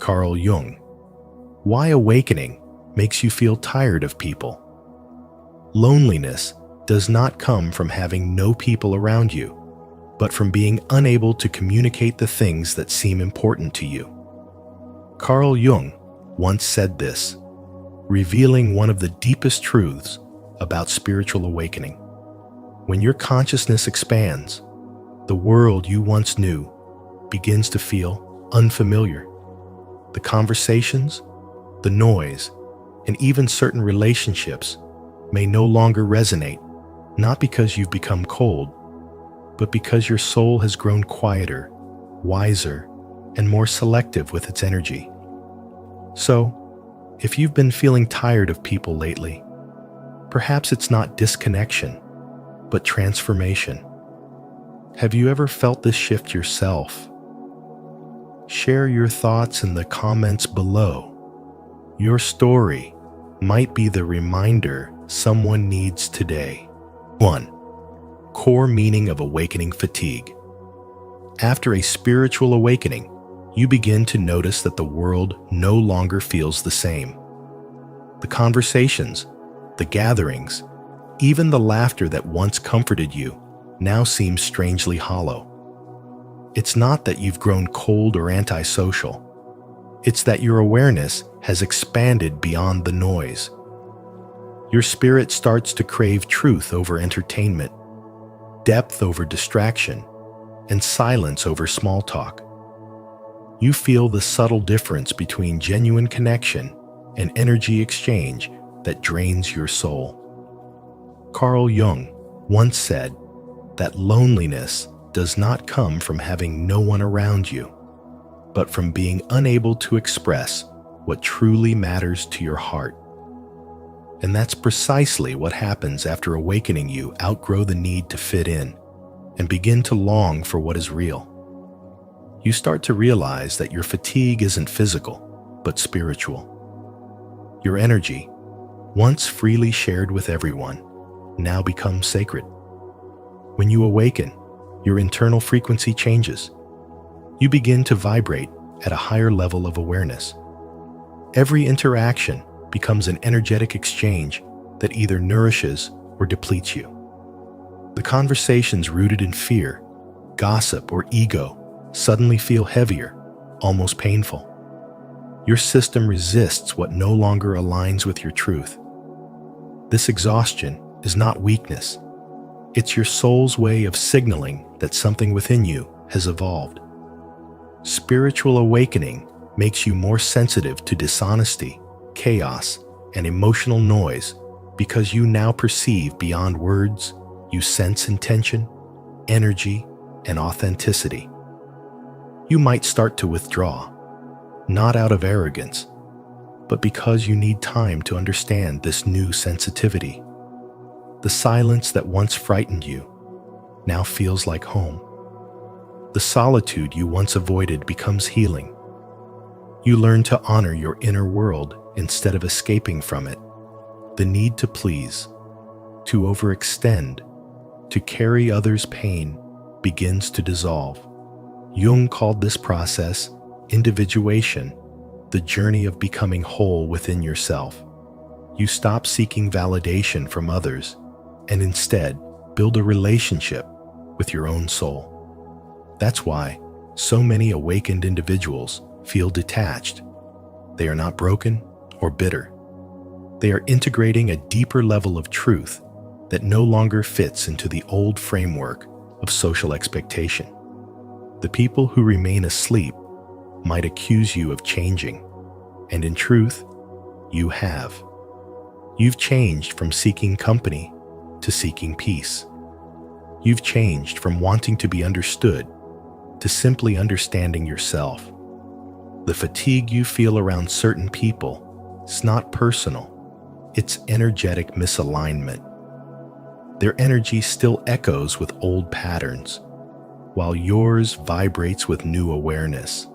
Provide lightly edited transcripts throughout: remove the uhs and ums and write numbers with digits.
Carl Jung. Why awakening makes you feel tired of people. Loneliness does not come from having no people around you, but from being unable to communicate the things that seem important to you. Carl Jung once said this, revealing one of the deepest truths about spiritual awakening. When your consciousness expands, the world you once knew begins to feel unfamiliar. The conversations, the noise, and even certain relationships may no longer resonate, not because you've become cold, but because your soul has grown quieter, wiser, and more selective with its energy. So, if you've been feeling tired of people lately, perhaps it's not disconnection, but transformation. Have you ever felt this shift yourself? Share your thoughts in the comments below. Your story might be the reminder someone needs today. 1. Core meaning of awakening fatigue. After a spiritual awakening, you begin to notice that the world no longer feels the same. The conversations, the gatherings, even the laughter that once comforted you now seems strangely hollow. It's not that you've grown cold or antisocial. It's that your awareness has expanded beyond the noise. Your spirit starts to crave truth over entertainment, depth over distraction, and silence over small talk. You feel the subtle difference between genuine connection and energy exchange that drains your soul. Carl Jung once said that loneliness does not come from having no one around you, but from being unable to express what truly matters to your heart. And that's precisely what happens after awakening. You outgrow the need to fit in and begin to long for what is real. You start to realize that your fatigue isn't physical, but spiritual. Your energy, once freely shared with everyone, now becomes sacred. When you awaken, your internal frequency changes. You begin to vibrate at a higher level of awareness. Every interaction becomes an energetic exchange that either nourishes or depletes you. The conversations rooted in fear, gossip, or ego suddenly feel heavier, almost painful. Your system resists what no longer aligns with your truth. This exhaustion is not weakness. It's your soul's way of signaling that something within you has evolved. Spiritual awakening makes you more sensitive to dishonesty, chaos, and emotional noise because you now perceive beyond words. You sense intention, energy, and authenticity. You might start to withdraw, not out of arrogance, but because you need time to understand this new sensitivity. The silence that once frightened you now feels like home. The solitude you once avoided becomes healing. You learn to honor your inner world instead of escaping from it. The need to please, to overextend, to carry others' pain begins to dissolve. Jung called this process individuation, the journey of becoming whole within yourself. You stop seeking validation from others and instead build a relationship with your own soul. That's why so many awakened individuals feel detached. They are not broken or bitter. They are integrating a deeper level of truth that no longer fits into the old framework of social expectation. The people who remain asleep might accuse you of changing, and in truth, you have. You've changed from seeking company to seeking peace. You've changed from wanting to be understood to simply understanding yourself. The fatigue you feel around certain people is not personal, it's energetic misalignment. Their energy still echoes with old patterns, while yours vibrates with new awareness.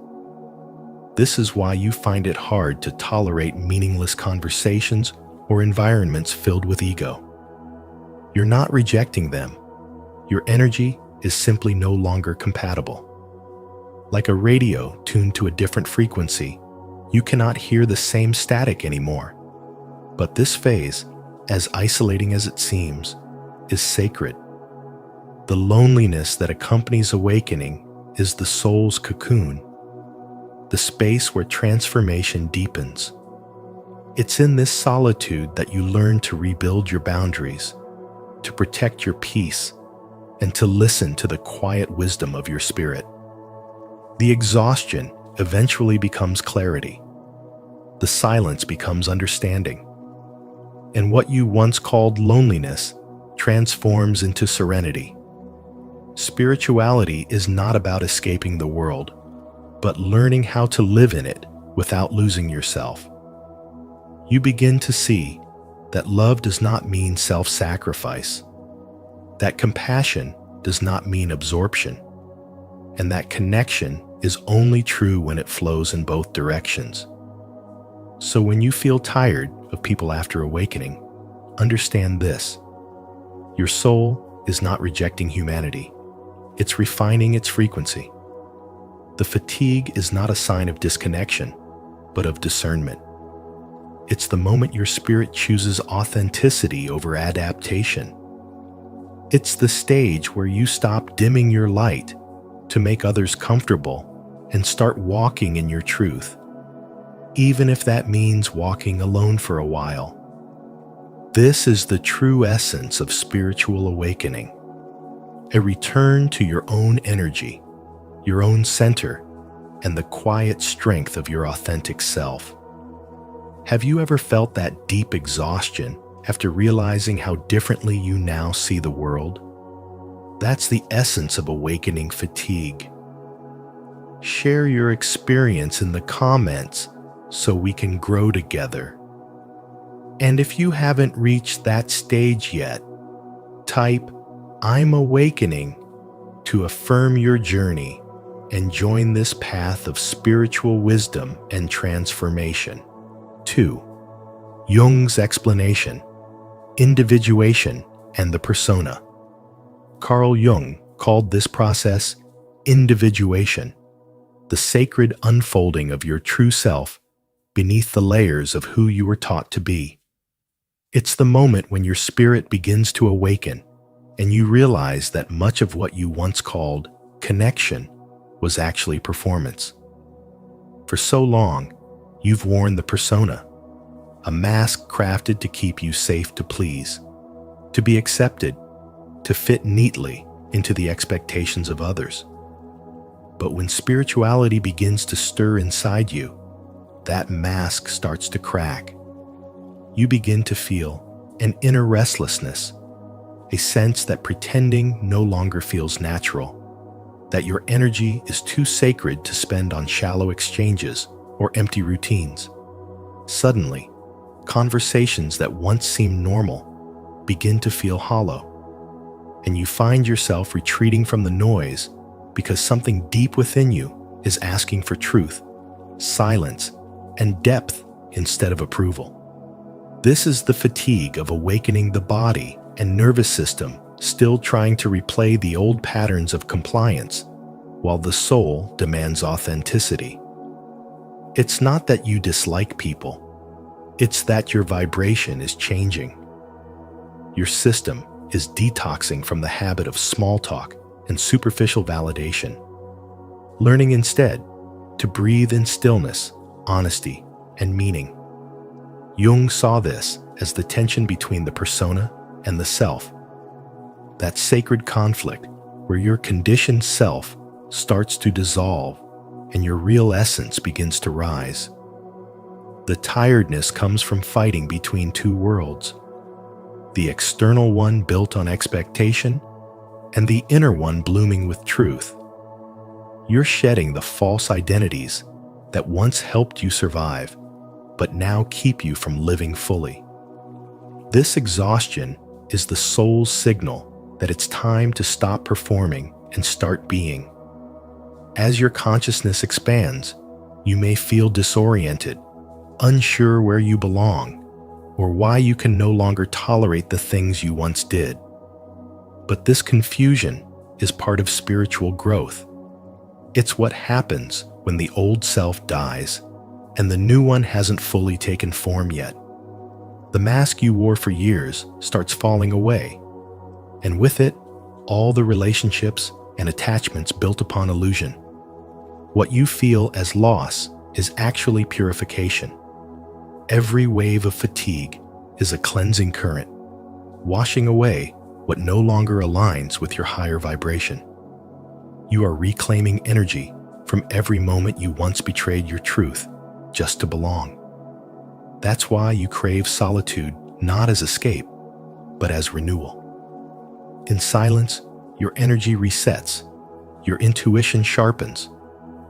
This is why you find it hard to tolerate meaningless conversations or environments filled with ego. You're not rejecting them. Your energy is simply no longer compatible. Like a radio tuned to a different frequency, You cannot hear the same static anymore. But this phase, as isolating as it seems, is sacred. The loneliness that accompanies awakening is the soul's cocoon, the space where transformation deepens. It's in this solitude that you learn to rebuild your boundaries, to protect your peace, and to listen to the quiet wisdom of your spirit. The exhaustion eventually becomes clarity. The silence becomes understanding. And what you once called loneliness transforms into serenity. Spirituality is not about escaping the world, but learning how to live in it without losing yourself. You begin to see that love does not mean self-sacrifice, that compassion does not mean absorption, and that connection is only true when it flows in both directions. So when you feel tired of people after awakening, understand this: your soul is not rejecting humanity, it's refining its frequency. The fatigue is not a sign of disconnection, but of discernment. It's the moment your spirit chooses authenticity over adaptation. It's the stage where you stop dimming your light to make others comfortable and start walking in your truth, even if that means walking alone for a while. This is the true essence of spiritual awakening, a return to your own energy, your own center, and the quiet strength of your authentic self. Have you ever felt that deep exhaustion after realizing how differently you now see the world? That's the essence of awakening fatigue. Share your experience in the comments so we can grow together. And if you haven't reached that stage yet, type "I'm awakening" to affirm your journey and join this path of spiritual wisdom and transformation. 2. Jung's explanation: individuation and the persona. Carl Jung called this process individuation, the sacred unfolding of your true self beneath the layers of who you were taught to be. It's the moment when your spirit begins to awaken and you realize that much of what you once called connection was actually performance. For so long, you've worn the persona, a mask crafted to keep you safe to please, to be accepted, to fit neatly into the expectations of others. But when spirituality begins to stir inside you, that mask starts to crack. You begin to feel an inner restlessness, a sense that pretending no longer feels natural, that your energy is too sacred to spend on shallow exchanges or empty routines. Suddenly, conversations that once seemed normal begin to feel hollow, and you find yourself retreating from the noise because something deep within you is asking for truth, silence, and depth instead of approval. This is the fatigue of awakening the body and nervous system still trying to replay the old patterns of compliance, while the soul demands authenticity. It's not that you dislike people, it's that your vibration is changing. Your system is detoxing from the habit of small talk and superficial validation, learning instead to breathe in stillness, honesty, and meaning. Jung saw this as the tension between the persona and the self, that sacred conflict where your conditioned self starts to dissolve and your real essence begins to rise. The tiredness comes from fighting between two worlds, the external one built on expectation and the inner one blooming with truth. You're shedding the false identities that once helped you survive, but now keep you from living fully. This exhaustion is the soul's signal that it's time to stop performing and start being. As your consciousness expands, you may feel disoriented, unsure where you belong, or why you can no longer tolerate the things you once did. But this confusion is part of spiritual growth. It's what happens when the old self dies and the new one hasn't fully taken form yet. The mask you wore for years starts falling away, and with it, all the relationships and attachments built upon illusion. What you feel as loss is actually purification. Every wave of fatigue is a cleansing current, washing away what no longer aligns with your higher vibration. You are reclaiming energy from every moment you once betrayed your truth just to belong. That's why you crave solitude not as escape, but as renewal. In silence, your energy resets, your intuition sharpens,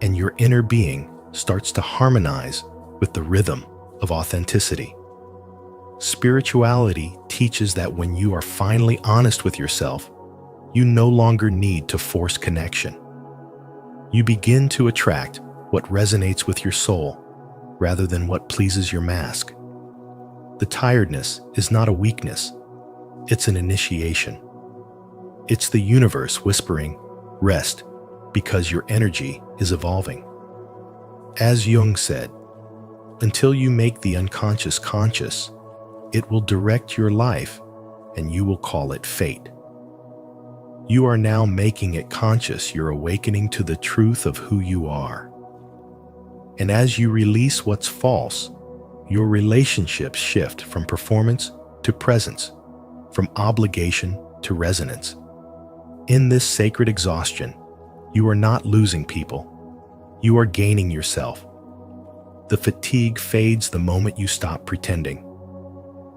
and your inner being starts to harmonize with the rhythm of authenticity. Spirituality teaches that when you are finally honest with yourself, you no longer need to force connection. You begin to attract what resonates with your soul rather than what pleases your mask. The tiredness is not a weakness, it's an initiation. It's the universe whispering, rest, because your energy is evolving. As Jung said, until you make the unconscious conscious, it will direct your life and you will call it fate. You are now making it conscious you're awakening to the truth of who you are. And as you release what's false, your relationships shift from performance to presence, from obligation to resonance. In this sacred exhaustion, you are not losing people. You are gaining yourself. The fatigue fades the moment you stop pretending.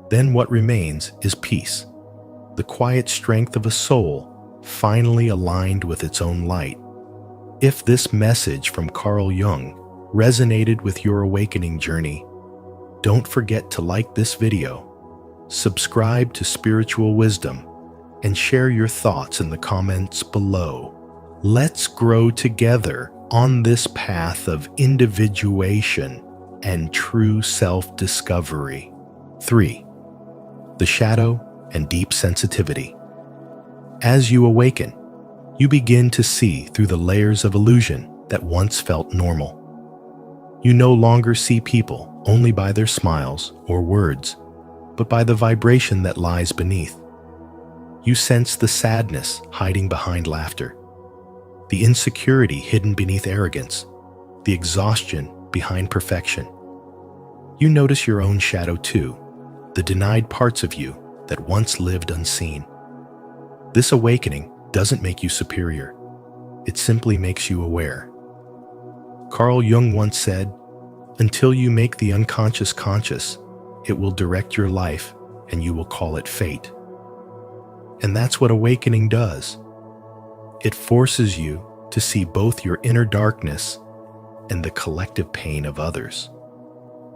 Then what remains is peace, the quiet strength of a soul finally aligned with its own light. If this message from Carl Jung resonated with your awakening journey, don't forget to like this video, subscribe to Spiritual Wisdom, and share your thoughts in the comments below. Let's grow together on this path of individuation and true self-discovery. 3. The shadow and deep sensitivity. As you awaken, you begin to see through the layers of illusion that once felt normal. You no longer see people only by their smiles or words, but by the vibration that lies beneath. You sense the sadness hiding behind laughter, the insecurity hidden beneath arrogance, the exhaustion behind perfection. You notice your own shadow too, the denied parts of you that once lived unseen. This awakening doesn't make you superior. It simply makes you aware. Carl Jung once said, "Until you make the unconscious conscious, it will direct your life and you will call it fate." And that's what awakening does. It forces you to see both your inner darkness and the collective pain of others.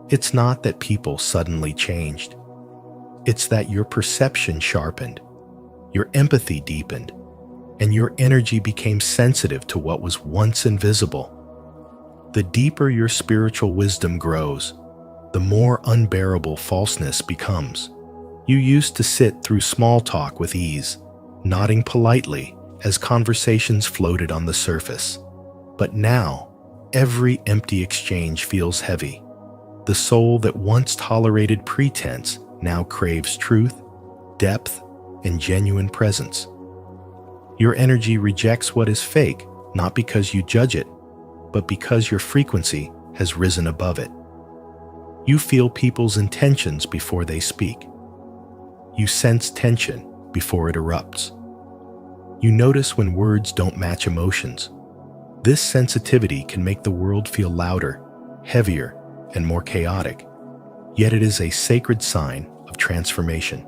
It's not that people suddenly changed. It's that your perception sharpened, your empathy deepened, and your energy became sensitive to what was once invisible. The deeper your spiritual wisdom grows, the more unbearable falseness becomes. You used to sit through small talk with ease, nodding politely as conversations floated on the surface. But now, every empty exchange feels heavy. The soul that once tolerated pretense now craves truth, depth, and genuine presence. Your energy rejects what is fake, not because you judge it, but because your frequency has risen above it. You feel people's intentions before they speak. You sense tension before it erupts. You notice when words don't match emotions. This sensitivity can make the world feel louder, heavier, and more chaotic, yet it is a sacred sign of transformation.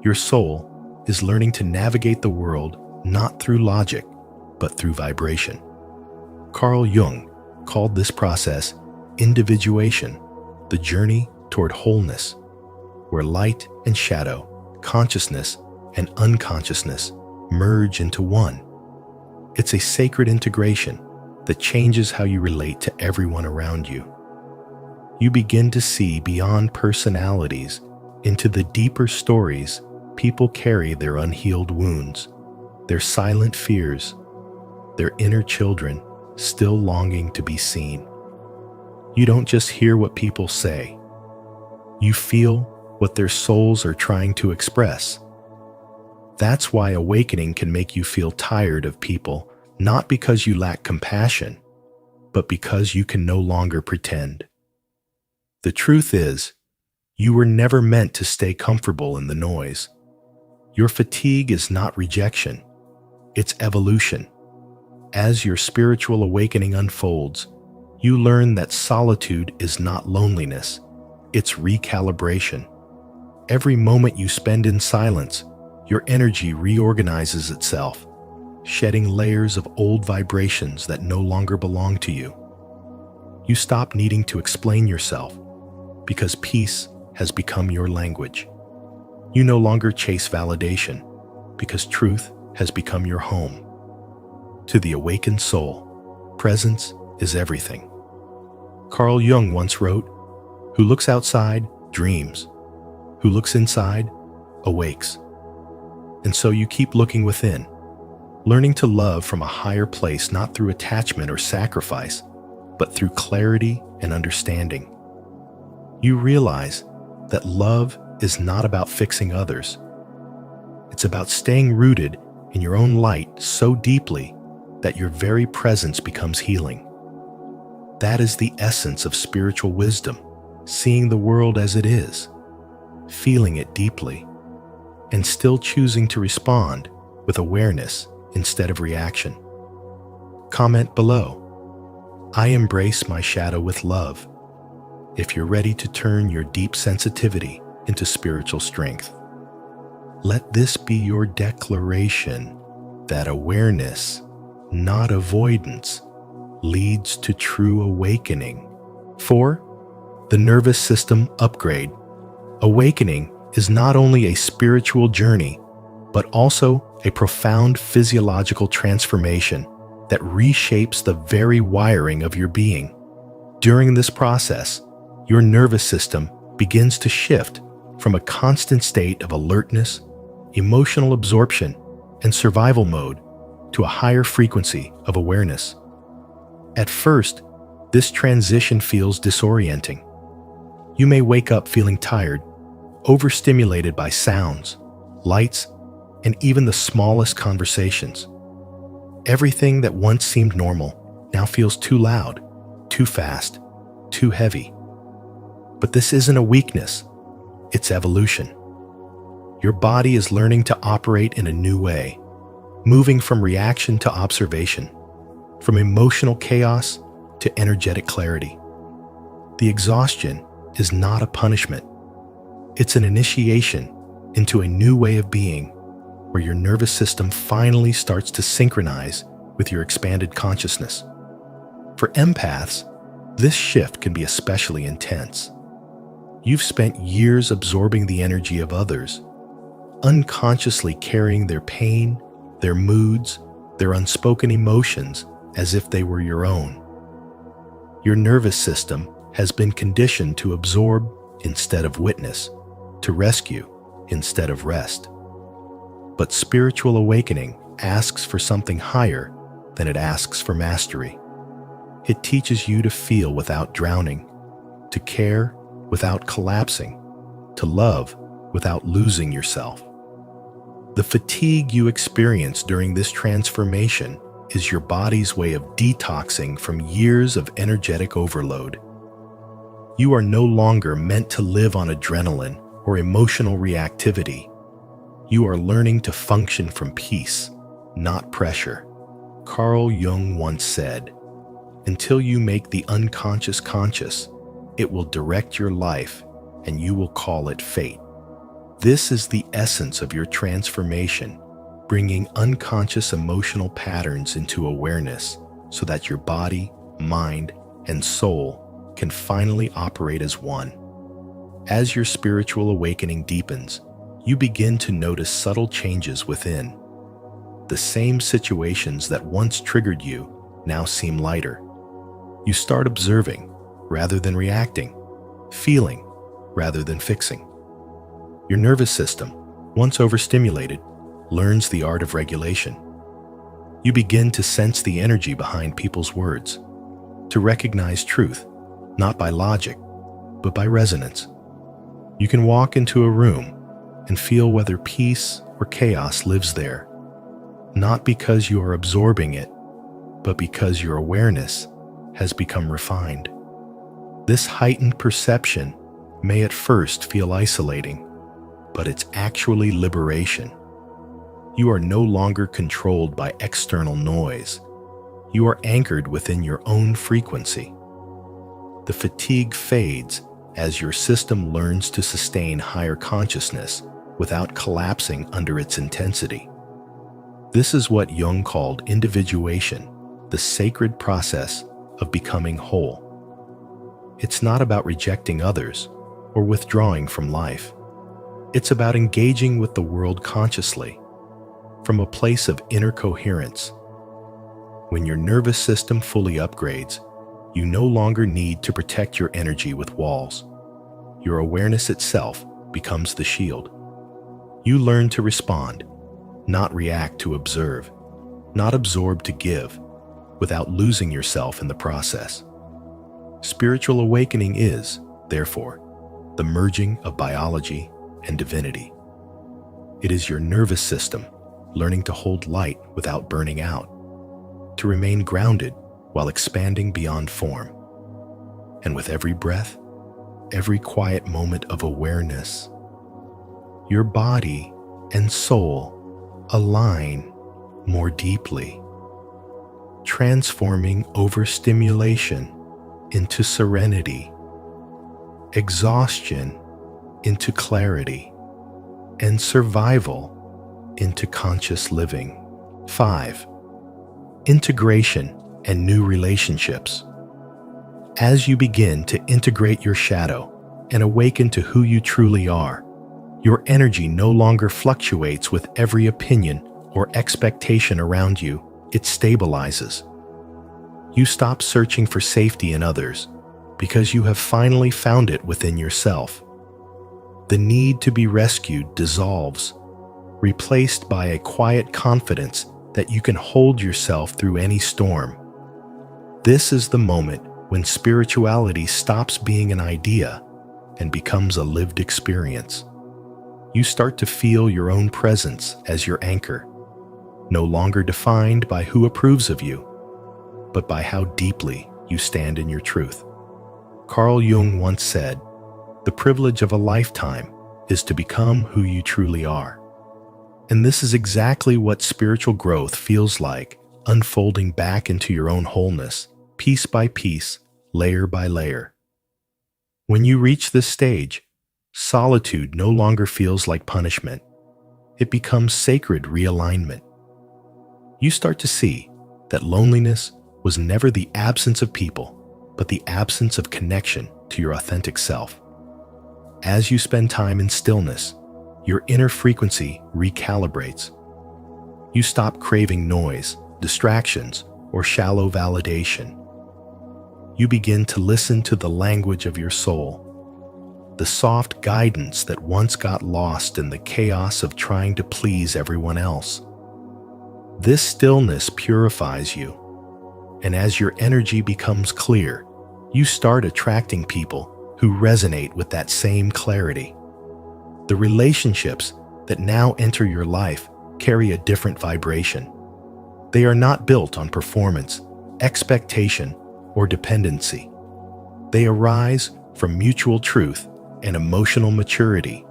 Your soul is learning to navigate the world not through logic, but through vibration. Carl Jung called this process individuation, the journey toward wholeness, where light and shadow, consciousness and unconsciousness merge into one. It's a sacred integration that changes how you relate to everyone around you. You begin to see beyond personalities into the deeper stories people carry, their unhealed wounds, their silent fears, their inner children still longing to be seen. You don't just hear what people say. You feel what their souls are trying to express. That's why awakening can make you feel tired of people, not because you lack compassion, but because you can no longer pretend. The truth is, you were never meant to stay comfortable in the noise. Your fatigue is not rejection, it's evolution. As your spiritual awakening unfolds, you learn that solitude is not loneliness, it's recalibration. Every moment you spend in silence, your energy reorganizes itself, shedding layers of old vibrations that no longer belong to you. You stop needing to explain yourself because peace has become your language. You no longer chase validation because truth has become your home. To the awakened soul, presence is everything. Carl Jung once wrote, "Who looks outside dreams. Who looks inside awakes." And so you keep looking within, learning to love from a higher place, not through attachment or sacrifice, but through clarity and understanding. You realize that love is not about fixing others. It's about staying rooted in your own light so deeply that your very presence becomes healing. That is the essence of spiritual wisdom, seeing the world as it is, feeling it deeply, and still choosing to respond with awareness instead of reaction. Comment below. I embrace my shadow with love, if you're ready to turn your deep sensitivity into spiritual strength. Let this be your declaration that awareness, not avoidance, leads to true awakening. 4. The nervous system upgrade. Awakening is not only a spiritual journey, but also a profound physiological transformation that reshapes the very wiring of your being. During this process, your nervous system begins to shift from a constant state of alertness, emotional absorption, and survival mode to a higher frequency of awareness. At first, this transition feels disorienting. You may wake up feeling tired, overstimulated by sounds, lights, and even the smallest conversations. Everything that once seemed normal now feels too loud, too fast, too heavy. But this isn't a weakness, it's evolution. Your body is learning to operate in a new way, moving from reaction to observation, from emotional chaos to energetic clarity. The exhaustion is not a punishment. It's an initiation into a new way of being where your nervous system finally starts to synchronize with your expanded consciousness. For empaths, this shift can be especially intense. You've spent years absorbing the energy of others, unconsciously carrying their pain, their moods, their unspoken emotions as if they were your own. Your nervous system has been conditioned to absorb instead of witness, to rescue instead of rest. But spiritual awakening asks for something higher than it asks for mastery. It teaches you to feel without drowning, to care without collapsing, to love without losing yourself. The fatigue you experience during this transformation is your body's way of detoxing from years of energetic overload. You are no longer meant to live on adrenaline or emotional reactivity. You are learning to function from peace, not pressure. Carl Jung once said, "Until you make the unconscious conscious, it will direct your life and you will call it fate." This is the essence of your transformation, bringing unconscious emotional patterns into awareness so that your body, mind, and soul can finally operate as one. As your spiritual awakening deepens, you begin to notice subtle changes within. The same situations that once triggered you now seem lighter. You start observing rather than reacting, feeling rather than fixing. Your nervous system, once overstimulated, learns the art of regulation. You begin to sense the energy behind people's words, to recognize truth not by logic, but by resonance. You can walk into a room and feel whether peace or chaos lives there, not because you are absorbing it, but because your awareness has become refined. This heightened perception may at first feel isolating, but it's actually liberation. You are no longer controlled by external noise. You are anchored within your own frequency. The fatigue fades as your system learns to sustain higher consciousness without collapsing under its intensity. This is what Jung called individuation, the sacred process of becoming whole. It's not about rejecting others or withdrawing from life. It's about engaging with the world consciously, from a place of inner coherence. When your nervous system fully upgrades, you no longer need to protect your energy with walls. Your awareness itself becomes the shield. You learn to respond, not react to observe, not absorb to give, without losing yourself in the process. Spiritual awakening is, therefore, the merging of biology and divinity. It is your nervous system learning to hold light without burning out, to remain grounded while expanding beyond form. And with every breath, every quiet moment of awareness, your body and soul align more deeply, transforming overstimulation into serenity, exhaustion into clarity, and survival into conscious living. 5. Integration and new relationships. As you begin to integrate your shadow and awaken to who you truly are, your energy no longer fluctuates with every opinion or expectation around you. It stabilizes. You stop searching for safety in others because you have finally found it within yourself. The need to be rescued dissolves, replaced by a quiet confidence that you can hold yourself through any storm. This is the moment when spirituality stops being an idea and becomes a lived experience. You start to feel your own presence as your anchor, no longer defined by who approves of you, but by how deeply you stand in your truth. Carl Jung once said, "The privilege of a lifetime is to become who you truly are." And this is exactly what spiritual growth feels like, unfolding back into your own wholeness, piece by piece, layer by layer. When you reach this stage, solitude no longer feels like punishment. It becomes sacred realignment. You start to see that loneliness was never the absence of people, but the absence of connection to your authentic self. As you spend time in stillness, your inner frequency recalibrates. You stop craving noise, distractions, or shallow validation. You begin to listen to the language of your soul, the soft guidance that once got lost in the chaos of trying to please everyone else. This stillness purifies you, and as your energy becomes clear, you start attracting people who resonate with that same clarity. The relationships that now enter your life carry a different vibration. They are not built on performance, expectation, or dependency. They arise from mutual truth and emotional maturity.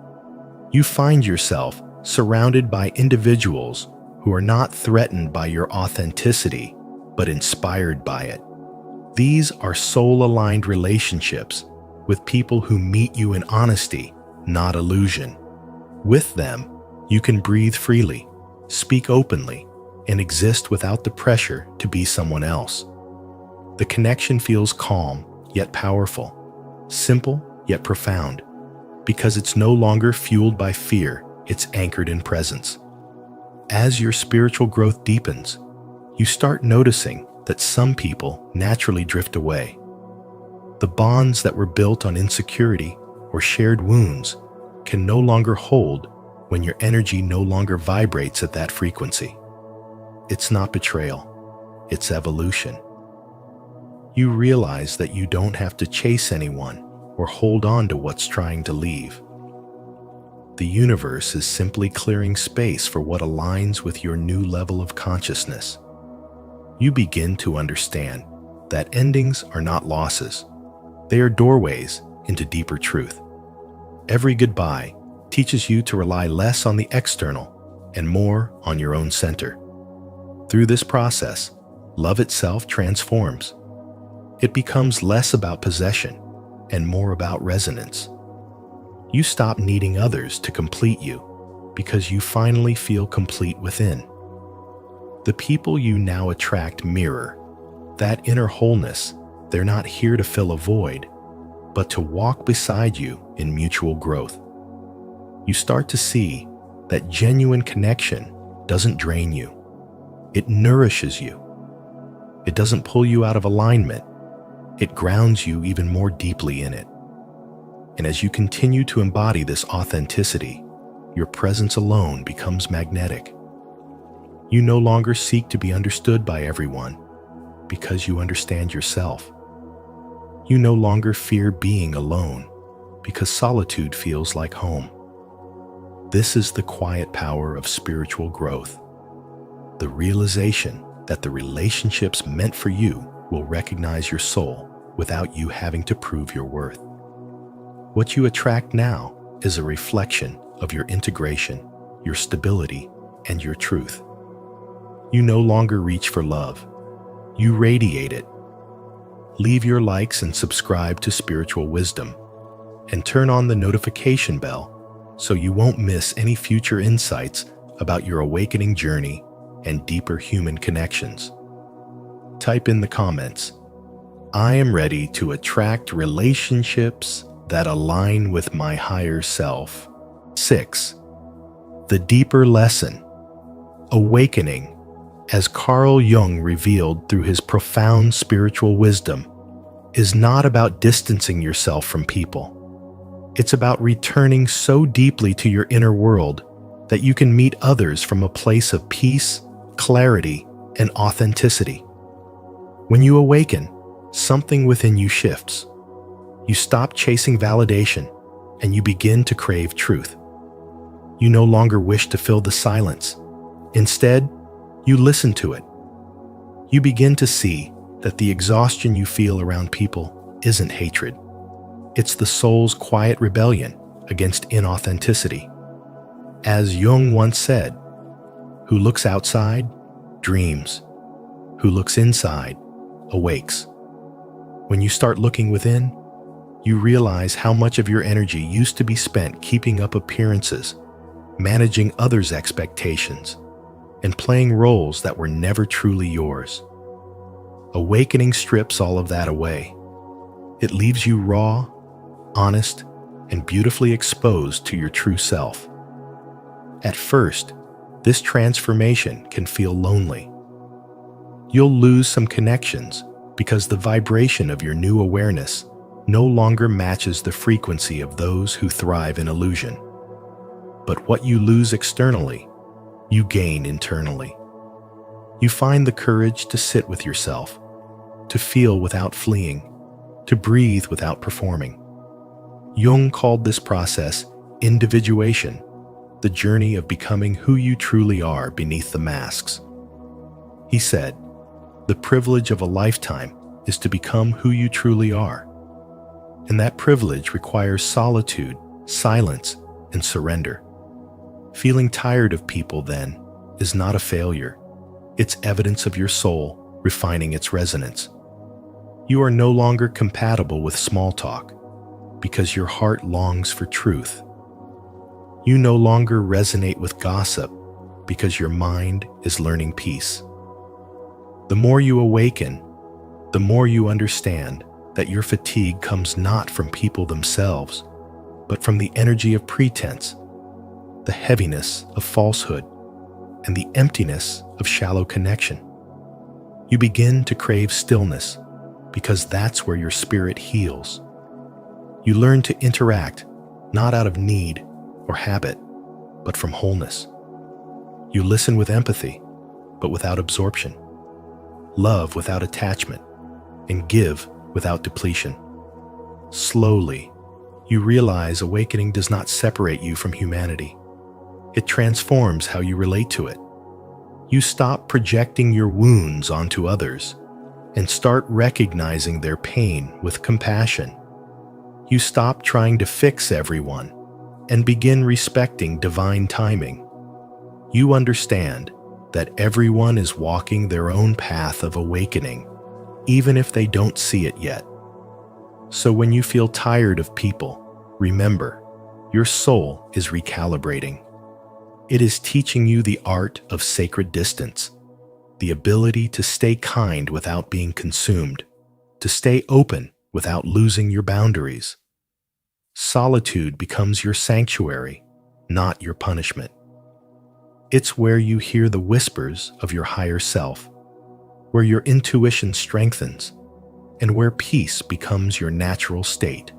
You find yourself surrounded by individuals who are not threatened by your authenticity, but inspired by it. These are soul-aligned relationships with people who meet you in honesty, not illusion. With them, you can breathe freely, speak openly, and exist without the pressure to be someone else. The connection feels calm, yet powerful, simple, yet profound, because it's no longer fueled by fear, it's anchored in presence. As your spiritual growth deepens, you start noticing that some people naturally drift away. The bonds that were built on insecurity or shared wounds can no longer hold when your energy no longer vibrates at that frequency. It's not betrayal, it's evolution. You realize that you don't have to chase anyone or hold on to what's trying to leave. The universe is simply clearing space for what aligns with your new level of consciousness. You begin to understand that endings are not losses. They are doorways into deeper truth. Every goodbye teaches you to rely less on the external and more on your own center. Through this process, love itself transforms. It becomes less about possession and more about resonance. You stop needing others to complete you because you finally feel complete within. The people you now attract mirror that inner wholeness. They're not here to fill a void, but to walk beside you in mutual growth. You start to see that genuine connection doesn't drain you. It nourishes you. It doesn't pull you out of alignment. It grounds you even more deeply in it. And as you continue to embody this authenticity, your presence alone becomes magnetic. You no longer seek to be understood by everyone because you understand yourself. You no longer fear being alone because solitude feels like home. This is the quiet power of spiritual growth. The realization that the relationships meant for you will recognize your soul without you having to prove your worth. What you attract now is a reflection of your integration, your stability, and your truth. You no longer reach for love. You radiate it. Leave your likes and subscribe to Spiritual Wisdom, and turn on the notification bell so you won't miss any future insights about your awakening journey and deeper human connections. Type in the comments, "I am ready to attract relationships that align with my higher self." 6. The deeper lesson. Awakening, as Carl Jung revealed through his profound spiritual wisdom, is not about distancing yourself from people. It's about returning so deeply to your inner world that you can meet others from a place of peace, clarity, and authenticity. When you awaken, something within you shifts. You stop chasing validation, and you begin to crave truth. You no longer wish to fill the silence. Instead, you listen to it. You begin to see that the exhaustion you feel around people isn't hatred. It's the soul's quiet rebellion against inauthenticity. As Jung once said, "Who looks outside, dreams. Who looks inside, awakes." When you start looking within, you realize how much of your energy used to be spent keeping up appearances, managing others' expectations, and playing roles that were never truly yours. Awakening strips all of that away. It leaves you raw, honest, and beautifully exposed to your true self. At first, this transformation can feel lonely. You'll lose some connections because the vibration of your new awareness no longer matches the frequency of those who thrive in illusion. But what you lose externally, you gain internally. You find the courage to sit with yourself, to feel without fleeing, to breathe without performing. Jung called this process individuation, the journey of becoming who you truly are beneath the masks. He said, "The privilege of a lifetime is to become who you truly are. And that privilege requires solitude, silence, and surrender." Feeling tired of people, then, is not a failure. It's evidence of your soul refining its resonance. You are no longer compatible with small talk because your heart longs for truth. You no longer resonate with gossip because your mind is learning peace. The more you awaken, the more you understand that your fatigue comes not from people themselves, but from the energy of pretense, the heaviness of falsehood, and the emptiness of shallow connection. You begin to crave stillness because that's where your spirit heals. You learn to interact not out of need or habit, but from wholeness. You listen with empathy, but without absorption. Love without attachment, and give without depletion. Slowly, you realize awakening does not separate you from humanity. It transforms how you relate to it. You stop projecting your wounds onto others and start recognizing their pain with compassion. You stop trying to fix everyone and begin respecting divine timing. You understand that everyone is walking their own path of awakening, even if they don't see it yet. So when you feel tired of people, remember, your soul is recalibrating. It is teaching you the art of sacred distance, the ability to stay kind without being consumed, to stay open without losing your boundaries. Solitude becomes your sanctuary, not your punishment. It's where you hear the whispers of your higher self, where your intuition strengthens, and where peace becomes your natural state.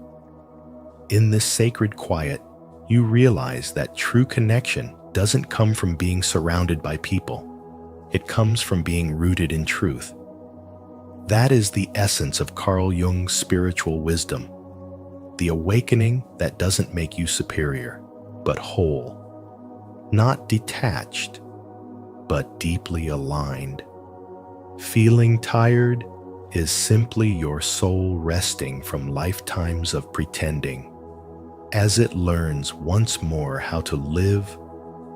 In this sacred quiet, you realize that true connection doesn't come from being surrounded by people. It comes from being rooted in truth. That is the essence of Carl Jung's spiritual wisdom, the awakening that doesn't make you superior, but whole. Not detached, but deeply aligned. Feeling tired is simply your soul resting from lifetimes of pretending, as it learns once more how to live,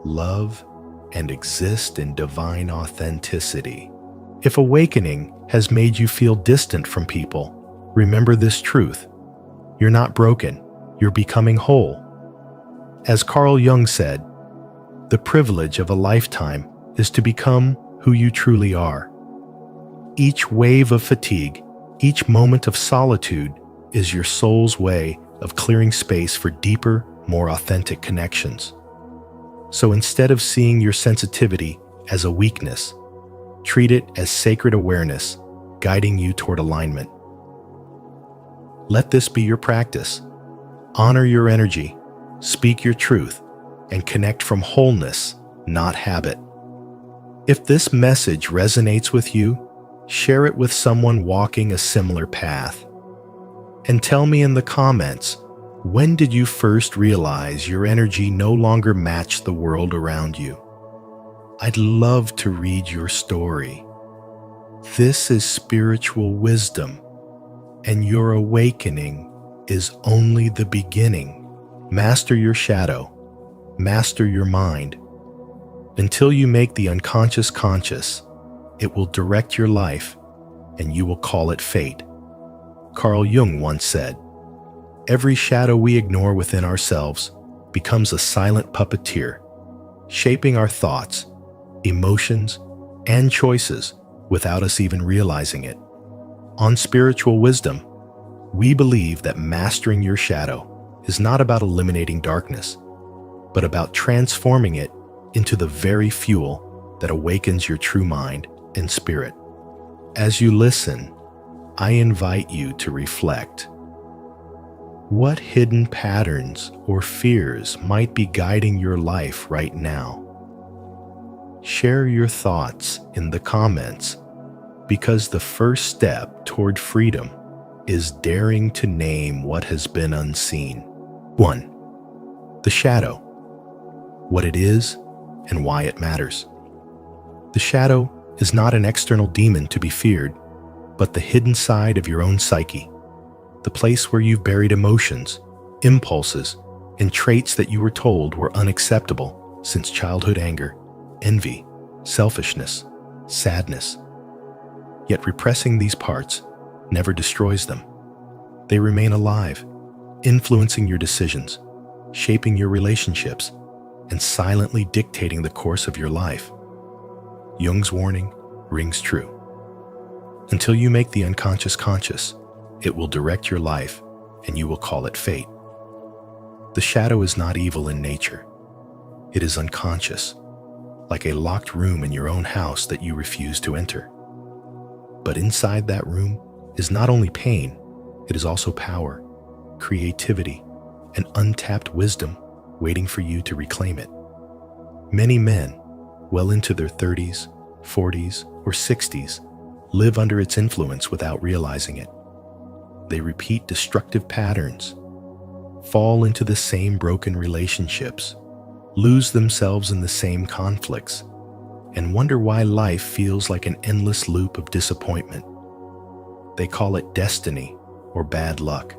love, and exist in divine authenticity. If awakening has made you feel distant from people, remember this truth. You're not broken, you're becoming whole. As Carl Jung said, the privilege of a lifetime is to become who you truly are. Each wave of fatigue, each moment of solitude is your soul's way of clearing space for deeper, more authentic connections. So instead of seeing your sensitivity as a weakness, treat it as sacred awareness, guiding you toward alignment. Let this be your practice. Honor your energy, speak your truth, and connect from wholeness, not habit. If this message resonates with you, share it with someone walking a similar path. And tell me in the comments, when did you first realize your energy no longer matched the world around you? I'd love to read your story. This is spiritual wisdom, and your awakening is only the beginning. Master your shadow, master your mind. Until you make the unconscious conscious, it will direct your life, and you will call it fate. Carl Jung once said, "Every shadow we ignore within ourselves becomes a silent puppeteer, shaping our thoughts, emotions, and choices without us even realizing it." On Spiritual Wisdom, we believe that mastering your shadow is not about eliminating darkness, but about transforming it into the very fuel that awakens your true mind and spirit. As you listen, I invite you to reflect. What hidden patterns or fears might be guiding your life right now? Share your thoughts in the comments, because the first step toward freedom is daring to name what has been unseen. 1. The shadow. What it is and why it matters. The shadow is not an external demon to be feared, but the hidden side of your own psyche, the place where you've buried emotions, impulses, and traits that you were told were unacceptable since childhood: anger, envy, selfishness, sadness. Yet repressing these parts never destroys them. They remain alive, influencing your decisions, shaping your relationships, and silently dictating the course of your life. Jung's warning rings true. Until you make the unconscious conscious, it will direct your life, and you will call it fate. The shadow is not evil in nature. It is unconscious, like a locked room in your own house that you refuse to enter. But inside that room is not only pain, it is also power, creativity, and untapped wisdom waiting for you to reclaim it. Many men, well into their 30s, 40s, or 60s, live under its influence without realizing it. They repeat destructive patterns, fall into the same broken relationships, lose themselves in the same conflicts, and wonder why life feels like an endless loop of disappointment. They call it destiny or bad luck,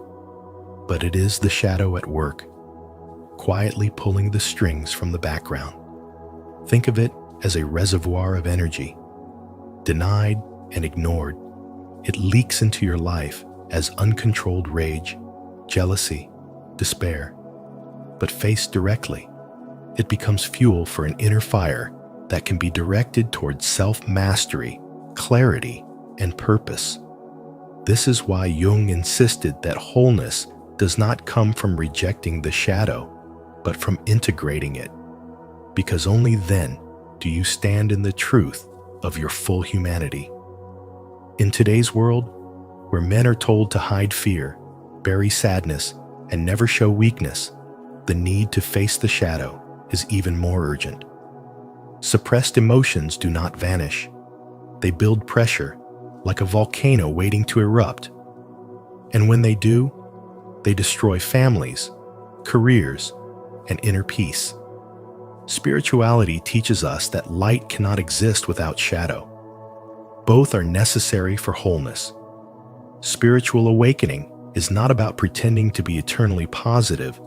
but it is the shadow at work, quietly pulling the strings from the background. Think of it as a reservoir of energy. Denied and ignored, it leaks into your life as uncontrolled rage, jealousy, despair. But faced directly, it becomes fuel for an inner fire that can be directed towards self-mastery, clarity, and purpose. This is why Jung insisted that wholeness does not come from rejecting the shadow, but from integrating it, because only then do you stand in the truth of your full humanity. In today's world, where men are told to hide fear, bury sadness, and never show weakness, the need to face the shadow is even more urgent. Suppressed emotions do not vanish. They build pressure, like a volcano waiting to erupt. And when they do, they destroy families, careers, and inner peace. Spirituality teaches us that light cannot exist without shadow. Both are necessary for wholeness. Spiritual awakening is not about pretending to be eternally positive,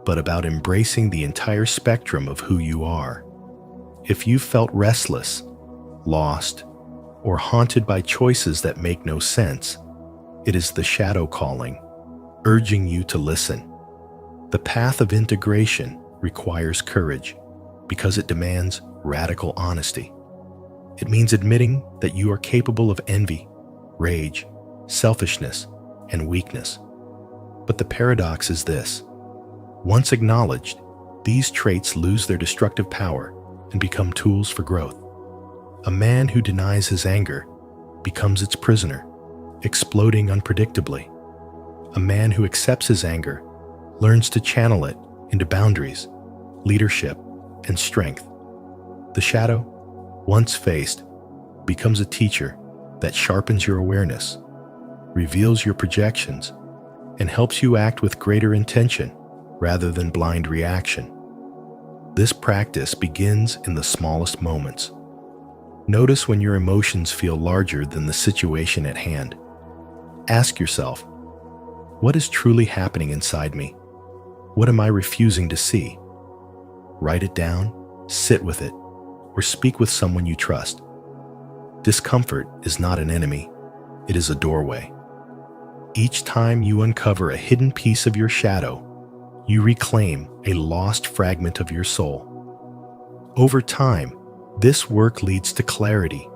but about embracing the entire spectrum of who you are. If you felt restless, lost, or haunted by choices that make no sense, it is the shadow calling, urging you to listen. The path of integration requires courage because it demands radical honesty. It means admitting that you are capable of envy, rage, selfishness, and weakness. But the paradox is this: once acknowledged, these traits lose their destructive power and become tools for growth. A man who denies his anger becomes its prisoner, exploding unpredictably. A man who accepts his anger learns to channel it into boundaries, leadership, and strength. The shadow, once faced, becomes a teacher that sharpens your awareness, reveals your projections, and helps you act with greater intention rather than blind reaction. This practice begins in the smallest moments. Notice when your emotions feel larger than the situation at hand. Ask yourself, what is truly happening inside me? What am I refusing to see? Write it down, sit with it, or speak with someone you trust. Discomfort is not an enemy, it is a doorway. Each time you uncover a hidden piece of your shadow, you reclaim a lost fragment of your soul. Over time, this work leads to clarity,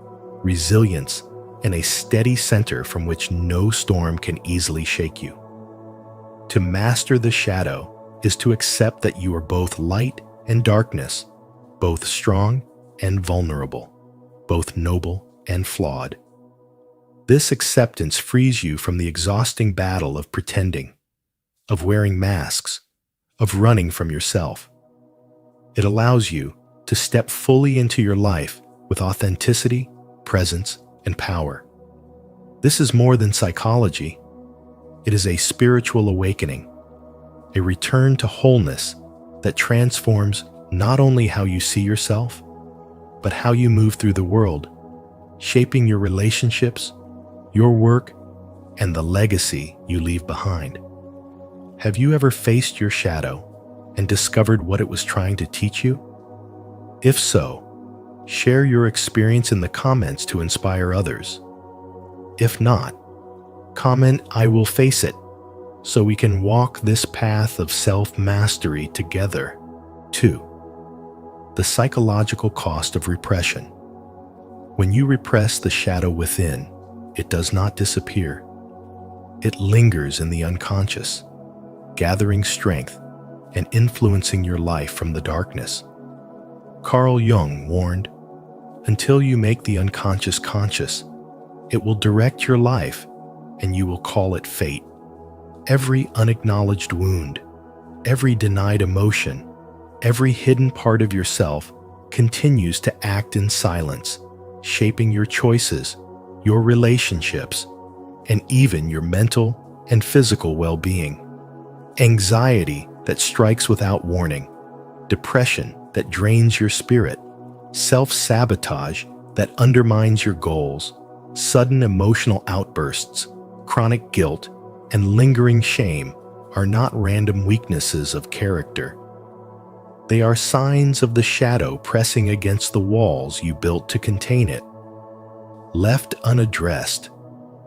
resilience, and a steady center from which no storm can easily shake you. To master the shadow is to accept that you are both light and darkness, both strong and vulnerable, both noble and flawed. This acceptance frees you from the exhausting battle of pretending, of wearing masks, of running from yourself. It allows you to step fully into your life with authenticity, presence, and power. This is more than psychology. It is a spiritual awakening, a return to wholeness that transforms not only how you see yourself, but how you move through the world, shaping your relationships, your work, and the legacy you leave behind. Have you ever faced your shadow and discovered what it was trying to teach you? If so, share your experience in the comments to inspire others. If not, comment "I will face it" so we can walk this path of self-mastery together. 2. The psychological cost of repression. When you repress the shadow within, it does not disappear. It lingers in the unconscious, gathering strength and influencing your life from the darkness. Carl Jung warned, "Until you make the unconscious conscious, it will direct your life and you will call it fate." Every unacknowledged wound, every denied emotion, every hidden part of yourself continues to act in silence, shaping your choices, your relationships, and even your mental and physical well-being. Anxiety that strikes without warning, depression that drains your spirit, self-sabotage that undermines your goals, sudden emotional outbursts, chronic guilt, and lingering shame are not random weaknesses of character. They are signs of the shadow pressing against the walls you built to contain it. Left unaddressed,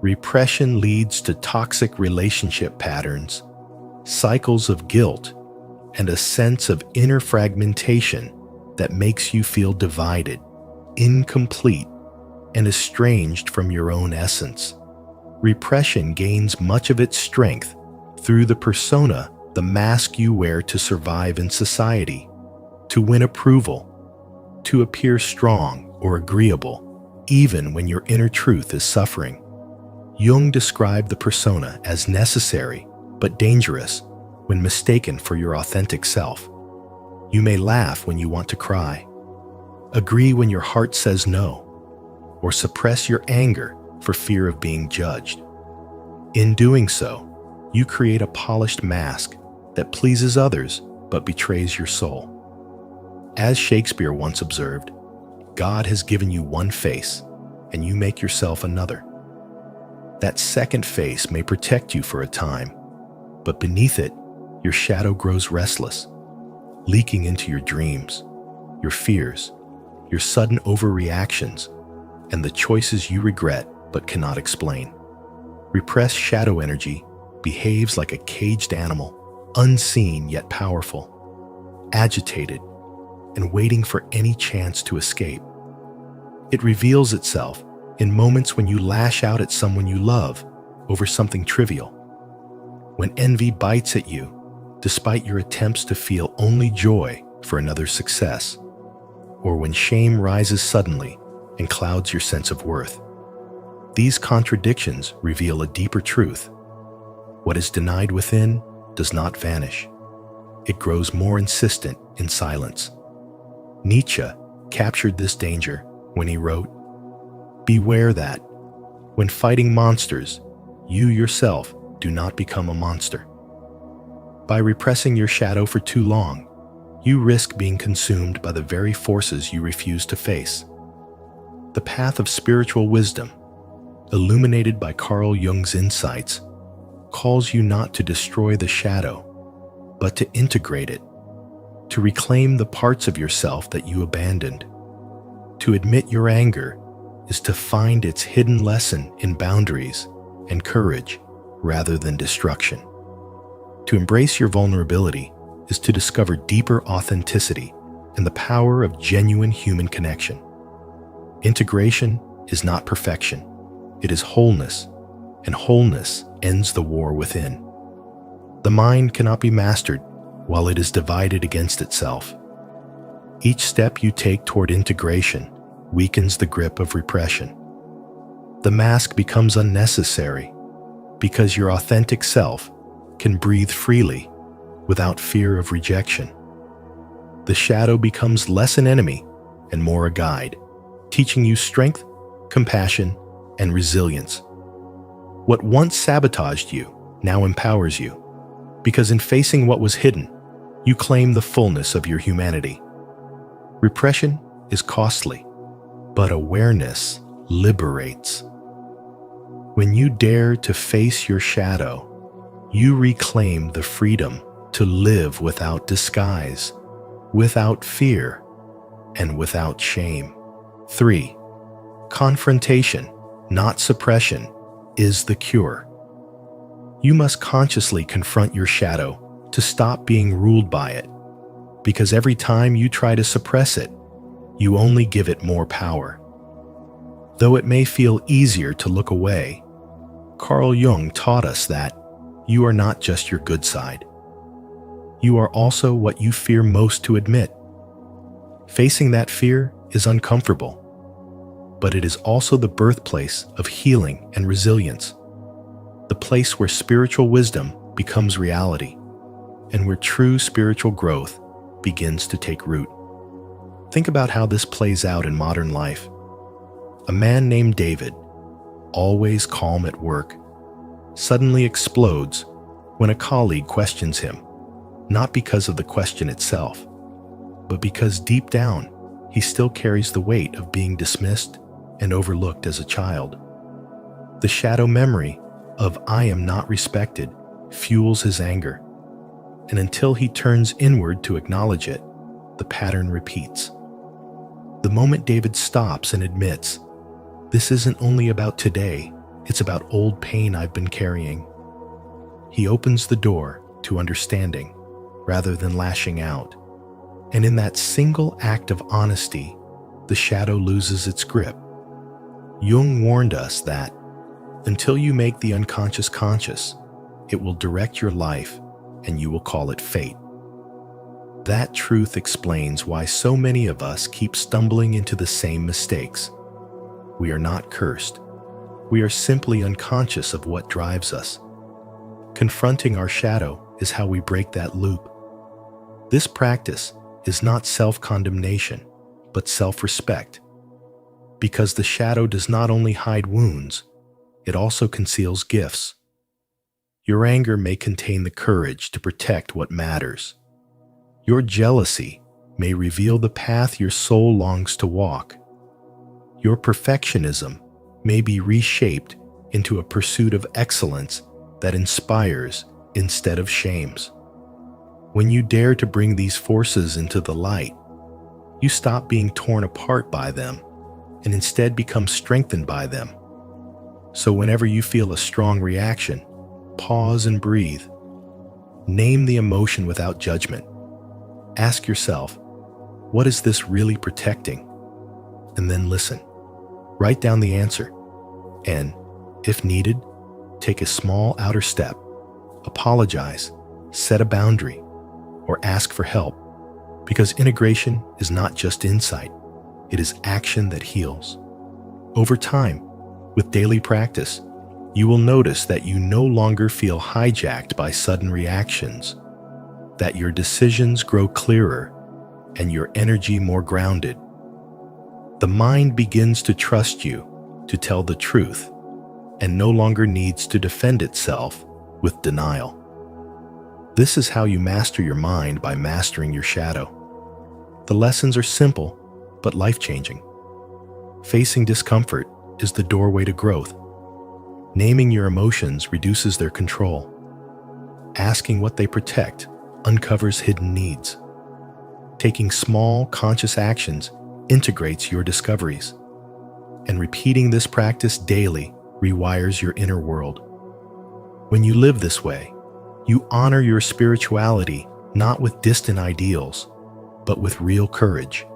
repression leads to toxic relationship patterns, cycles of guilt, and a sense of inner fragmentation that makes you feel divided, incomplete, and estranged from your own essence. Repression gains much of its strength through the persona, the mask you wear to survive in society, to win approval, to appear strong or agreeable, even when your inner truth is suffering. Jung described the persona as necessary but dangerous when mistaken for your authentic self. You may laugh when you want to cry, agree when your heart says no, or suppress your anger for fear of being judged. In doing so, you create a polished mask that pleases others but betrays your soul. As Shakespeare once observed, God has given you one face, and you make yourself another. That second face may protect you for a time, but beneath it, your shadow grows restless, leaking into your dreams, your fears, your sudden overreactions, and the choices you regret but cannot explain. Repressed shadow energy behaves like a caged animal, unseen yet powerful, agitated, and waiting for any chance to escape. It reveals itself in moments when you lash out at someone you love over something trivial, when envy bites at you despite your attempts to feel only joy for another's success, or when shame rises suddenly and clouds your sense of worth. These contradictions reveal a deeper truth. What is denied within does not vanish. It grows more insistent in silence. Nietzsche captured this danger when he wrote, "Beware that, when fighting monsters, you yourself do not become a monster." By repressing your shadow for too long, you risk being consumed by the very forces you refuse to face. The path of spiritual wisdom, illuminated by Carl Jung's insights, calls you not to destroy the shadow, but to integrate it, to reclaim the parts of yourself that you abandoned. To admit your anger is to find its hidden lesson in boundaries and courage rather than destruction. To embrace your vulnerability is to discover deeper authenticity and the power of genuine human connection. Integration is not perfection, it is wholeness, and wholeness ends the war within. The mind cannot be mastered while it is divided against itself. Each step you take toward integration weakens the grip of repression. The mask becomes unnecessary because your authentic self can breathe freely without fear of rejection. The shadow becomes less an enemy and more a guide, teaching you strength, compassion, and resilience. What once sabotaged you now empowers you, because in facing what was hidden, you claim the fullness of your humanity. Repression is costly, but awareness liberates. When you dare to face your shadow, you reclaim the freedom to live without disguise, without fear, and without shame. 3. Confrontation, not suppression, is the cure. You must consciously confront your shadow to stop being ruled by it, because every time you try to suppress it, you only give it more power. Though it may feel easier to look away, Carl Jung taught us that you are not just your good side. You are also what you fear most to admit. Facing that fear is uncomfortable, but it is also the birthplace of healing and resilience, the place where spiritual wisdom becomes reality, and where true spiritual growth begins to take root. Think about how this plays out in modern life. A man named David always calm at work, suddenly explodes when a colleague questions him, not because of the question itself, but because deep down, he still carries the weight of being dismissed and overlooked as a child. The shadow memory of "I am not respected" fuels his anger, and until he turns inward to acknowledge it, the pattern repeats. The moment David stops and admits, "This isn't only about today, it's about old pain I've been carrying," he opens the door to understanding rather than lashing out. And in that single act of honesty, the shadow loses its grip. Jung warned us that until you make the unconscious conscious, it will direct your life and you will call it fate. That truth explains why so many of us keep stumbling into the same mistakes. We are not cursed. We are simply unconscious of what drives us. Confronting our shadow is how we break that loop. This practice is not self-condemnation, but self-respect. Because the shadow does not only hide wounds, it also conceals gifts. Your anger may contain the courage to protect what matters. Your jealousy may reveal the path your soul longs to walk. Your perfectionism may be reshaped into a pursuit of excellence that inspires instead of shames. When you dare to bring these forces into the light, you stop being torn apart by them and instead become strengthened by them. So whenever you feel a strong reaction, pause and breathe. Name the emotion without judgment. Ask yourself, what is this really protecting? And then listen. Write down the answer. And, if needed, take a small outer step. Apologize, set a boundary, or ask for help. Because integration is not just insight, it is action that heals. Over time, with daily practice, you will notice that you no longer feel hijacked by sudden reactions, that your decisions grow clearer and your energy more grounded. The mind begins to trust you to tell the truth and no longer needs to defend itself with denial. This is how you master your mind by mastering your shadow. The lessons are simple, but life-changing. Facing discomfort is the doorway to growth. Naming your emotions reduces their control. Asking what they protect uncovers hidden needs. Taking small, conscious actions integrates your discoveries. And repeating this practice daily rewires your inner world. When you live this way, you honor your spirituality not with distant ideals, but with real courage.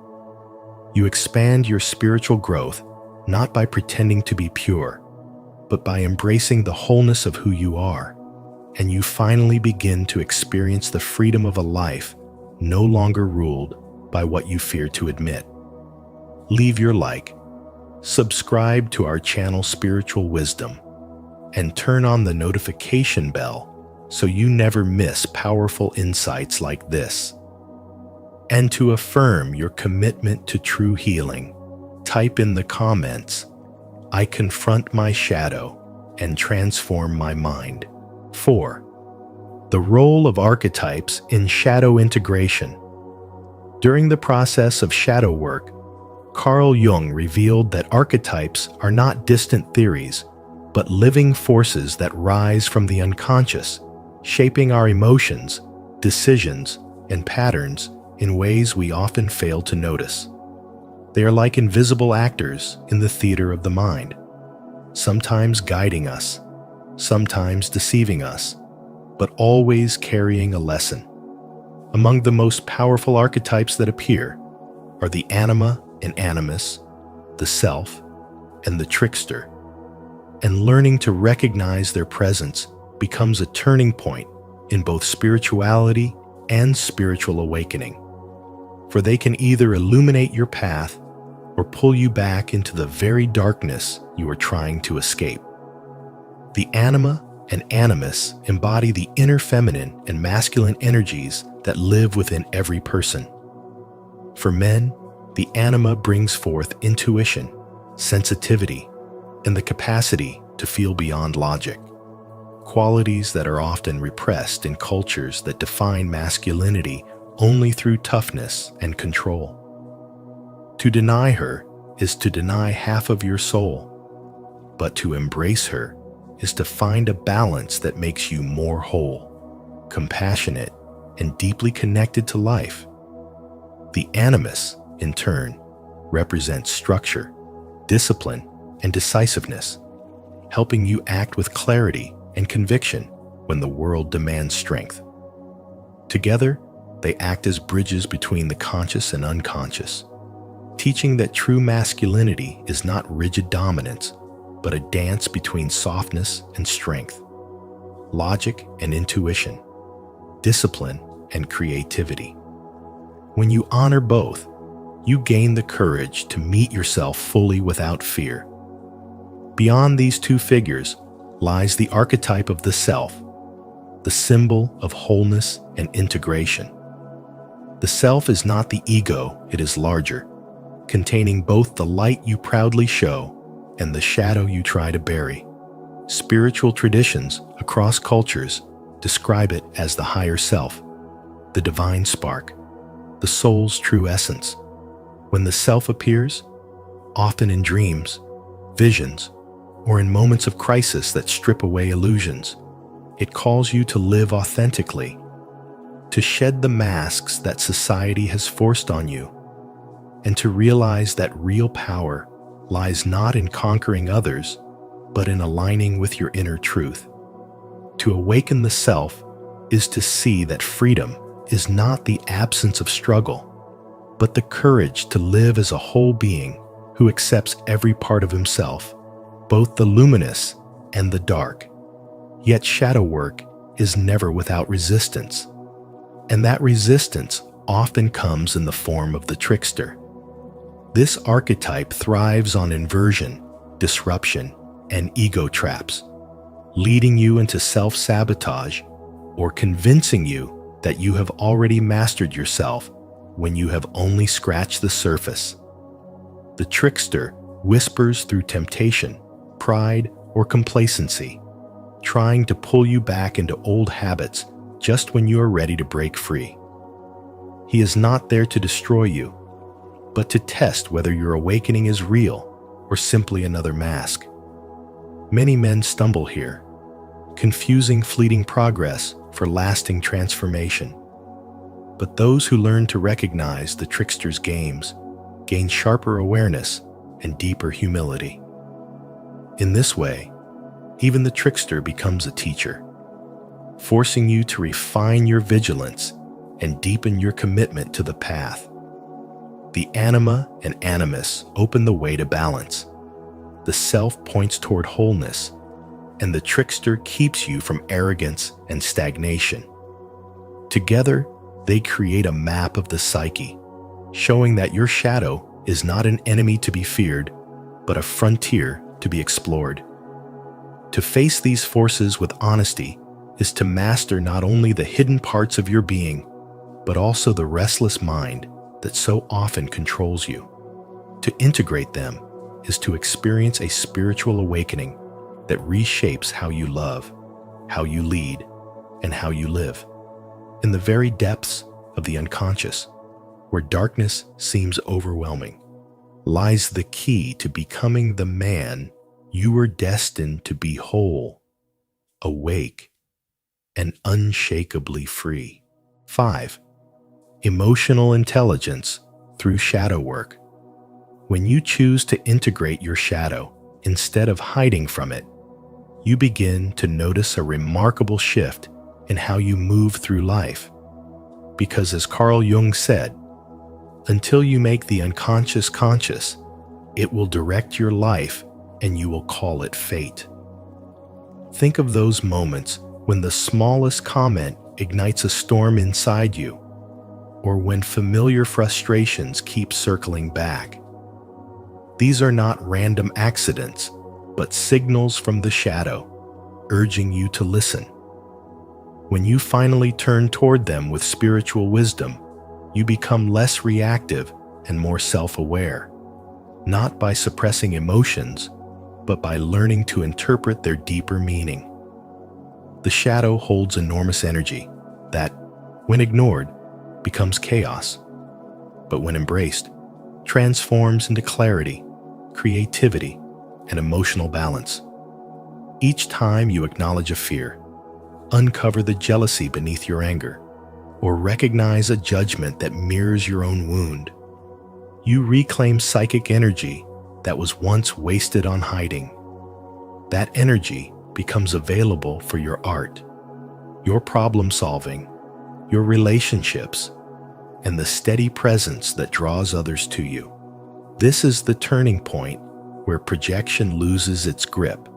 You expand your spiritual growth not by pretending to be pure, but by embracing the wholeness of who you are, and you finally begin to experience the freedom of a life no longer ruled by what you fear to admit. Leave your like, subscribe to our channel Spiritual Wisdom, and turn on the notification bell so you never miss powerful insights like this. And to affirm your commitment to true healing, type in the comments, "I confront my shadow and transform my mind." 4. The role of archetypes in shadow integration. During the process of shadow work, Carl Jung revealed that archetypes are not distant theories, but living forces that rise from the unconscious, shaping our emotions, decisions, and patterns in ways we often fail to notice. They are like invisible actors in the theater of the mind, sometimes guiding us, sometimes deceiving us, but always carrying a lesson. Among the most powerful archetypes that appear are the anima and animus, the self, and the trickster. And learning to recognize their presence becomes a turning point in both spirituality and spiritual awakening. For they can either illuminate your path or pull you back into the very darkness you are trying to escape. The anima and animus embody the inner feminine and masculine energies that live within every person. For men, the anima brings forth intuition, sensitivity, and the capacity to feel beyond logic, qualities that are often repressed in cultures that define masculinity only through toughness and control. To deny her is to deny half of your soul, but to embrace her is to find a balance that makes you more whole, compassionate, and deeply connected to life. The animus, in turn, represents structure, discipline, and decisiveness, helping you act with clarity and conviction when the world demands strength. Together, they act as bridges between the conscious and unconscious, teaching that true masculinity is not rigid dominance, but a dance between softness and strength, logic and intuition, discipline and creativity. When you honor both, you gain the courage to meet yourself fully without fear. Beyond these two figures lies the archetype of the self, the symbol of wholeness and integration. The self is not the ego, it is larger, containing both the light you proudly show and the shadow you try to bury. Spiritual traditions across cultures describe it as the higher self, the divine spark, the soul's true essence. When the self appears, often in dreams, visions, or in moments of crisis that strip away illusions, it calls you to live authentically, to shed the masks that society has forced on you, and to realize that real power lies not in conquering others, but in aligning with your inner truth. To awaken the self is to see that freedom is not the absence of struggle, but the courage to live as a whole being who accepts every part of himself, both the luminous and the dark. Yet shadow work is never without resistance, and that resistance often comes in the form of the trickster. This archetype thrives on inversion, disruption, and ego traps, leading you into self-sabotage or convincing you that you have already mastered yourself when you have only scratched the surface. The trickster whispers through temptation, pride, or complacency, trying to pull you back into old habits just when you are ready to break free. He is not there to destroy you, but to test whether your awakening is real or simply another mask. Many men stumble here, confusing fleeting progress for lasting transformation. But those who learn to recognize the trickster's games gain sharper awareness and deeper humility. In this way, even the trickster becomes a teacher, forcing you to refine your vigilance and deepen your commitment to the path. The anima and animus open the way to balance. The self points toward wholeness, and the trickster keeps you from arrogance and stagnation. Together, they create a map of the psyche, showing that your shadow is not an enemy to be feared, but a frontier to be explored. To face these forces with honesty is to master not only the hidden parts of your being, but also the restless mind that so often controls you. To integrate them is to experience a spiritual awakening that reshapes how you love, how you lead, and how you live. In the very depths of the unconscious, where darkness seems overwhelming, lies the key to becoming the man you were destined to be: whole, awake, and unshakably free. 5. Emotional intelligence through shadow work. When you choose to integrate your shadow instead of hiding from it, you begin to notice a remarkable shift in how you move through life. Because as Carl Jung said, until you make the unconscious conscious, it will direct your life and you will call it fate. Think of those moments when the smallest comment ignites a storm inside you, or when familiar frustrations keep circling back. These are not random accidents, but signals from the shadow, urging you to listen. When you finally turn toward them with spiritual wisdom, you become less reactive and more self-aware, not by suppressing emotions, but by learning to interpret their deeper meaning. The shadow holds enormous energy that, when ignored, becomes chaos, but when embraced, transforms into clarity, creativity, and emotional balance. Each time you acknowledge a fear, uncover the jealousy beneath your anger, or recognize a judgment that mirrors your own wound, you reclaim psychic energy that was once wasted on hiding. That energy becomes available for your art, your problem solving, your relationships, and the steady presence that draws others to you. This is the turning point where projection loses its grip.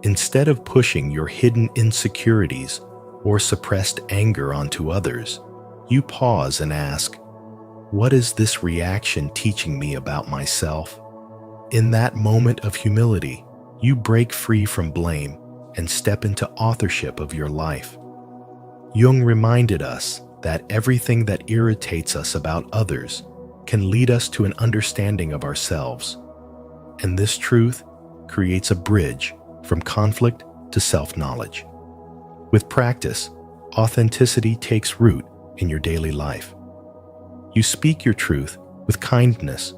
Instead of pushing your hidden insecurities or suppressed anger onto others, you pause and ask, what is this reaction teaching me about myself? In that moment of humility, you break free from blame and step into authorship of your life. Jung reminded us that everything that irritates us about others can lead us to an understanding of ourselves. And this truth creates a bridge from conflict to self-knowledge. With practice, authenticity takes root in your daily life. You speak your truth with kindness.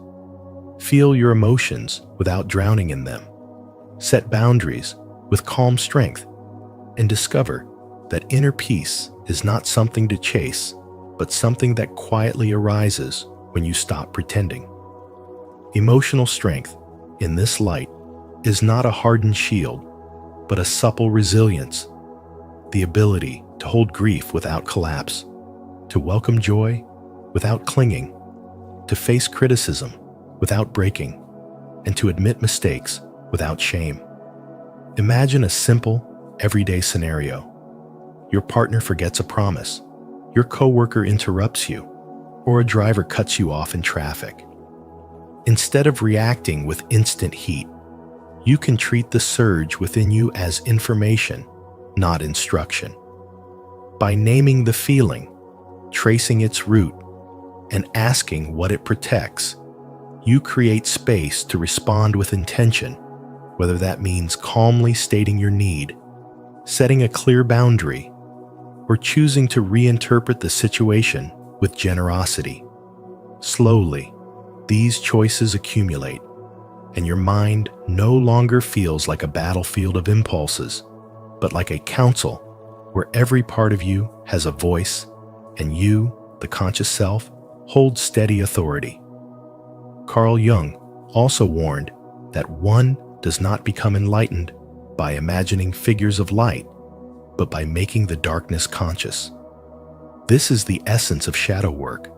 Feel your emotions without drowning in them. Set boundaries with calm strength, and discover that inner peace is not something to chase, but something that quietly arises when you stop pretending. Emotional strength, in this light, is not a hardened shield, but a supple resilience, the ability to hold grief without collapse, to welcome joy without clinging, to face criticism without breaking, and to admit mistakes without shame. Imagine a simple, everyday scenario. Your partner forgets a promise, your coworker interrupts you, or a driver cuts you off in traffic. Instead of reacting with instant heat, you can treat the surge within you as information, not instruction. By naming the feeling, tracing its root, and asking what it protects, you create space to respond with intention, whether that means calmly stating your need, setting a clear boundary, or choosing to reinterpret the situation with generosity. Slowly, these choices accumulate, and your mind no longer feels like a battlefield of impulses, but like a council where every part of you has a voice, and you, the conscious self, hold steady authority. Carl Jung also warned that one does not become enlightened by imagining figures of light, but by making the darkness conscious. This is the essence of shadow work,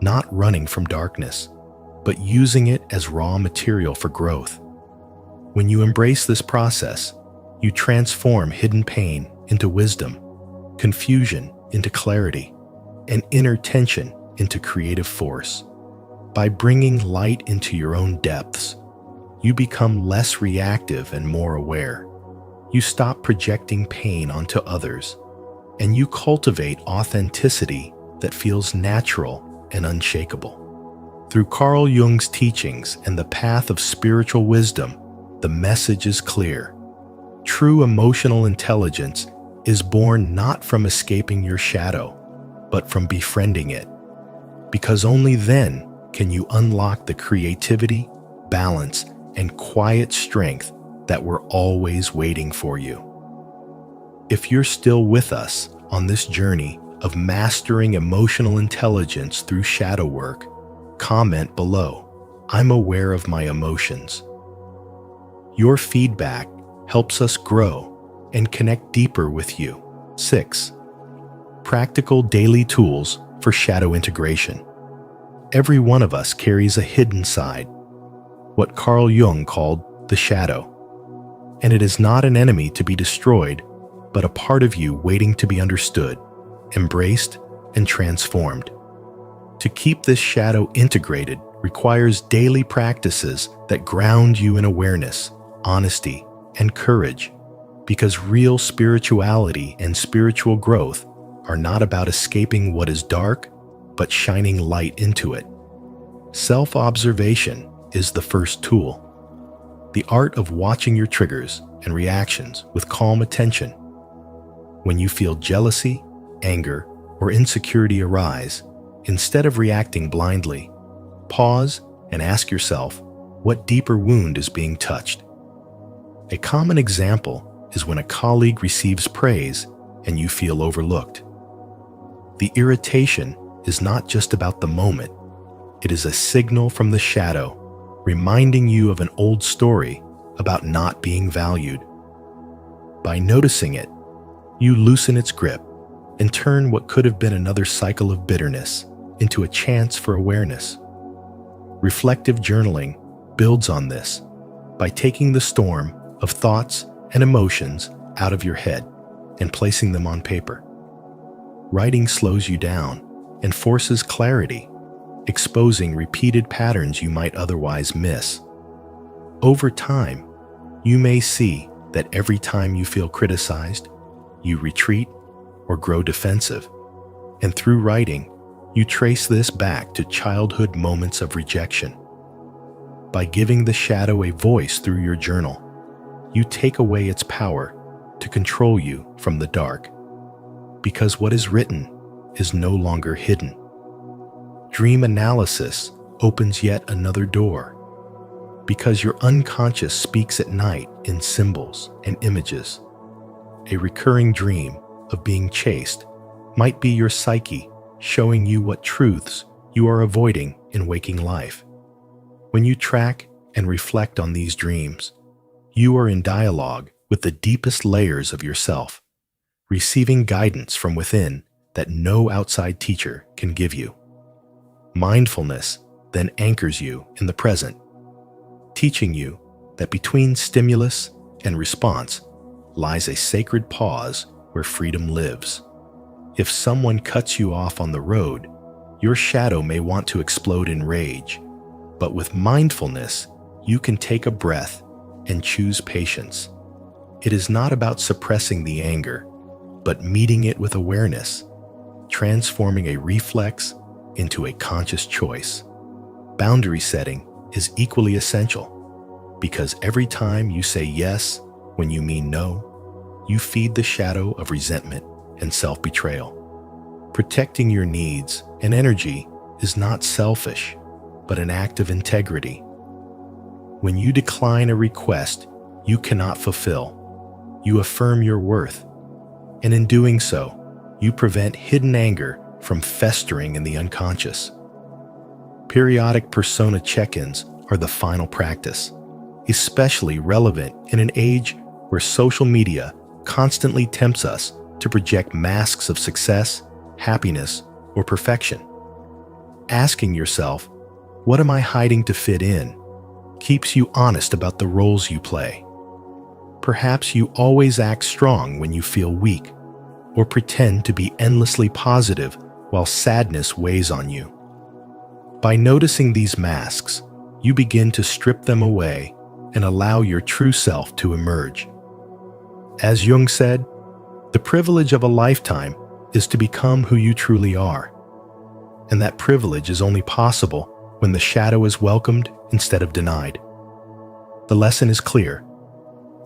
not running from darkness, but using it as raw material for growth. When you embrace this process, you transform hidden pain into wisdom, confusion into clarity, and inner tension into creative force. By bringing light into your own depths, you become less reactive and more aware. You stop projecting pain onto others, and you cultivate authenticity that feels natural and unshakable. Through Carl Jung's teachings and the path of spiritual wisdom, the message is clear. True emotional intelligence is born not from escaping your shadow, but from befriending it. Because only then can you unlock the creativity, balance, and quiet strength that were always waiting for you. If you're still with us on this journey of mastering emotional intelligence through shadow work, comment below, "I'm aware of my emotions." Your feedback helps us grow and connect deeper with you. 6. Practical daily tools for shadow integration. Every one of us carries a hidden side, what Carl Jung called the shadow. And it is not an enemy to be destroyed, but a part of you waiting to be understood, embraced, and transformed. To keep this shadow integrated requires daily practices that ground you in awareness, honesty, and courage, because real spirituality and spiritual growth are not about escaping what is dark, but shining light into it. Self-observation is the first tool. the art of watching your triggers and reactions with calm attention. When you feel jealousy, anger, or insecurity arise, instead of reacting blindly, pause and ask yourself what deeper wound is being touched. A common example is when a colleague receives praise and you feel overlooked. The irritation is not just about the moment. It is a signal from the shadow, reminding you of an old story about not being valued. By noticing it, you loosen its grip and turn what could have been another cycle of bitterness into a chance for awareness. Reflective journaling builds on this by taking the storm of thoughts and emotions out of your head and placing them on paper. Writing slows you down and forces clarity, exposing repeated patterns you might otherwise miss. Over time, you may see that every time you feel criticized, you retreat or grow defensive. And through writing, you trace this back to childhood moments of rejection. By giving the shadow a voice through your journal, you take away its power to control you from the dark. Because what is written is no longer hidden. Dream analysis opens yet another door. Because your unconscious speaks at night in symbols and images. A recurring dream of being chased might be your psyche showing you what truths you are avoiding in waking life. When you track and reflect on these dreams, you are in dialogue with the deepest layers of yourself, receiving guidance from within that no outside teacher can give you. Mindfulness then anchors you in the present, teaching you that between stimulus and response lies a sacred pause where freedom lives. If someone cuts you off on the road, your shadow may want to explode in rage, but with mindfulness, you can take a breath and choose patience. It is not about suppressing the anger, but meeting it with awareness, transforming a reflex into a conscious choice. Boundary setting is equally essential, because every time you say yes when you mean no, you feed the shadow of resentment and self-betrayal. Protecting your needs and energy is not selfish, but an act of integrity. When you decline a request you cannot fulfill, you affirm your worth, and in doing so, you prevent hidden anger from festering in the unconscious. Periodic persona check-ins are the final practice, especially relevant in an age where social media constantly tempts us to project masks of success, happiness, or perfection. Asking yourself, "What am I hiding to fit in?" keeps you honest about the roles you play. Perhaps you always act strong when you feel weak, or pretend to be endlessly positive while sadness weighs on you. By noticing these masks, you begin to strip them away and allow your true self to emerge. As Jung said, the privilege of a lifetime is to become who you truly are. And that privilege is only possible when the shadow is welcomed instead of denied. The lesson is clear.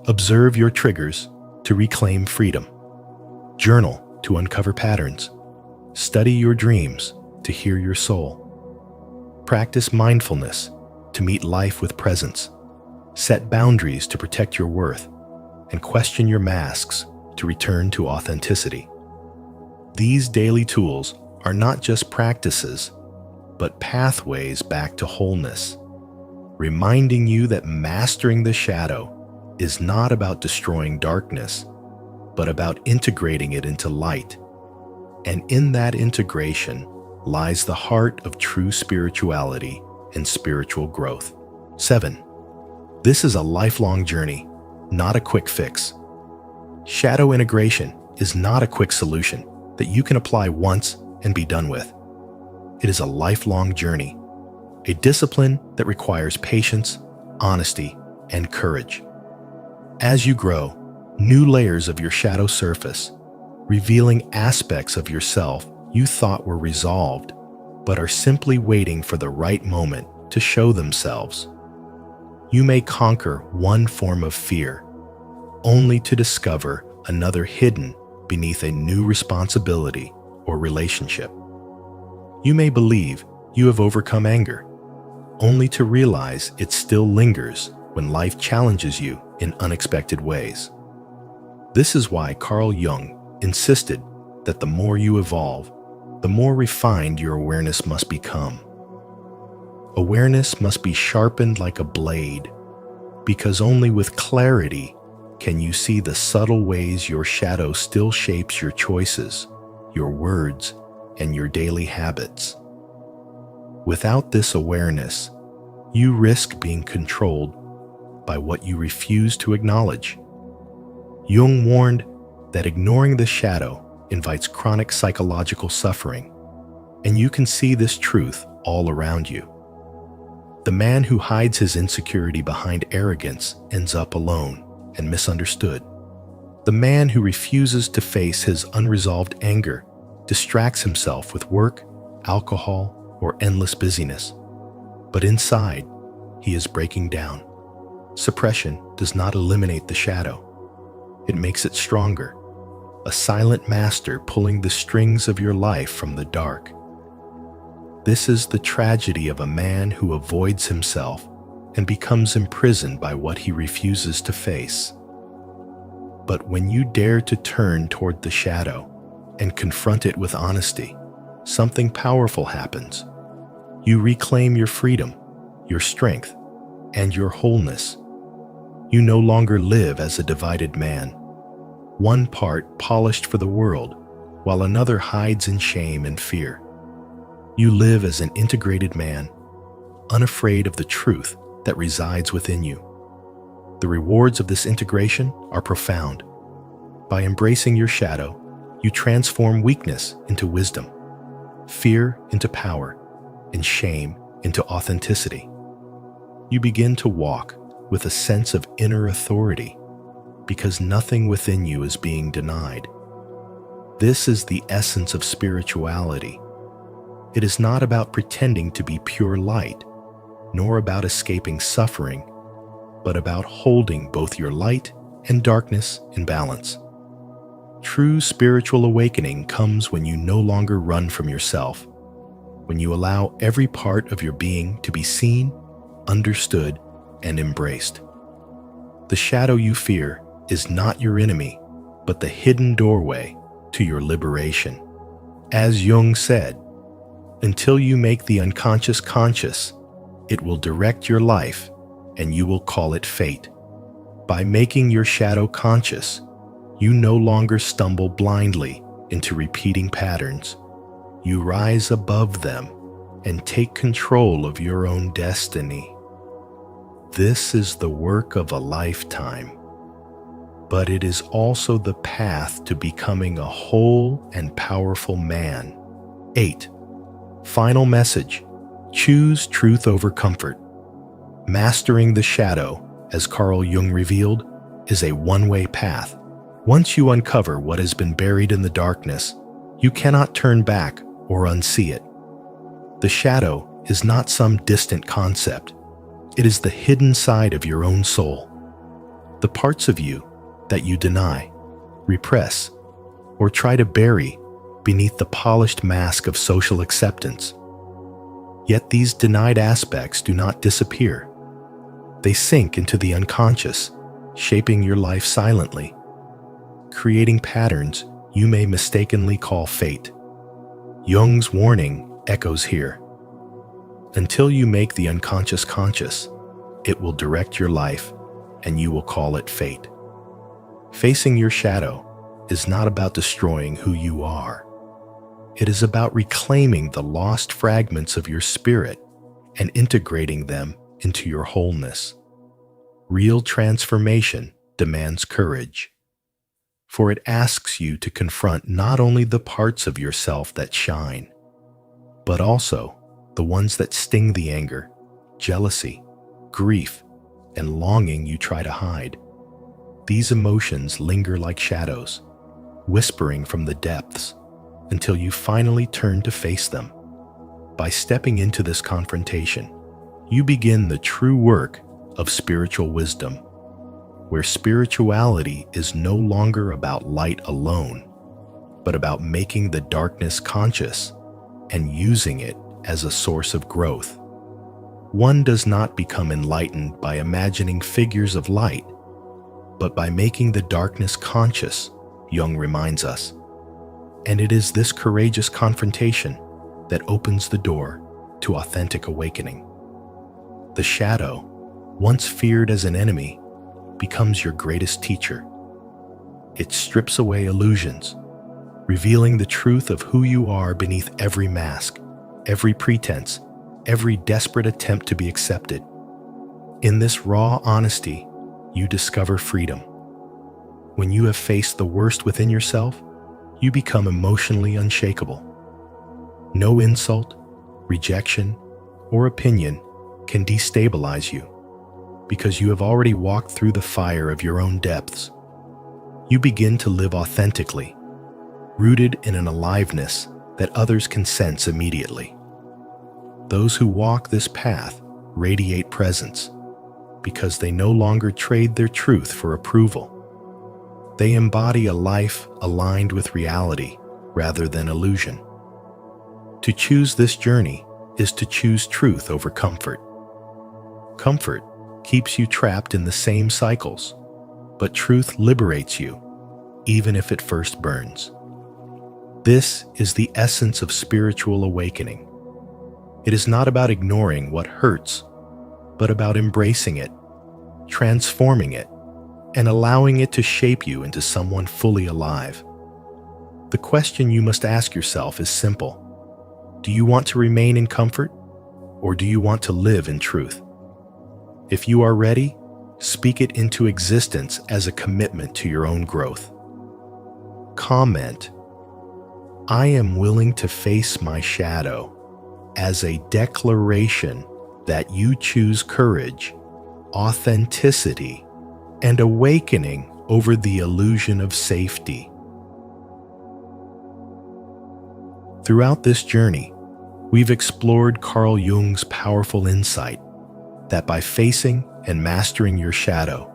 Observe your triggers to reclaim freedom. Journal to uncover patterns. Study your dreams to hear your soul. Practice mindfulness to meet life with presence. Set boundaries to protect your worth, and question your masks to return to authenticity. These daily tools are not just practices, but pathways back to wholeness, reminding you that mastering the shadow is not about destroying darkness, but about integrating it into light. And in that integration lies the heart of true spirituality and spiritual growth. 7. This is a lifelong journey, not a quick fix. Shadow integration is not a quick solution that you can apply once and be done with. It is a lifelong journey, a discipline that requires patience, honesty, and courage. As you grow, new layers of your shadow surface, revealing aspects of yourself you thought were resolved, but are simply waiting for the right moment to show themselves. You may conquer one form of fear, only to discover another hidden beneath a new responsibility or relationship. You may believe you have overcome anger, only to realize it still lingers when life challenges you in unexpected ways. This is why Carl Jung insisted that the more you evolve, the more refined your awareness must become. Awareness must be sharpened like a blade, because only with clarity can you see the subtle ways your shadow still shapes your choices, your words, and your daily habits. Without this awareness, you risk being controlled by what you refuse to acknowledge. Jung warned that ignoring the shadow invites chronic psychological suffering, and you can see this truth all around you. The man who hides his insecurity behind arrogance ends up alone and misunderstood. The man who refuses to face his unresolved anger distracts himself with work, alcohol, or endless busyness. But inside, he is breaking down. Suppression does not eliminate the shadow. It makes it stronger, a silent master pulling the strings of your life from the dark. This is the tragedy of a man who avoids himself and becomes imprisoned by what he refuses to face. But when you dare to turn toward the shadow and confront it with honesty, something powerful happens. You reclaim your freedom, your strength, and your wholeness. You no longer live as a divided man, one part polished for the world, while another hides in shame and fear. You live as an integrated man, unafraid of the truth that resides within you. The rewards of this integration are profound. By embracing your shadow, you transform weakness into wisdom, fear into power, and shame into authenticity. You begin to walk with a sense of inner authority because nothing within you is being denied. This is the essence of spirituality. It is not about pretending to be pure light, nor about escaping suffering, but about holding both your light and darkness in balance. True spiritual awakening comes when you no longer run from yourself, when you allow every part of your being to be seen, understood, and embraced. The shadow you fear is not your enemy, but the hidden doorway to your liberation. As Jung said, until you make the unconscious conscious, it will direct your life and you will call it fate. By making your shadow conscious, you no longer stumble blindly into repeating patterns. You rise above them and take control of your own destiny. This is the work of a lifetime, but it is also the path to becoming a whole and powerful man. 8. Final message: choose truth over comfort. Mastering the shadow, as Carl Jung revealed, is a one-way path. Once you uncover what has been buried in the darkness, you cannot turn back or unsee it. The shadow is not some distant concept. It is the hidden side of your own soul. The parts of you that you deny, repress, or try to bury beneath the polished mask of social acceptance. Yet these denied aspects do not disappear. They sink into the unconscious, shaping your life silently, creating patterns you may mistakenly call fate. Jung's warning echoes here. Until you make the unconscious conscious, it will direct your life and you will call it fate. Facing your shadow is not about destroying who you are. It is about reclaiming the lost fragments of your spirit and integrating them into your wholeness. Real transformation demands courage, for it asks you to confront not only the parts of yourself that shine, but also the ones that sting the anger, jealousy, grief, and longing you try to hide. These emotions linger like shadows, whispering from the depths, until you finally turn to face them. By stepping into this confrontation, you begin the true work of spiritual wisdom, where spirituality is no longer about light alone, but about making the darkness conscious and using it as a source of growth. One does not become enlightened by imagining figures of light, but by making the darkness conscious, Jung reminds us. And it is this courageous confrontation that opens the door to authentic awakening. The shadow, once feared as an enemy, becomes your greatest teacher. It strips away illusions, revealing the truth of who you are beneath every mask, every pretense, every desperate attempt to be accepted. In this raw honesty, you discover freedom. When you have faced the worst within yourself, you become emotionally unshakable. No insult, rejection, or opinion can destabilize you, because you have already walked through the fire of your own depths. You begin to live authentically, rooted in an aliveness that others can sense immediately. Those who walk this path radiate presence, because they no longer trade their truth for approval. They embody a life aligned with reality rather than illusion. To choose this journey is to choose truth over comfort. Comfort keeps you trapped in the same cycles, but truth liberates you, even if it first burns. This is the essence of spiritual awakening. It is not about ignoring what hurts, but about embracing it, transforming it, and allowing it to shape you into someone fully alive. The question you must ask yourself is simple. Do you want to remain in comfort, or do you want to live in truth? If you are ready, speak it into existence as a commitment to your own growth. Comment, "I am willing to face my shadow," as a declaration that you choose courage, authenticity, and awakening over the illusion of safety. Throughout this journey, we've explored Carl Jung's powerful insight that by facing and mastering your shadow,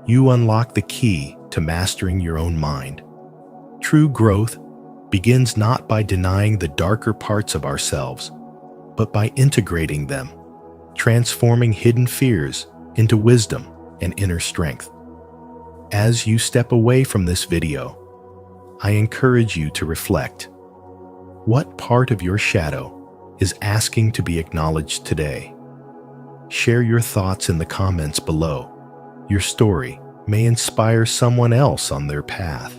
you unlock the key to mastering your own mind. True growth begins not by denying the darker parts of ourselves, but by integrating them, transforming hidden fears into wisdom and inner strength. As you step away from this video, I encourage you to reflect. What part of your shadow is asking to be acknowledged today? Share your thoughts in the comments below. Your story may inspire someone else on their path.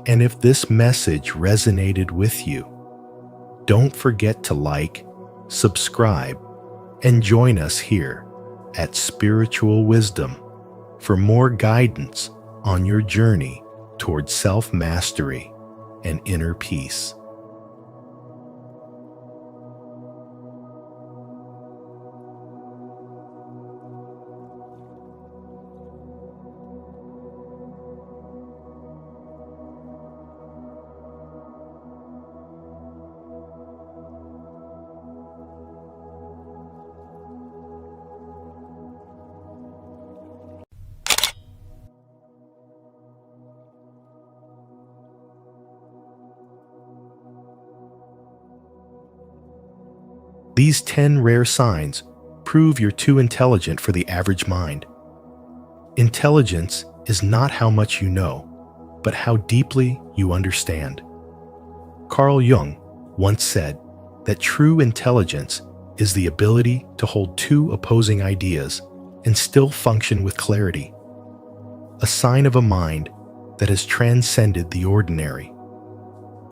And if this message resonated with you, don't forget to like, subscribe, and join us here at Spiritual Wisdom for more guidance on your journey towards self-mastery and inner peace. These 10 rare signs prove you're too intelligent for the average mind. Intelligence is not how much you know, but how deeply you understand. Carl Jung once said that true intelligence is the ability to hold two opposing ideas and still function with clarity, a sign of a mind that has transcended the ordinary.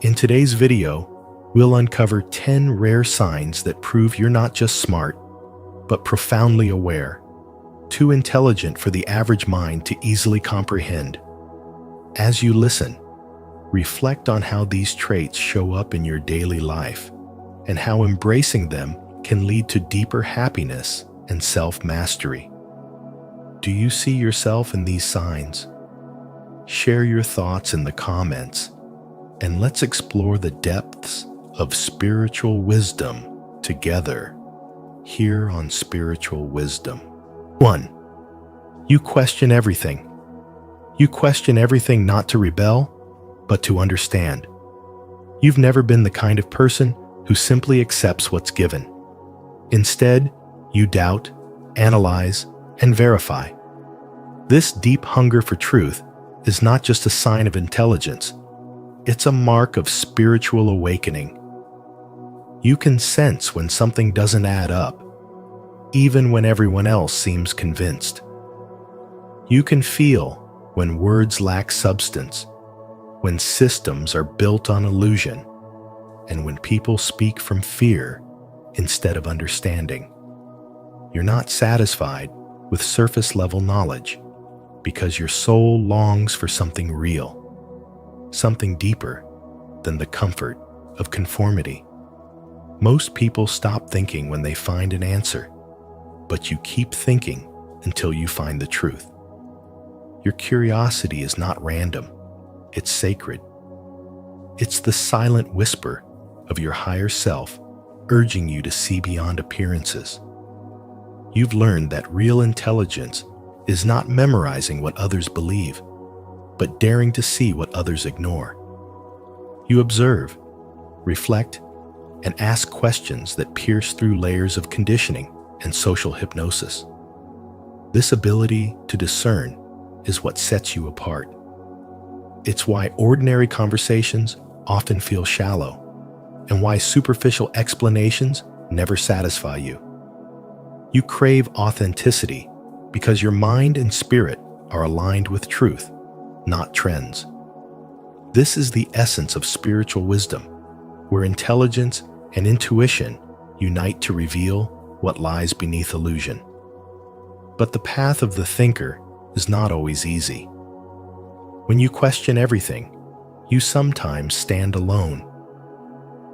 In today's video, we'll uncover 10 rare signs that prove you're not just smart, but profoundly aware, too intelligent for the average mind to easily comprehend. As you listen, reflect on how these traits show up in your daily life and how embracing them can lead to deeper happiness and self-mastery. Do you see yourself in these signs? Share your thoughts in the comments, and let's explore the depths of spiritual wisdom together here on Spiritual Wisdom. 1. You question everything. You question everything not to rebel, but to understand. You've never been the kind of person who simply accepts what's given. Instead, you doubt, analyze, and verify. This deep hunger for truth is not just a sign of intelligence, it's a mark of spiritual awakening. You can sense when something doesn't add up, even when everyone else seems convinced. You can feel when words lack substance, when systems are built on illusion, and when people speak from fear instead of understanding. You're not satisfied with surface-level knowledge because your soul longs for something real, something deeper than the comfort of conformity. Most people stop thinking when they find an answer, but you keep thinking until you find the truth. Your curiosity is not random, it's sacred. It's the silent whisper of your higher self urging you to see beyond appearances. You've learned that real intelligence is not memorizing what others believe, but daring to see what others ignore. You observe, reflect, and ask questions that pierce through layers of conditioning and social hypnosis. This ability to discern is what sets you apart. It's why ordinary conversations often feel shallow, and why superficial explanations never satisfy you. You crave authenticity because your mind and spirit are aligned with truth, not trends. This is the essence of spiritual wisdom, where intelligence and intuition unite to reveal what lies beneath illusion. But the path of the thinker is not always easy. When you question everything, you sometimes stand alone.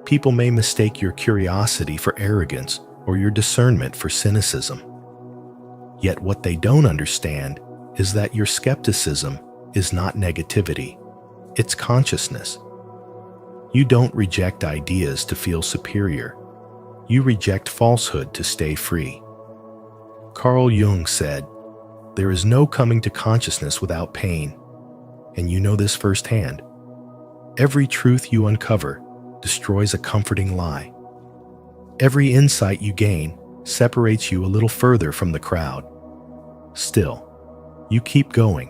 People may mistake your curiosity for arrogance or your discernment for cynicism. Yet what they don't understand is that your skepticism is not negativity, it's consciousness. You don't reject ideas to feel superior. You reject falsehood to stay free. Carl Jung said, "There is no coming to consciousness without pain," and you know this firsthand. Every truth you uncover destroys a comforting lie. Every insight you gain separates you a little further from the crowd. Still, you keep going,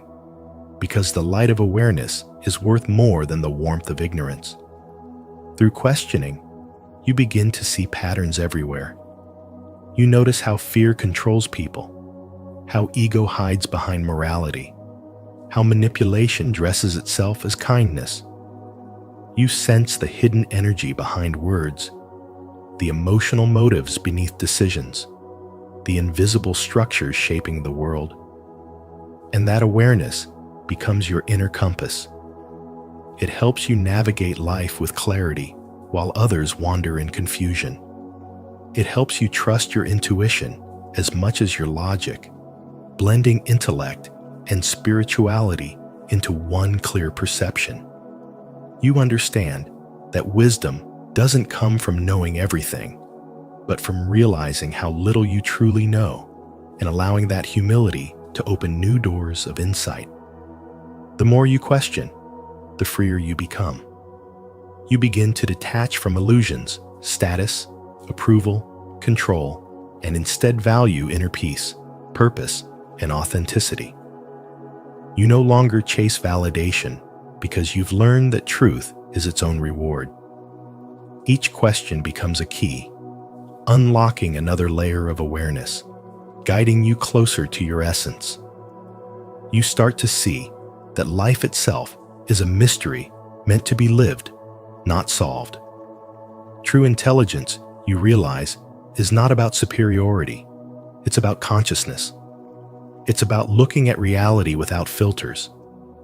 because the light of awareness is worth more than the warmth of ignorance. Through questioning, you begin to see patterns everywhere. You notice how fear controls people, how ego hides behind morality, how manipulation dresses itself as kindness. You sense the hidden energy behind words, the emotional motives beneath decisions, the invisible structures shaping the world. And that awareness becomes your inner compass. It helps you navigate life with clarity while others wander in confusion. It helps you trust your intuition as much as your logic, blending intellect and spirituality into one clear perception. You understand that wisdom doesn't come from knowing everything, but from realizing how little you truly know and allowing that humility to open new doors of insight. The more you question, the freer you become. You begin to detach from illusions, status, approval, control, and instead value inner peace, purpose, and authenticity. You no longer chase validation because you've learned that truth is its own reward. Each question becomes a key, unlocking another layer of awareness, guiding you closer to your essence. You start to see that life itself is a mystery meant to be lived, not solved. True intelligence, you realize, is not about superiority. It's about consciousness. It's about looking at reality without filters,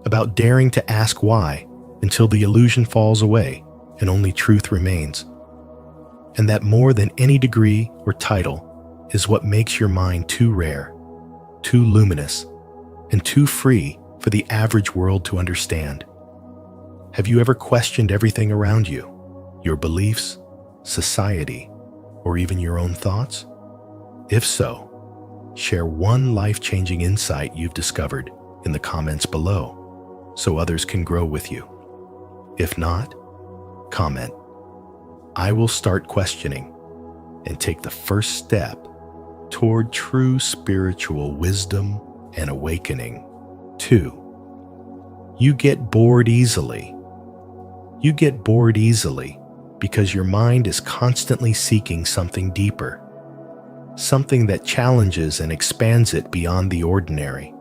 about daring to ask why until the illusion falls away and only truth remains. And that more than any degree or title is what makes your mind too rare, too luminous, and too free for the average world to understand. Have you ever questioned everything around you, your beliefs, society, or even your own thoughts? If so, Share one life-changing insight you've discovered in the comments below so others can grow with you. If not, comment. I will start questioning and take the first step toward true spiritual wisdom and awakening. 2. You get bored easily. You get bored easily because your mind is constantly seeking something deeper, something that challenges and expands it beyond the ordinary.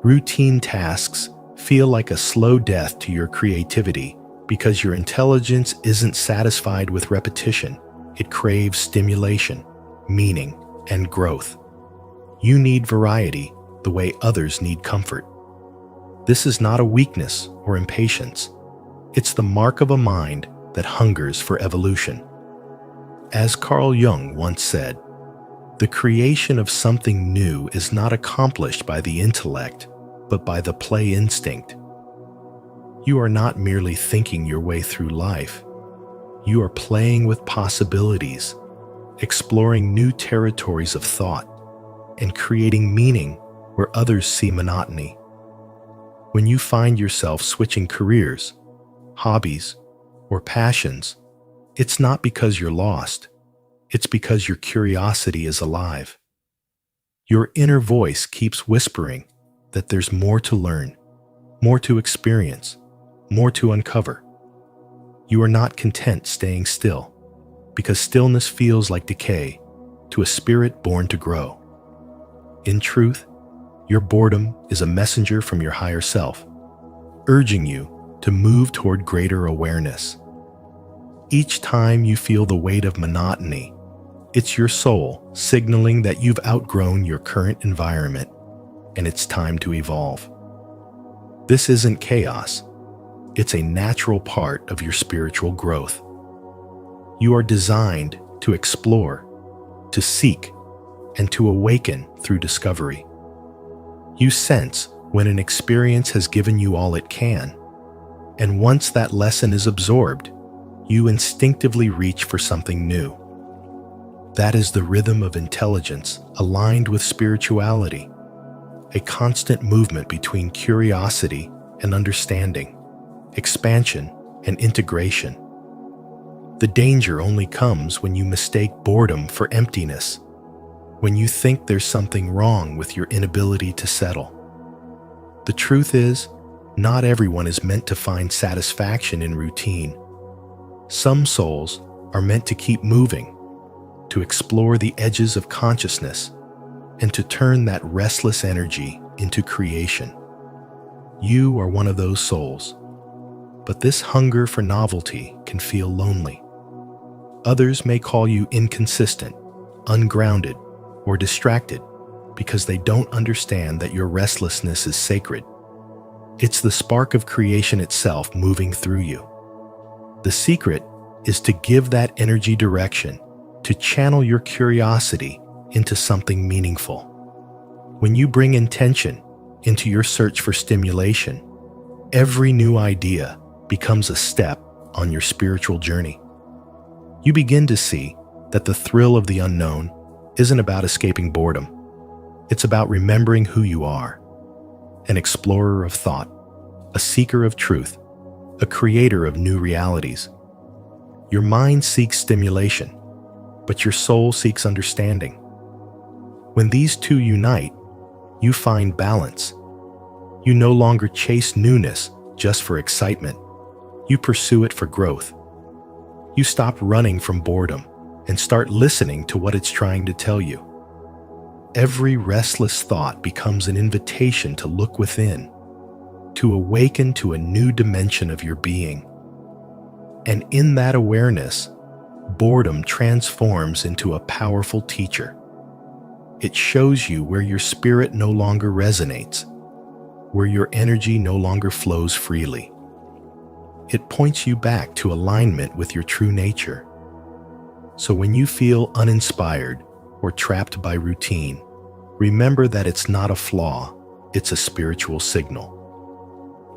Routine tasks feel like a slow death to your creativity because your intelligence isn't satisfied with repetition. It craves stimulation, meaning, and growth. You need variety the way others need comfort. This is not a weakness or impatience. It's the mark of a mind that hungers for evolution. As Carl Jung once said, the creation of something new is not accomplished by the intellect, but by the play instinct. You are not merely thinking your way through life. You are playing with possibilities, exploring new territories of thought, and creating meaning where others see monotony. When you find yourself switching careers, hobbies, or passions, it's not because you're lost. It's because your curiosity is alive. Your inner voice keeps whispering that there's more to learn, more to experience, more to uncover. You are not content staying still, because stillness feels like decay to a spirit born to grow. In truth, your boredom is a messenger from your higher self, urging you to move toward greater awareness. Each time you feel the weight of monotony, it's your soul signaling that you've outgrown your current environment and it's time to evolve. This isn't chaos. It's a natural part of your spiritual growth. You are designed to explore, to seek, and to awaken through discovery. You sense when an experience has given you all it can, and once that lesson is absorbed, you instinctively reach for something new. That is the rhythm of intelligence aligned with spirituality, a constant movement between curiosity and understanding, expansion and integration. The danger only comes when you mistake boredom for emptiness, when you think there's something wrong with your inability to settle. The truth is, not everyone is meant to find satisfaction in routine. Some souls are meant to keep moving, to explore the edges of consciousness, and to turn that restless energy into creation. You are one of those souls, but this hunger for novelty can feel lonely. Others may call you inconsistent, ungrounded, or distracted because they don't understand that your restlessness is sacred. It's the spark of creation itself moving through you. The secret is to give that energy direction, to channel your curiosity into something meaningful. When you bring intention into your search for stimulation, every new idea becomes a step on your spiritual journey. You begin to see that the thrill of the unknown isn't about escaping boredom. It's about remembering who you are, an explorer of thought, a seeker of truth, a creator of new realities. Your mind seeks stimulation, but your soul seeks understanding. When these two unite, you find balance. You no longer chase newness just for excitement. You pursue it for growth. You stop running from boredom and start listening to what it's trying to tell you. Every restless thought becomes an invitation to look within, to awaken to a new dimension of your being. And in that awareness, boredom transforms into a powerful teacher. It shows you where your spirit no longer resonates, where your energy no longer flows freely. It points you back to alignment with your true nature. So when you feel uninspired or trapped by routine, remember that it's not a flaw, it's a spiritual signal.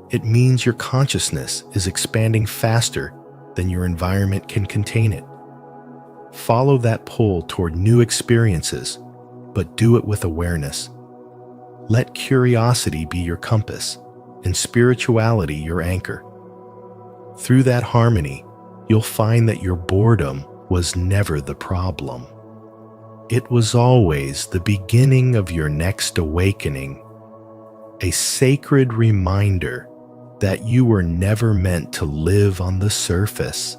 It means your consciousness is expanding faster than your environment can contain it. Follow that pull toward new experiences, but do it with awareness. Let curiosity be your compass and spirituality your anchor. Through that harmony, you'll find that your boredom was never the problem. It was always the beginning of your next awakening, a sacred reminder that you were never meant to live on the surface,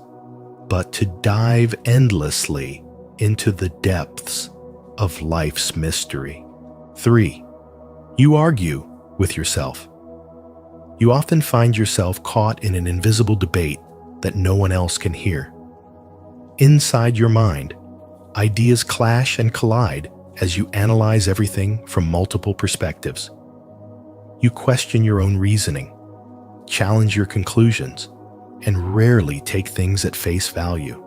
but to dive endlessly into the depths of life's mystery. 3. You argue with yourself. You often find yourself caught in an invisible debate that no one else can hear. Inside your mind, ideas clash and collide as you analyze everything from multiple perspectives. You question your own reasoning, challenge your conclusions, and rarely take things at face value.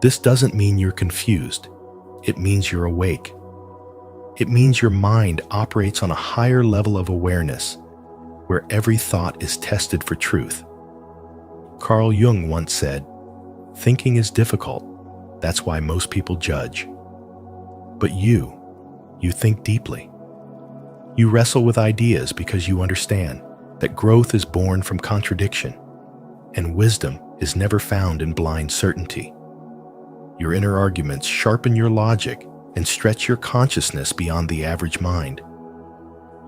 This doesn't mean you're confused. It means you're awake. It means your mind operates on a higher level of awareness, where every thought is tested for truth. Carl Jung once said, "Thinking is difficult. That's why most people judge." But you think deeply. You wrestle with ideas because you understand that growth is born from contradiction, and wisdom is never found in blind certainty. Your inner arguments sharpen your logic and stretch your consciousness beyond the average mind.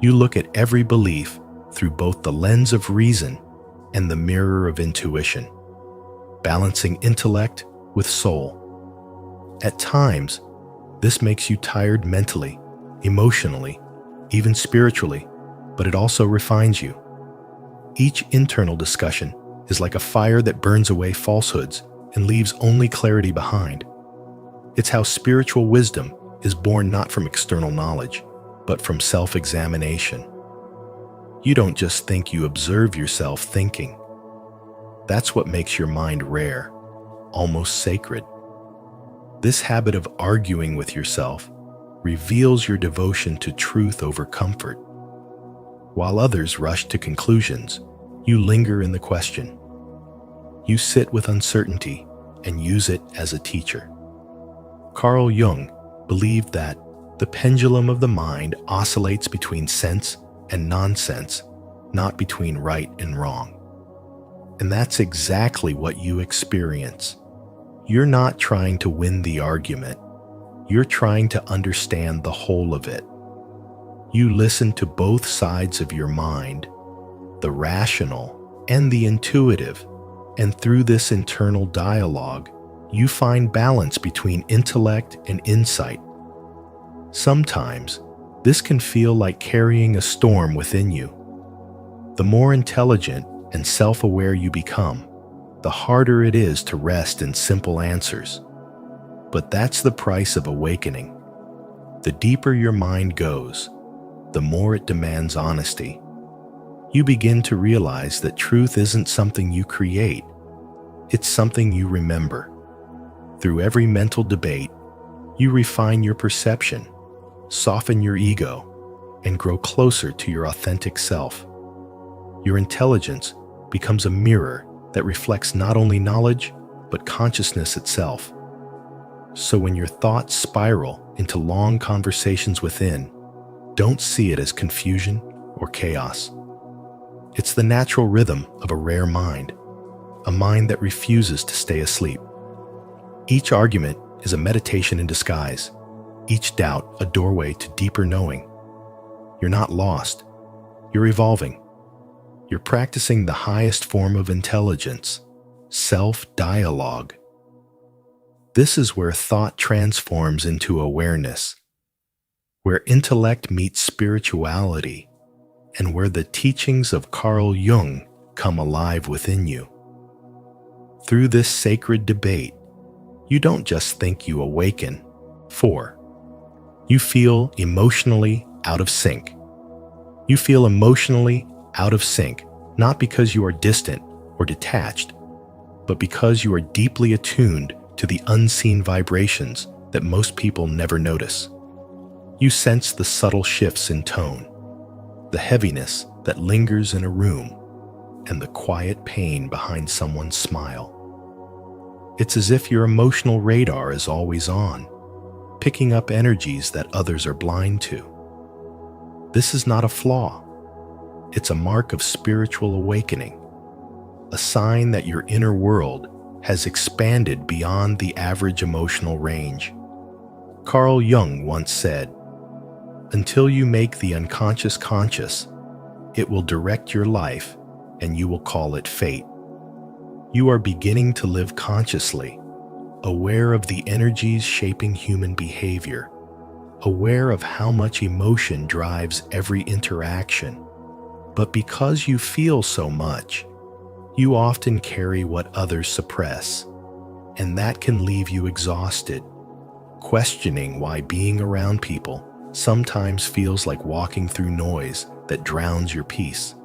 You look at every belief through both the lens of reason and the mirror of intuition, balancing intellect with soul. At times, this makes you tired mentally, emotionally, even spiritually, but it also refines you. Each internal discussion is like a fire that burns away falsehoods and leaves only clarity behind. It's how spiritual wisdom is born not from external knowledge, but from self-examination. You don't just think, you observe yourself thinking. That's what makes your mind rare, almost sacred. This habit of arguing with yourself reveals your devotion to truth over comfort. While others rush to conclusions, you linger in the question. You sit with uncertainty and use it as a teacher. Carl Jung believed that the pendulum of the mind oscillates between sense and nonsense, not between right and wrong. And that's exactly what you experience. You're not trying to win the argument. You're trying to understand the whole of it. You listen to both sides of your mind, the rational and the intuitive, and through this internal dialogue, you find balance between intellect and insight. Sometimes, this can feel like carrying a storm within you. The more intelligent and self-aware you become, the harder it is to rest in simple answers. But that's the price of awakening. The deeper your mind goes, the more it demands honesty. You begin to realize that truth isn't something you create, it's something you remember. Through every mental debate, you refine your perception, soften your ego, and grow closer to your authentic self. Your intelligence becomes a mirror that reflects not only knowledge, but consciousness itself. So when your thoughts spiral into long conversations within, don't see it as confusion or chaos. It's the natural rhythm of a rare mind, a mind that refuses to stay asleep. Each argument is a meditation in disguise, each doubt a doorway to deeper knowing. You're not lost, you're evolving. You're practicing the highest form of intelligence, self-dialogue. This is where thought transforms into awareness, where intellect meets spirituality, and where the teachings of Carl Jung come alive within you. Through this sacred debate, you don't just think, you awaken. 4. You feel emotionally out of sync. You feel emotionally out of sync, not because you are distant or detached, but because you are deeply attuned to the unseen vibrations that most people never notice. You sense the subtle shifts in tone, the heaviness that lingers in a room, and the quiet pain behind someone's smile. It's as if your emotional radar is always on, picking up energies that others are blind to. This is not a flaw. It's a mark of spiritual awakening, a sign that your inner world has expanded beyond the average emotional range. Carl Jung once said, "Until you make the unconscious conscious, it will direct your life and you will call it fate." You are beginning to live consciously, aware of the energies shaping human behavior, aware of how much emotion drives every interaction. But because you feel so much, you often carry what others suppress, and that can leave you exhausted, questioning why being around people sometimes feels like walking through noise that drowns your peace.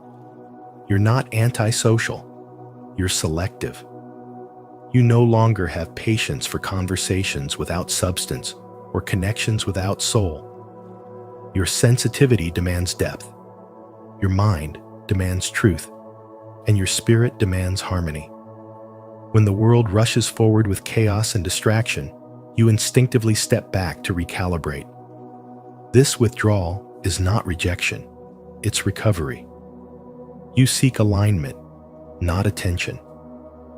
You're not antisocial, you're selective. You no longer have patience for conversations without substance or connections without soul. Your sensitivity demands depth, your mind demands truth, and your spirit demands harmony. When the world rushes forward with chaos and distraction, you instinctively step back to recalibrate. This withdrawal is not rejection, it's recovery. You seek alignment, not attention,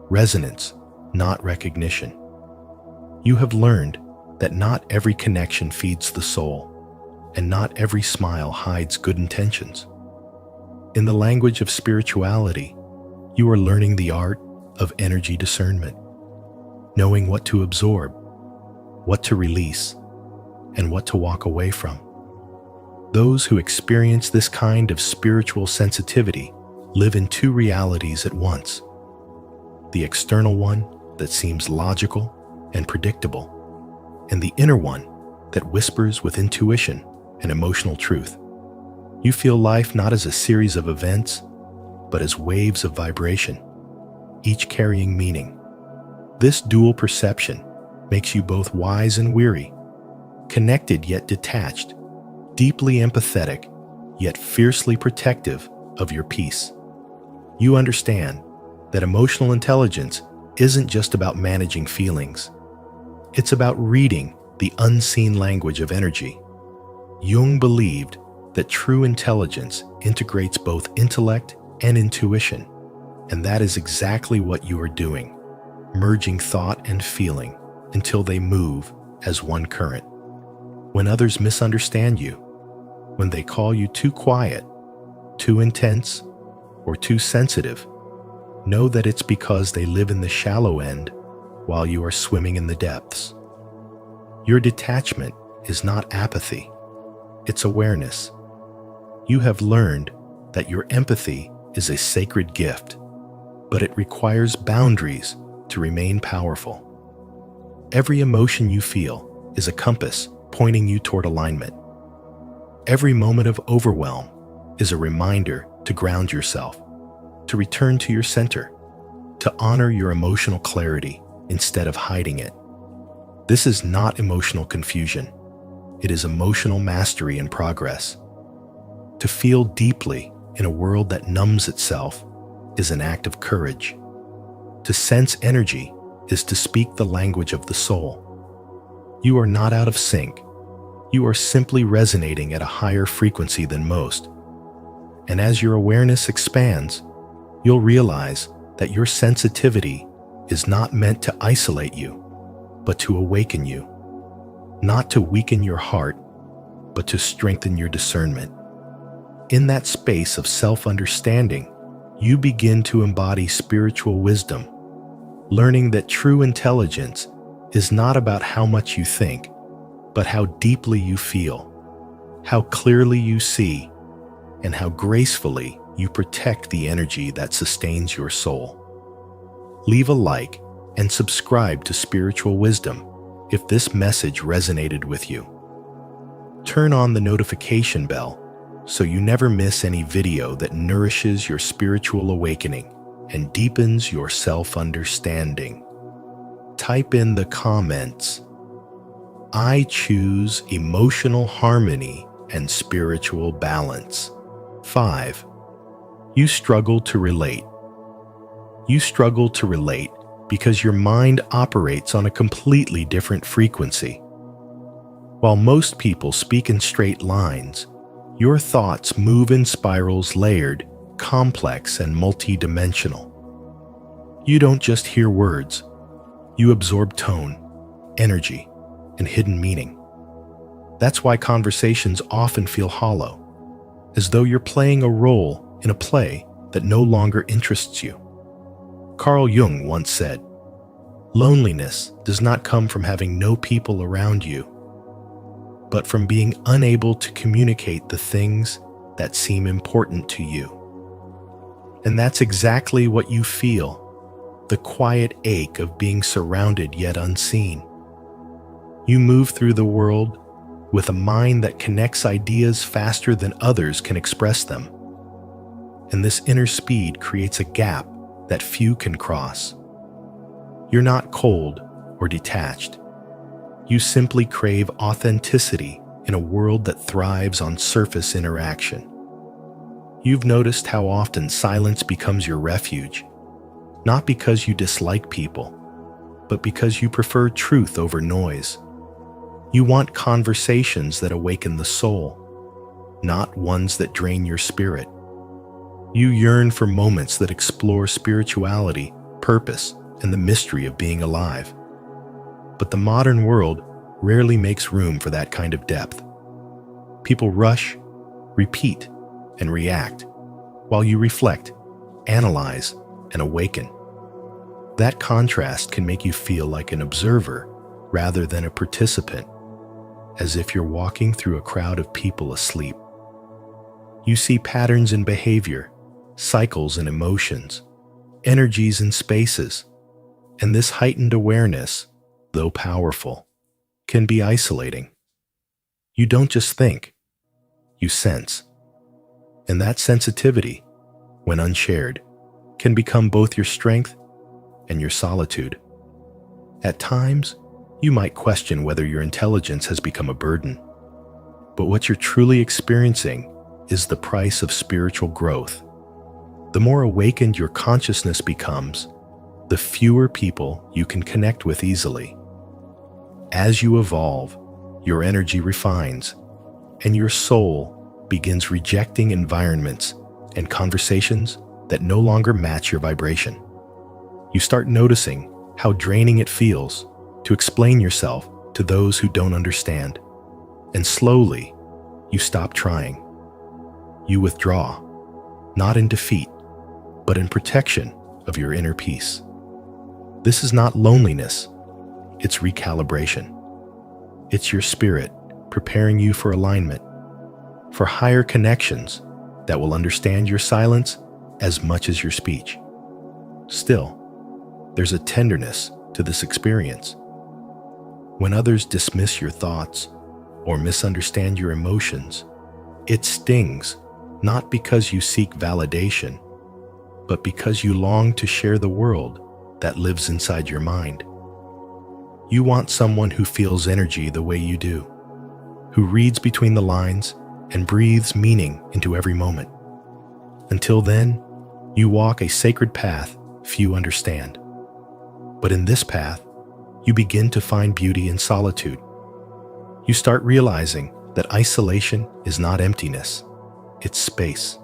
resonance, not recognition. You have learned that not every connection feeds the soul, and not every smile hides good intentions. In the language of spirituality, you are learning the art of energy discernment, knowing what to absorb, what to release, and what to walk away from. Those who experience this kind of spiritual sensitivity live in two realities at once: the external one that seems logical and predictable, and the inner one that whispers with intuition and emotional truth. You feel life not as a series of events, but as waves of vibration, each carrying meaning. This dual perception makes you both wise and weary, connected yet detached, deeply empathetic yet fiercely protective of your peace. You understand that emotional intelligence isn't just about managing feelings. It's about reading the unseen language of energy. Jung believed that true intelligence integrates both intellect and intuition, and that is exactly what you are doing, merging thought and feeling until they move as one current. When others misunderstand you, when they call you too quiet, too intense, or too sensitive, know that it's because they live in the shallow end while you are swimming in the depths. Your detachment is not apathy, it's awareness. You have learned that your empathy is a sacred gift, but it requires boundaries to remain powerful. Every emotion you feel is a compass pointing you toward alignment. Every moment of overwhelm is a reminder to ground yourself, to return to your center, to honor your emotional clarity instead of hiding it. This is not emotional confusion. It is emotional mastery in progress. To feel deeply in a world that numbs itself is an act of courage. To sense energy is to speak the language of the soul. You are not out of sync. You are simply resonating at a higher frequency than most. And as your awareness expands, you'll realize that your sensitivity is not meant to isolate you, but to awaken you. Not to weaken your heart, but to strengthen your discernment. In that space of self-understanding, you begin to embody spiritual wisdom, learning that true intelligence is not about how much you think, but how deeply you feel, how clearly you see, and how gracefully you protect the energy that sustains your soul. Leave a like and subscribe to Spiritual Wisdom if this message resonated with you. Turn on the notification bell so you never miss any video that nourishes your spiritual awakening and deepens your self-understanding. Type in the comments, "I choose emotional harmony and spiritual balance." 5. You struggle to relate. You struggle to relate because your mind operates on a completely different frequency. While most people speak in straight lines, your thoughts move in spirals layered, complex, and multidimensional. You don't just hear words, you absorb tone, energy, and hidden meaning. That's why conversations often feel hollow, as though you're playing a role in a play that no longer interests you. Carl Jung once said, "Loneliness does not come from having no people around you, but from being unable to communicate the things that seem important to you." And that's exactly what you feel, the quiet ache of being surrounded yet unseen. You move through the world with a mind that connects ideas faster than others can express them. And this inner speed creates a gap that few can cross. You're not cold or detached. You simply crave authenticity in a world that thrives on surface interaction. You've noticed how often silence becomes your refuge, not because you dislike people, but because you prefer truth over noise. You want conversations that awaken the soul, not ones that drain your spirit. You yearn for moments that explore spirituality, purpose, and the mystery of being alive. But the modern world rarely makes room for that kind of depth. People rush, repeat, and react, while you reflect, analyze, and awaken. That contrast can make you feel like an observer rather than a participant, as if you're walking through a crowd of people asleep. You see patterns in behavior, cycles in emotions, energies in spaces, and this heightened awareness, though powerful, can be isolating. You don't just think, you sense. And that sensitivity, when unshared, can become both your strength and your solitude. At times, you might question whether your intelligence has become a burden. But what you're truly experiencing is the price of spiritual growth. The more awakened your consciousness becomes, the fewer people you can connect with easily. As you evolve, your energy refines, and your soul begins rejecting environments and conversations that no longer match your vibration. You start noticing how draining it feels to explain yourself to those who don't understand. And slowly, you stop trying. You withdraw, not in defeat, but in protection of your inner peace. This is not loneliness, it's recalibration. It's your spirit preparing you for alignment, for higher connections that will understand your silence as much as your speech. Still, there's a tenderness to this experience. When others dismiss your thoughts or misunderstand your emotions, it stings, not because you seek validation, but because you long to share the world that lives inside your mind. You want someone who feels energy the way you do, who reads between the lines and breathes meaning into every moment. Until then, you walk a sacred path few understand. But in this path, you begin to find beauty in solitude. You start realizing that isolation is not emptiness, it's space.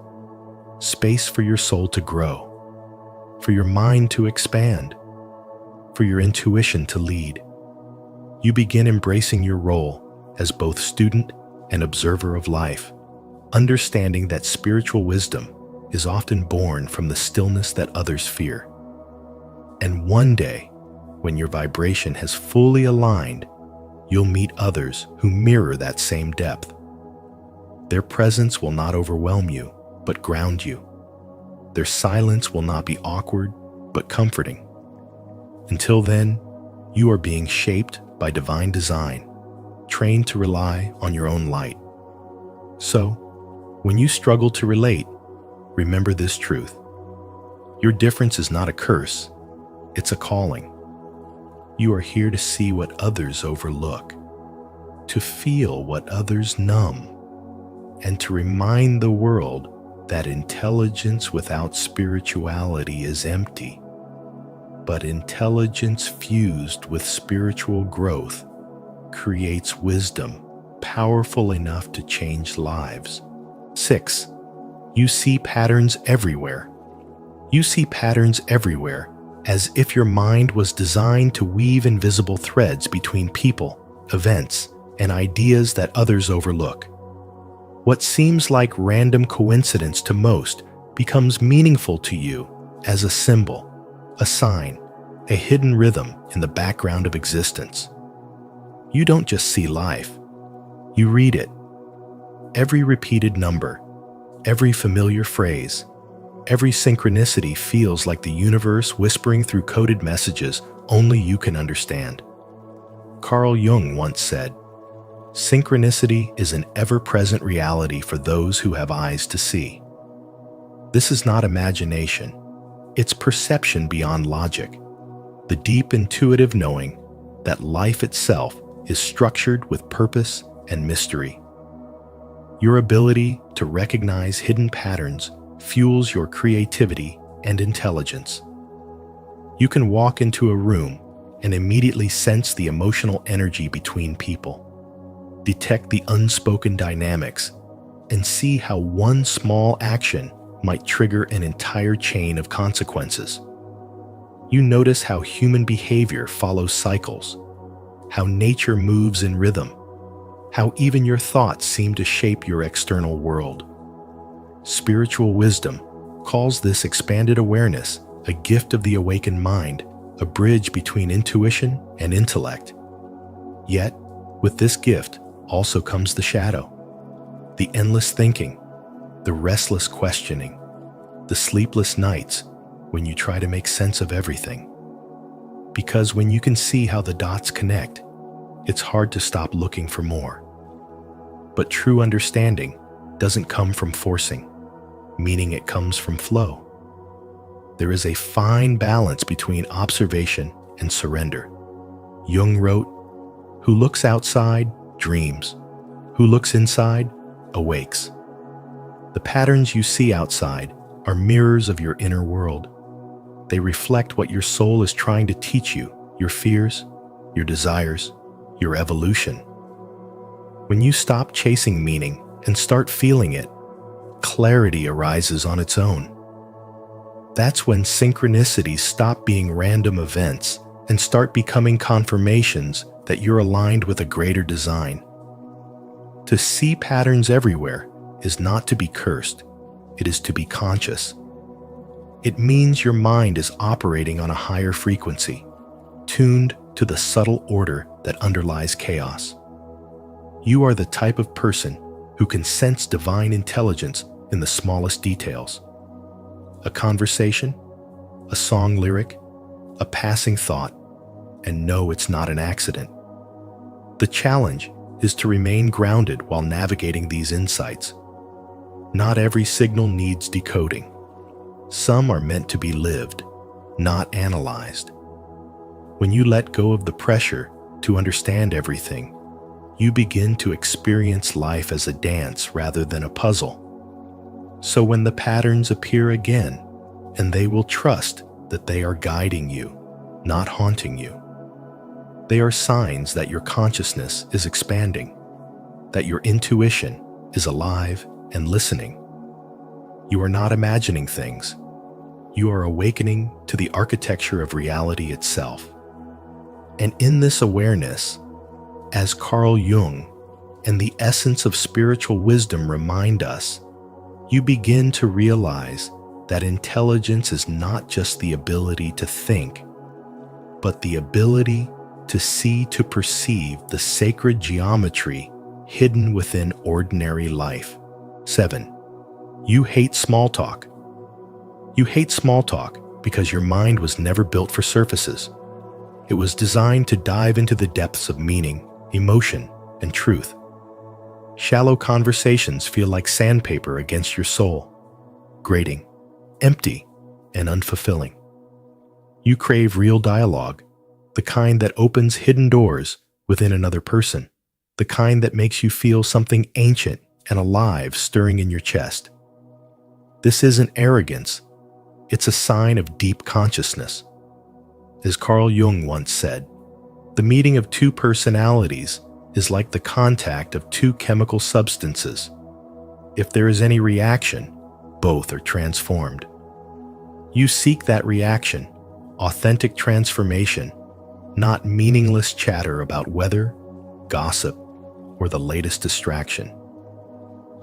Space for your soul to grow, for your mind to expand, for your intuition to lead. You begin embracing your role as both student and observer of life, understanding that spiritual wisdom is often born from the stillness that others fear. And one day, when your vibration has fully aligned, you'll meet others who mirror that same depth. Their presence will not overwhelm you, but ground you. Their silence will not be awkward, but comforting. Until then, you are being shaped by divine design, trained to rely on your own light. So, when you struggle to relate, remember this truth. Your difference is not a curse, it's a calling. You are here to see what others overlook, to feel what others numb, and to remind the world that intelligence without spirituality is empty. But intelligence fused with spiritual growth creates wisdom powerful enough to change lives. 6. You see patterns everywhere. You see patterns everywhere, as if your mind was designed to weave invisible threads between people, events, and ideas that others overlook. What seems like random coincidence to most becomes meaningful to you as a symbol, a sign, a hidden rhythm in the background of existence. You don't just see life, you read it. Every repeated number, every familiar phrase, every synchronicity feels like the universe whispering through coded messages only you can understand. Carl Jung once said, "Synchronicity is an ever-present reality for those who have eyes to see." This is not imagination, it's perception beyond logic, the deep intuitive knowing that life itself is structured with purpose and mystery. Your ability to recognize hidden patterns fuels your creativity and intelligence. You can walk into a room and immediately sense the emotional energy between people, detect the unspoken dynamics, and see how one small action might trigger an entire chain of consequences. You notice how human behavior follows cycles, how nature moves in rhythm, how even your thoughts seem to shape your external world. Spiritual wisdom calls this expanded awareness a gift of the awakened mind, a bridge between intuition and intellect. Yet, with this gift also comes the shadow, the endless thinking, the restless questioning, the sleepless nights when you try to make sense of everything. Because when you can see how the dots connect, it's hard to stop looking for more. But true understanding doesn't come from forcing, meaning it comes from flow. There is a fine balance between observation and surrender. Jung wrote, "Who looks outside dreams, who looks inside awakes." The patterns you see outside are mirrors of your inner world. They reflect what your soul is trying to teach you, your fears, your desires, your evolution. When you stop chasing meaning and start feeling it, clarity arises on its own. That's when synchronicities stop being random events and start becoming confirmations that you're aligned with a greater design. To see patterns everywhere is not to be cursed, it is to be conscious. It means your mind is operating on a higher frequency, tuned to the subtle order that underlies chaos. You are the type of person who can sense divine intelligence in the smallest details. A conversation, a song lyric, a passing thought, and know it's not an accident. The challenge is to remain grounded while navigating these insights. Not every signal needs decoding. Some are meant to be lived, not analyzed. When you let go of the pressure to understand everything, you begin to experience life as a dance rather than a puzzle. So when the patterns appear again, and they will trust that they are guiding you, not haunting you. They are signs that your consciousness is expanding, that your intuition is alive and listening. You are not imagining things. You are awakening to the architecture of reality itself. And in this awareness, as Carl Jung and the essence of spiritual wisdom remind us, you begin to realize that intelligence is not just the ability to think, but the ability to see, to perceive the sacred geometry hidden within ordinary life. 7. You hate small talk. You hate small talk because your mind was never built for surfaces. It was designed to dive into the depths of meaning, emotion, and truth. Shallow conversations feel like sandpaper against your soul, grating, empty, and unfulfilling. You crave real dialogue, the kind that opens hidden doors within another person, the kind that makes you feel something ancient and alive stirring in your chest. This isn't arrogance, it's a sign of deep consciousness. As Carl Jung once said, The meeting of two personalities is like the contact of two chemical substances. If there is any reaction, both are transformed. You seek that reaction, authentic transformation, not meaningless chatter about weather, gossip, or the latest distraction.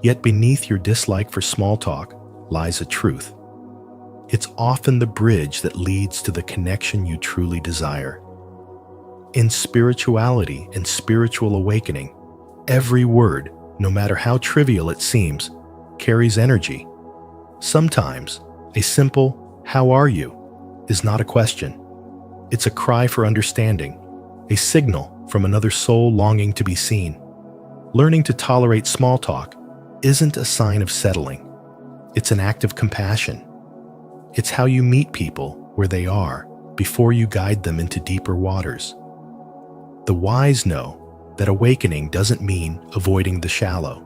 Yet beneath your dislike for small talk lies a truth. It's often the bridge that leads to the connection you truly desire. In spirituality and spiritual awakening, every word, no matter how trivial it seems, carries energy. Sometimes, a simple, "How are you?" is not a question. It's a cry for understanding, a signal from another soul longing to be seen. Learning to tolerate small talk isn't a sign of settling. It's an act of compassion. It's how you meet people where they are before you guide them into deeper waters. The wise know that awakening doesn't mean avoiding the shallow.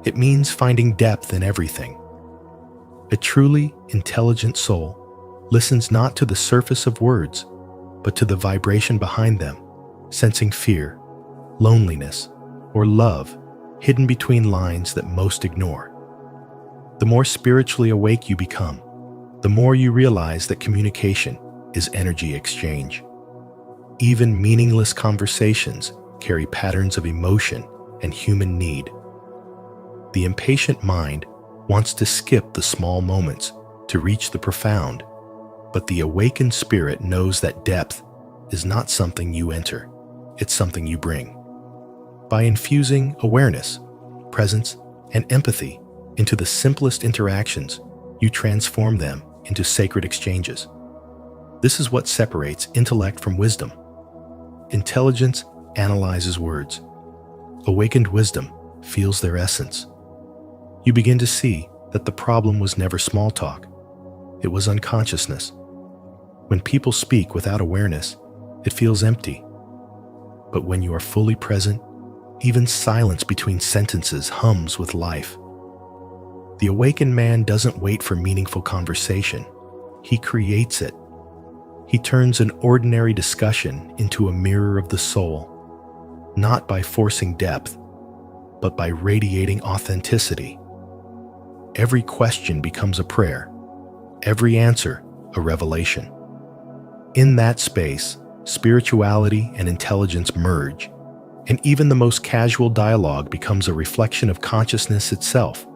It means finding depth in everything. A truly intelligent soul listens not to the surface of words, but to the vibration behind them, sensing fear, loneliness, or love hidden between lines that most ignore. The more spiritually awake you become, the more you realize that communication is energy exchange. Even meaningless conversations carry patterns of emotion and human need. The impatient mind wants to skip the small moments to reach the profound, but the awakened spirit knows that depth is not something you enter, it's something you bring. By infusing awareness, presence, and empathy into the simplest interactions, you transform them into sacred exchanges. This is what separates intellect from wisdom. Intelligence analyzes words. Awakened wisdom feels their essence. You begin to see that the problem was never small talk. It was unconsciousness. When people speak without awareness, it feels empty. But when you are fully present, even silence between sentences hums with life. The awakened man doesn't wait for meaningful conversation. He creates it. He turns an ordinary discussion into a mirror of the soul, not by forcing depth, but by radiating authenticity. Every question becomes a prayer, every answer a revelation. In that space, spirituality and intelligence merge, and even the most casual dialogue becomes a reflection of consciousness itself.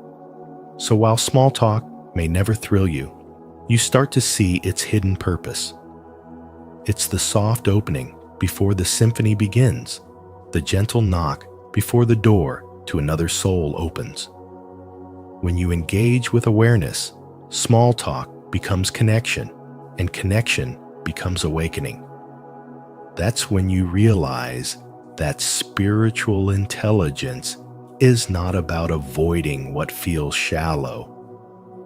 So while small talk may never thrill you, you start to see its hidden purpose. It's the soft opening before the symphony begins, the gentle knock before the door to another soul opens. When you engage with awareness, small talk becomes connection, and connection becomes awakening. That's when you realize that spiritual intelligence is not about avoiding what feels shallow.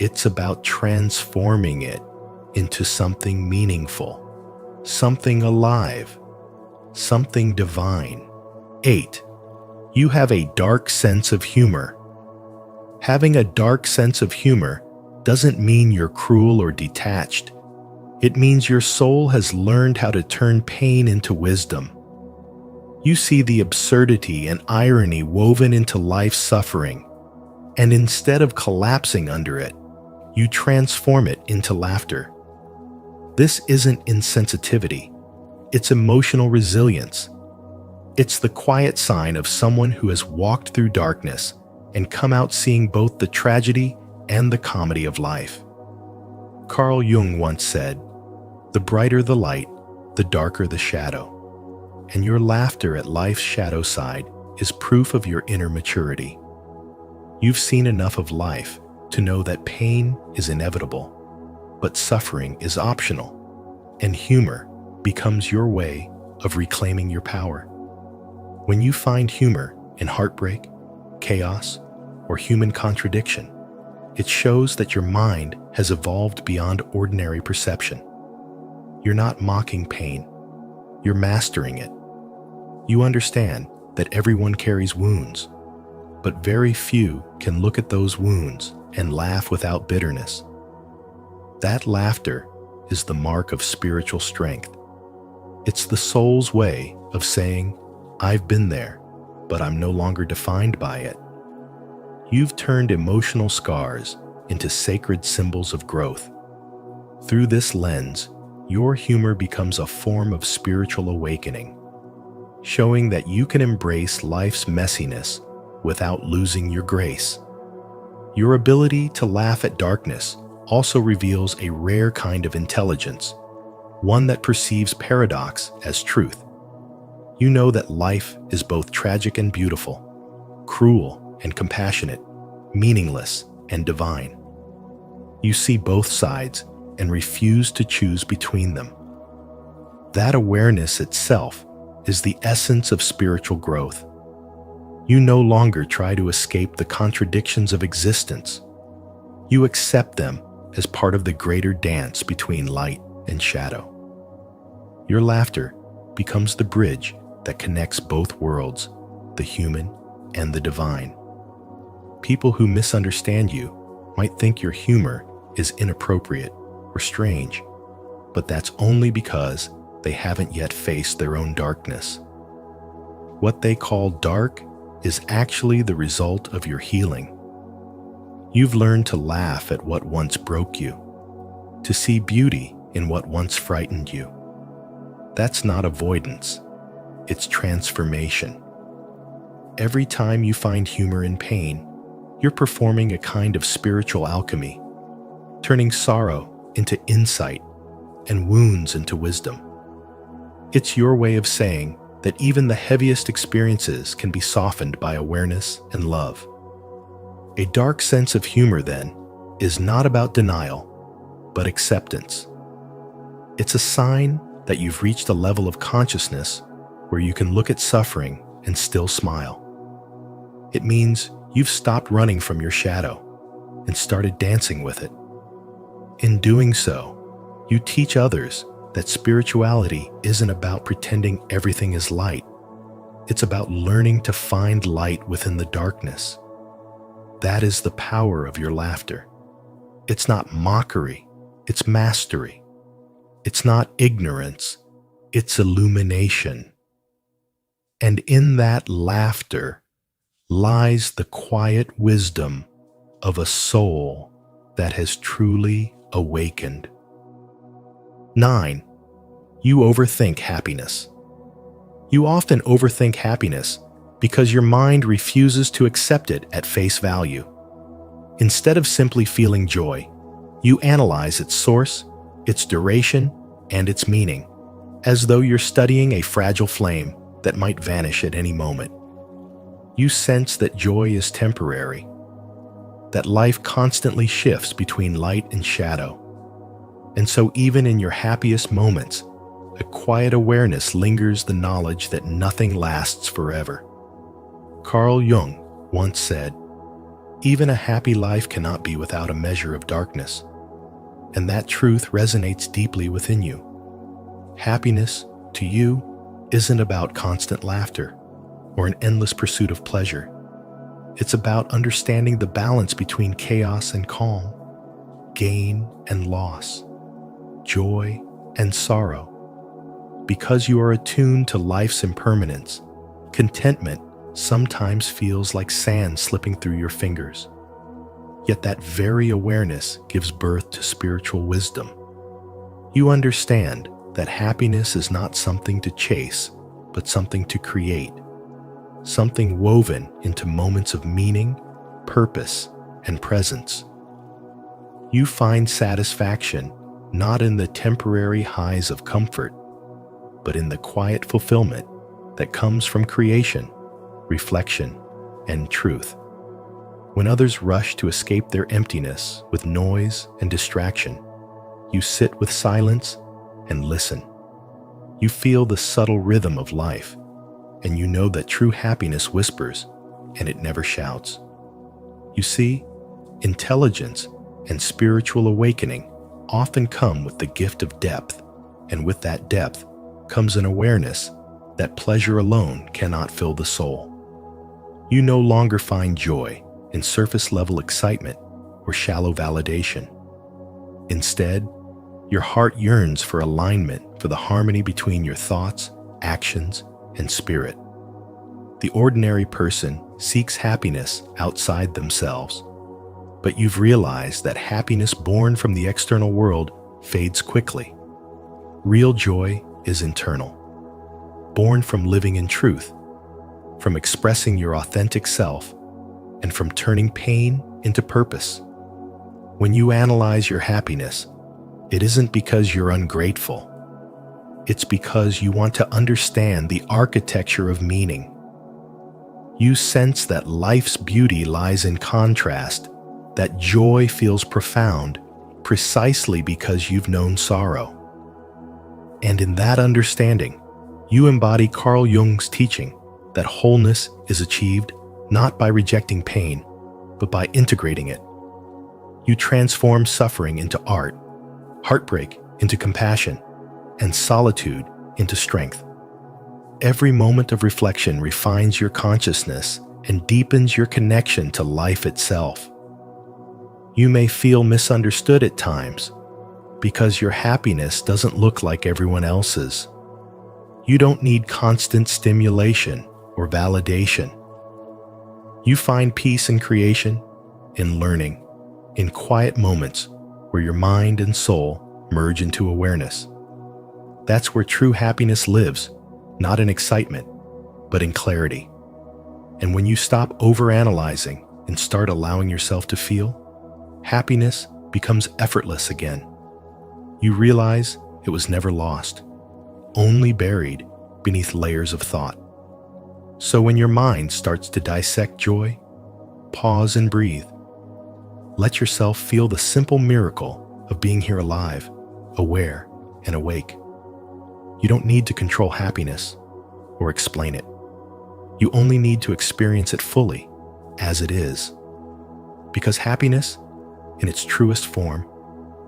It's about transforming it into something meaningful, something alive, something divine. 8. You have a dark sense of humor. Having a dark sense of humor doesn't mean you're cruel or detached. It means your soul has learned how to turn pain into wisdom. You see the absurdity and irony woven into life's suffering, and instead of collapsing under it, you transform it into laughter. This isn't insensitivity, it's emotional resilience. It's the quiet sign of someone who has walked through darkness and come out seeing both the tragedy and the comedy of life. Carl Jung once said, "The brighter the light, the darker the shadow." And your laughter at life's shadow side is proof of your inner maturity. You've seen enough of life to know that pain is inevitable, but suffering is optional, and humor becomes your way of reclaiming your power. When you find humor in heartbreak, chaos, or human contradiction, it shows that your mind has evolved beyond ordinary perception. You're not mocking pain, you're mastering it. You understand that everyone carries wounds, but very few can look at those wounds and laugh without bitterness. That laughter is the mark of spiritual strength. It's the soul's way of saying, "I've been there, but I'm no longer defined by it." You've turned emotional scars into sacred symbols of growth. Through this lens, your humor becomes a form of spiritual awakening, showing that you can embrace life's messiness without losing your grace. Your ability to laugh at darkness also reveals a rare kind of intelligence, one that perceives paradox as truth. You know that life is both tragic and beautiful, cruel and compassionate, meaningless and divine. You see both sides and refuse to choose between them. That awareness itself is the essence of spiritual growth. You no longer try to escape the contradictions of existence. You accept them as part of the greater dance between light and shadow. Your laughter becomes the bridge that connects both worlds, the human and the divine. People who misunderstand you might think your humor is inappropriate or strange, but that's only because they haven't yet faced their own darkness. What they call dark is actually the result of your healing. You've learned to laugh at what once broke you, to see beauty in what once frightened you. That's not avoidance, it's transformation. Every time you find humor in pain, you're performing a kind of spiritual alchemy, turning sorrow into insight and wounds into wisdom. It's your way of saying that even the heaviest experiences can be softened by awareness and love. A dark sense of humor, then, is not about denial, but acceptance. It's a sign that you've reached a level of consciousness where you can look at suffering and still smile. It means you've stopped running from your shadow and started dancing with it. In doing so, you teach others that spirituality isn't about pretending everything is light. It's about learning to find light within the darkness. That is the power of your laughter. It's not mockery, it's mastery. It's not ignorance, it's illumination. And in that laughter lies the quiet wisdom of a soul that has truly awakened. 9. You overthink happiness. You often overthink happiness because your mind refuses to accept it at face value. Instead of simply feeling joy, you analyze its source, its duration, and its meaning, as though you're studying a fragile flame that might vanish at any moment. You sense that joy is temporary, that life constantly shifts between light and shadow. And so even in your happiest moments, a quiet awareness lingers the knowledge that nothing lasts forever. Carl Jung once said, "Even a happy life cannot be without a measure of darkness." And that truth resonates deeply within you. Happiness, to you, isn't about constant laughter or an endless pursuit of pleasure. It's about understanding the balance between chaos and calm, gain and loss, joy and sorrow. Because you are attuned to life's impermanence, contentment sometimes feels like sand slipping through your fingers. Yet that very awareness gives birth to spiritual wisdom. You understand that happiness is not something to chase, but something to create, something woven into moments of meaning, purpose, and presence. You find satisfaction not in the temporary highs of comfort, but in the quiet fulfillment that comes from creation, reflection, and truth. When others rush to escape their emptiness with noise and distraction, you sit with silence and listen. You feel the subtle rhythm of life, and you know that true happiness whispers, and it never shouts. You see, intelligence and spiritual awakening often come with the gift of depth, and with that depth comes an awareness that pleasure alone cannot fill the soul. You no longer find joy in surface-level excitement or shallow validation. Instead, your heart yearns for alignment, for the harmony between your thoughts, actions, and spirit. The ordinary person seeks happiness outside themselves, but you've realized that happiness born from the external world fades quickly. Real joy is internal, born from living in truth, from expressing your authentic self, and from turning pain into purpose. When you analyze your happiness, it isn't because you're ungrateful. It's because you want to understand the architecture of meaning. You sense that life's beauty lies in contrast, that joy feels profound precisely because you've known sorrow. And in that understanding, you embody Carl Jung's teaching that wholeness is achieved not by rejecting pain, but by integrating it. You transform suffering into art, heartbreak into compassion, and solitude into strength. Every moment of reflection refines your consciousness and deepens your connection to life itself. You may feel misunderstood at times because your happiness doesn't look like everyone else's. You don't need constant stimulation or validation. You find peace in creation, in learning, in quiet moments where your mind and soul merge into awareness. That's where true happiness lives, not in excitement, but in clarity. And when you stop overanalyzing and start allowing yourself to feel, happiness becomes effortless again. You realize it was never lost, only buried beneath layers of thought. So when your mind starts to dissect joy, pause and breathe. Let yourself feel the simple miracle of being here alive, aware, and awake. You don't need to control happiness or explain it. You only need to experience it fully, as it is. Because happiness, in its truest form,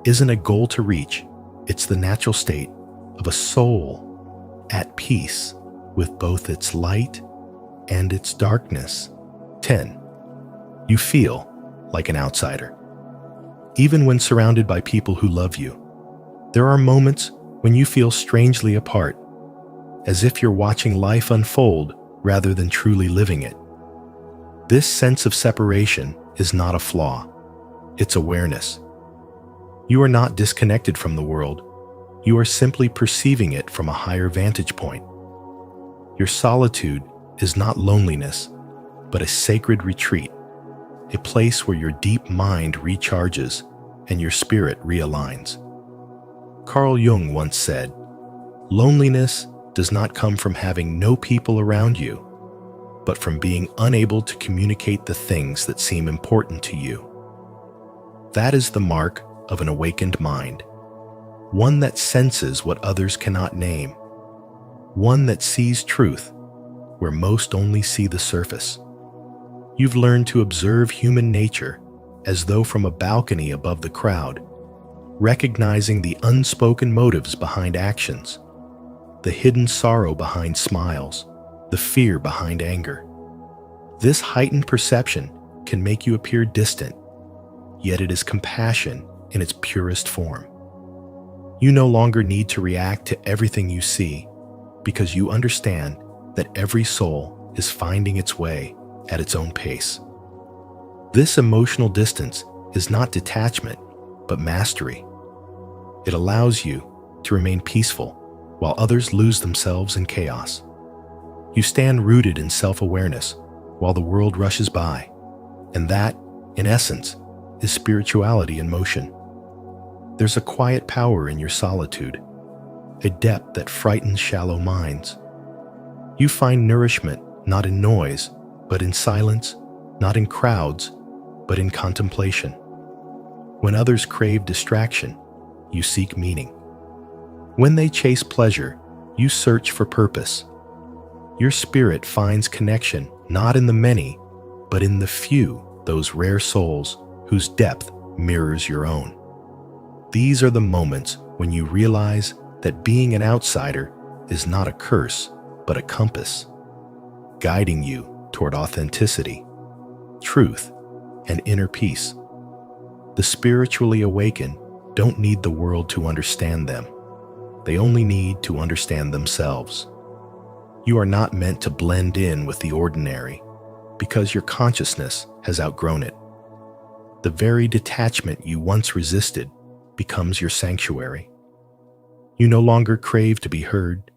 isn't a goal to reach, it's the natural state of a soul at peace with both its light and its darkness. 10. You feel like an outsider. Even when surrounded by people who love you, there are moments when you feel strangely apart, as if you're watching life unfold rather than truly living it. This sense of separation is not a flaw, it's awareness. You are not disconnected from the world, you are simply perceiving it from a higher vantage point. Your solitude is not loneliness, but a sacred retreat, a place where your deep mind recharges and your spirit realigns. Carl Jung once said, "Loneliness does not come from having no people around you, but from being unable to communicate the things that seem important to you." That is the mark of an awakened mind, one that senses what others cannot name, one that sees truth where most only see the surface. You've learned to observe human nature as though from a balcony above the crowd, recognizing the unspoken motives behind actions, the hidden sorrow behind smiles, the fear behind anger. This heightened perception can make you appear distant, yet it is compassion in its purest form. You no longer need to react to everything you see because you understand that every soul is finding its way at its own pace. This emotional distance is not detachment, but mastery. It allows you to remain peaceful while others lose themselves in chaos. You stand rooted in self-awareness while the world rushes by, and that, in essence, is spirituality in motion. There's a quiet power in your solitude, a depth that frightens shallow minds. You find nourishment not in noise, but in silence, not in crowds, but in contemplation. When others crave distraction, you seek meaning. When they chase pleasure, you search for purpose. Your spirit finds connection not in the many, but in the few, those rare souls whose depth mirrors your own. These are the moments when you realize that being an outsider is not a curse, but a compass, guiding you toward authenticity, truth, and inner peace. The spiritually awakened don't need the world to understand them. They only need to understand themselves. You are not meant to blend in with the ordinary because your consciousness has outgrown it. The very detachment you once resisted becomes your sanctuary. You no longer crave to be heard.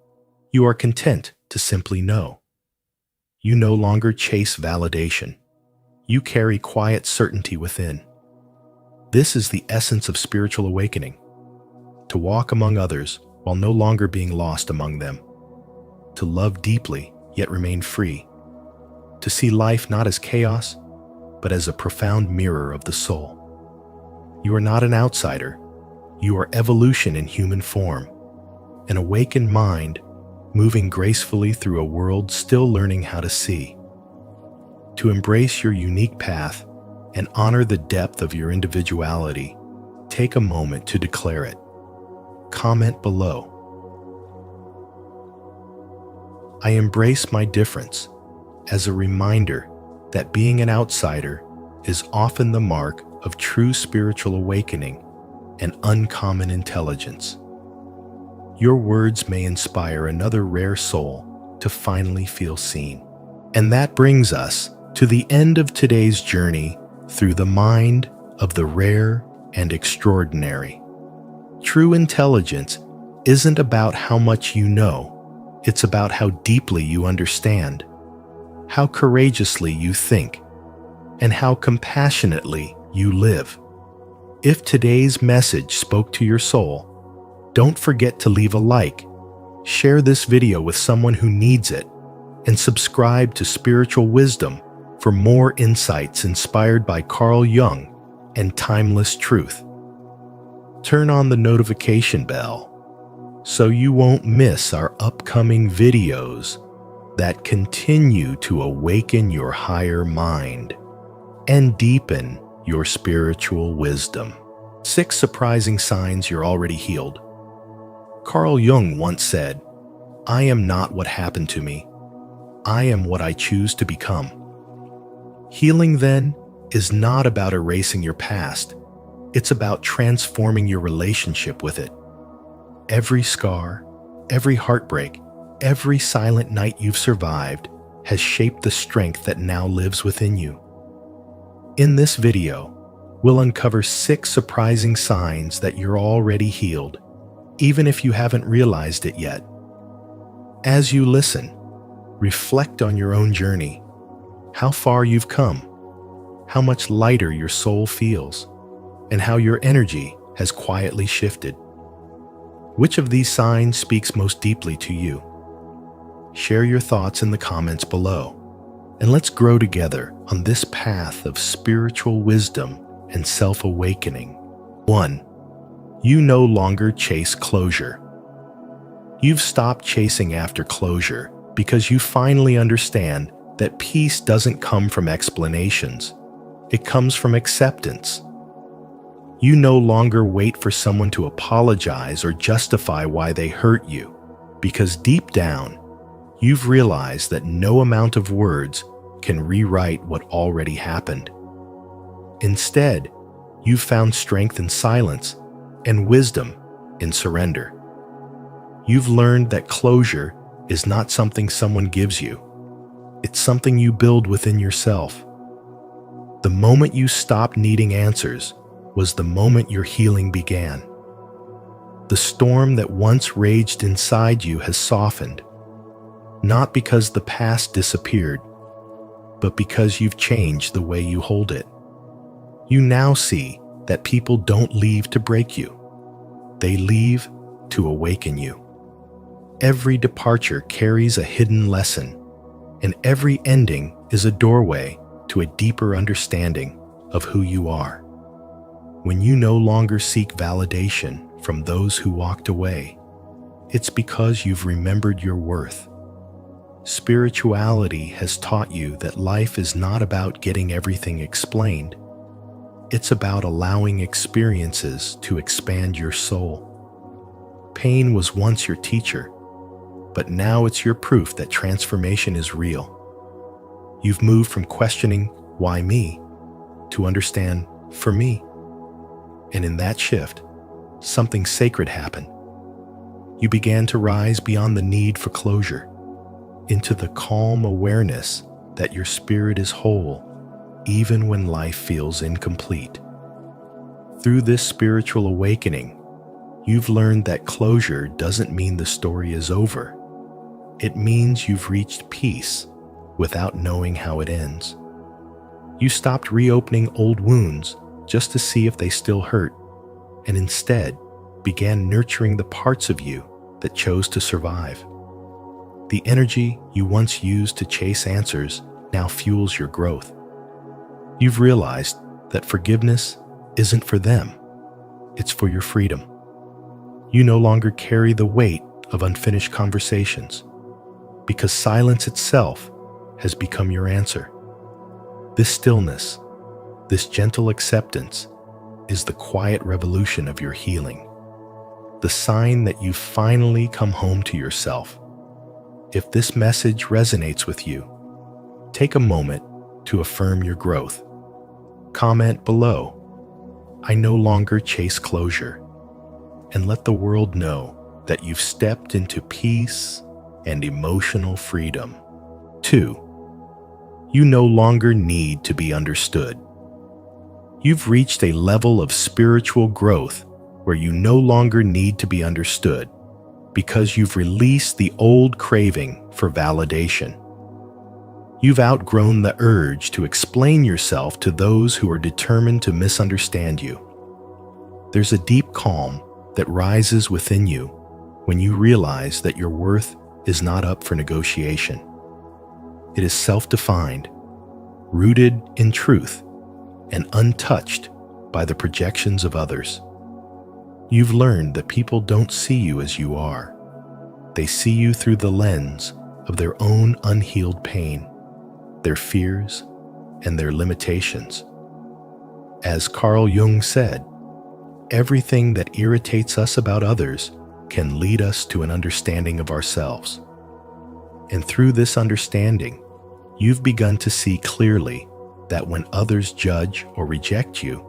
You are content to simply know. You no longer chase validation. You carry quiet certainty within. This is the essence of spiritual awakening: to walk among others while no longer being lost among them, to love deeply yet remain free, to see life not as chaos, but as a profound mirror of the soul. You are not an outsider. You are evolution in human form, an awakened mind moving gracefully through a world still learning how to see. To embrace your unique path and honor the depth of your individuality, take a moment to declare it. Comment below. I embrace my difference as a reminder that being an outsider is often the mark of true spiritual awakening and uncommon intelligence. Your words may inspire another rare soul to finally feel seen. And that brings us to the end of today's journey through the mind of the rare and extraordinary. True intelligence isn't about how much you know. It's about how deeply you understand, how courageously you think, and how compassionately you live. If today's message spoke to your soul, don't forget to leave a like, share this video with someone who needs it, and subscribe to Spiritual Wisdom for more insights inspired by Carl Jung and timeless truth. Turn on the notification bell so you won't miss our upcoming videos that continue to awaken your higher mind and deepen your spiritual wisdom. 6 surprising signs you're already healed. Carl Jung once said, "I am not what happened to me. I am what I choose to become." Healing, then, is not about erasing your past. It's about transforming your relationship with it. Every scar, every heartbreak, every silent night you've survived has shaped the strength that now lives within you. In this video, we'll uncover 6 surprising signs that you're already healed, even if you haven't realized it yet. As you listen, reflect on your own journey, how far you've come, how much lighter your soul feels, and how your energy has quietly shifted. Which of these signs speaks most deeply to you? Share your thoughts in the comments below, and let's grow together on this path of spiritual wisdom and self-awakening. 1. You no longer chase closure. You've stopped chasing after closure because you finally understand that peace doesn't come from explanations. It comes from acceptance. You no longer wait for someone to apologize or justify why they hurt you, because deep down, you've realized that no amount of words can rewrite what already happened. Instead, you've found strength in silence and wisdom in surrender. You've learned that closure is not something someone gives you. It's something you build within yourself. The moment you stopped needing answers was the moment your healing began. The storm that once raged inside you has softened, not because the past disappeared, but because you've changed the way you hold it. You now see that people don't leave to break you. They leave to awaken you. Every departure carries a hidden lesson, and every ending is a doorway to a deeper understanding of who you are. When you no longer seek validation from those who walked away, it's because you've remembered your worth. Spirituality has taught you that life is not about getting everything explained. It's about allowing experiences to expand your soul. Pain was once your teacher, but now it's your proof that transformation is real. You've moved from questioning, "Why me?" to understand, "For me." And in that shift, something sacred happened. You began to rise beyond the need for closure. into the calm awareness that your spirit is whole, even when life feels incomplete. Through this spiritual awakening, you've learned that closure doesn't mean the story is over. It means you've reached peace without knowing how it ends. You stopped reopening old wounds just to see if they still hurt, and instead began nurturing the parts of you that chose to survive. The energy you once used to chase answers now fuels your growth. You've realized that forgiveness isn't for them, it's for your freedom. You no longer carry the weight of unfinished conversations, because silence itself has become your answer. This stillness, this gentle acceptance, is the quiet revolution of your healing, the sign that you've finally come home to yourself. If this message resonates with you, take a moment to affirm your growth. Comment below, "I no longer chase closure," and let the world know that you've stepped into peace and emotional freedom. 2. You no longer need to be understood. You've reached a level of spiritual growth where you no longer need to be understood because you've released the old craving for validation. You've outgrown the urge to explain yourself to those who are determined to misunderstand you. There's a deep calm that rises within you when you realize that your worth is not up for negotiation. It is self-defined, rooted in truth, and untouched by the projections of others. You've learned that people don't see you as you are. They see you through the lens of their own unhealed pain, their fears, and their limitations. As Carl Jung said, everything that irritates us about others can lead us to an understanding of ourselves. And through this understanding, you've begun to see clearly that when others judge or reject you,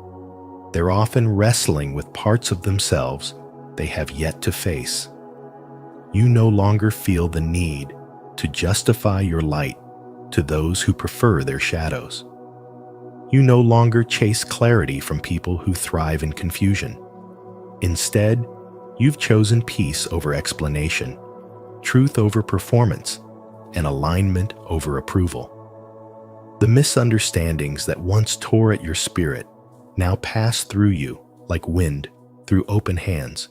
they're often wrestling with parts of themselves they have yet to face. You no longer feel the need to justify your light to those who prefer their shadows. You no longer chase clarity from people who thrive in confusion. Instead, you've chosen peace over explanation, truth over performance, and alignment over approval. The misunderstandings that once tore at your spirit now pass through you like wind through open hands.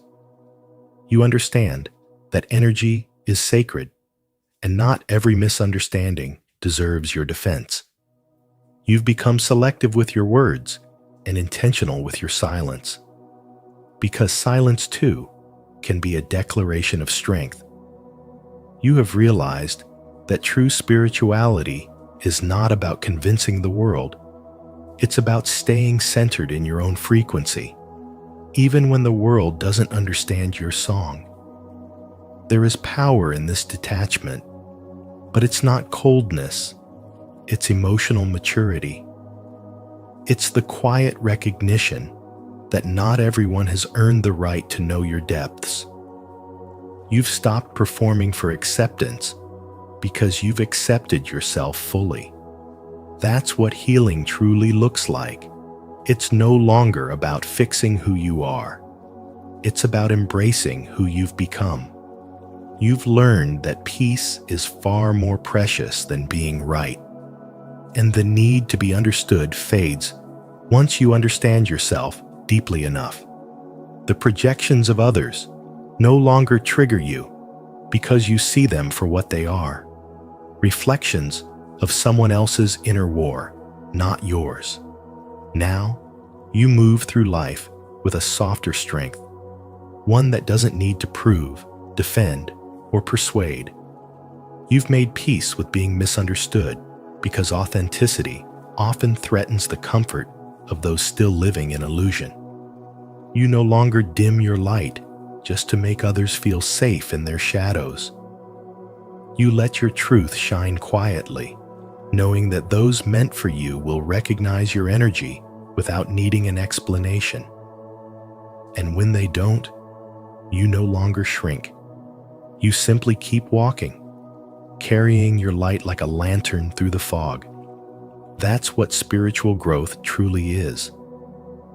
You understand that energy is sacred, and not every misunderstanding deserves your defense. You've become selective with your words and intentional with your silence, because silence too can be a declaration of strength. You have realized that true spirituality is not about convincing the world. It's about staying centered in your own frequency, even when the world doesn't understand your song. There is power in this detachment, but it's not coldness, it's emotional maturity. It's the quiet recognition that not everyone has earned the right to know your depths. You've stopped performing for acceptance because you've accepted yourself fully. That's what healing truly looks like. It's no longer about fixing who you are. It's about embracing who you've become. You've learned that peace is far more precious than being right, and the need to be understood fades once you understand yourself deeply enough. The projections of others no longer trigger you because you see them for what they are, reflections of someone else's inner war, not yours. Now, you move through life with a softer strength, one that doesn't need to prove, defend, or persuade. You've made peace with being misunderstood because authenticity often threatens the comfort of those still living in illusion. You no longer dim your light just to make others feel safe in their shadows. You let your truth shine quietly, knowing that those meant for you will recognize your energy without needing an explanation. And when they don't, you no longer shrink. You simply keep walking, carrying your light like a lantern through the fog. That's what spiritual growth truly is.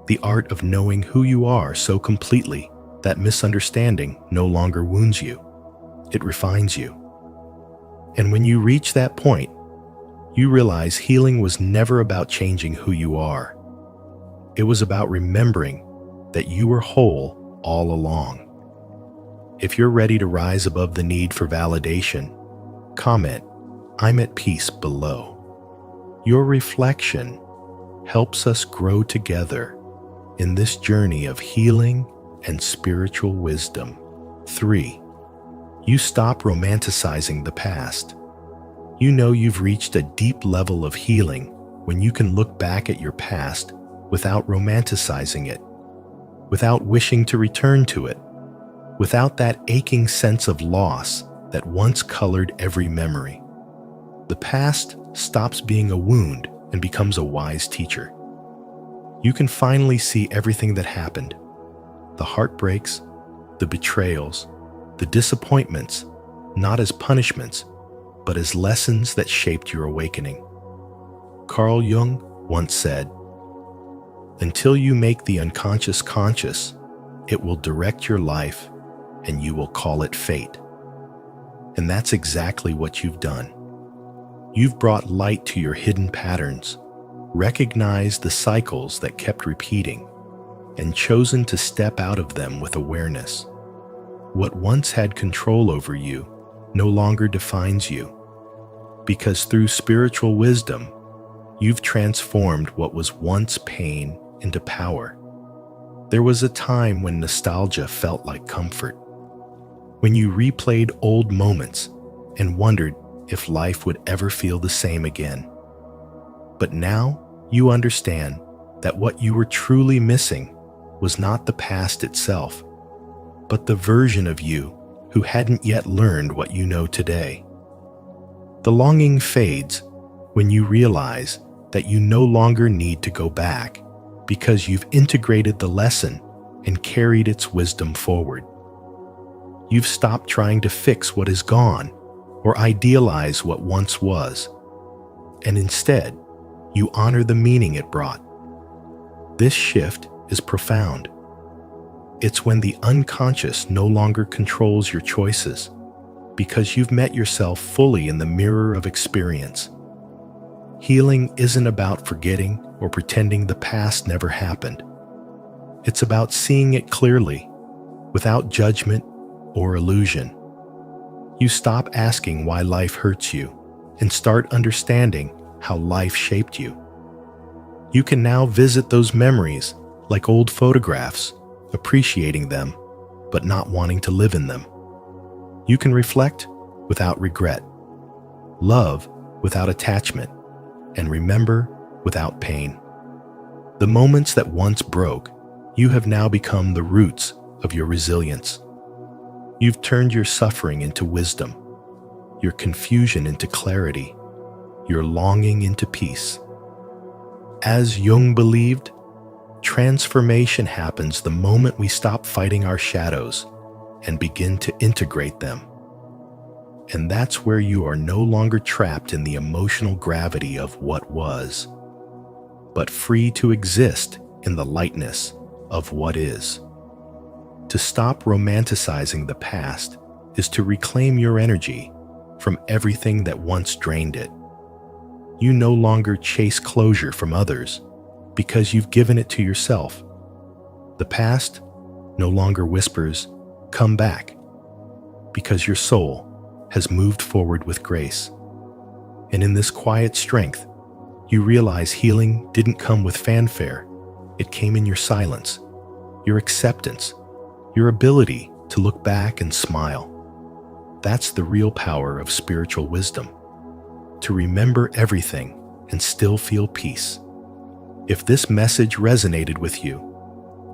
The art of knowing who you are so completely that misunderstanding no longer wounds you. It refines you. And when you reach that point, you realize healing was never about changing who you are. It was about remembering that you were whole all along. If you're ready to rise above the need for validation, comment, "I'm at peace" below. Your reflection helps us grow together in this journey of healing and spiritual wisdom. 3. You stop romanticizing the past. You know you've reached a deep level of healing when you can look back at your past without romanticizing it, without wishing to return to it, without that aching sense of loss that once colored every memory. The past stops being a wound and becomes a wise teacher. You can finally see everything that happened, the heartbreaks, the betrayals, the disappointments, not as punishments, but as lessons that shaped your awakening. Carl Jung once said, "Until you make the unconscious conscious, it will direct your life and you will call it fate." And that's exactly what you've done. You've brought light to your hidden patterns, recognized the cycles that kept repeating, and chosen to step out of them with awareness. What once had control over you no longer defines you, because through spiritual wisdom, you've transformed what was once pain into power. There was a time when nostalgia felt like comfort, when you replayed old moments and wondered if life would ever feel the same again. But now you understand that what you were truly missing was not the past itself, but the version of you who hadn't yet learned what you know today. The longing fades when you realize that you no longer need to go back because you've integrated the lesson and carried its wisdom forward. You've stopped trying to fix what is gone or idealize what once was, and instead, you honor the meaning it brought. This shift is profound. It's when the unconscious no longer controls your choices, because you've met yourself fully in the mirror of experience. Healing isn't about forgetting or pretending the past never happened. It's about seeing it clearly, without judgment or illusion. You stop asking why life hurts you and start understanding how life shaped you. You can now visit those memories like old photographs, appreciating them, but not wanting to live in them. You can reflect without regret, love without attachment, and remember without pain. The moments that once broke, you have now become the roots of your resilience. You've turned your suffering into wisdom, your confusion into clarity, your longing into peace. As Jung believed, transformation happens the moment we stop fighting our shadows and begin to integrate them. And that's where you are no longer trapped in the emotional gravity of what was, but free to exist in the lightness of what is. To stop romanticizing the past is to reclaim your energy from everything that once drained it. You no longer chase closure from others because you've given it to yourself. The past no longer whispers, "Come back," because your soul has moved forward with grace. And in this quiet strength, you realize healing didn't come with fanfare. It came in your silence, your acceptance, your ability to look back and smile. That's the real power of spiritual wisdom, to remember everything and still feel peace. If this message resonated with you,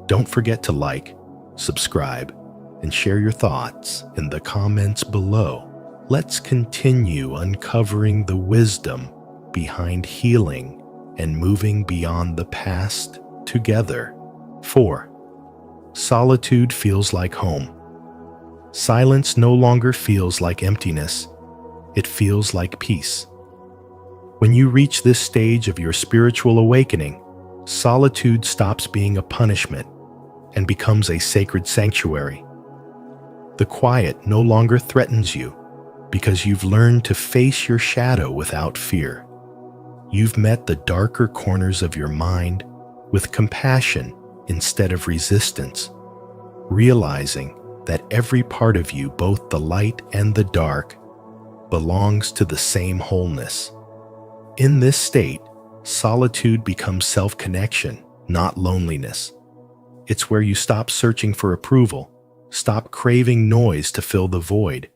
don't forget to like, subscribe, and share your thoughts in the comments below. Let's continue uncovering the wisdom behind healing and moving beyond the past together. 4. Solitude feels like home. Silence no longer feels like emptiness. it feels like peace. When you reach this stage of your spiritual awakening, solitude stops being a punishment and becomes a sacred sanctuary. The quiet no longer threatens you because you've learned to face your shadow without fear. You've met the darker corners of your mind with compassion instead of resistance, realizing that every part of you, both the light and the dark, belongs to the same wholeness. In this state, solitude becomes self-connection, not loneliness. It's where you stop searching for approval, stop craving noise to fill the void,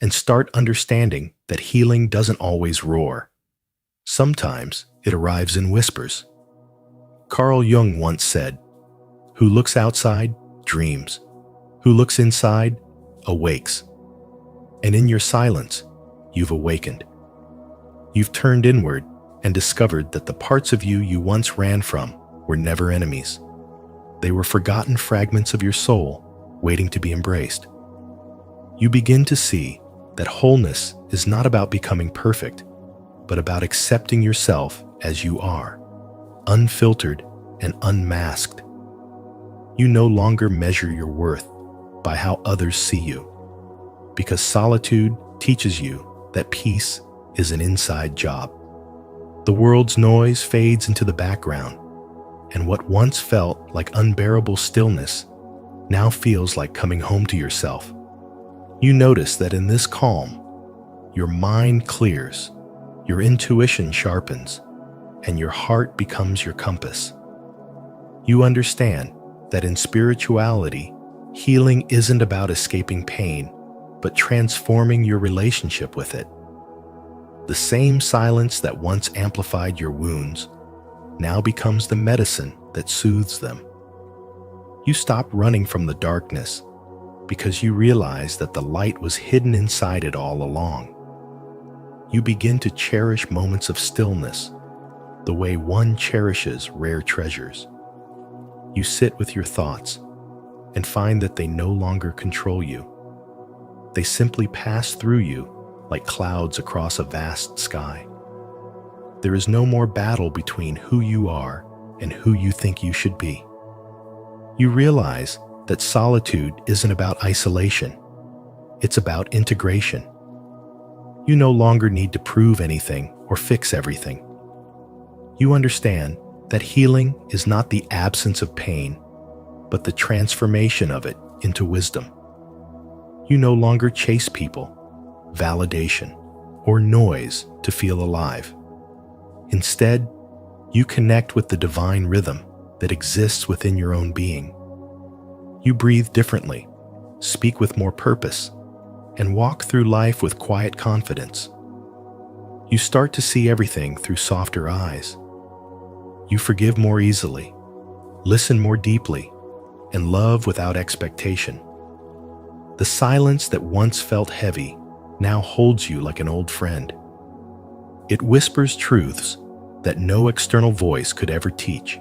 and start understanding that healing doesn't always roar. Sometimes it arrives in whispers. Carl Jung once said, "Who looks outside, dreams. Who looks inside, awakes." And in your silence, you've awakened. You've turned inward and discovered that the parts of you you once ran from were never enemies. They were forgotten fragments of your soul waiting to be embraced. You begin to see that wholeness is not about becoming perfect, but about accepting yourself as you are, unfiltered and unmasked. You no longer measure your worth by how others see you, because solitude teaches you that peace is an inside job. The world's noise fades into the background, and what once felt like unbearable stillness now feels like coming home to yourself. You notice that in this calm, your mind clears, your intuition sharpens, and your heart becomes your compass. You understand that in spirituality, healing isn't about escaping pain, but transforming your relationship with it. The same silence that once amplified your wounds now becomes the medicine that soothes them. You stop running from the darkness because you realize that the light was hidden inside it all along. You begin to cherish moments of stillness, the way one cherishes rare treasures. You sit with your thoughts and find that they no longer control you. They simply pass through you like clouds across a vast sky. There is no more battle between who you are and who you think you should be. You realize that solitude isn't about isolation. It's about integration. You no longer need to prove anything or fix everything. You understand that healing is not the absence of pain, but the transformation of it into wisdom. You no longer chase people, validation, or noise to feel alive. Instead, you connect with the divine rhythm that exists within your own being. You breathe differently, speak with more purpose, and walk through life with quiet confidence. You start to see everything through softer eyes. You forgive more easily, listen more deeply, and love without expectation. The silence that once felt heavy now holds you like an old friend. It whispers truths that no external voice could ever teach,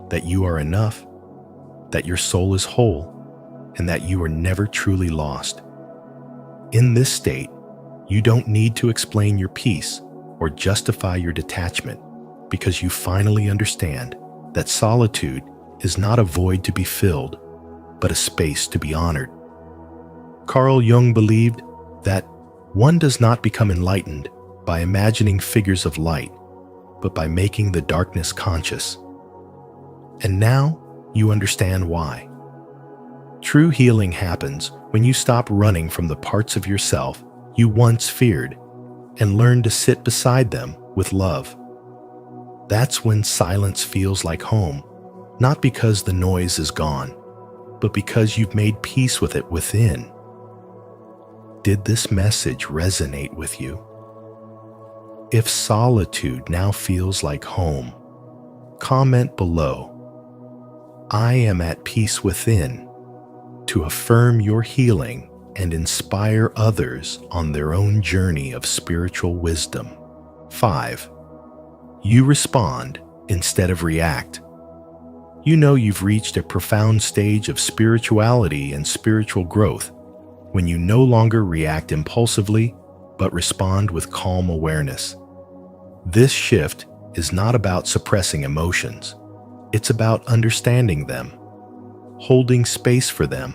that you are enough, that your soul is whole, and that you are never truly lost. In this state, you don't need to explain your peace or justify your detachment, because you finally understand that solitude is not a void to be filled, but a space to be honored. Carl Jung believed that one does not become enlightened by imagining figures of light, but by making the darkness conscious. And now you understand why. True healing happens when you stop running from the parts of yourself you once feared and learn to sit beside them with love. That's when silence feels like home, not because the noise is gone, but because you've made peace with it within. Did this message resonate with you? If solitude now feels like home, comment below, "I am at peace within," to affirm your healing and inspire others on their own journey of spiritual wisdom. 5. You respond instead of react. You know you've reached a profound stage of spirituality and spiritual growth when you no longer react impulsively, but respond with calm awareness. This shift is not about suppressing emotions. It's about understanding them, holding space for them,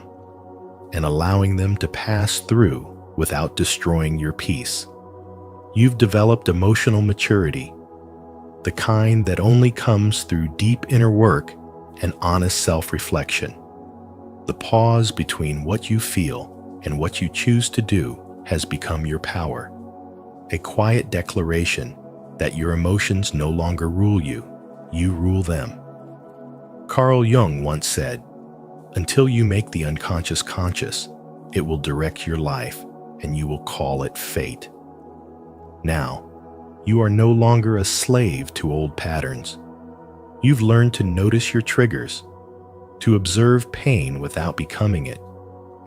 and allowing them to pass through without destroying your peace. You've developed emotional maturity, the kind that only comes through deep inner work and honest self-reflection. The pause between what you feel and what you choose to do has become your power, a quiet declaration that your emotions no longer rule you, you rule them. Carl Jung once said, "Until you make the unconscious conscious, it will direct your life and you will call it fate." Now, you are no longer a slave to old patterns. You've learned to notice your triggers, to observe pain without becoming it,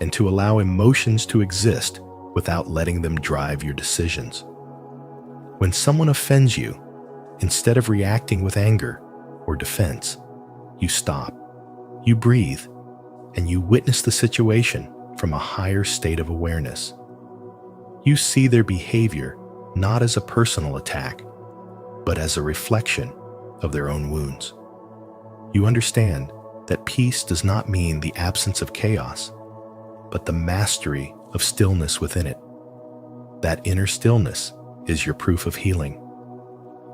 and to allow emotions to exist without letting them drive your decisions. When someone offends you, instead of reacting with anger or defense, you stop, you breathe, and you witness the situation from a higher state of awareness. You see their behavior not as a personal attack, but as a reflection of their own wounds. You understand that peace does not mean the absence of chaos, but the mastery of stillness within it. That inner stillness is your proof of healing.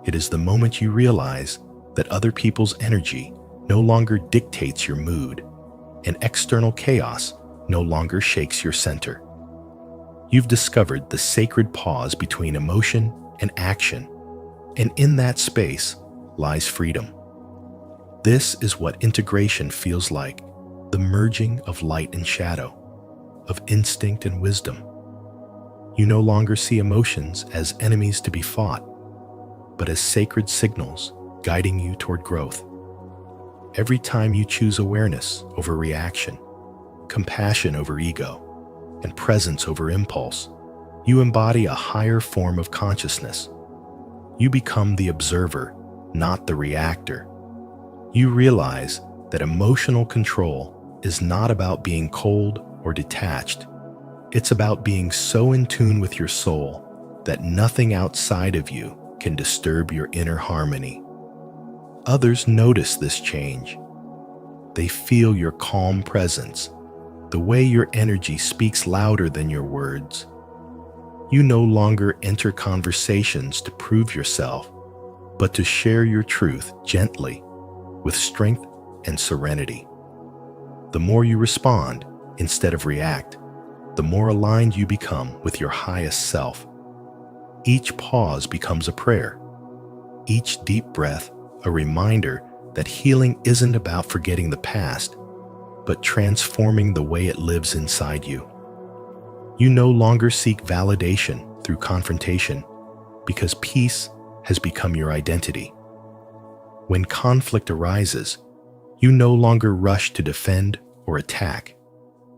It is the moment you realize that other people's energy no longer dictates your mood, and external chaos no longer shakes your center. You've discovered the sacred pause between emotion and action, and in that space lies freedom. This is what integration feels like, the merging of light and shadow, of instinct and wisdom. You no longer see emotions as enemies to be fought, but as sacred signals guiding you toward growth. Every time you choose awareness over reaction, compassion over ego, and presence over impulse, you embody a higher form of consciousness. You become the observer, not the reactor. You realize that emotional control is not about being cold or detached. It's about being so in tune with your soul that nothing outside of you can disturb your inner harmony. Others notice this change. They feel your calm presence, the way your energy speaks louder than your words. You no longer enter conversations to prove yourself, but to share your truth gently, with strength and serenity. The more you respond instead of react, the more aligned you become with your highest self. Each pause becomes a prayer. Each deep breath a reminder that healing isn't about forgetting the past, but transforming the way it lives inside you. You no longer seek validation through confrontation because peace has become your identity. When conflict arises, you no longer rush to defend or attack.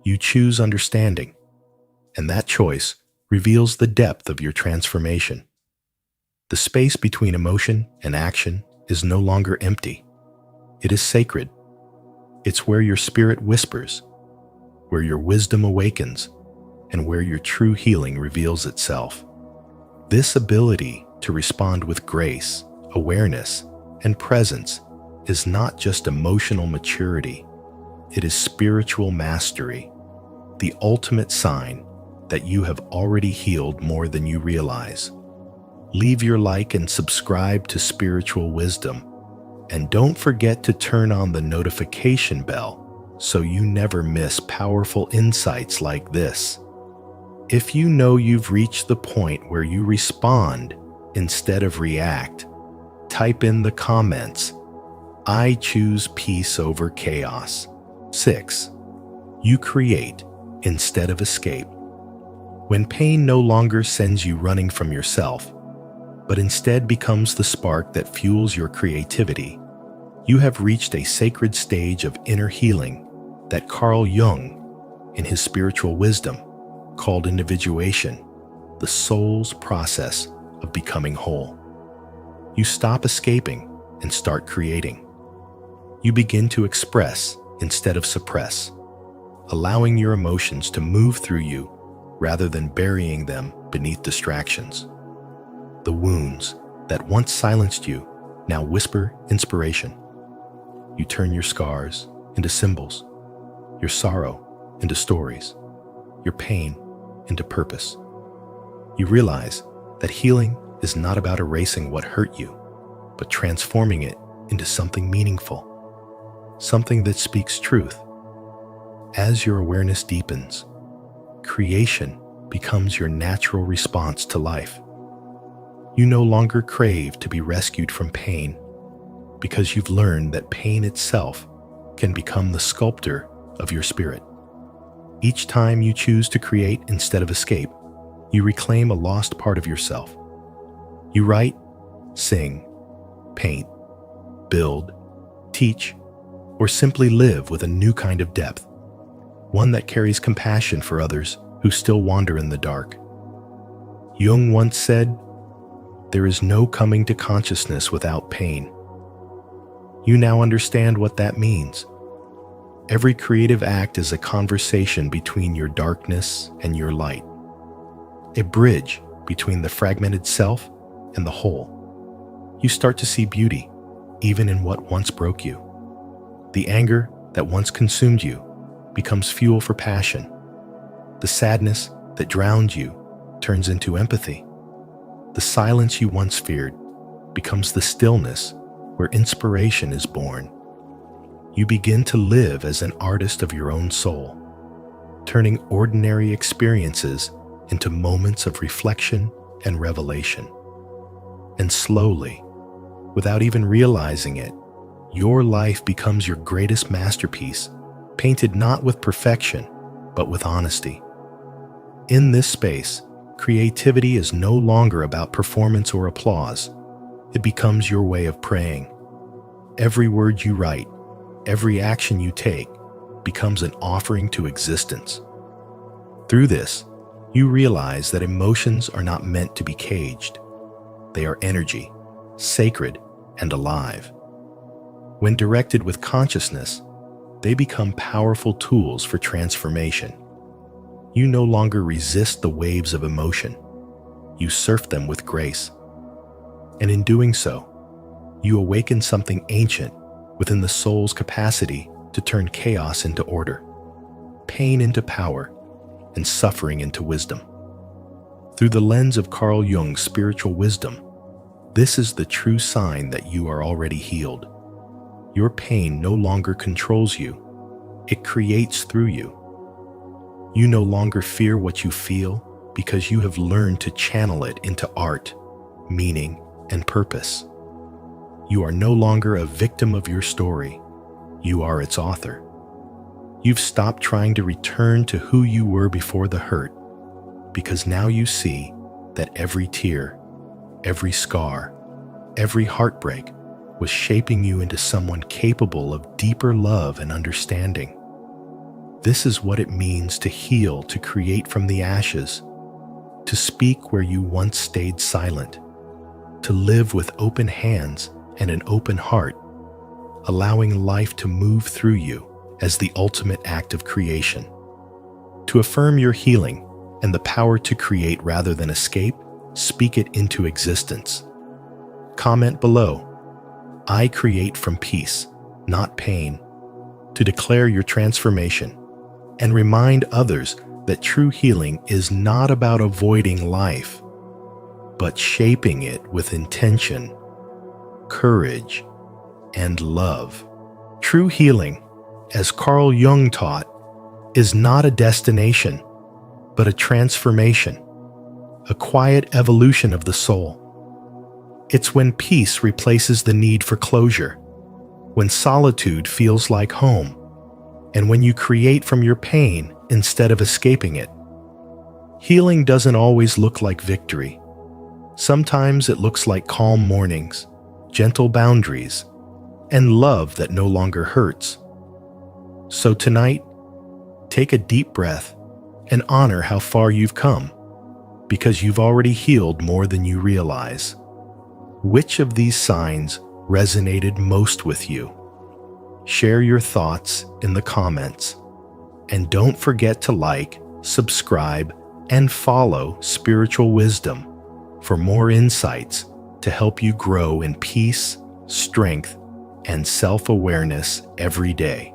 You choose understanding, and that choice reveals the depth of your transformation. The space between emotion and action is no longer empty. It is sacred. It's where your spirit whispers, where your wisdom awakens, and where your true healing reveals itself. This ability to respond with grace, awareness, and presence is not just emotional maturity. It is spiritual mastery, the ultimate sign that you have already healed more than you realize. Leave your like and subscribe to Spiritual Wisdom. And don't forget to turn on the notification bell so you never miss powerful insights like this. If you know you've reached the point where you respond instead of react, type in the comments, "I choose peace over chaos." 6. You create instead of escape. When pain no longer sends you running from yourself, but instead becomes the spark that fuels your creativity, you have reached a sacred stage of inner healing that Carl Jung, in his Spiritual Wisdom, called individuation, the soul's process of becoming whole. You stop escaping and start creating. You begin to express instead of suppress, allowing your emotions to move through you rather than burying them beneath distractions. The wounds that once silenced you now whisper inspiration. You turn your scars into symbols, your sorrow into stories, your pain into purpose. You realize that healing is not about erasing what hurt you, but transforming it into something meaningful, something that speaks truth. As your awareness deepens, creation becomes your natural response to life. You no longer crave to be rescued from pain because you've learned that pain itself can become the sculptor of your spirit. Each time you choose to create instead of escape, you reclaim a lost part of yourself. You write, sing, paint, build, teach, or simply live with a new kind of depth, one that carries compassion for others who still wander in the dark. Jung once said, "There is no coming to consciousness without pain." You now understand what that means. Every creative act is a conversation between your darkness and your light, a bridge between the fragmented self and the whole. You start to see beauty, even in what once broke you. The anger that once consumed you becomes fuel for passion. The sadness that drowned you turns into empathy. The silence you once feared becomes the stillness where inspiration is born. You begin to live as an artist of your own soul, turning ordinary experiences into moments of reflection and revelation. And slowly, without even realizing it, your life becomes your greatest masterpiece, painted not with perfection, but with honesty. In this space, creativity is no longer about performance or applause. It becomes your way of praying. Every word you write, every action you take, becomes an offering to existence. Through this, you realize that emotions are not meant to be caged. They are energy, sacred and alive. When directed with consciousness, they become powerful tools for transformation. You no longer resist the waves of emotion. You surf them with grace. And in doing so, you awaken something ancient within the soul's capacity to turn chaos into order, pain into power, and suffering into wisdom. Through the lens of Carl Jung's spiritual wisdom, this is the true sign that you are already healed. Your pain no longer controls you. It creates through you. You no longer fear what you feel because you have learned to channel it into art, meaning, and purpose. You are no longer a victim of your story. You are its author. You've stopped trying to return to who you were before the hurt, because now you see that every tear, every scar, every heartbreak was shaping you into someone capable of deeper love and understanding. This is what it means to heal, to create from the ashes, to speak where you once stayed silent, to live with open hands and an open heart, allowing life to move through you as the ultimate act of creation. To affirm your healing and the power to create rather than escape, speak it into existence. Comment below, "I create from peace, not pain," to declare your transformation and remind others that true healing is not about avoiding life, but shaping it with intention, courage, and love. True healing, as Carl Jung taught, is not a destination, but a transformation, a quiet evolution of the soul. It's when peace replaces the need for closure, when solitude feels like home, and when you create from your pain instead of escaping it. Healing doesn't always look like victory. Sometimes it looks like calm mornings, gentle boundaries, and love that no longer hurts. So tonight, take a deep breath and honor how far you've come, because you've already healed more than you realize. Which of these signs resonated most with you? Share your thoughts in the comments. And don't forget to like, subscribe, and follow spiritual wisdom for more insights to help you grow in peace, strength, and self-awareness every day.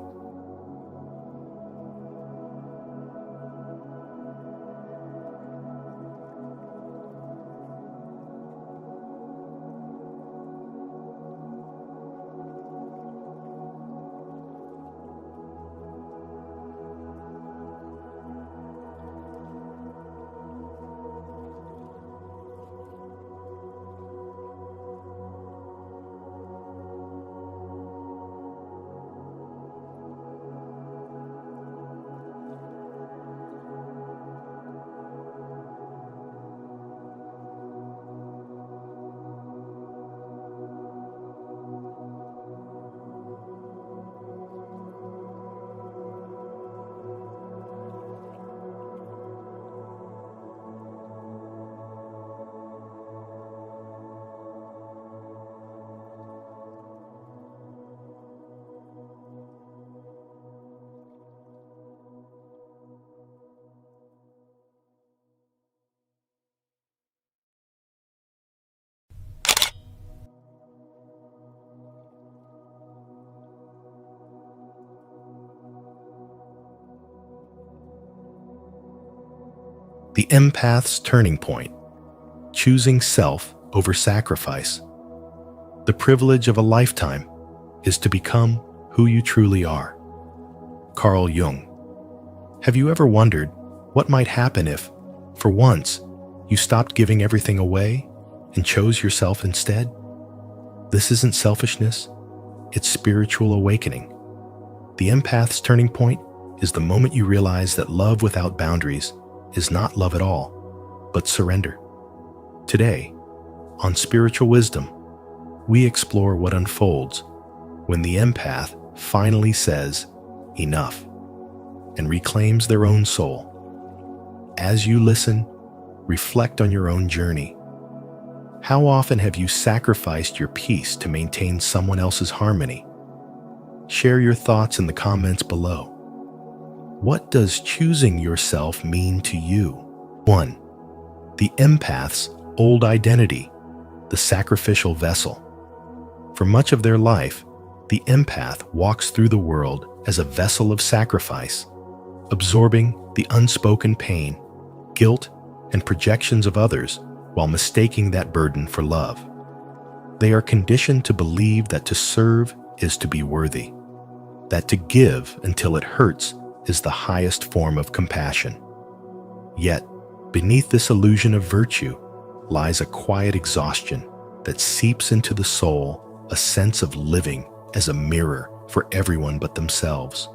The empath's turning point: choosing self over sacrifice. The privilege of a lifetime is to become who you truly are. Carl Jung. Have you ever wondered what might happen if, for once, you stopped giving everything away and chose yourself instead? This isn't selfishness, it's spiritual awakening. The empath's turning point is the moment you realize that love without boundaries is not love at all, but surrender. Today, on Spiritual Wisdom, we explore what unfolds when the empath finally says enough and reclaims their own soul. As you listen, reflect on your own journey. How often have you sacrificed your peace to maintain someone else's harmony? Share your thoughts in the comments below. What does choosing yourself mean to you? 1. The empath's old identity, the sacrificial vessel. For much of their life, the empath walks through the world as a vessel of sacrifice, absorbing the unspoken pain, guilt, and projections of others while mistaking that burden for love. They are conditioned to believe that to serve is to be worthy, that to give until it hurts is the highest form of compassion. Yet, beneath this illusion of virtue lies a quiet exhaustion that seeps into the soul a sense of living as a mirror for everyone but themselves.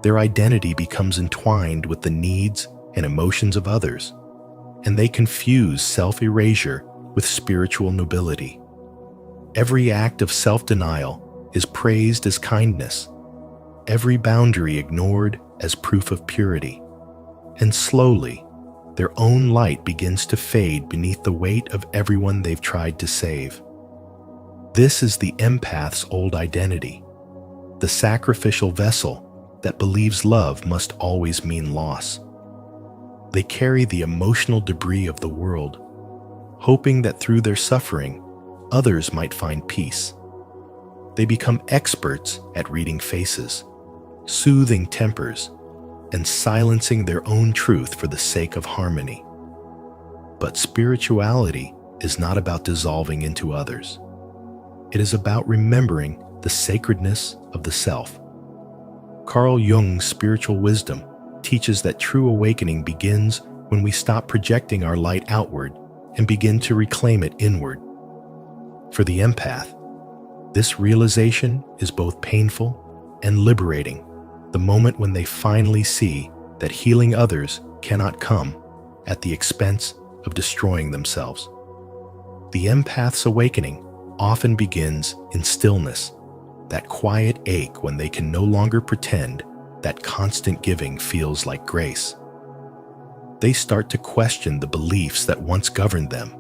Their identity becomes entwined with the needs and emotions of others, and they confuse self-erasure with spiritual nobility. Every act of self-denial is praised as kindness, every boundary ignored as proof of purity, and slowly, their own light begins to fade beneath the weight of everyone they've tried to save. This is the empath's old identity, the sacrificial vessel that believes love must always mean loss. They carry the emotional debris of the world, hoping that through their suffering, others might find peace. They become experts at reading faces, soothing tempers, and silencing their own truth for the sake of harmony. But spirituality is not about dissolving into others. It is about remembering the sacredness of the self. Carl Jung's spiritual wisdom teaches that true awakening begins when we stop projecting our light outward and begin to reclaim it inward. For the empath, this realization is both painful and liberating, the moment when they finally see that healing others cannot come at the expense of destroying themselves. The empath's awakening often begins in stillness, that quiet ache when they can no longer pretend that constant giving feels like grace. They start to question the beliefs that once governed them.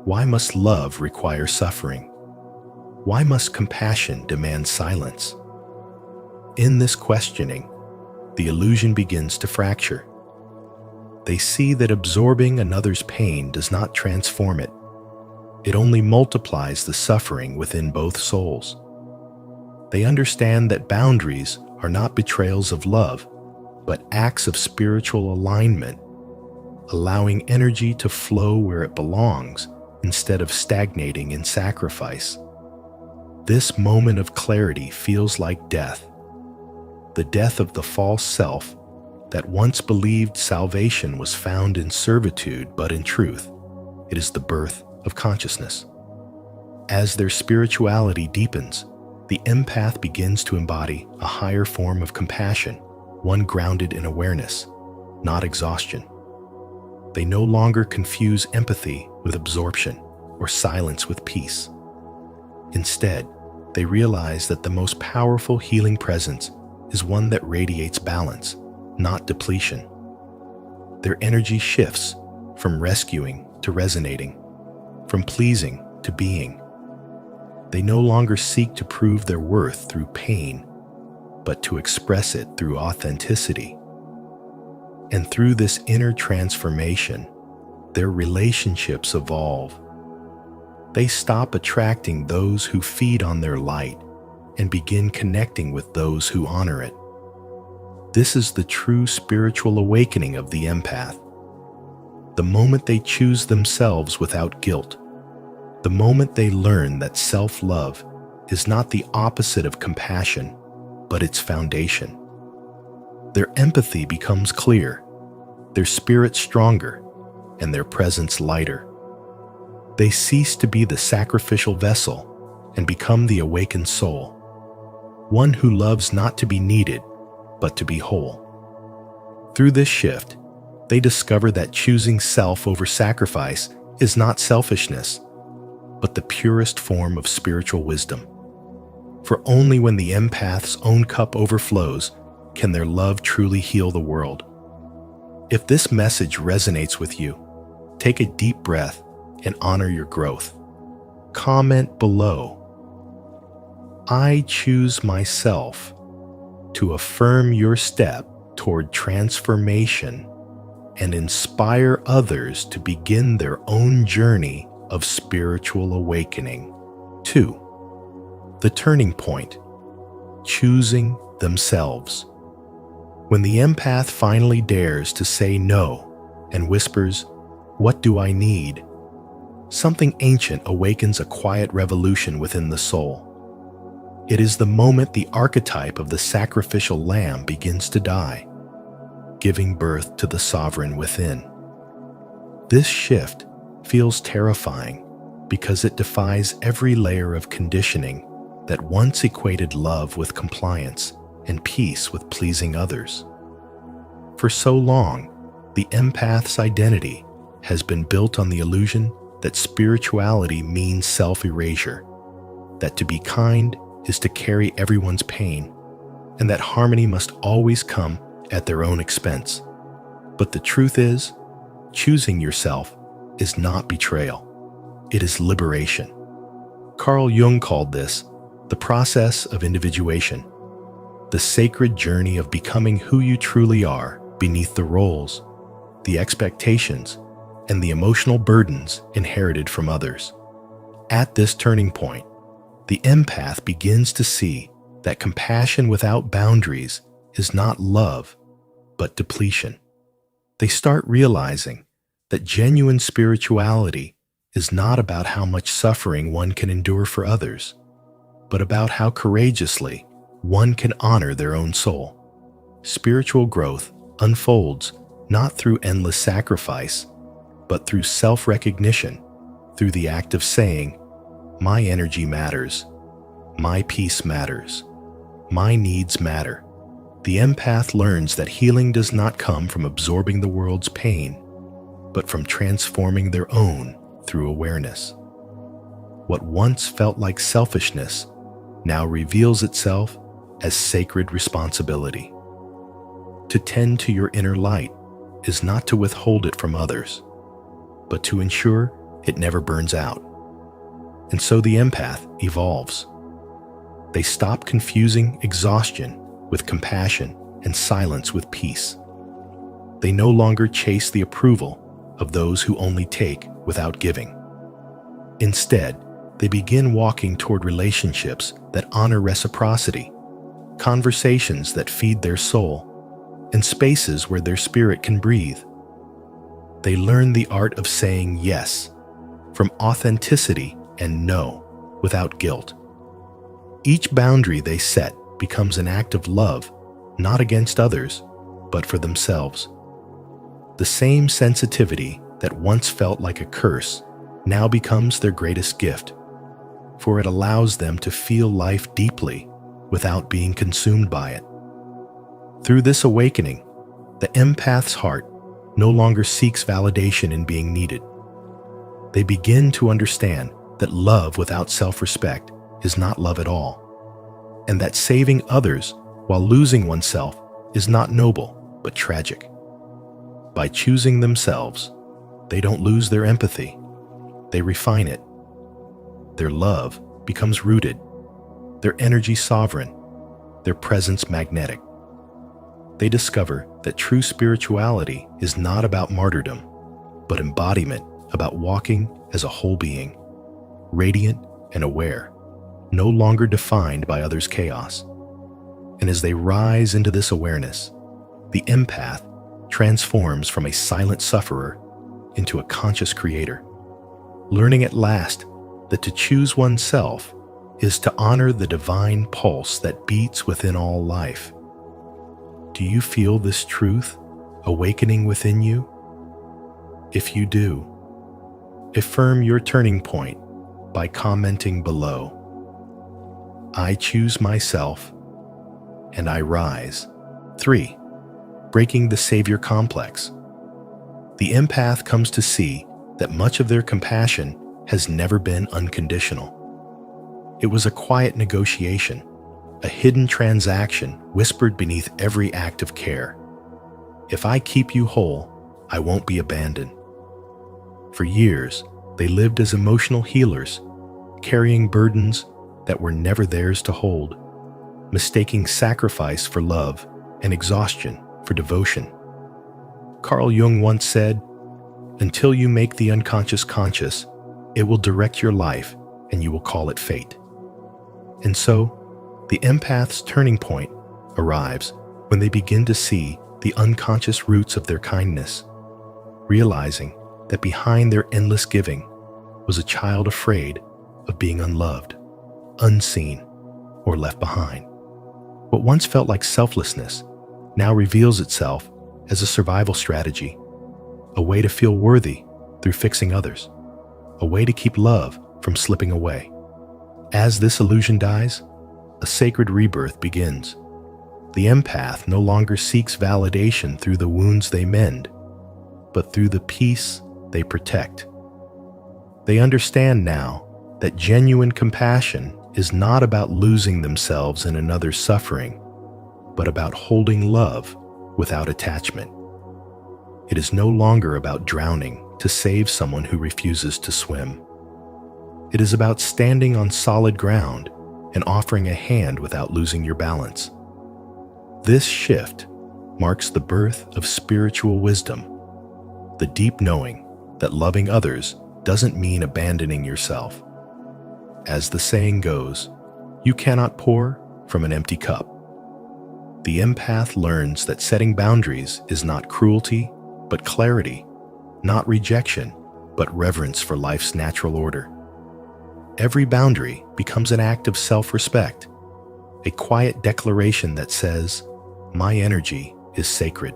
Why must love require suffering? Why must compassion demand silence? In this questioning, the illusion begins to fracture. They see that absorbing another's pain does not transform it. It only multiplies the suffering within both souls. They understand that boundaries are not betrayals of love, but acts of spiritual alignment, allowing energy to flow where it belongs instead of stagnating in sacrifice. This moment of clarity feels like death, the death of the false self that once believed salvation was found in servitude, but in truth, it is the birth of consciousness. As their spirituality deepens, the empath begins to embody a higher form of compassion, one grounded in awareness, not exhaustion. They no longer confuse empathy with absorption or silence with peace. Instead, they realize that the most powerful healing presence is one that radiates balance, not depletion. Their energy shifts from rescuing to resonating, from pleasing to being. They no longer seek to prove their worth through pain, but to express it through authenticity. And through this inner transformation, their relationships evolve. They stop attracting those who feed on their light and begin connecting with those who honor it. This is the true spiritual awakening of the empath. The moment they choose themselves without guilt, the moment they learn that self-love is not the opposite of compassion, but its foundation. Their empathy becomes clear, their spirit stronger, and their presence lighter. They cease to be the sacrificial vessel and become the awakened soul, one who loves not to be needed, but to be whole. Through this shift, they discover that choosing self over sacrifice is not selfishness, but the purest form of spiritual wisdom. For only when the empath's own cup overflows can their love truly heal the world. If this message resonates with you, take a deep breath and honor your growth. Comment below, "I choose myself," to affirm your step toward transformation and inspire others to begin their own journey of spiritual awakening. 2. The turning point: choosing themselves. When the empath finally dares to say no and whispers, "What do I need?" something ancient awakens a quiet revolution within the soul. It is the moment the archetype of the sacrificial lamb begins to die, giving birth to the sovereign within. This shift feels terrifying because it defies every layer of conditioning that once equated love with compliance and peace with pleasing others. For so long, the empath's identity has been built on the illusion that spirituality means self-erasure, that to be kind is to carry everyone's pain, and that harmony must always come at their own expense. But the truth is, choosing yourself is not betrayal. It is liberation. Carl Jung called this the process of individuation, the sacred journey of becoming who you truly are beneath the roles, the expectations, and the emotional burdens inherited from others. At this turning point, the empath begins to see that compassion without boundaries is not love, but depletion. They start realizing that genuine spirituality is not about how much suffering one can endure for others, but about how courageously one can honor their own soul. Spiritual growth unfolds not through endless sacrifice, but through self-recognition, through the act of saying, "My energy matters, my peace matters, my needs matter." The empath learns that healing does not come from absorbing the world's pain, but from transforming their own through awareness. What once felt like selfishness now reveals itself as sacred responsibility. To tend to your inner light is not to withhold it from others, but to ensure it never burns out. And so the empath evolves. They stop confusing exhaustion with compassion and silence with peace. They no longer chase the approval of those who only take without giving. Instead, they begin walking toward relationships that honor reciprocity, conversations that feed their soul, and spaces where their spirit can breathe. They learn the art of saying yes, from authenticity, and no, without guilt. Each boundary they set becomes an act of love, not against others, but for themselves. The same sensitivity that once felt like a curse now becomes their greatest gift, for it allows them to feel life deeply without being consumed by it. Through this awakening, the empath's heart no longer seeks validation in being needed. They begin to understand that love without self-respect is not love at all, and that saving others while losing oneself is not noble, but tragic. By choosing themselves, they don't lose their empathy, they refine it. Their love becomes rooted, their energy sovereign, their presence magnetic. They discover that true spirituality is not about martyrdom, but embodiment, about walking as a whole being, radiant and aware, no longer defined by others' chaos. And as they rise into this awareness, the empath transforms from a silent sufferer into a conscious creator, learning at last that to choose oneself is to honor the divine pulse that beats within all life. Do you feel this truth awakening within you? If you do, affirm your turning point by commenting below. I choose myself and I rise. 3. Breaking the savior complex. The empath comes to see that much of their compassion has never been unconditional. It was a quiet negotiation, a hidden transaction whispered beneath every act of care. If I keep you whole, I won't be abandoned. For years, they lived as emotional healers, carrying burdens that were never theirs to hold, mistaking sacrifice for love and exhaustion for devotion. Carl Jung once said, "Until you make the unconscious conscious, it will direct your life and you will call it fate." And so, the empath's turning point arrives when they begin to see the unconscious roots of their kindness, realizing that behind their endless giving was a child afraid of being unloved, unseen, or left behind. What once felt like selflessness now reveals itself as a survival strategy, a way to feel worthy through fixing others, a way to keep love from slipping away. As this illusion dies, a sacred rebirth begins. The empath no longer seeks validation through the wounds they mend, but through the peace they protect. They understand now that genuine compassion is not about losing themselves in another's suffering, but about holding love without attachment. It is no longer about drowning to save someone who refuses to swim. It is about standing on solid ground and offering a hand without losing your balance. This shift marks the birth of spiritual wisdom, the deep knowing that loving others doesn't mean abandoning yourself. As the saying goes, you cannot pour from an empty cup. The empath learns that setting boundaries is not cruelty, but clarity, not rejection, but reverence for life's natural order. Every boundary becomes an act of self-respect, a quiet declaration that says, "My energy is sacred."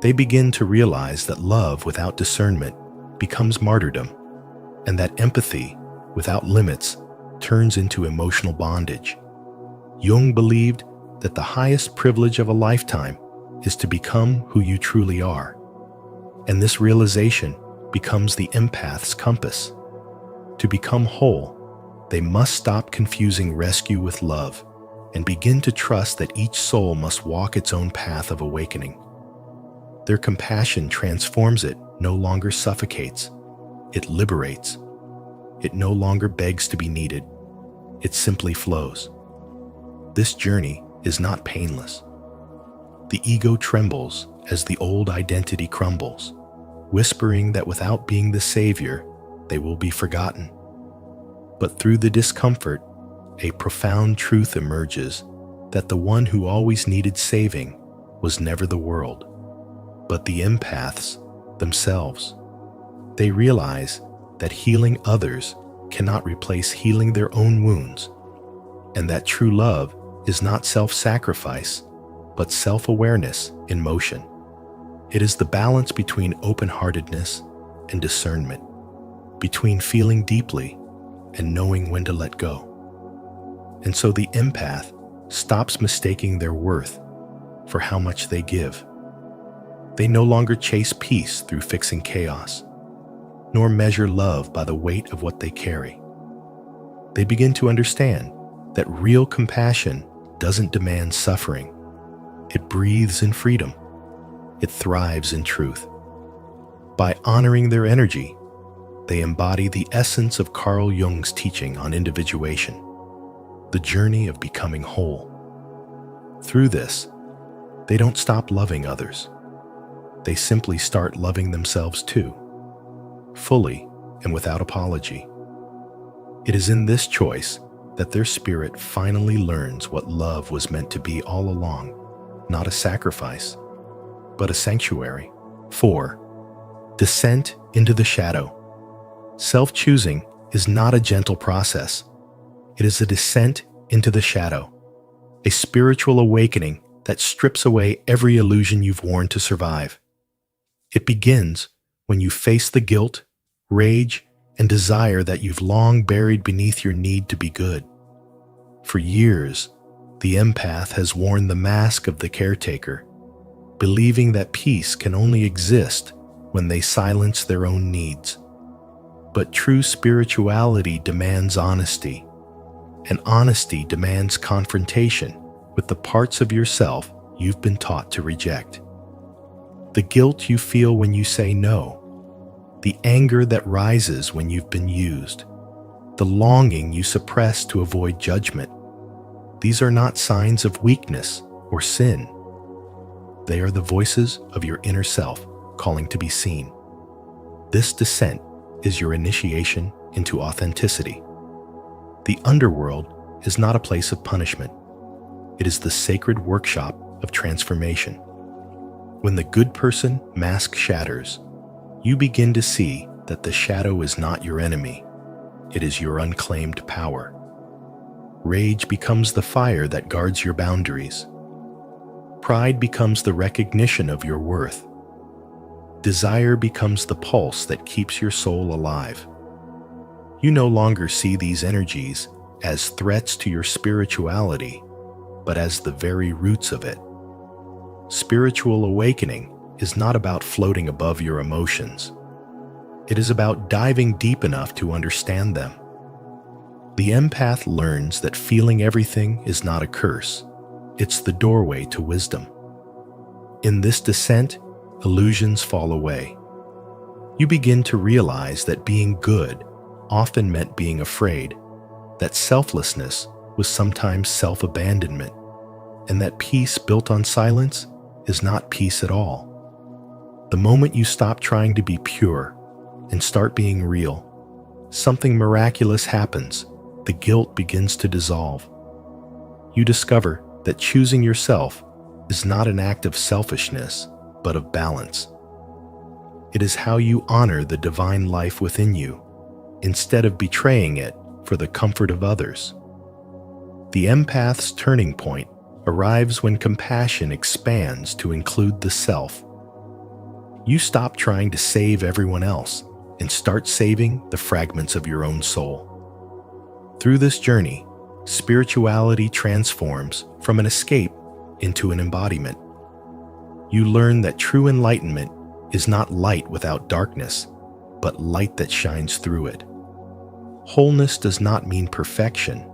They begin to realize that love without discernment becomes martyrdom, and that empathy without limits turns into emotional bondage. Jung believed that the highest privilege of a lifetime is to become who you truly are, and this realization becomes the empath's compass. To become whole, they must stop confusing rescue with love and begin to trust that each soul must walk its own path of awakening. Their compassion transforms it, no longer suffocates. It liberates. It no longer begs to be needed. It simply flows. This journey is not painless. The ego trembles as the old identity crumbles, whispering that without being the savior, they will be forgotten. But through the discomfort, a profound truth emerges that the one who always needed saving was never the world, but the empaths themselves. They realize that healing others cannot replace healing their own wounds, and that true love is not self-sacrifice, but self-awareness in motion. It is the balance between open-heartedness and discernment, between feeling deeply and knowing when to let go. And so the empath stops mistaking their worth for how much they give. They no longer chase peace through fixing chaos, nor measure love by the weight of what they carry. They begin to understand that real compassion doesn't demand suffering. It breathes in freedom. It thrives in truth. By honoring their energy, they embody the essence of Carl Jung's teaching on individuation, the journey of becoming whole. Through this, they don't stop loving others. They simply start loving themselves too, fully and without apology. It is in this choice that their spirit finally learns what love was meant to be all along, not a sacrifice, but a sanctuary. 4. Descent into the shadow. Self-choosing is not a gentle process. It is a descent into the shadow, a spiritual awakening that strips away every illusion you've worn to survive. It begins when you face the guilt, rage, and desire that you've long buried beneath your need to be good. For years, the empath has worn the mask of the caretaker, believing that peace can only exist when they silence their own needs. But true spirituality demands honesty, and honesty demands confrontation with the parts of yourself you've been taught to reject. The guilt you feel when you say no, the anger that rises when you've been used, the longing you suppress to avoid judgment. These are not signs of weakness or sin. They are the voices of your inner self calling to be seen. This descent is your initiation into authenticity. The underworld is not a place of punishment. It is the sacred workshop of transformation. When the good person mask shatters, you begin to see that the shadow is not your enemy. It is your unclaimed power. Rage becomes the fire that guards your boundaries. Pride becomes the recognition of your worth. Desire becomes the pulse that keeps your soul alive. You no longer see these energies as threats to your spirituality, but as the very roots of it. Spiritual awakening is not about floating above your emotions. It is about diving deep enough to understand them. The empath learns that feeling everything is not a curse. It's the doorway to wisdom. In this descent, illusions fall away. You begin to realize that being good often meant being afraid, that selflessness was sometimes self-abandonment, and that peace built on silence is not peace at all. The moment you stop trying to be pure and start being real, something miraculous happens. The guilt begins to dissolve. You discover that choosing yourself is not an act of selfishness, but of balance. It is how you honor the divine life within you, instead of betraying it for the comfort of others. The empath's turning point arrives when compassion expands to include the self. You stop trying to save everyone else and start saving the fragments of your own soul. Through this journey, spirituality transforms from an escape into an embodiment. You learn that true enlightenment is not light without darkness, but light that shines through it. Wholeness does not mean perfection.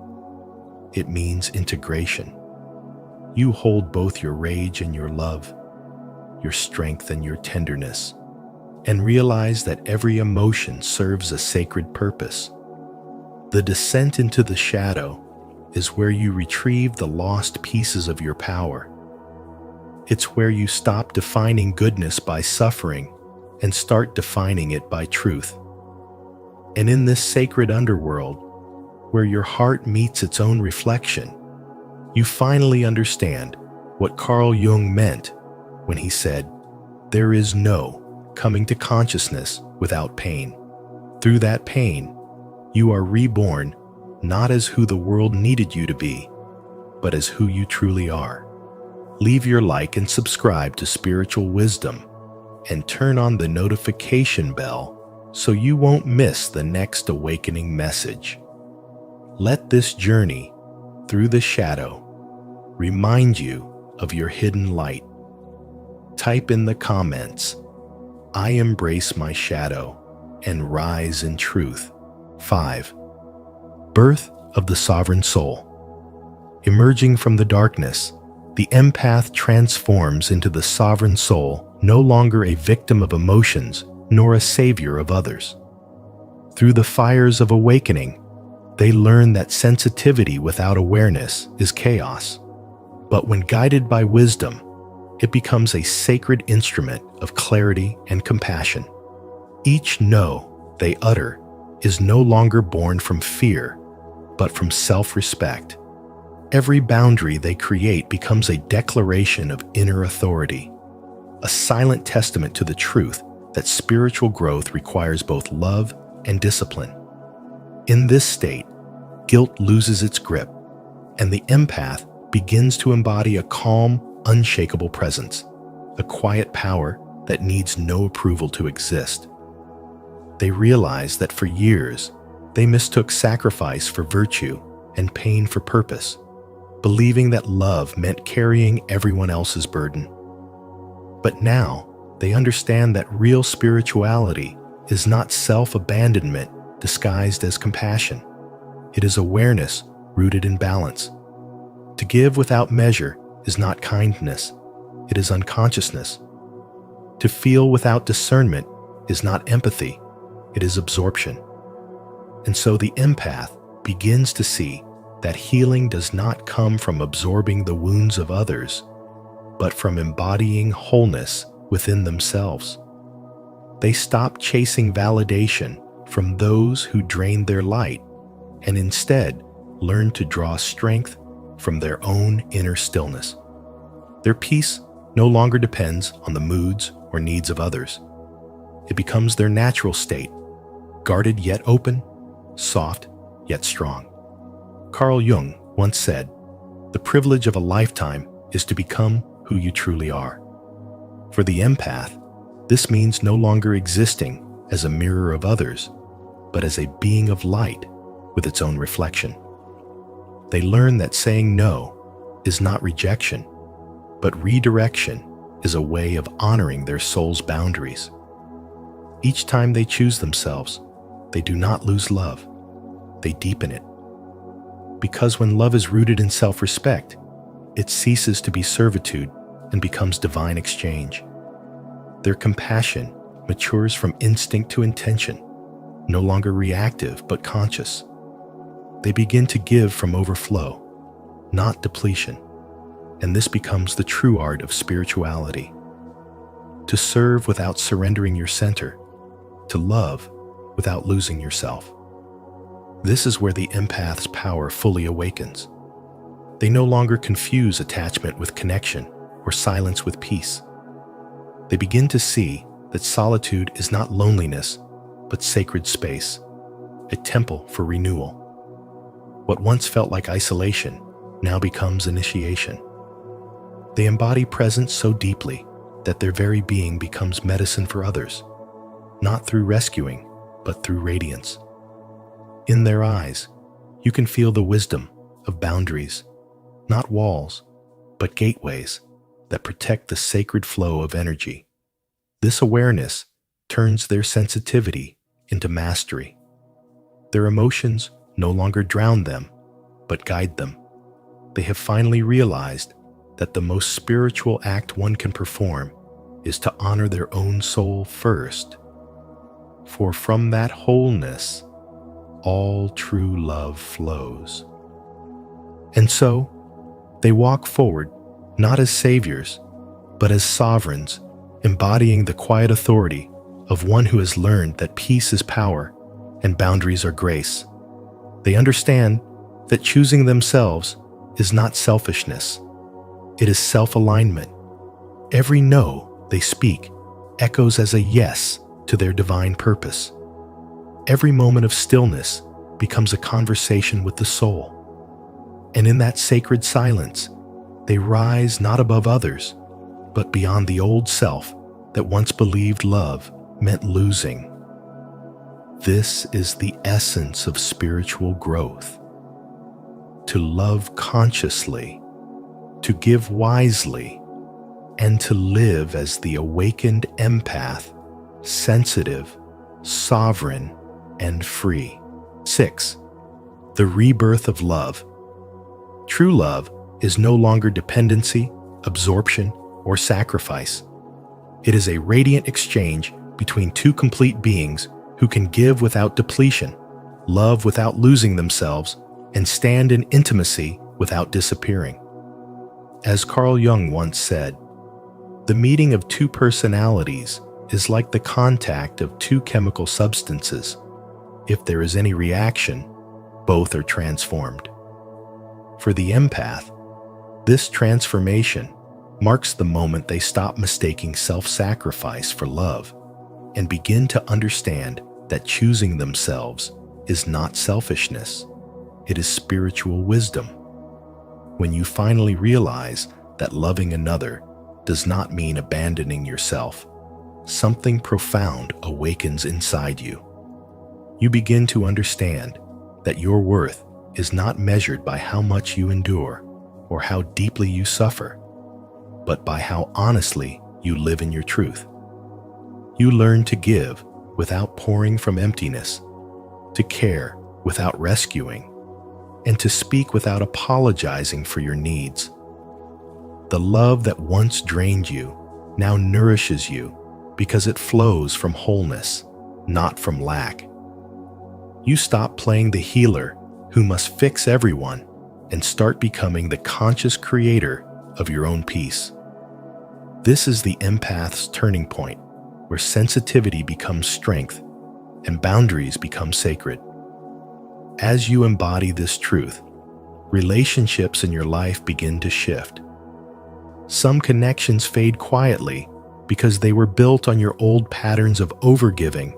It means integration. You hold both your rage and your love, your strength and your tenderness, and realize that every emotion serves a sacred purpose. The descent into the shadow is where you retrieve the lost pieces of your power. It's where you stop defining goodness by suffering and start defining it by truth. And in this sacred underworld, where your heart meets its own reflection, you finally understand what Carl Jung meant when he said, "There is no coming to consciousness without pain. Through that pain, you are reborn not as who the world needed you to be, but as who you truly are." Leave your like and subscribe to Spiritual Wisdom, and turn on the notification bell so you won't miss the next awakening message. Let this journey through the shadow remind you of your hidden light. Type in the comments, "I embrace my shadow and rise in truth." 5. Birth of the Sovereign Soul. Emerging from the darkness, the empath transforms into the sovereign soul, no longer a victim of emotions nor a savior of others. Through the fires of awakening, they learn that sensitivity without awareness is chaos. But when guided by wisdom, it becomes a sacred instrument of clarity and compassion. Each no they utter is no longer born from fear, but from self-respect. Every boundary they create becomes a declaration of inner authority, a silent testament to the truth that spiritual growth requires both love and discipline. In this state, guilt loses its grip, and the empath begins to embody a calm, unshakable presence, a quiet power that needs no approval to exist. They realize that for years, they mistook sacrifice for virtue and pain for purpose, believing that love meant carrying everyone else's burden. But now, they understand that real spirituality is not self-abandonment disguised as compassion. It is awareness rooted in balance. To give without measure is not kindness, it is unconsciousness. To feel without discernment is not empathy, it is absorption. And so the empath begins to see that healing does not come from absorbing the wounds of others, but from embodying wholeness within themselves. They stop chasing validation from those who drain their light, and instead learn to draw strength from their own inner stillness. Their peace no longer depends on the moods or needs of others. It becomes their natural state, guarded yet open, soft yet strong. Carl Jung once said, "The privilege of a lifetime is to become who you truly are." For the empath, this means no longer existing as a mirror of others, but as a being of light with its own reflection. They learn that saying no is not rejection, but redirection is a way of honoring their soul's boundaries. Each time they choose themselves, they do not lose love, they deepen it. Because when love is rooted in self-respect, it ceases to be servitude and becomes divine exchange. Their compassion matures from instinct to intention, no longer reactive but conscious. They begin to give from overflow, not depletion, and this becomes the true art of spirituality. To serve without surrendering your center, to love without losing yourself. This is where the empath's power fully awakens. They no longer confuse attachment with connection or silence with peace. They begin to see that solitude is not loneliness, but sacred space, a temple for renewal. What once felt like isolation now becomes initiation. They embody presence so deeply that their very being becomes medicine for others, not through rescuing, but through radiance. In their eyes, you can feel the wisdom of boundaries, not walls, but gateways that protect the sacred flow of energy. This awareness turns their sensitivity into mastery. Their emotions no longer drown them, but guide them. They have finally realized that the most spiritual act one can perform is to honor their own soul first. For from that wholeness, all true love flows. And so, they walk forward not as saviors, but as sovereigns, embodying the quiet authority of one who has learned that peace is power and boundaries are grace. They understand that choosing themselves is not selfishness. It is self-alignment. Every no they speak echoes as a yes to their divine purpose. Every moment of stillness becomes a conversation with the soul. And in that sacred silence, they rise not above others, but beyond the old self that once believed love meant losing. This is the essence of spiritual growth. To love consciously, to give wisely, and to live as the awakened empath, sensitive, sovereign, and free. 6. The rebirth of love. True love is no longer dependency, absorption, or sacrifice. It is a radiant exchange between two complete beings who can give without depletion, love without losing themselves, and stand in intimacy without disappearing. As Carl Jung once said, the meeting of two personalities is like the contact of two chemical substances. If there is any reaction, both are transformed. For the empath, this transformation marks the moment they stop mistaking self-sacrifice for love and begin to understand that choosing themselves is not selfishness, it is spiritual wisdom. When you finally realize that loving another does not mean abandoning yourself, something profound awakens inside you. You begin to understand that your worth is not measured by how much you endure or how deeply you suffer, but by how honestly you live in your truth. You learn to give without pouring from emptiness, to care without rescuing, and to speak without apologizing for your needs. The love that once drained you now nourishes you because it flows from wholeness, not from lack. You stop playing the healer who must fix everyone and start becoming the conscious creator of your own peace. This is the empath's turning point, where sensitivity becomes strength and boundaries become sacred. As you embody this truth, relationships in your life begin to shift. Some connections fade quietly because they were built on your old patterns of overgiving,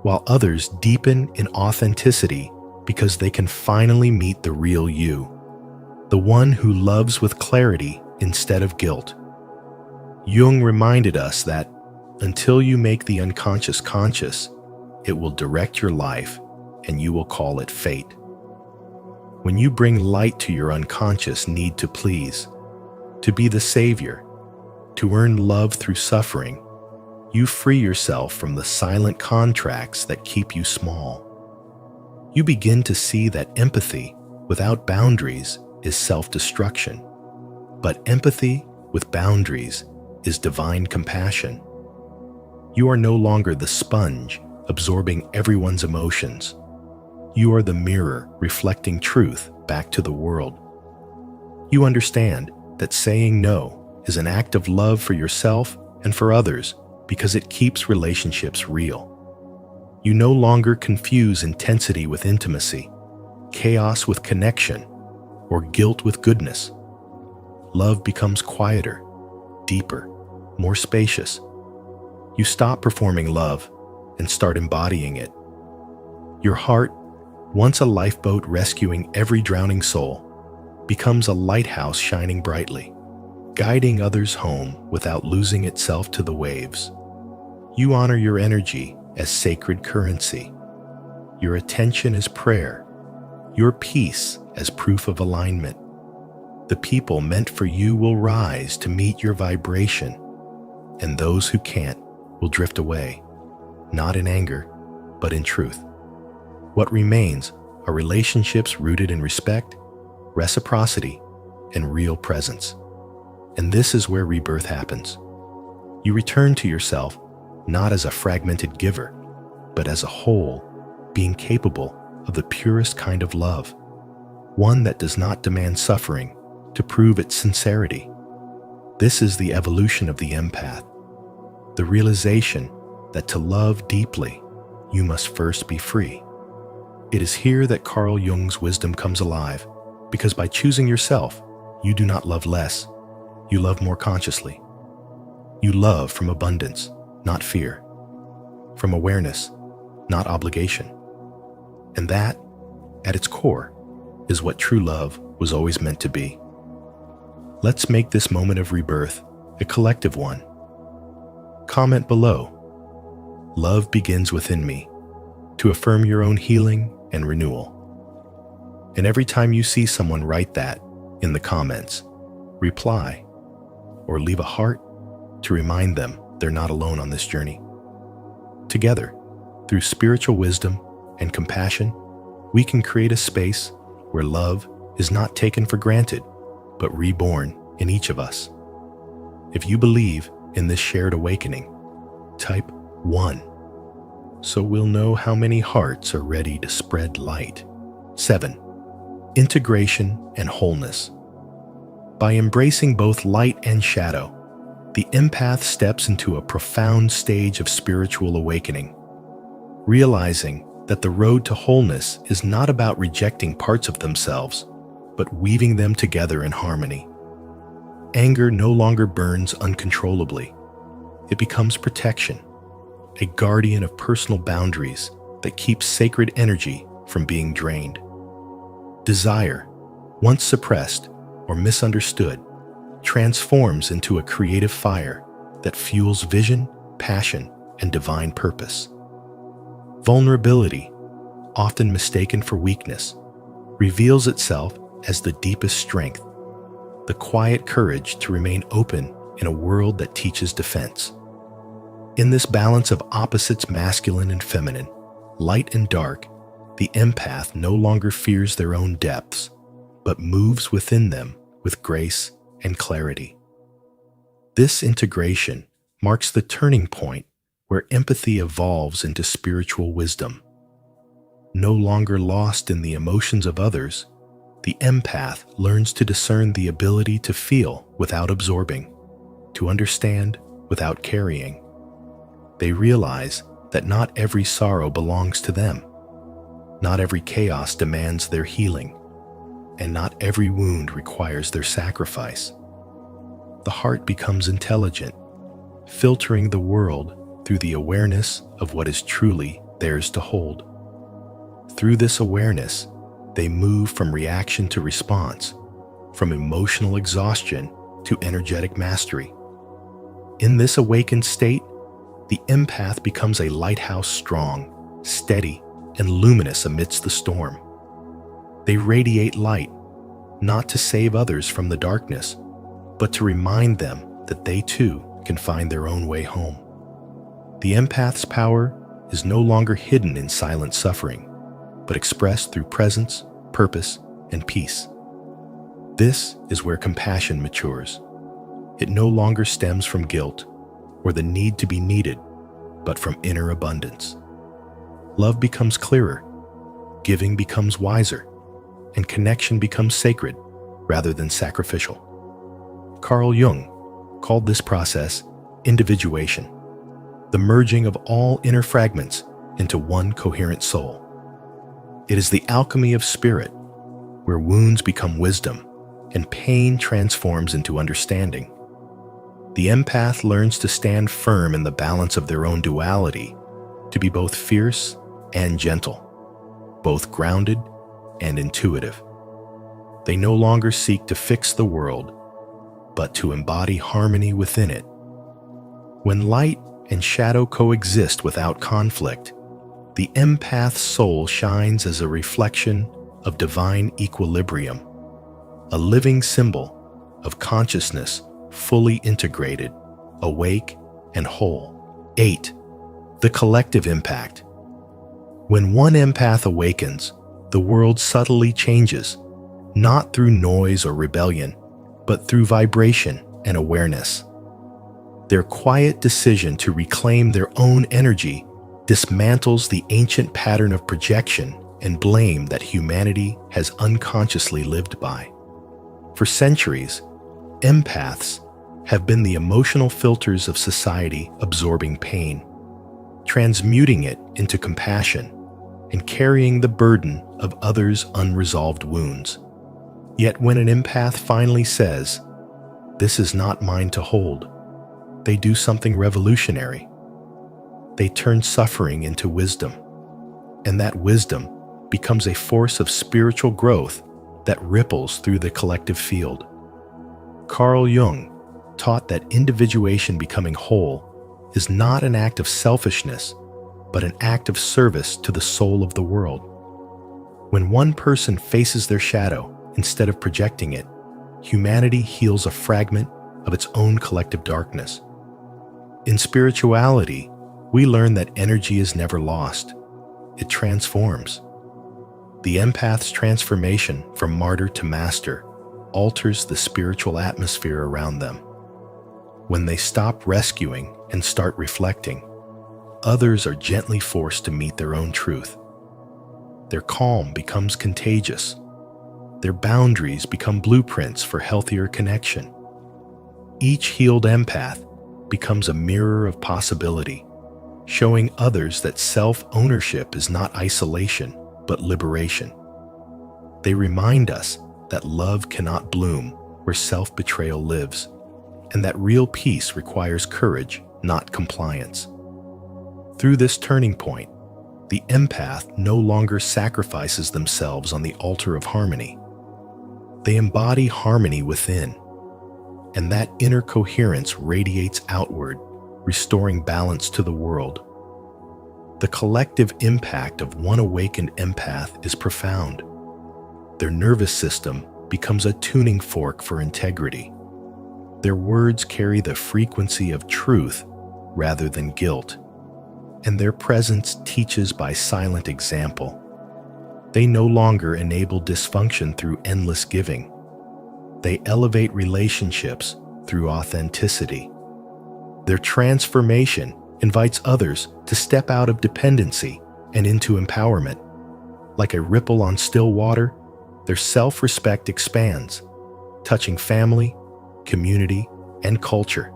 while others deepen in authenticity because they can finally meet the real you, the one who loves with clarity instead of guilt. Jung reminded us that until you make the unconscious conscious, it will direct your life and you will call it fate. When you bring light to your unconscious need to please, to be the savior, to earn love through suffering, you free yourself from the silent contracts that keep you small. You begin to see that empathy without boundaries is self-destruction, but empathy with boundaries is divine compassion. You are no longer the sponge absorbing everyone's emotions. You are the mirror reflecting truth back to the world. You understand that saying no is an act of love for yourself and for others because it keeps relationships real. You no longer confuse intensity with intimacy, chaos with connection, or guilt with goodness. Love becomes quieter, deeper, more spacious. You stop performing love and start embodying it. Your heart, once a lifeboat rescuing every drowning soul, becomes a lighthouse shining brightly, guiding others home without losing itself to the waves. You honor your energy as sacred currency, your attention as prayer, your peace as proof of alignment. The people meant for you will rise to meet your vibration, and those who can't will drift away, not in anger, but in truth. What remains are relationships rooted in respect, reciprocity, and real presence. And this is where rebirth happens. You return to yourself not as a fragmented giver, but as a whole, being capable of the purest kind of love, one that does not demand suffering to prove its sincerity. This is the evolution of the empath, the realization that to love deeply, you must first be free. It is here that Carl Jung's wisdom comes alive, because by choosing yourself, you do not love less, you love more consciously. You love from abundance, not fear, from awareness, not obligation. And that, at its core, is what true love was always meant to be. Let's make this moment of rebirth a collective one. Comment below. Love begins within me, to affirm your own healing and renewal. And every time you see someone write that in the comments, reply or leave a heart to remind them they're not alone on this journey. Together, through spiritual wisdom and compassion, we can create a space where love is not taken for granted, but reborn in each of us. If you believe in this shared awakening, type 1, so we'll know how many hearts are ready to spread light. 7. Integration and wholeness. By embracing both light and shadow, the empath steps into a profound stage of spiritual awakening, realizing that the road to wholeness is not about rejecting parts of themselves, but weaving them together in harmony. Anger no longer burns uncontrollably. It becomes protection, a guardian of personal boundaries that keeps sacred energy from being drained. Desire, once suppressed or misunderstood, transforms into a creative fire that fuels vision, passion, and divine purpose. Vulnerability, often mistaken for weakness, reveals itself as the deepest strength, the quiet courage to remain open in a world that teaches defense. In this balance of opposites, masculine and feminine, light and dark, the empath no longer fears their own depths, but moves within them with grace and clarity. This integration marks the turning point where empathy evolves into spiritual wisdom. No longer lost in the emotions of others, the empath learns to discern the ability to feel without absorbing, to understand without carrying. They realize that not every sorrow belongs to them, not every chaos demands their healing, and not every wound requires their sacrifice. The heart becomes intelligent, filtering the world through the awareness of what is truly theirs to hold. Through this awareness, they move from reaction to response, from emotional exhaustion to energetic mastery. In this awakened state, the empath becomes a lighthouse, strong, steady, and luminous amidst the storm. They radiate light, not to save others from the darkness, but to remind them that they too can find their own way home. The empath's power is no longer hidden in silent suffering, but expressed through presence, purpose, and peace. This is where compassion matures. It no longer stems from guilt or the need to be needed, but from inner abundance. Love becomes clearer, giving becomes wiser, and connection becomes sacred rather than sacrificial. Carl Jung called this process individuation, the merging of all inner fragments into one coherent soul. It is the alchemy of spirit, where wounds become wisdom and pain transforms into understanding. The empath learns to stand firm in the balance of their own duality, to be both fierce and gentle, both grounded and intuitive. They no longer seek to fix the world, but to embody harmony within it. When light and shadow coexist without conflict, the empath's soul shines as a reflection of divine equilibrium, a living symbol of consciousness fully integrated, awake, and whole. 8. The collective impact. When one empath awakens, the world subtly changes, not through noise or rebellion, but through vibration and awareness. Their quiet decision to reclaim their own energy dismantles the ancient pattern of projection and blame that humanity has unconsciously lived by. For centuries, empaths have been the emotional filters of society absorbing pain, transmuting it into compassion, and carrying the burden of others' unresolved wounds. Yet when an empath finally says, "This is not mine to hold," they do something revolutionary. They turn suffering into wisdom, and that wisdom becomes a force of spiritual growth that ripples through the collective field. Carl Jung taught that individuation becoming whole is not an act of selfishness, but an act of service to the soul of the world. When one person faces their shadow instead of projecting it, humanity heals a fragment of its own collective darkness. In spirituality, we learn that energy is never lost. It transforms. The empath's transformation from martyr to master alters the spiritual atmosphere around them. When they stop rescuing and start reflecting, others are gently forced to meet their own truth. Their calm becomes contagious. Their boundaries become blueprints for healthier connection. Each healed empath becomes a mirror of possibility, showing others that self-ownership is not isolation, but liberation. They remind us that love cannot bloom where self-betrayal lives, and that real peace requires courage, not compliance. Through this turning point, the empath no longer sacrifices themselves on the altar of harmony. They embody harmony within, and that inner coherence radiates outward, restoring balance to the world. The collective impact of one awakened empath is profound. Their nervous system becomes a tuning fork for integrity. Their words carry the frequency of truth rather than guilt, and their presence teaches by silent example. They no longer enable dysfunction through endless giving. They elevate relationships through authenticity. Their transformation invites others to step out of dependency and into empowerment. Like a ripple on still water, their self-respect expands, touching family, community, and culture.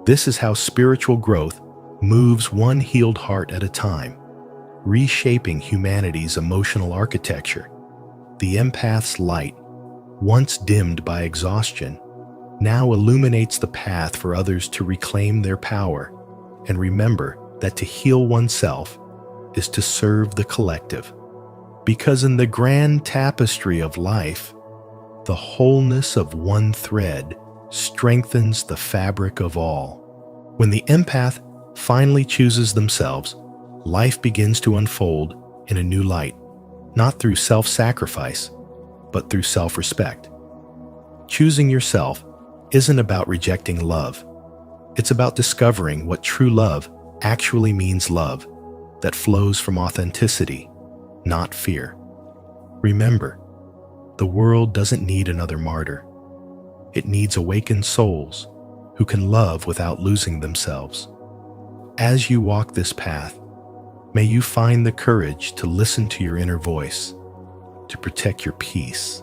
This is how spiritual growth moves one healed heart at a time, reshaping humanity's emotional architecture. The empath's light, once dimmed by exhaustion, now illuminates the path for others to reclaim their power and remember that to heal oneself is to serve the collective. Because in the grand tapestry of life, the wholeness of one thread strengthens the fabric of all. When the empath finally chooses themselves, life begins to unfold in a new light, not through self-sacrifice, but through self-respect. Choosing yourself isn't about rejecting love. It's about discovering what true love actually means: love that flows from authenticity, not fear. Remember, the world doesn't need another martyr. It needs awakened souls who can love without losing themselves. As you walk this path, may you find the courage to listen to your inner voice, to protect your peace,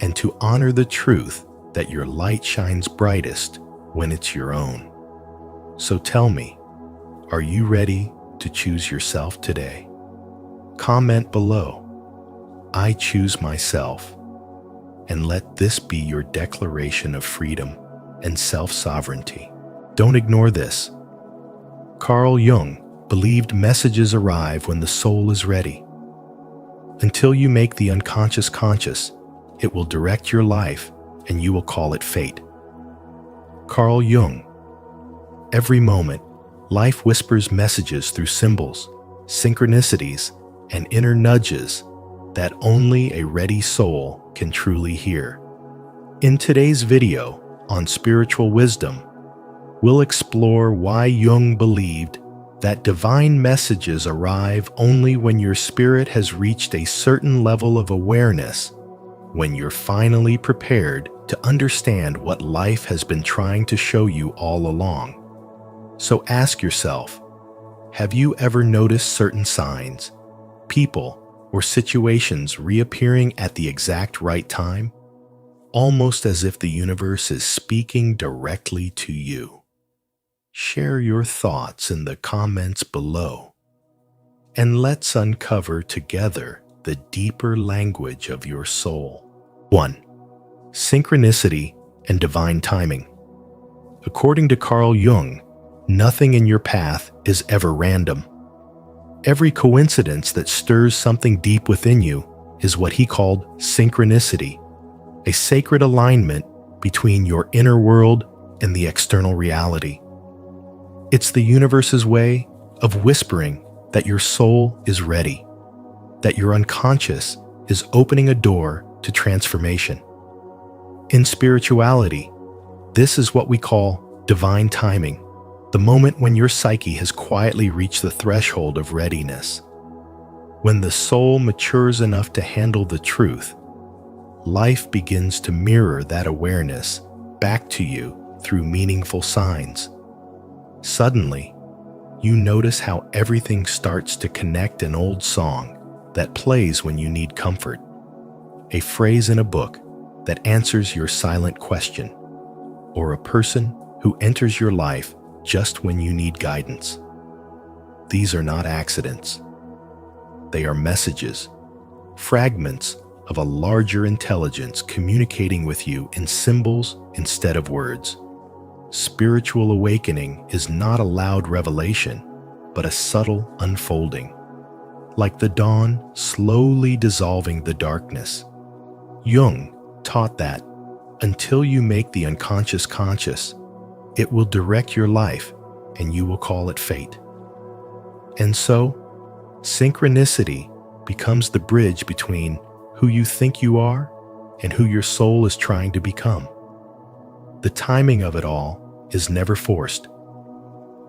and to honor the truth that your light shines brightest when it's your own. So tell me, are you ready to choose yourself today? Comment below, "I choose myself," and let this be your declaration of freedom and self-sovereignty. Don't ignore this. Carl Jung believed messages arrive when the soul is ready. Until you make the unconscious conscious, it will direct your life and you will call it fate. Carl Jung. Every moment, life whispers messages through symbols, synchronicities, and inner nudges that only a ready soul can truly hear. In today's video on spiritual wisdom, we'll explore why Jung believed that divine messages arrive only when your spirit has reached a certain level of awareness, when you're finally prepared to understand what life has been trying to show you all along. So ask yourself, have you ever noticed certain signs, people, or situations reappearing at the exact right time? almost as if the universe is speaking directly to you. Share your thoughts in the comments below, and let's uncover together the deeper language of your soul. 1. Synchronicity and divine timing. According to Carl Jung, nothing in your path is ever random. Every coincidence that stirs something deep within you is what he called synchronicity, a sacred alignment between your inner world and the external reality. It's the universe's way of whispering that your soul is ready, that your unconscious is opening a door to transformation. In spirituality, this is what we call divine timing, the moment when your psyche has quietly reached the threshold of readiness. When the soul matures enough to handle the truth, life begins to mirror that awareness back to you through meaningful signs. Suddenly, you notice how everything starts to connect: an old song that plays when you need comfort, a phrase in a book that answers your silent question, or a person who enters your life just when you need guidance. These are not accidents. They are messages, fragments of a larger intelligence communicating with you in symbols instead of words. Spiritual awakening is not a loud revelation, but a subtle unfolding, like the dawn slowly dissolving the darkness. Jung taught that until you make the unconscious conscious, it will direct your life and you will call it fate. And so, synchronicity becomes the bridge between who you think you are and who your soul is trying to become. The timing of it all is never forced.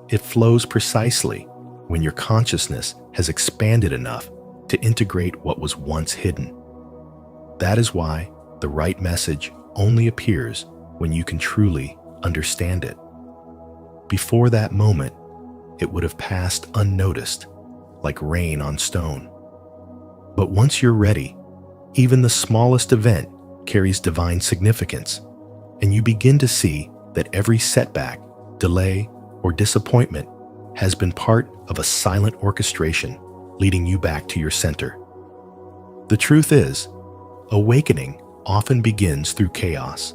It flows precisely when your consciousness has expanded enough to integrate what was once hidden. That is why the right message only appears when you can truly understand it. Before that moment, it would have passed unnoticed, like rain on stone. But once you're ready, even the smallest event carries divine significance, and you begin to see that every setback, delay, or disappointment has been part of a silent orchestration leading you back to your center. The truth is, awakening often begins through chaos.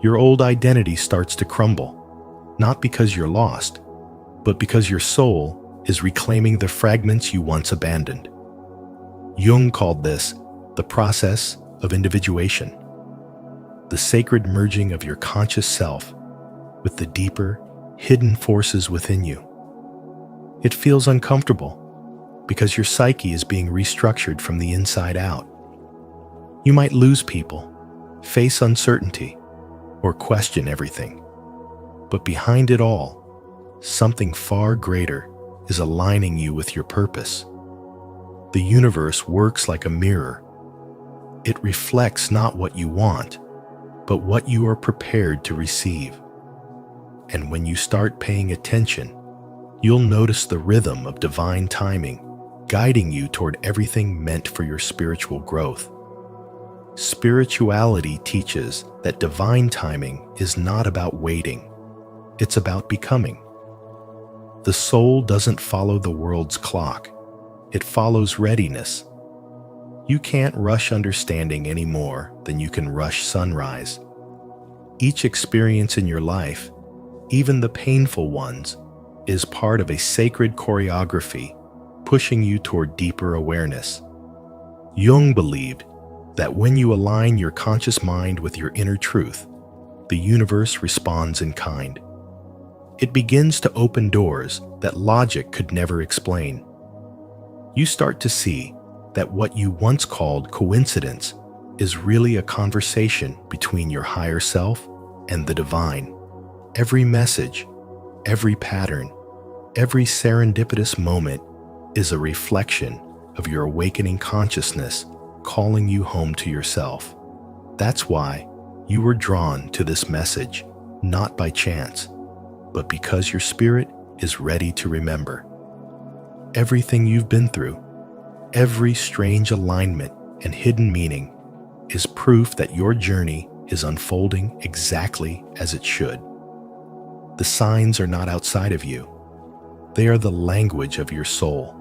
Your old identity starts to crumble, not because you're lost, but because your soul is reclaiming the fragments you once abandoned. Jung called this the process of individuation, the sacred merging of your conscious self with the deeper, hidden forces within you. It feels uncomfortable because your psyche is being restructured from the inside out. You might lose people, face uncertainty, or question everything. But behind it all, something far greater is aligning you with your purpose. The universe works like a mirror. It reflects not what you want, but what you are prepared to receive. And when you start paying attention, you'll notice the rhythm of divine timing guiding you toward everything meant for your spiritual growth. Spirituality teaches that divine timing is not about waiting, it's about becoming. The soul doesn't follow the world's clock, it follows readiness. You can't rush understanding any more than you can rush sunrise. Each experience in your life, even the painful ones, is part of a sacred choreography pushing you toward deeper awareness. Jung believed that when you align your conscious mind with your inner truth, the universe responds in kind. It begins to open doors that logic could never explain. You start to see that what you once called coincidence is really a conversation between your higher self and the divine. Every message, every pattern, every serendipitous moment is a reflection of your awakening consciousness calling you home to yourself. That's why you were drawn to this message, not by chance, but because your spirit is ready to remember. Everything you've been through, every strange alignment and hidden meaning, is proof that your journey is unfolding exactly as it should. The signs are not outside of you. They are the language of your soul,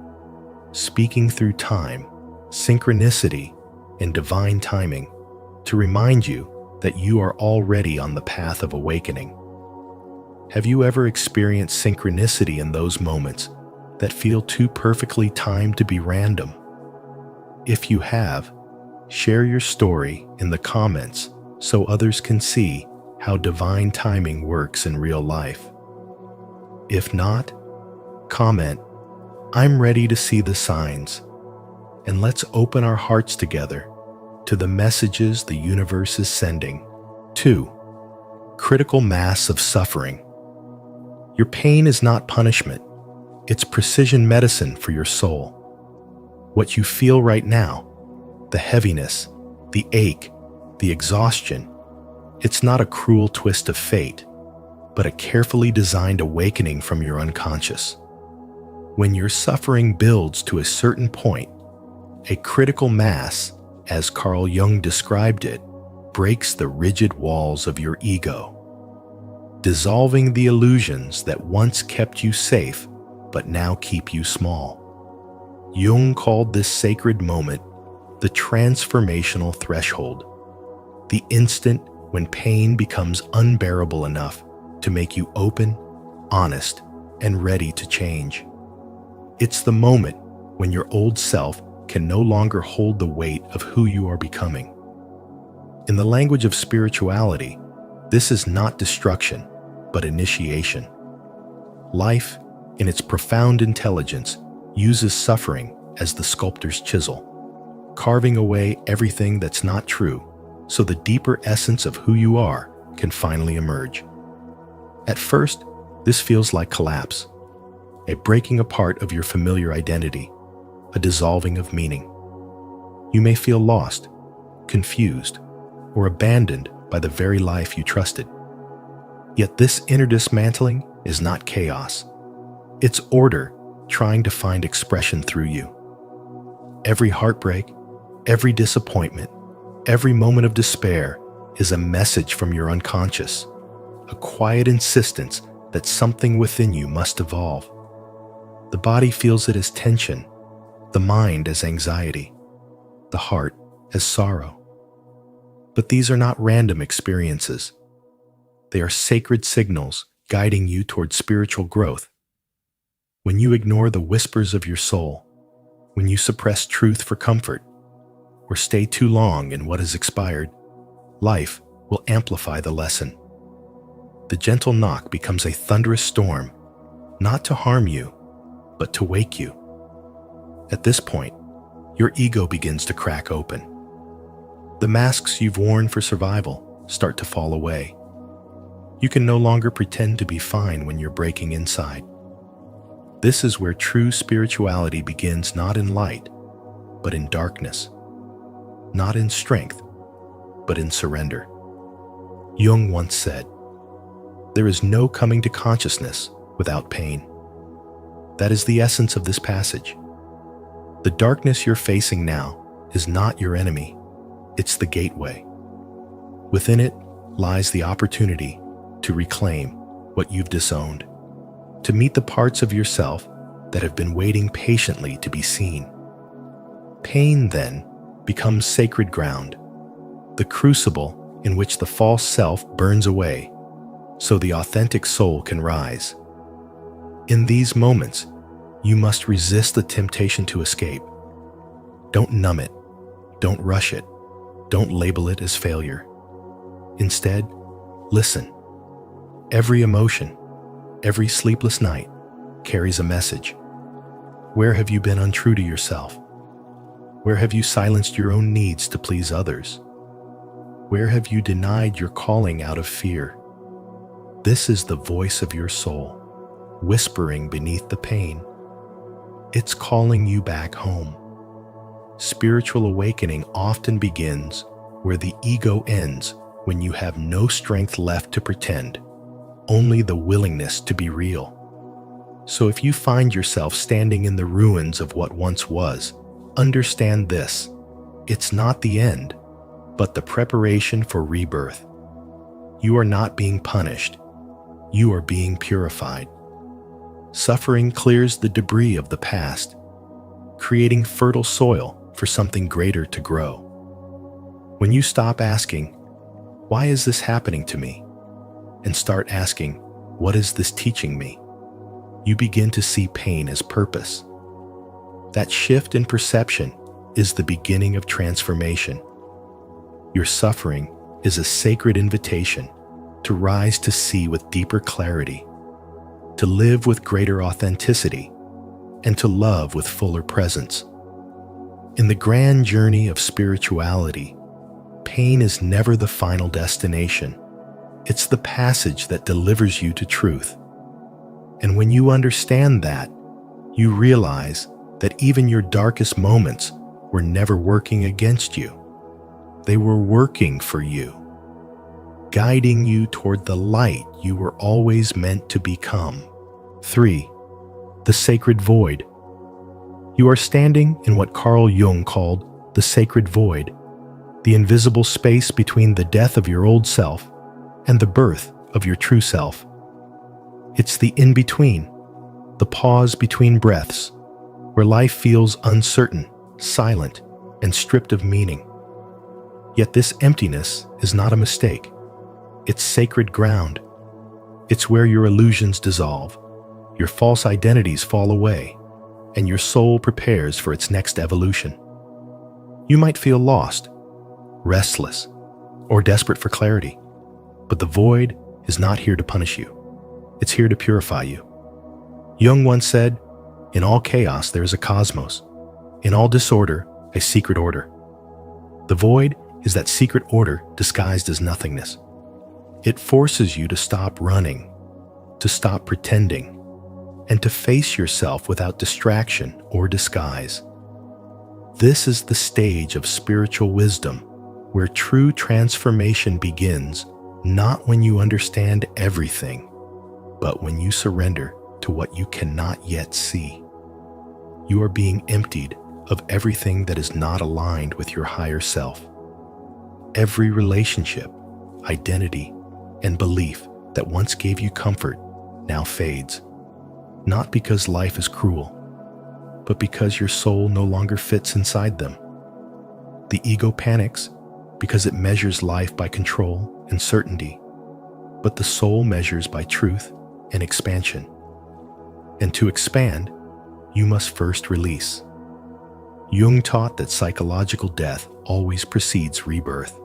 speaking through time, synchronicity, and divine timing to remind you that you are already on the path of awakening. Have you ever experienced synchronicity in those moments that feel too perfectly timed to be random? If you have, share your story in the comments so others can see how divine timing works in real life. If not, comment, "I'm ready to see the signs," and let's open our hearts together to the messages the universe is sending. 2. Critical mass of suffering. Your pain is not punishment. It's precision medicine for your soul. What you feel right now, the heaviness, the ache, the exhaustion, it's not a cruel twist of fate, but a carefully designed awakening from your unconscious. When your suffering builds to a certain point, a critical mass, as Carl Jung described it, breaks the rigid walls of your ego, dissolving the illusions that once kept you safe but now keep you small. Jung called this sacred moment the transformational threshold, the instant when pain becomes unbearable enough to make you open, honest, and ready to change. It's the moment when your old self can no longer hold the weight of who you are becoming. In the language of spirituality, this is not destruction, but initiation. Life, in its profound intelligence, uses suffering as the sculptor's chisel, carving away everything that's not true so the deeper essence of who you are can finally emerge. At first, this feels like collapse, a breaking apart of your familiar identity, a dissolving of meaning. You may feel lost, confused, or abandoned by the very life you trusted. Yet this inner dismantling is not chaos. It's order trying to find expression through you. Every heartbreak, every disappointment, every moment of despair is a message from your unconscious, a quiet insistence that something within you must evolve. The body feels it as tension, the mind as anxiety, the heart as sorrow. But these are not random experiences. They are sacred signals guiding you toward spiritual growth. When you ignore the whispers of your soul, when you suppress truth for comfort, or stay too long in what has expired, life will amplify the lesson. The gentle knock becomes a thunderous storm, not to harm you, but to wake you. At this point, your ego begins to crack open. The masks you've worn for survival start to fall away. You can no longer pretend to be fine when you're breaking inside. This is where true spirituality begins, not in light, but in darkness. Not in strength, but in surrender. Jung once said, "There is no coming to consciousness without pain." That is the essence of this passage. The darkness you're facing now is not your enemy, it's the gateway. Within it lies the opportunity to reclaim what you've disowned, to meet the parts of yourself that have been waiting patiently to be seen. Pain, then, becomes sacred ground, the crucible in which the false self burns away, so the authentic soul can rise. In these moments, you must resist the temptation to escape. Don't numb it, don't rush it, don't label it as failure. Instead, listen. Every emotion, every sleepless night carries a message. Where have you been untrue to yourself? Where have you silenced your own needs to please others? Where have you denied your calling out of fear? This is the voice of your soul, whispering beneath the pain. It's calling you back home. Spiritual awakening often begins where the ego ends, when you have no strength left to pretend, only the willingness to be real. So if you find yourself standing in the ruins of what once was, understand this: it's not the end. but the preparation for rebirth. You are not being punished. You are being purified. Suffering clears the debris of the past, creating fertile soil for something greater to grow. When you stop asking, "Why is this happening to me?" and start asking, "What is this teaching me?" you begin to see pain as purpose. That shift in perception is the beginning of transformation. Your suffering is a sacred invitation to rise to see with deeper clarity, to live with greater authenticity, and to love with fuller presence. In the grand journey of spirituality, pain is never the final destination. It's the passage that delivers you to truth. And when you understand that, you realize that even your darkest moments were never working against you. They were working for you, guiding you toward the light you were always meant to become. 3. The sacred void. You are standing in what Carl Jung called the sacred void, the invisible space between the death of your old self and the birth of your true self. It's the in-between, the pause between breaths, where life feels uncertain, silent, and stripped of meaning. Yet this emptiness is not a mistake. It's sacred ground. It's where your illusions dissolve, your false identities fall away, and your soul prepares for its next evolution. You might feel lost, restless, or desperate for clarity, but the void is not here to punish you. It's here to purify you. Jung once said, "In all chaos there is a cosmos. In all disorder, a secret order." The void is that secret order disguised as nothingness. It forces you to stop running, to stop pretending, and to face yourself without distraction or disguise. This is the stage of spiritual wisdom where true transformation begins, not when you understand everything, but when you surrender to what you cannot yet see. You are being emptied of everything that is not aligned with your higher self. Every relationship, identity, and belief that once gave you comfort now fades, not because life is cruel, but because your soul no longer fits inside them. The ego panics because it measures life by control and certainty, but the soul measures by truth and expansion. And to expand, you must first release. Jung taught that psychological death always precedes rebirth.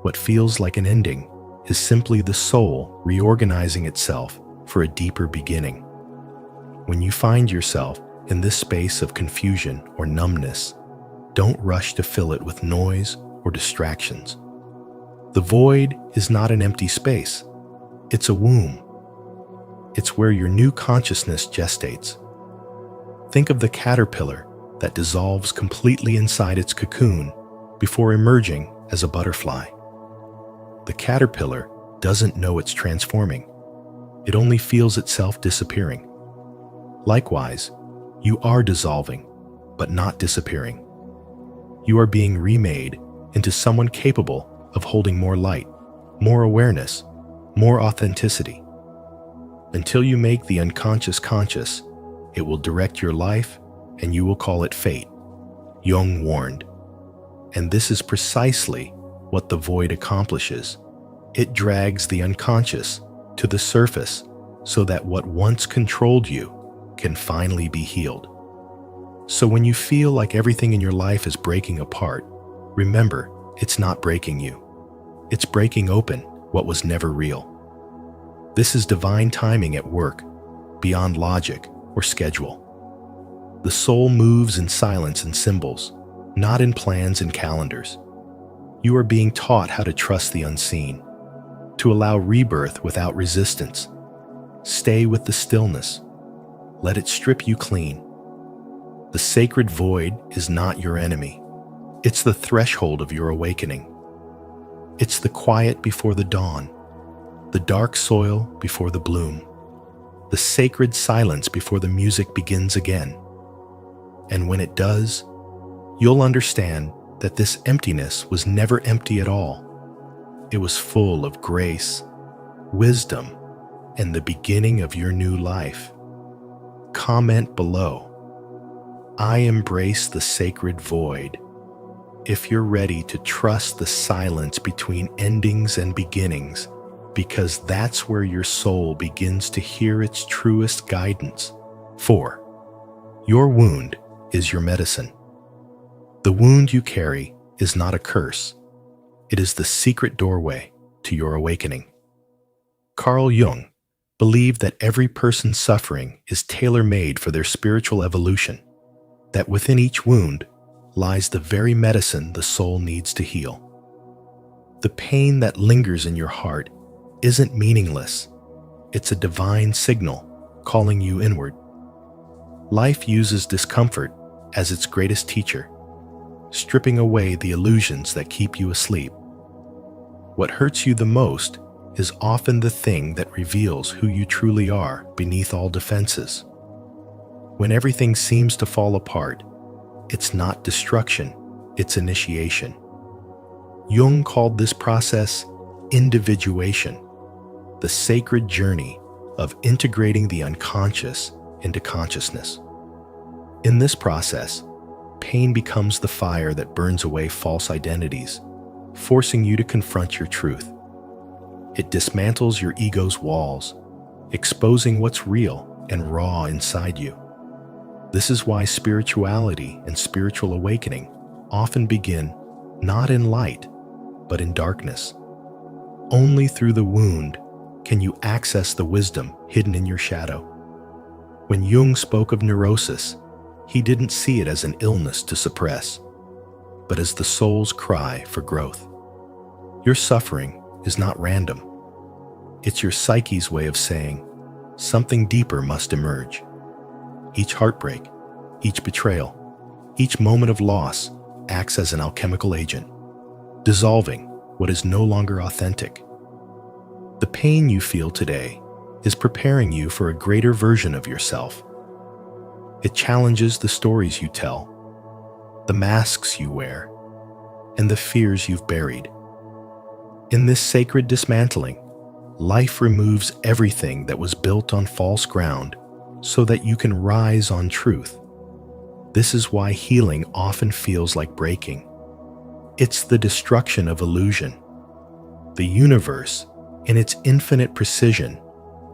What feels like an ending is simply the soul reorganizing itself for a deeper beginning. When you find yourself in this space of confusion or numbness, don't rush to fill it with noise or distractions. The void is not an empty space. It's a womb. It's where your new consciousness gestates. Think of the caterpillar that dissolves completely inside its cocoon before emerging as a butterfly. The caterpillar doesn't know it's transforming. It only feels itself disappearing. Likewise, you are dissolving, but not disappearing. You are being remade into someone capable of holding more light, more awareness, more authenticity. Until you make the unconscious conscious, it will direct your life and you will call it fate, Jung warned. And this is precisely what the void accomplishes. It drags the unconscious to the surface so that what once controlled you can finally be healed. So when you feel like everything in your life is breaking apart, remember, it's not breaking you. It's breaking open what was never real. This is divine timing at work, beyond logic or schedule. The soul moves in silence and symbols, not in plans and calendars. You are being taught how to trust the unseen, to allow rebirth without resistance. Stay with the stillness. Let it strip you clean. The sacred void is not your enemy. It's the threshold of your awakening. It's the quiet before the dawn, the dark soil before the bloom, the sacred silence before the music begins again. And when it does, you'll understand that this emptiness was never empty at all. It was full of grace, wisdom, and the beginning of your new life. Comment below. I embrace the sacred void. If you're ready to trust the silence between endings and beginnings, because that's where your soul begins to hear its truest guidance. 4. Your wound is your medicine. The wound you carry is not a curse. It is the secret doorway to your awakening. Carl Jung believed that every person's suffering is tailor-made for their spiritual evolution, that within each wound lies the very medicine the soul needs to heal. The pain that lingers in your heart isn't meaningless. It's a divine signal calling you inward. Life uses discomfort as its greatest teacher, stripping away the illusions that keep you asleep. What hurts you the most is often the thing that reveals who you truly are beneath all defenses. When everything seems to fall apart, it's not destruction, it's initiation. Jung called this process individuation, the sacred journey of integrating the unconscious into consciousness. In this process, pain becomes the fire that burns away false identities, forcing you to confront your truth. It dismantles your ego's walls, exposing what's real and raw inside you. This is why spirituality and spiritual awakening often begin not in light, but in darkness. Only through the wound can you access the wisdom hidden in your shadow. When Jung spoke of neurosis, he didn't see it as an illness to suppress, but as the soul's cry for growth. Your suffering is not random. It's your psyche's way of saying, something deeper must emerge. Each heartbreak, each betrayal, each moment of loss acts as an alchemical agent, dissolving what is no longer authentic. The pain you feel today is preparing you for a greater version of yourself. It challenges the stories you tell, the masks you wear, and the fears you've buried. In this sacred dismantling, life removes everything that was built on false ground so that you can rise on truth. This is why healing often feels like breaking. It's the destruction of illusion. The universe, in its infinite precision,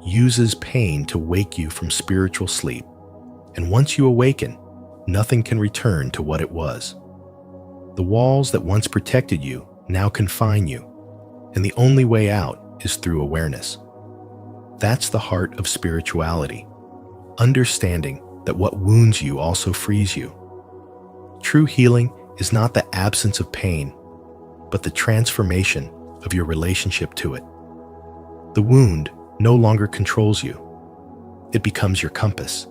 uses pain to wake you from spiritual sleep. And once you awaken, nothing can return to what it was. The walls that once protected you now confine you, and the only way out is through awareness. That's the heart of spirituality, understanding that what wounds you also frees you. True healing is not the absence of pain, but the transformation of your relationship to it. The wound no longer controls you. It becomes your compass.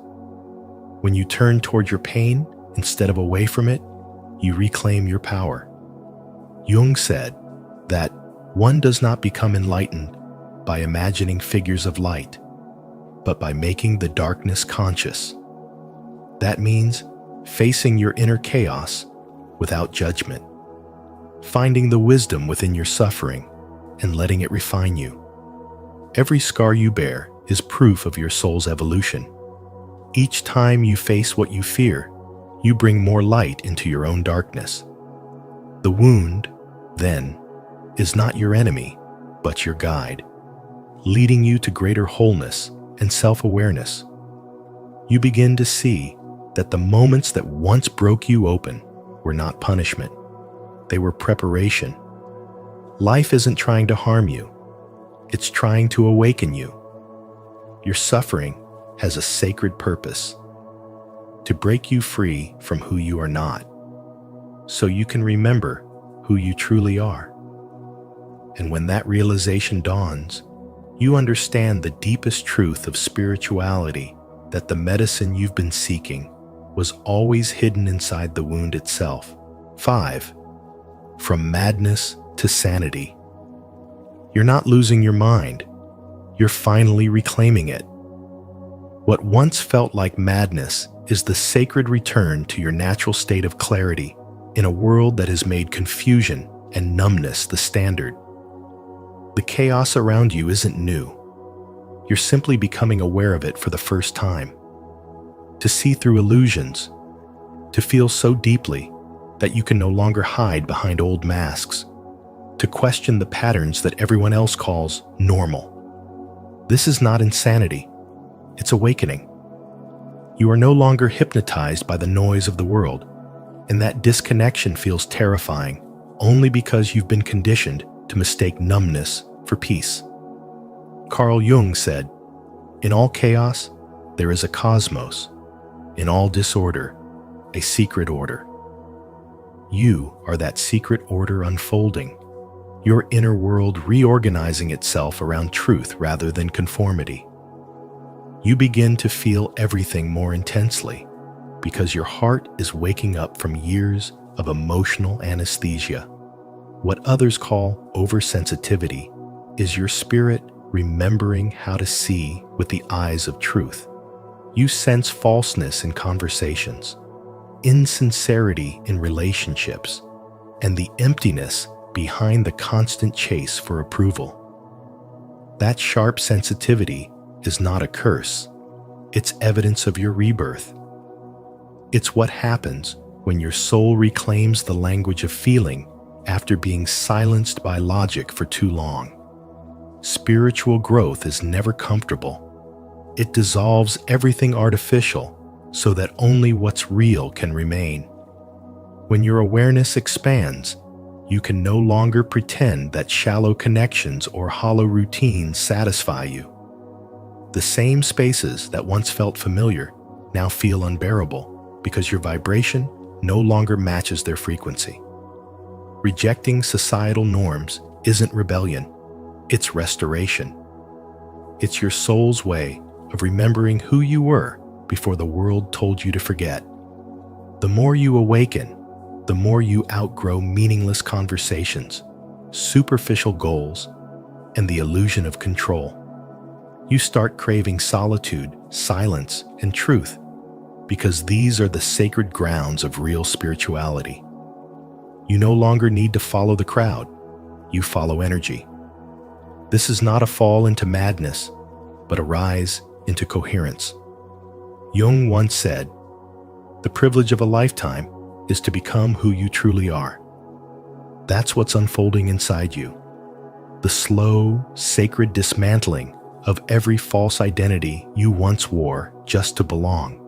When you turn toward your pain instead of away from it, you reclaim your power. Jung said that one does not become enlightened by imagining figures of light, but by making the darkness conscious. That means facing your inner chaos without judgment, finding the wisdom within your suffering and letting it refine you. Every scar you bear is proof of your soul's evolution. Each time you face what you fear, you bring more light into your own darkness. The wound, then, is not your enemy, but your guide, leading you to greater wholeness and self-awareness. You begin to see that the moments that once broke you open were not punishment. They were preparation. Life isn't trying to harm you. It's trying to awaken you. Your suffering has a sacred purpose, to break you free from who you are not, so you can remember who you truly are. And when that realization dawns, you understand the deepest truth of spirituality, that the medicine you've been seeking was always hidden inside the wound itself. 5. From madness to sanity. You're not losing your mind. You're finally reclaiming it. What once felt like madness is the sacred return to your natural state of clarity, in a world that has made confusion and numbness the standard. The chaos around you isn't new. You're simply becoming aware of it for the first time. To see through illusions, to feel so deeply that you can no longer hide behind old masks, to question the patterns that everyone else calls normal. This is not insanity, it's awakening. You are no longer hypnotized by the noise of the world, and that disconnection feels terrifying only because you've been conditioned to mistake numbness for peace. Carl Jung said, "In all chaos, there is a cosmos. In all disorder, a secret order." You are that secret order unfolding, your inner world reorganizing itself around truth rather than conformity. You begin to feel everything more intensely because your heart is waking up from years of emotional anesthesia. What others call oversensitivity is your spirit remembering how to see with the eyes of truth. You sense falseness in conversations, insincerity in relationships, and the emptiness behind the constant chase for approval. That sharp sensitivity is not a curse. It's evidence of your rebirth. It's what happens when your soul reclaims the language of feeling after being silenced by logic for too long. Spiritual growth is never comfortable. It dissolves everything artificial so that only what's real can remain. When your awareness expands, you can no longer pretend that shallow connections or hollow routines satisfy you. The same spaces that once felt familiar now feel unbearable because your vibration no longer matches their frequency. Rejecting societal norms isn't rebellion, it's restoration. It's your soul's way of remembering who you were before the world told you to forget. The more you awaken, the more you outgrow meaningless conversations, superficial goals, and the illusion of control. You start craving solitude, silence, and truth, because these are the sacred grounds of real spirituality. You no longer need to follow the crowd, you follow energy. This is not a fall into madness, but a rise into coherence. Jung once said, "The privilege of a lifetime is to become who you truly are." That's what's unfolding inside you. The slow, sacred dismantling of every false identity you once wore just to belong.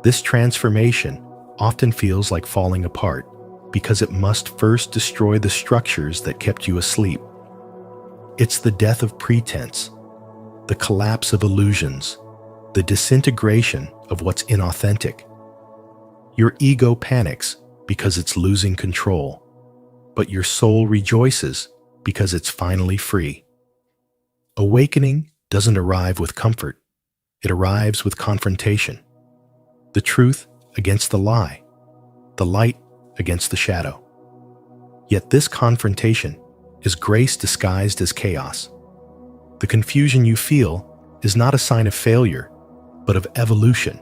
This transformation often feels like falling apart because it must first destroy the structures that kept you asleep. It's the death of pretense, the collapse of illusions, the disintegration of what's inauthentic. Your ego panics because it's losing control, but your soul rejoices because it's finally free. Awakening doesn't arrive with comfort, it arrives with confrontation. The truth against the lie, the light against the shadow. Yet this confrontation is grace disguised as chaos. The confusion you feel is not a sign of failure, but of evolution,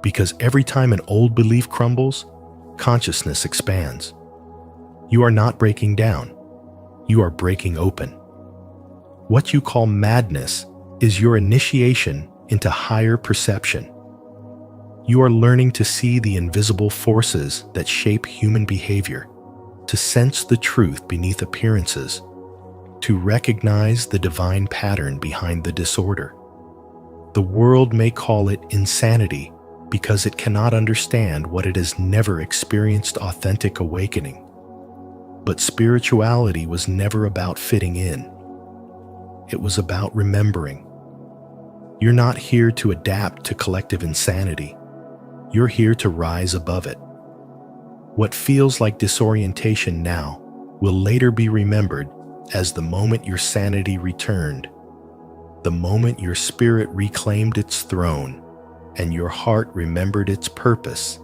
because every time an old belief crumbles, consciousness expands. You are not breaking down, you are breaking open. What you call madness is your initiation into higher perception. You are learning to see the invisible forces that shape human behavior, to sense the truth beneath appearances, to recognize the divine pattern behind the disorder. The world may call it insanity because it cannot understand what it has never experienced authentic awakening. But spirituality was never about fitting in. It was about remembering. You're not here to adapt to collective insanity. You're here to rise above it. What feels like disorientation now will later be remembered as the moment your sanity returned, the moment your spirit reclaimed its throne, and your heart remembered its purpose.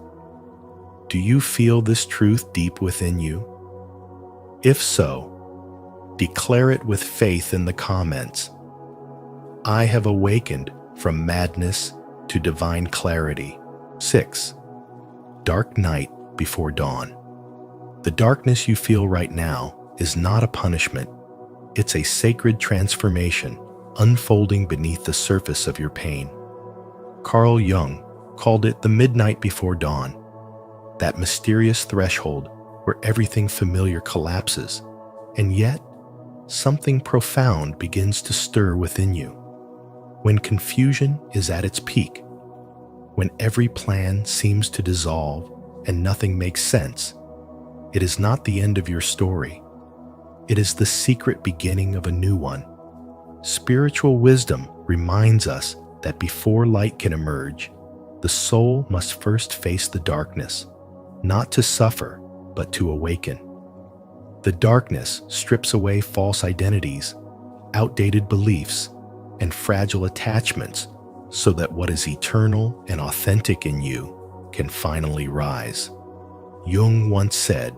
Do you feel this truth deep within you? If so, declare it with faith in the comments. I have awakened from madness to divine clarity. 6. Dark night before dawn. The darkness you feel right now is not a punishment. It's a sacred transformation unfolding beneath the surface of your pain. Carl Jung called it the midnight before dawn, that mysterious threshold where everything familiar collapses, and yet something profound begins to stir within you. When confusion is at its peak, when every plan seems to dissolve and nothing makes sense, it is not the end of your story. It is the secret beginning of a new one. Spiritual wisdom reminds us that before light can emerge, the soul must first face the darkness, not to suffer, but to awaken. The darkness strips away false identities, outdated beliefs, and fragile attachments so that what is eternal and authentic in you can finally rise. Jung once said,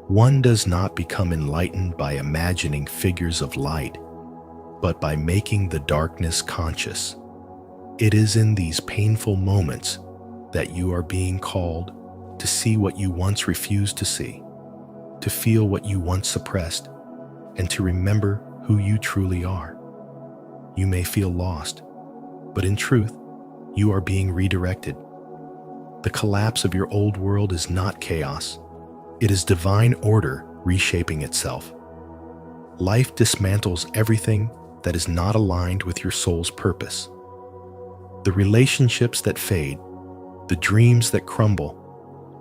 "One does not become enlightened by imagining figures of light, but by making the darkness conscious." It is in these painful moments that you are being called to see what you once refused to see, to feel what you once suppressed, and to remember who you truly are. You may feel lost, but in truth, you are being redirected. The collapse of your old world is not chaos. It is divine order reshaping itself. Life dismantles everything that is not aligned with your soul's purpose. The relationships that fade, the dreams that crumble,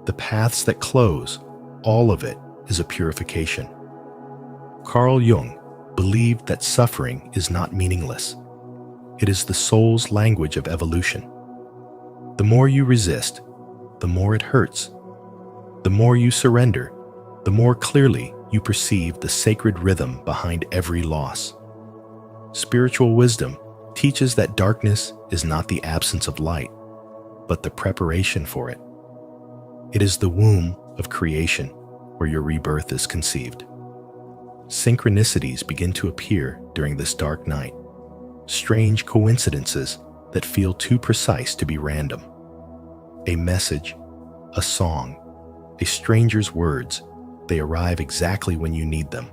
the paths that close, all of it is a purification. Carl Jung believed that suffering is not meaningless. It is the soul's language of evolution. The more you resist, the more it hurts. The more you surrender, the more clearly you perceive the sacred rhythm behind every loss. Spiritual wisdom teaches that darkness is not the absence of light, but the preparation for it. It is the womb of creation where your rebirth is conceived. Synchronicities begin to appear during this dark night, strange coincidences that feel too precise to be random. A message, a song, a stranger's words, they arrive exactly when you need them.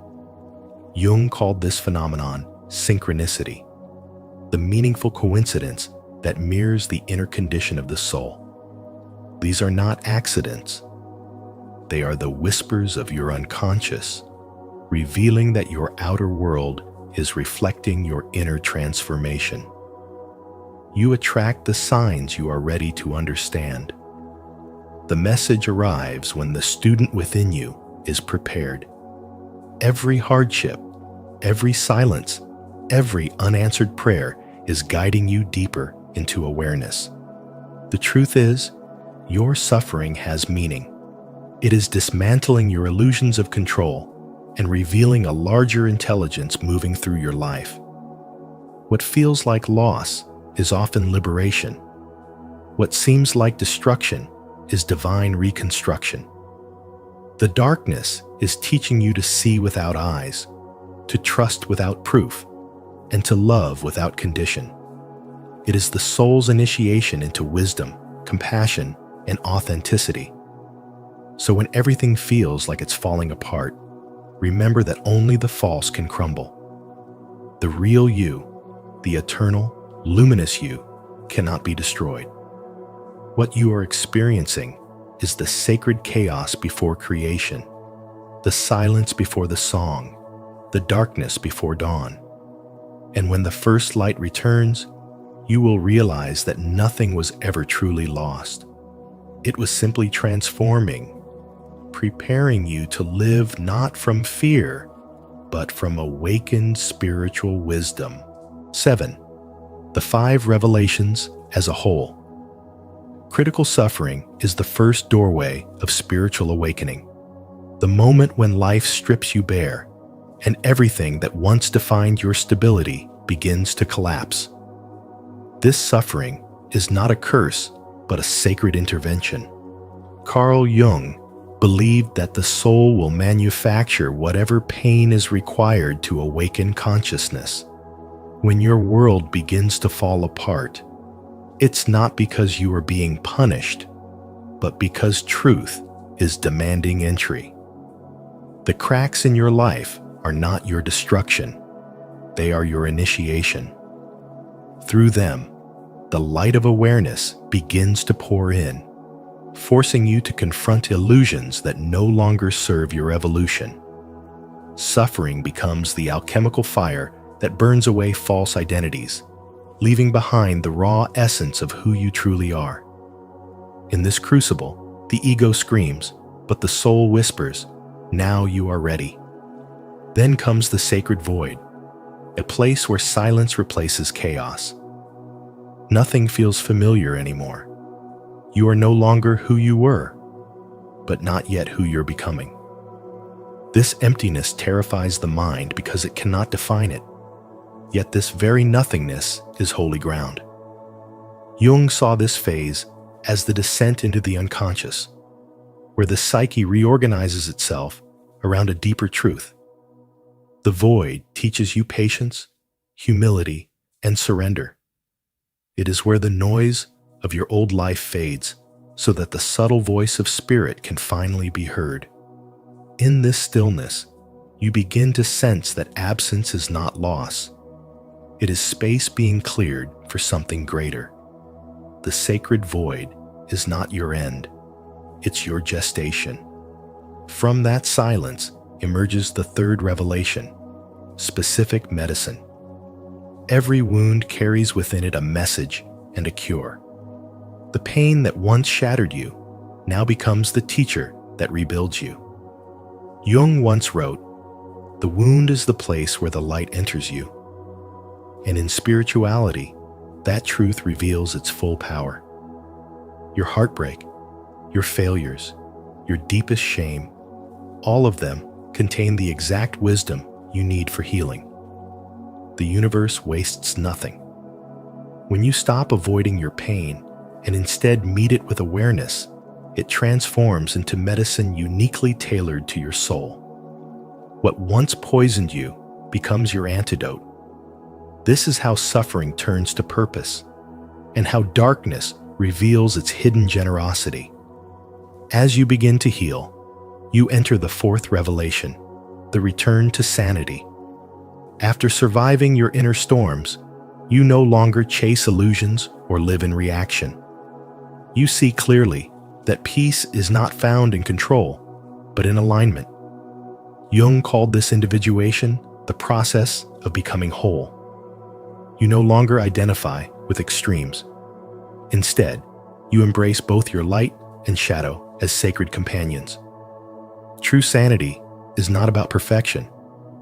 Jung called this phenomenon synchronicity, the meaningful coincidence that mirrors the inner condition of the soul. These are not accidents. They are the whispers of your unconscious, revealing that your outer world is reflecting your inner transformation. You attract the signs you are ready to understand. The message arrives when the student within you is prepared. Every hardship, every silence, every unanswered prayer is guiding you deeper into awareness. The truth is, your suffering has meaning. It is dismantling your illusions of control and revealing a larger intelligence moving through your life. What feels like loss is often liberation. What seems like destruction is divine reconstruction. The darkness is teaching you to see without eyes, to trust without proof, and to love without condition. It is the soul's initiation into wisdom, compassion, and authenticity. So when everything feels like it's falling apart, remember that only the false can crumble. The real you, the eternal, luminous you, cannot be destroyed. What you are experiencing is the sacred chaos before creation, the silence before the song, the darkness before dawn. And when the first light returns, you will realize that nothing was ever truly lost. It was simply transforming, preparing you to live not from fear, but from awakened spiritual wisdom. 7. The 5 revelations as a whole. Critical suffering is the first doorway of spiritual awakening, the moment when life strips you bare, and everything that once defined your stability begins to collapse. This suffering is not a curse, but a sacred intervention. Carl Jung believed that the soul will manufacture whatever pain is required to awaken consciousness. When your world begins to fall apart, it's not because you are being punished, but because truth is demanding entry. The cracks in your life are not your destruction. They are your initiation. Through them, the light of awareness begins to pour in, forcing you to confront illusions that no longer serve your evolution. Suffering becomes the alchemical fire that burns away false identities, leaving behind the raw essence of who you truly are. In this crucible, the ego screams, but the soul whispers, "Now you are ready." Then comes the sacred void, a place where silence replaces chaos. Nothing feels familiar anymore. You are no longer who you were, but not yet who you're becoming. This emptiness terrifies the mind because it cannot define it. Yet this very nothingness is holy ground. Jung saw this phase as the descent into the unconscious, where the psyche reorganizes itself around a deeper truth. The void teaches you patience, humility, and surrender. It is where the noise of your old life fades, so that the subtle voice of spirit can finally be heard. In this stillness, you begin to sense that absence is not loss. It is space being cleared for something greater. The sacred void is not your end, it's your gestation. From that silence emerges the third revelation, specific medicine. Every wound carries within it a message and a cure. The pain that once shattered you now becomes the teacher that rebuilds you. Jung once wrote, "The wound is the place where the light enters you." And in spirituality, that truth reveals its full power. Your heartbreak, your failures, your deepest shame, all of them contain the exact wisdom you need for healing. The universe wastes nothing. When you stop avoiding your pain and instead meet it with awareness, it transforms into medicine uniquely tailored to your soul. What once poisoned you becomes your antidote. This is how suffering turns to purpose, and how darkness reveals its hidden generosity. As you begin to heal, you enter the fourth revelation, the return to sanity. After surviving your inner storms, you no longer chase illusions or live in reaction. You see clearly that peace is not found in control, but in alignment. Jung called this individuation the process of becoming whole. You no longer identify with extremes. Instead, you embrace both your light and shadow as sacred companions. True sanity is not about perfection,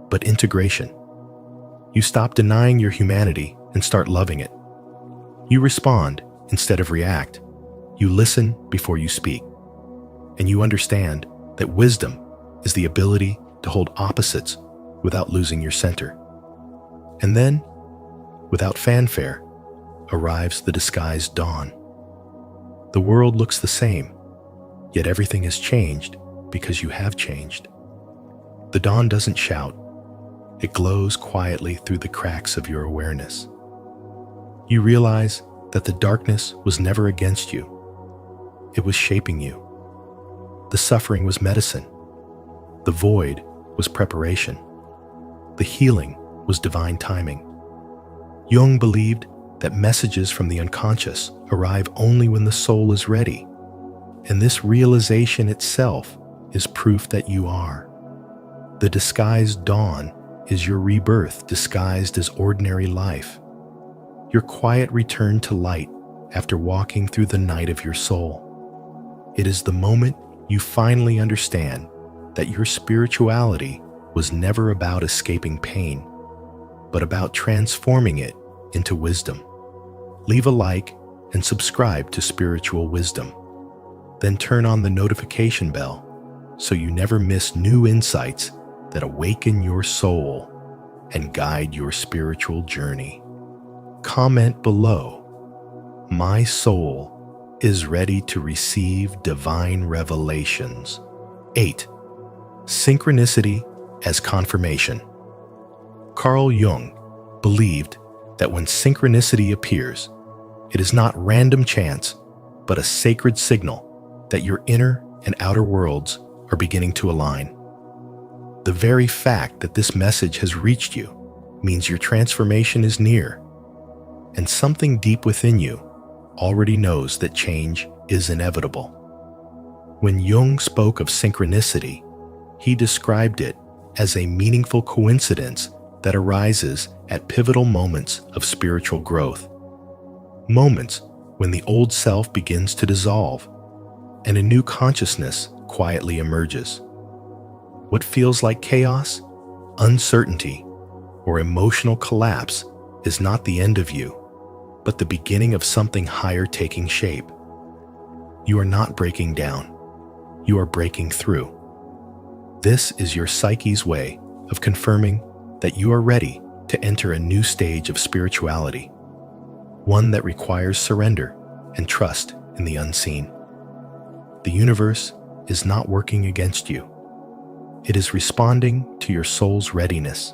but integration. You stop denying your humanity and start loving it. You respond instead of react. You listen before you speak. And you understand that wisdom is the ability to hold opposites without losing your center. And then, without fanfare, arrives the disguised dawn. The world looks the same, yet everything has changed because you have changed. The dawn doesn't shout. It glows quietly through the cracks of your awareness. You realize that the darkness was never against you. It was shaping you. The suffering was medicine. The void was preparation. The healing was divine timing. Jung believed that messages from the unconscious arrive only when the soul is ready, and this realization itself is proof that you are. The disguised dawn is your rebirth disguised as ordinary life, your quiet return to light after walking through the night of your soul. It is the moment you finally understand that your spirituality was never about escaping pain, but about transforming it into wisdom. Leave a like and subscribe to Spiritual Wisdom. Then turn on the notification bell so you never miss new insights that awaken your soul and guide your spiritual journey. Comment below, "My soul is ready to receive divine revelations." 8. Synchronicity as confirmation. Carl Jung believed that when synchronicity appears, it is not random chance, but a sacred signal that your inner and outer worlds are beginning to align. The very fact that this message has reached you means your transformation is near, and something deep within you already knows that change is inevitable. When Jung spoke of synchronicity, he described it as a meaningful coincidence that arises at pivotal moments of spiritual growth. Moments when the old self begins to dissolve and a new consciousness quietly emerges. What feels like chaos, uncertainty, or emotional collapse is not the end of you, but the beginning of something higher taking shape. You are not breaking down. You are breaking through. This is your psyche's way of confirming that you are ready to enter a new stage of spirituality, one that requires surrender and trust in the unseen. The universe is not working against you. It is responding to your soul's readiness.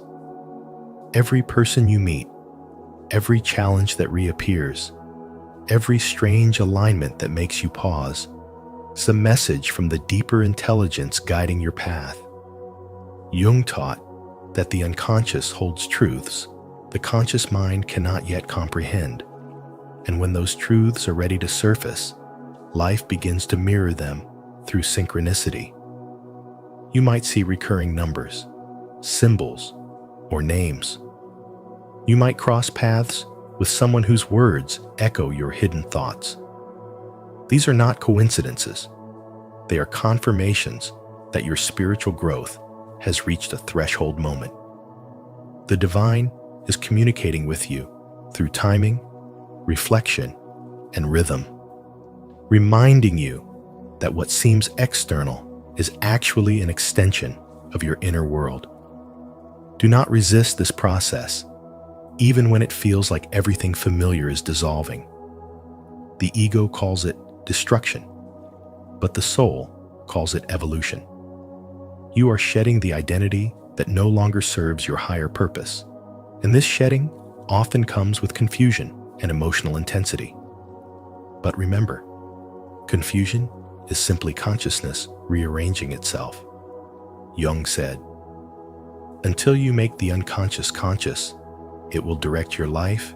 Every person you meet, every challenge that reappears, every strange alignment that makes you pause, is a message from the deeper intelligence guiding your path. Jung taught that the unconscious holds truths the conscious mind cannot yet comprehend, and when those truths are ready to surface, life begins to mirror them through synchronicity. You might see recurring numbers, symbols, or names. You might cross paths with someone whose words echo your hidden thoughts. These are not coincidences. They are confirmations that your spiritual growth has reached a threshold moment. The divine is communicating with you through timing, reflection, and rhythm, reminding you that what seems external is actually an extension of your inner world. Do not resist this process, even when it feels like everything familiar is dissolving. The ego calls it destruction, but the soul calls it evolution. You are shedding the identity that no longer serves your higher purpose, and this shedding often comes with confusion and emotional intensity. But remember, confusion is simply consciousness rearranging itself. Jung said, "Until you make the unconscious conscious, it will direct your life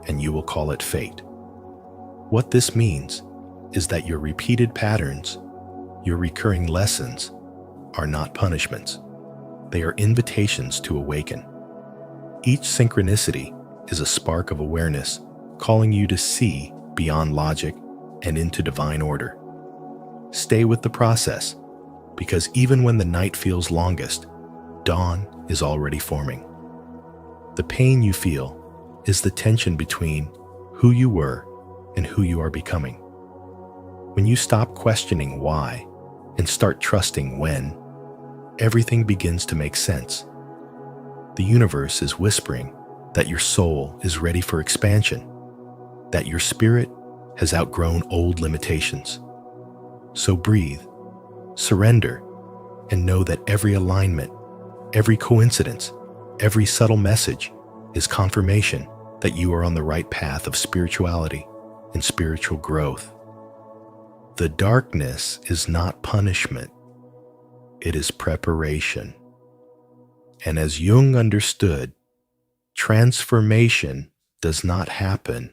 and you will call it fate." What this means is that your repeated patterns, your recurring lessons, are not punishments. They are invitations to awaken. Each synchronicity is a spark of awareness calling you to see beyond logic and into divine order. Stay with the process, because even when the night feels longest, dawn is already forming. The pain you feel is the tension between who you were and who you are becoming. When you stop questioning why and start trusting when, everything begins to make sense. The universe is whispering that your soul is ready for expansion, that your spirit has outgrown old limitations. So breathe, surrender, and know that every alignment, every coincidence, every subtle message is confirmation that you are on the right path of spirituality and spiritual growth. The darkness is not punishment, it is preparation. And as Jung understood, transformation does not happen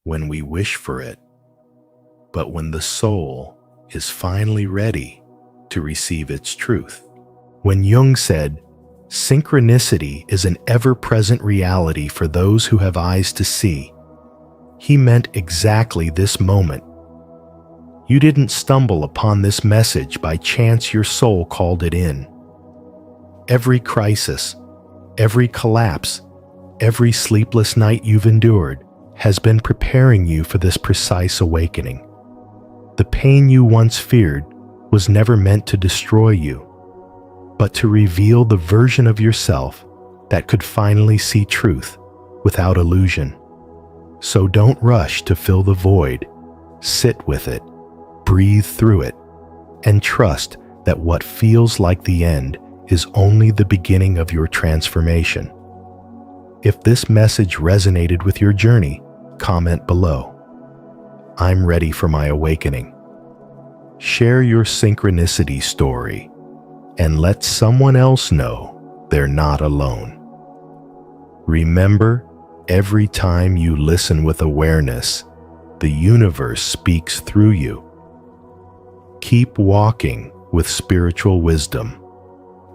when we wish for it, but when the soul is finally ready to receive its truth. When Jung said, "Synchronicity is an ever-present reality for those who have eyes to see," he meant exactly this moment. You didn't stumble upon this message by chance. Your soul called it in. Every crisis, every collapse, every sleepless night you've endured has been preparing you for this precise awakening. The pain you once feared was never meant to destroy you, but to reveal the version of yourself that could finally see truth without illusion. So don't rush to fill the void. Sit with it, breathe through it, and trust that what feels like the end is only the beginning of your transformation. If this message resonated with your journey, comment below. I'm ready for my awakening. Share your synchronicity story. and let someone else know they're not alone. Remember, every time you listen with awareness, the universe speaks through you. Keep walking with spiritual wisdom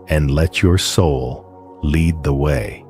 and let your soul lead the way.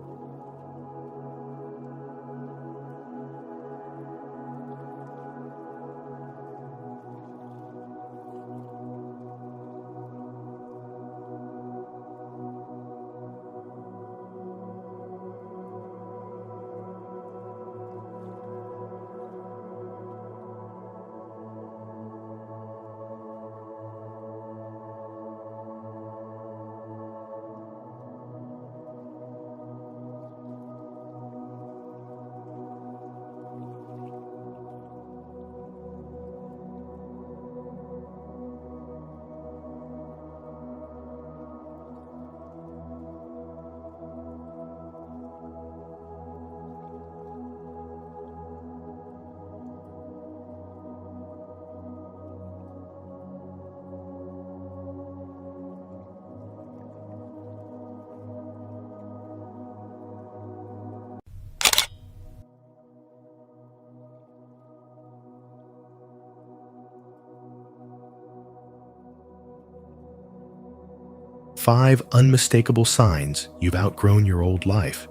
Five unmistakable signs you've outgrown your old life.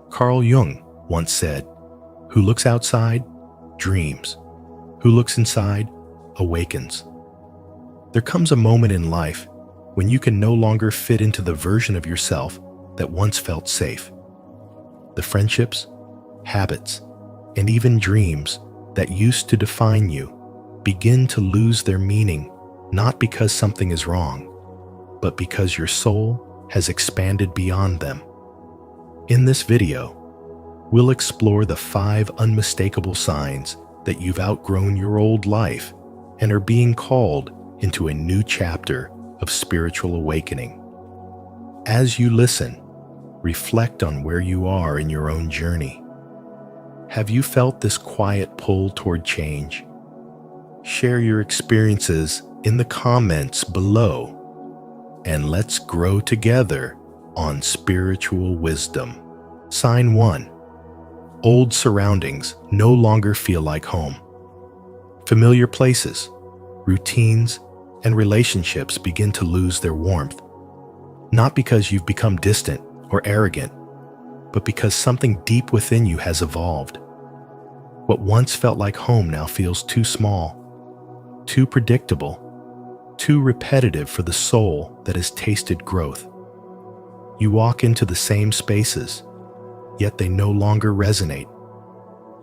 Carl Jung once said, "Who looks outside, dreams. Who looks inside, awakens." There comes a moment in life when you can no longer fit into the version of yourself that once felt safe. The friendships, habits, and even dreams that used to define you begin to lose their meaning, not because something is wrong, but because your soul has expanded beyond them. In this video, we'll explore the 5 unmistakable signs that you've outgrown your old life and are being called into a new chapter of spiritual awakening. As you listen, reflect on where you are in your own journey. Have you felt this quiet pull toward change? Share your experiences in the comments below, and let's grow together on spiritual wisdom. Sign 1. Old surroundings no longer feel like home. Familiar places, routines, and relationships begin to lose their warmth. Not because you've become distant or arrogant, but because something deep within you has evolved. What once felt like home now feels too small, too predictable, too repetitive for the soul that has tasted growth. You walk into the same spaces, yet they no longer resonate.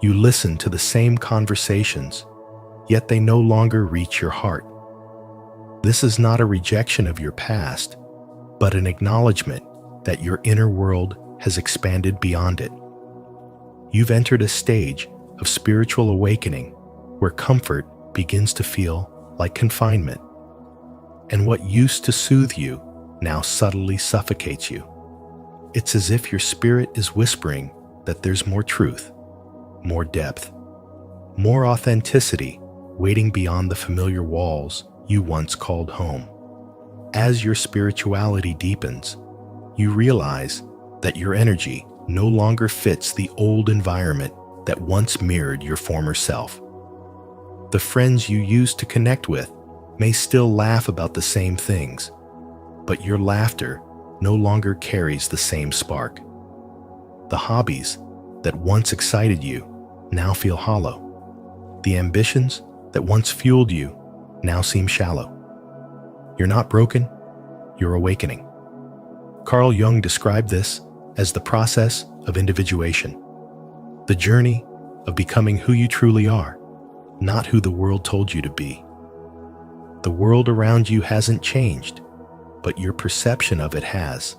You listen to the same conversations, yet they no longer reach your heart. This is not a rejection of your past, but an acknowledgement that your inner world has expanded beyond it. You've entered a stage of spiritual awakening where comfort begins to feel like confinement, and what used to soothe you now subtly suffocates you. It's as if your spirit is whispering that there's more truth, more depth, more authenticity waiting beyond the familiar walls you once called home. As your spirituality deepens, you realize that your energy no longer fits the old environment that once mirrored your former self. The friends you used to connect with may still laugh about the same things, but your laughter no longer carries the same spark. The hobbies that once excited you now feel hollow. The ambitions that once fueled you now seem shallow. You're not broken, you're awakening. Carl Jung described this as the process of individuation, the journey of becoming who you truly are, not who the world told you to be. The world around you hasn't changed, but your perception of it has.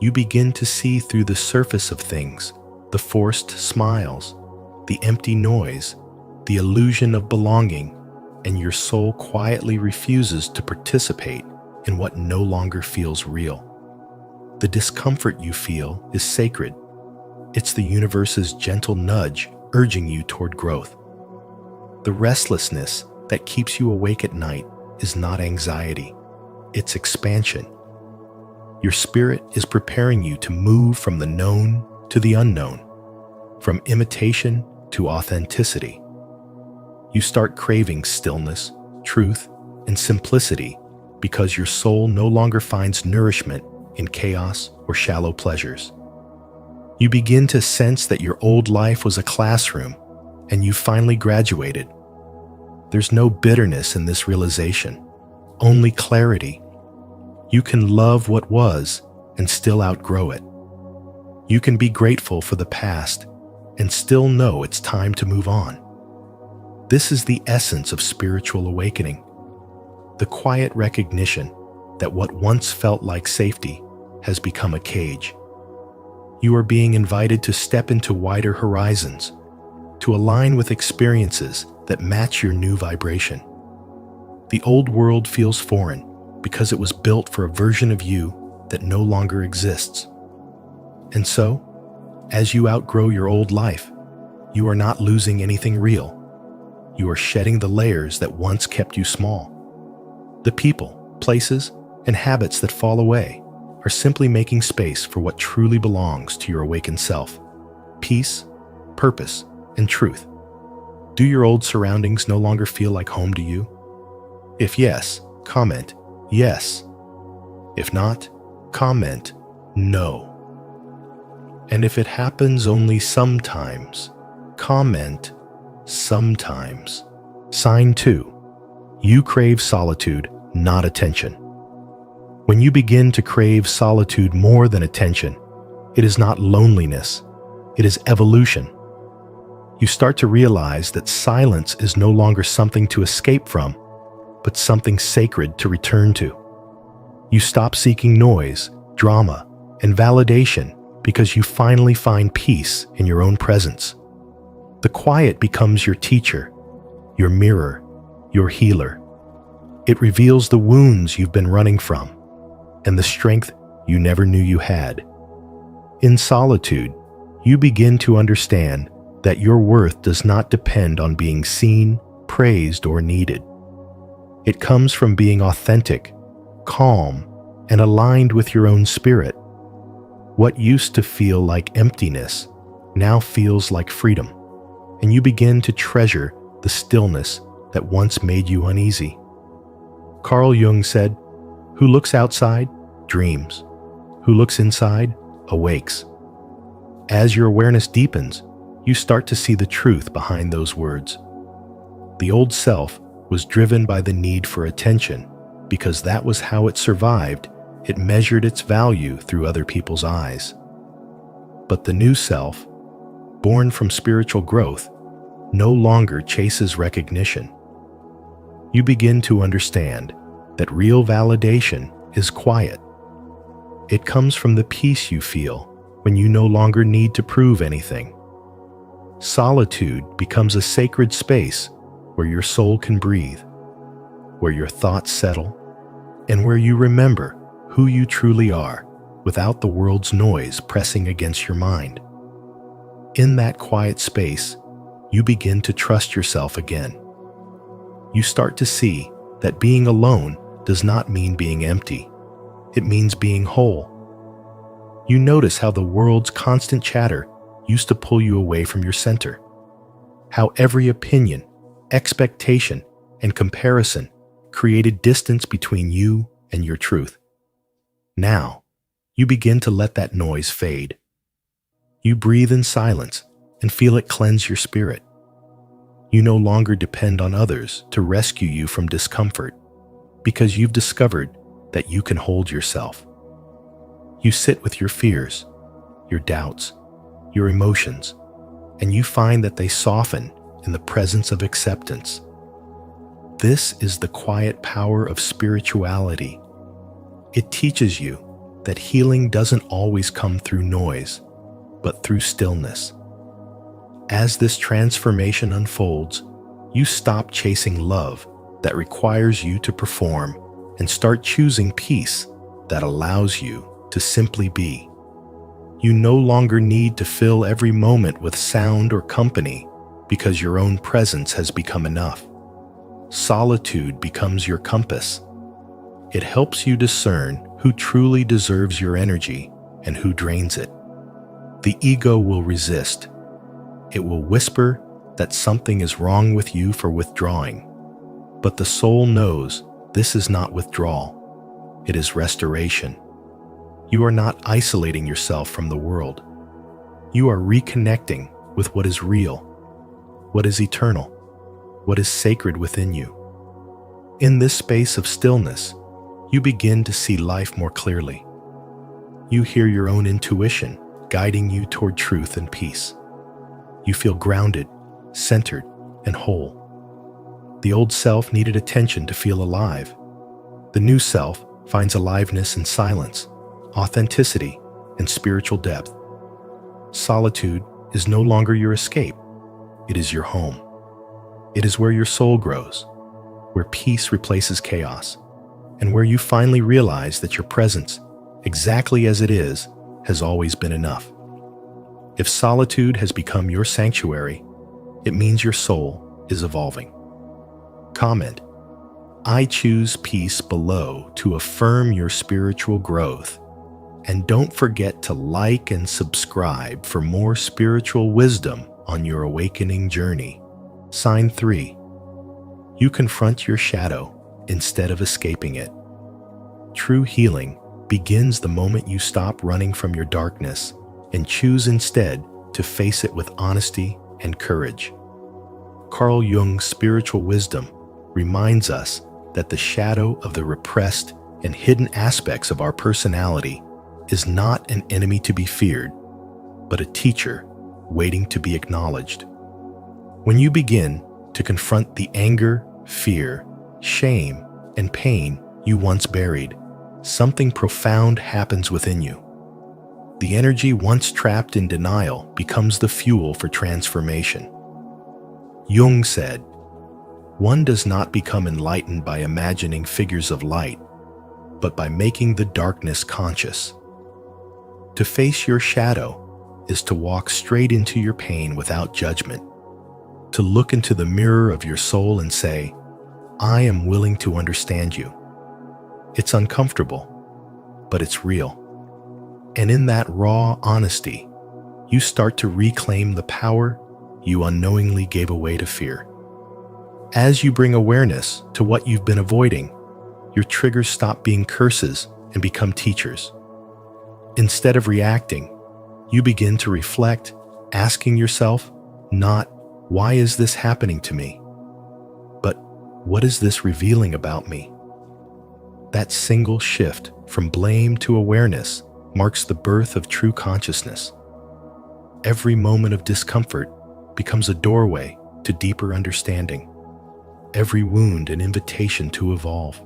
You begin to see through the surface of things, the forced smiles, the empty noise, the illusion of belonging, and your soul quietly refuses to participate in what no longer feels real. The discomfort you feel is sacred. It's the universe's gentle nudge urging you toward growth. The restlessness that keeps you awake at night is not anxiety. it's expansion. Your spirit is preparing you to move from the known to the unknown, from imitation to authenticity. You start craving stillness, truth, and simplicity because your soul no longer finds nourishment in chaos or shallow pleasures. You begin to sense that your old life was a classroom and you finally graduated. There's no bitterness in this realization, only clarity. You can love what was and still outgrow it. You can be grateful for the past and still know it's time to move on. This is the essence of spiritual awakening, the quiet recognition that what once felt like safety has become a cage. You are being invited to step into wider horizons, to align with experiences that match your new vibration. The old world feels foreign because it was built for a version of you that no longer exists. And so, as you outgrow your old life, you are not losing anything real. You are shedding the layers that once kept you small. The people, places, and habits that fall away are simply making space for what truly belongs to your awakened self: peace, purpose, and truth. Do your old surroundings no longer feel like home to you? If yes, comment yes. If not, comment no. And if it happens only sometimes, comment sometimes. Sign 2. You crave solitude, not attention. When you begin to crave solitude more than attention, it is not loneliness, it is evolution. You start to realize that silence is no longer something to escape from, but something sacred to return to. You stop seeking noise, drama, and validation because you finally find peace in your own presence. The quiet becomes your teacher, your mirror, your healer. It reveals the wounds you've been running from and the strength you never knew you had. In solitude, you begin to understand that your worth does not depend on being seen, praised, or needed. It comes from being authentic, calm, and aligned with your own spirit. What used to feel like emptiness now feels like freedom, and you begin to treasure the stillness that once made you uneasy. Carl Jung said, "Who looks outside, dreams. Who looks inside, awakes." As your awareness deepens, you start to see the truth behind those words. The old self was driven by the need for attention because that was how it survived. It measured its value through other people's eyes. But the new self, born from spiritual growth, no longer chases recognition. You begin to understand that real validation is quiet. It comes from the peace you feel when you no longer need to prove anything. Solitude becomes a sacred space where your soul can breathe, where your thoughts settle, and where you remember who you truly are without the world's noise pressing against your mind. In that quiet space, you begin to trust yourself again. You start to see that being alone does not mean being empty. It means being whole. You notice how the world's constant chatter used to pull you away from your center. How every opinion, expectation, and comparison created distance between you and your truth. Now, you begin to let that noise fade. You breathe in silence and feel it cleanse your spirit. You no longer depend on others to rescue you from discomfort because you've discovered that you can hold yourself. You sit with your fears, your doubts, your emotions, and you find that they soften in the presence of acceptance. This is the quiet power of spirituality. It teaches you that healing doesn't always come through noise, but through stillness. As this transformation unfolds, you stop chasing love that requires you to perform and start choosing peace that allows you to simply be. You no longer need to fill every moment with sound or company because your own presence has become enough. Solitude becomes your compass. It helps you discern who truly deserves your energy and who drains it. The ego will resist. It will whisper that something is wrong with you for withdrawing. But the soul knows this is not withdrawal. It is restoration. You are not isolating yourself from the world. You are reconnecting with what is real, what is eternal, what is sacred within you. In this space of stillness, you begin to see life more clearly. You hear your own intuition guiding you toward truth and peace. You feel grounded, centered, and whole. The old self needed attention to feel alive. The new self finds aliveness in silence, authenticity, and spiritual depth. Solitude is no longer your escape. It is your home. It is where your soul grows, where peace replaces chaos, and where you finally realize that your presence, exactly as it is, has always been enough. If solitude has become your sanctuary, it means your soul is evolving. Comment: I choose peace below to affirm your spiritual growth. And don't forget to like and subscribe for more spiritual wisdom on your awakening journey. Sign 3. You confront your shadow instead of escaping it. True healing begins the moment you stop running from your darkness and choose instead to face it with honesty and courage. Carl Jung's spiritual wisdom reminds us that the shadow of the repressed and hidden aspects of our personality is not an enemy to be feared, but a teacher waiting to be acknowledged. When you begin to confront the anger, fear, shame, and pain you once buried, something profound happens within you. The energy once trapped in denial becomes the fuel for transformation. Jung said, "One does not become enlightened by imagining figures of light, but by making the darkness conscious." To face your shadow is to walk straight into your pain without judgment, to look into the mirror of your soul and say, "I am willing to understand you." It's uncomfortable, but it's real. And in that raw honesty, you start to reclaim the power you unknowingly gave away to fear. As you bring awareness to what you've been avoiding, your triggers stop being curses and become teachers. Instead of reacting, you begin to reflect, asking yourself, not, "Why is this happening to me?" but, "What is this revealing about me?" That single shift from blame to awareness marks the birth of true consciousness. Every moment of discomfort becomes a doorway to deeper understanding. Every wound an invitation to evolve.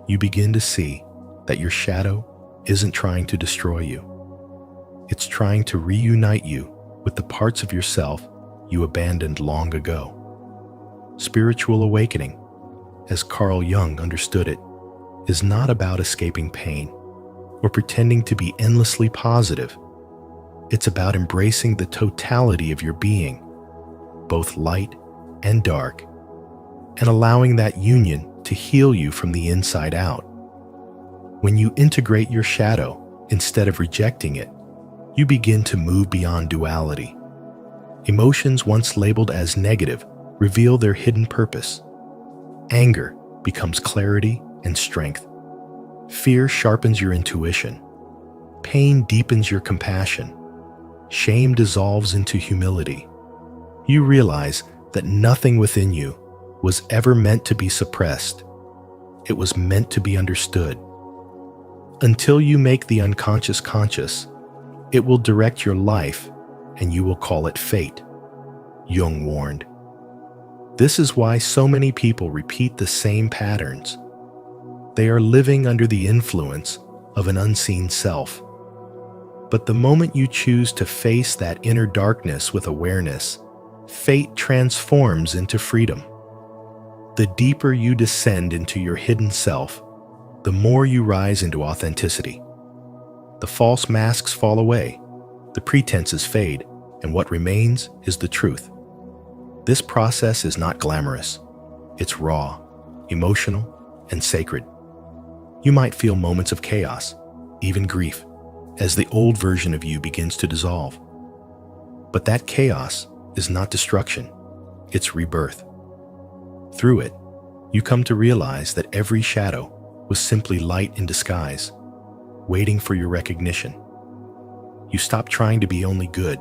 You begin to see that your shadow isn't trying to destroy you. It's trying to reunite you with the parts of yourself you abandoned long ago. Spiritual awakening, as Carl Jung understood it, is not about escaping pain or pretending to be endlessly positive. It's about embracing the totality of your being, both light and dark, and allowing that union to heal you from the inside out. When you integrate your shadow instead of rejecting it, you begin to move beyond duality. Emotions once labeled as negative reveal their hidden purpose. Anger becomes clarity and strength. Fear sharpens your intuition. Pain deepens your compassion. Shame dissolves into humility. You realize that nothing within you was ever meant to be suppressed. It was meant to be understood. Until you make the unconscious conscious, it will direct your life and you will call it fate, Jung warned. This is why so many people repeat the same patterns. They are living under the influence of an unseen self. But the moment you choose to face that inner darkness with awareness, fate transforms into freedom. The deeper you descend into your hidden self, the more you rise into authenticity. The false masks fall away, the pretenses fade, and what remains is the truth. This process is not glamorous. It's raw, emotional, and sacred. You might feel moments of chaos, even grief, as the old version of you begins to dissolve. But that chaos is not destruction, it's rebirth. Through it, you come to realize that every shadow was simply light in disguise, waiting for your recognition. You stop trying to be only good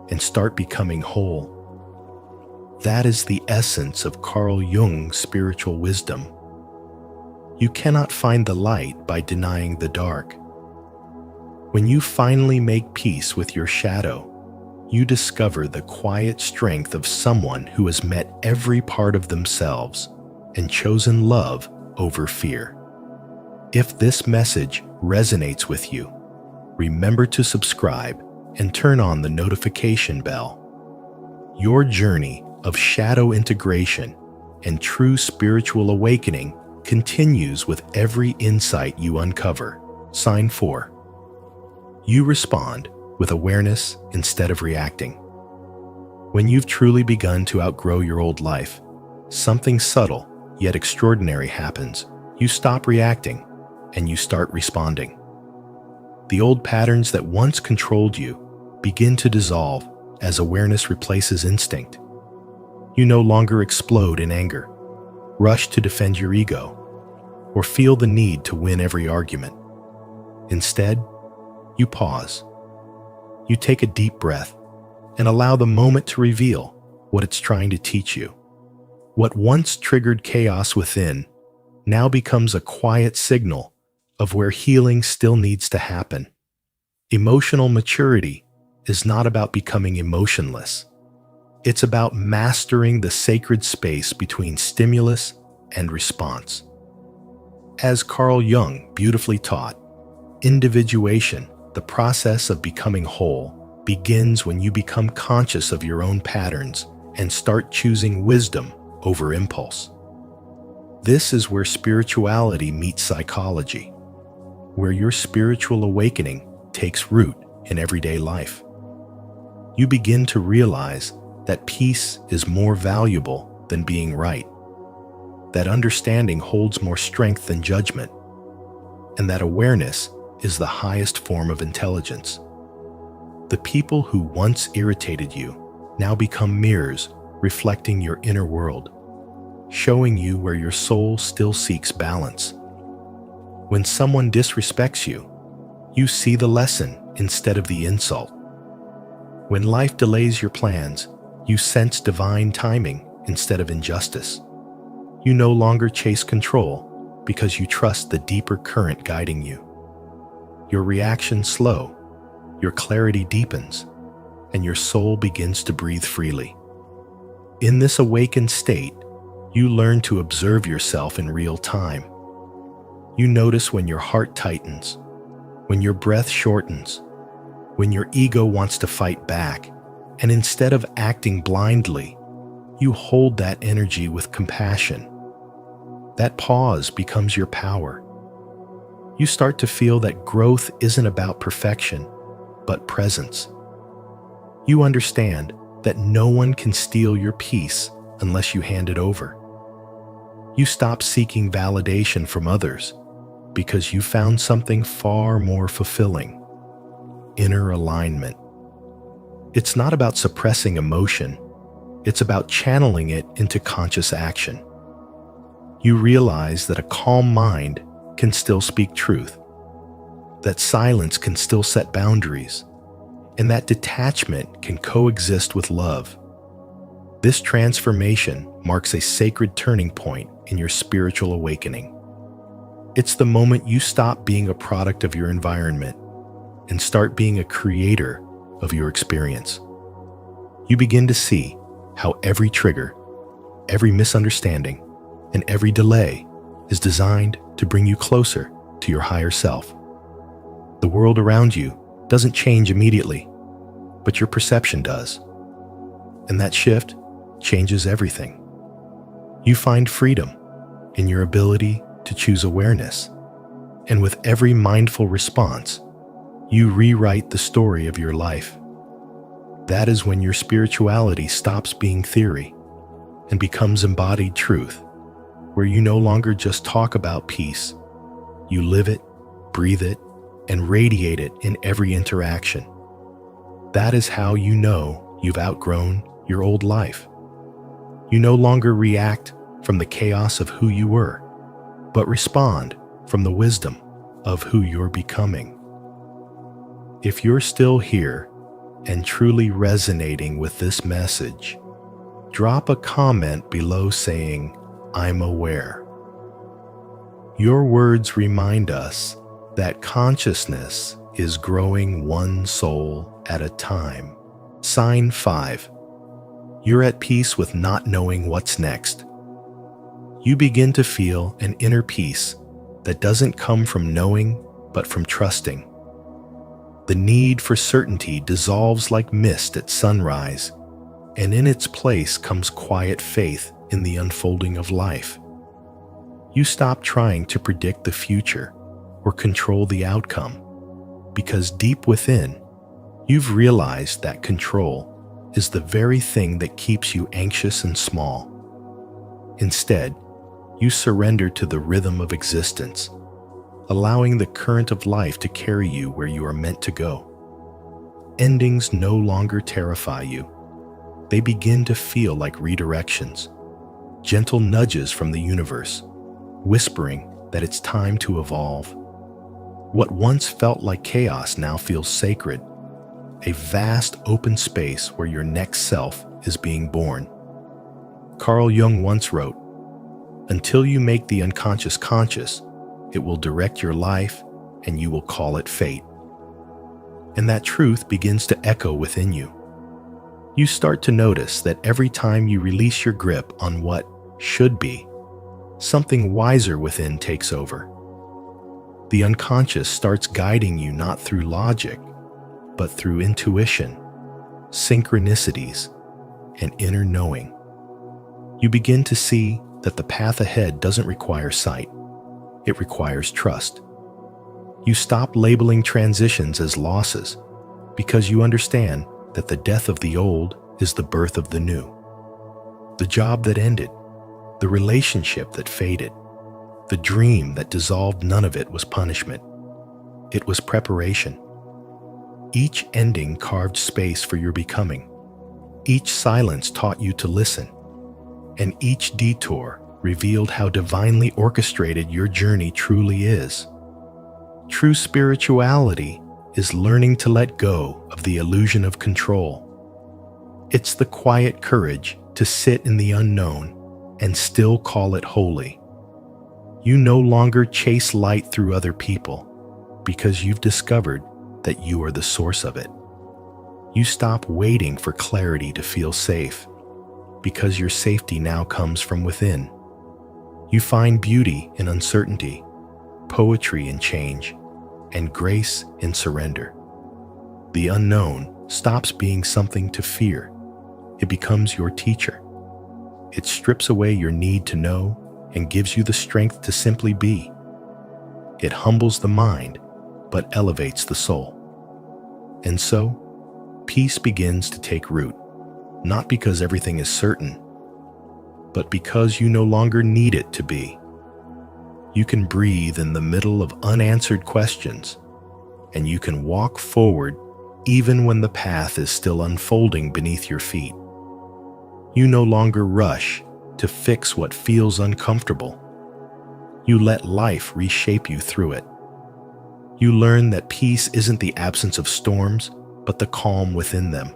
and start becoming whole. That is the essence of Carl Jung's spiritual wisdom. You cannot find the light by denying the dark. When you finally make peace with your shadow, you discover the quiet strength of someone who has met every part of themselves and chosen love over fear. If this message resonates with you, remember to subscribe and turn on the notification bell. Your journey of shadow integration and true spiritual awakening continues with every insight you uncover. Sign 4. You respond with awareness instead of reacting. When you've truly begun to outgrow your old life, something subtle yet extraordinary happens. You stop reacting and you start responding. The old patterns that once controlled you begin to dissolve as awareness replaces instinct. You no longer explode in anger, rush to defend your ego, or feel the need to win every argument. Instead, you pause. You take a deep breath and allow the moment to reveal what it's trying to teach you. What once triggered chaos within now becomes a quiet signal of where healing still needs to happen. Emotional maturity is not about becoming emotionless. It's about mastering the sacred space between stimulus and response. As Carl Jung beautifully taught, individuation, the process of becoming whole, begins when you become conscious of your own patterns and start choosing wisdom over impulse. This is where spirituality meets psychology, where your spiritual awakening takes root in everyday life. You begin to realize that peace is more valuable than being right, that understanding holds more strength than judgment, and that awareness is the highest form of intelligence. The people who once irritated you now become mirrors reflecting your inner world, showing you where your soul still seeks balance. When someone disrespects you, you see the lesson instead of the insult. When life delays your plans, you sense divine timing instead of injustice. You no longer chase control because you trust the deeper current guiding you. Your reactions slow, your clarity deepens, and your soul begins to breathe freely. In this awakened state, you learn to observe yourself in real time. You notice when your heart tightens, when your breath shortens, when your ego wants to fight back, and instead of acting blindly, you hold that energy with compassion. That pause becomes your power. You start to feel that growth isn't about perfection, but presence. You understand that no one can steal your peace unless you hand it over. You stop seeking validation from others because you found something far more fulfilling: inner alignment. It's not about suppressing emotion, it's about channeling it into conscious action. You realize that a calm mind can still speak truth, that silence can still set boundaries, and that detachment can coexist with love. This transformation marks a sacred turning point in your spiritual awakening. It's the moment you stop being a product of your environment and start being a creator of your experience. You begin to see how every trigger, every misunderstanding, and every delay is designed to bring you closer to your higher self. The world around you doesn't change immediately, but your perception does. And that shift changes everything. You find freedom in your ability to choose awareness, and with every mindful response, you rewrite the story of your life. That is when your spirituality stops being theory and becomes embodied truth, where you no longer just talk about peace, You live it, breathe it, and radiate it in every interaction. That is how you know you've outgrown your old life. You no longer react from the chaos of who you were, but respond from the wisdom of who you're becoming. If you're still here and truly resonating with this message, drop a comment below saying, "I'm aware." Your words remind us that consciousness is growing one soul at a time. Sign 5. You're at peace with not knowing what's next. You begin to feel an inner peace that doesn't come from knowing, but from trusting. The need for certainty dissolves like mist at sunrise, and in its place comes quiet faith in the unfolding of life. You stop trying to predict the future or control the outcome, because deep within, you've realized that control is the very thing that keeps you anxious and small. Instead, you surrender to the rhythm of existence, allowing the current of life to carry you where you are meant to go. Endings no longer terrify you. They begin to feel like redirections, gentle nudges from the universe, whispering that it's time to evolve. What once felt like chaos now feels sacred, a vast open space where your next self is being born. Carl Jung once wrote, "Until you make the unconscious conscious, it will direct your life and you will call it fate." And that truth begins to echo within you. You start to notice that every time you release your grip on what should be, something wiser within takes over. The unconscious starts guiding you not through logic, but through intuition, synchronicities, and inner knowing. You begin to see that the path ahead doesn't require sight. It requires trust. You stop labeling transitions as losses because you understand that the death of the old is the birth of the new. The job that ended, the relationship that faded, the dream that dissolved, none of it was punishment. It was preparation. Each ending carved space for your becoming. Each silence taught you to listen. And each detour revealed how divinely orchestrated your journey truly is. True spirituality is learning to let go of the illusion of control. It's the quiet courage to sit in the unknown and still call it holy. You no longer chase light through other people because you've discovered that you are the source of it. You stop waiting for clarity to feel safe because your safety now comes from within. You find beauty in uncertainty, poetry in change, and grace in surrender. The unknown stops being something to fear. It becomes your teacher. It strips away your need to know and gives you the strength to simply be. It humbles the mind, but elevates the soul. And so, peace begins to take root, not because everything is certain, but because you no longer need it to be. You can breathe in the middle of unanswered questions, and you can walk forward even when the path is still unfolding beneath your feet. You no longer rush to fix what feels uncomfortable. You let life reshape you through it. You learn that peace isn't the absence of storms, but the calm within them.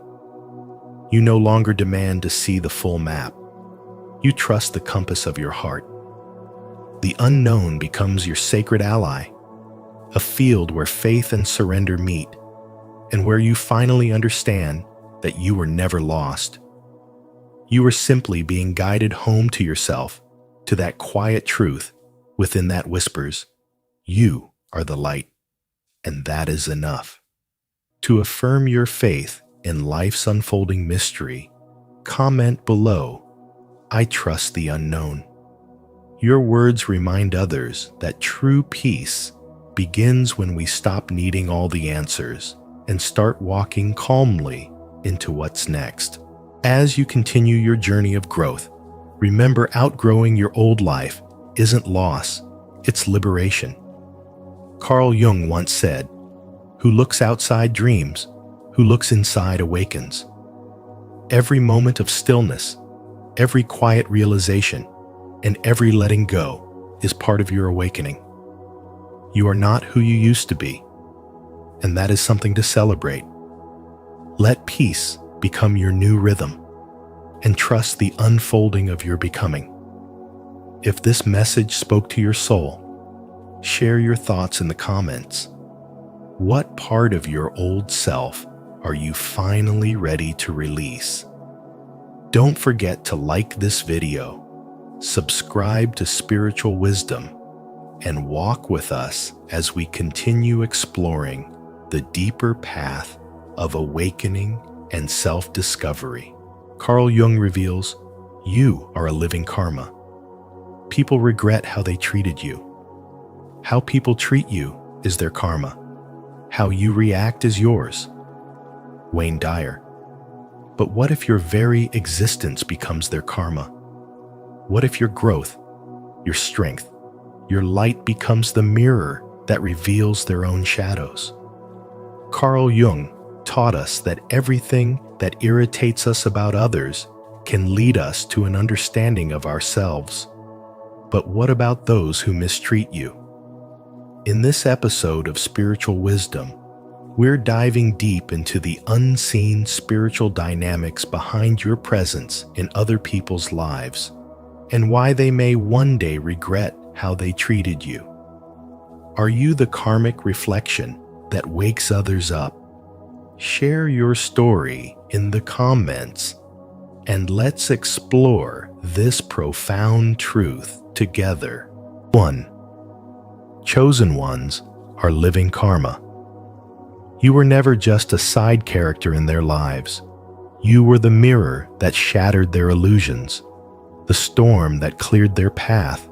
You no longer demand to see the full map. You trust the compass of your heart. The unknown becomes your sacred ally, a field where faith and surrender meet, and where you finally understand that you were never lost. You are simply being guided home to yourself, to that quiet truth within that whispers, "You are the light," and that is enough. To affirm your faith in life's unfolding mystery, comment below, "I trust the unknown." Your words remind others that true peace begins when we stop needing all the answers and start walking calmly into what's next. As you continue your journey of growth, remember outgrowing your old life isn't loss, it's liberation. Carl Jung once said, "Who looks outside dreams, who looks inside awakens." Every moment of stillness, every quiet realization, and every letting go is part of your awakening. You are not who you used to be, and that is something to celebrate. Let peace become your new rhythm, and trust the unfolding of your becoming. If this message spoke to your soul, share your thoughts in the comments. What part of your old self are you finally ready to release? Don't forget to like this video, subscribe to Spiritual Wisdom, and walk with us as we continue exploring the deeper path of awakening and self-discovery. Carl Jung reveals, you are a living karma. People regret how they treated you. How people treat you is their karma. How you react is yours. Wayne Dyer. But what if your very existence becomes their karma? What if your growth, your strength, your light becomes the mirror that reveals their own shadows? Carl Jung taught us that everything that irritates us about others can lead us to an understanding of ourselves. But what about those who mistreat you? In this episode of Spiritual Wisdom, we're diving deep into the unseen spiritual dynamics behind your presence in other people's lives, and why they may one day regret how they treated you. Are you the karmic reflection that wakes others up? Share your story in the comments, and let's explore this profound truth together. 1. Chosen ones are living karma. You were never just a side character in their lives. You were the mirror that shattered their illusions, the storm that cleared their path,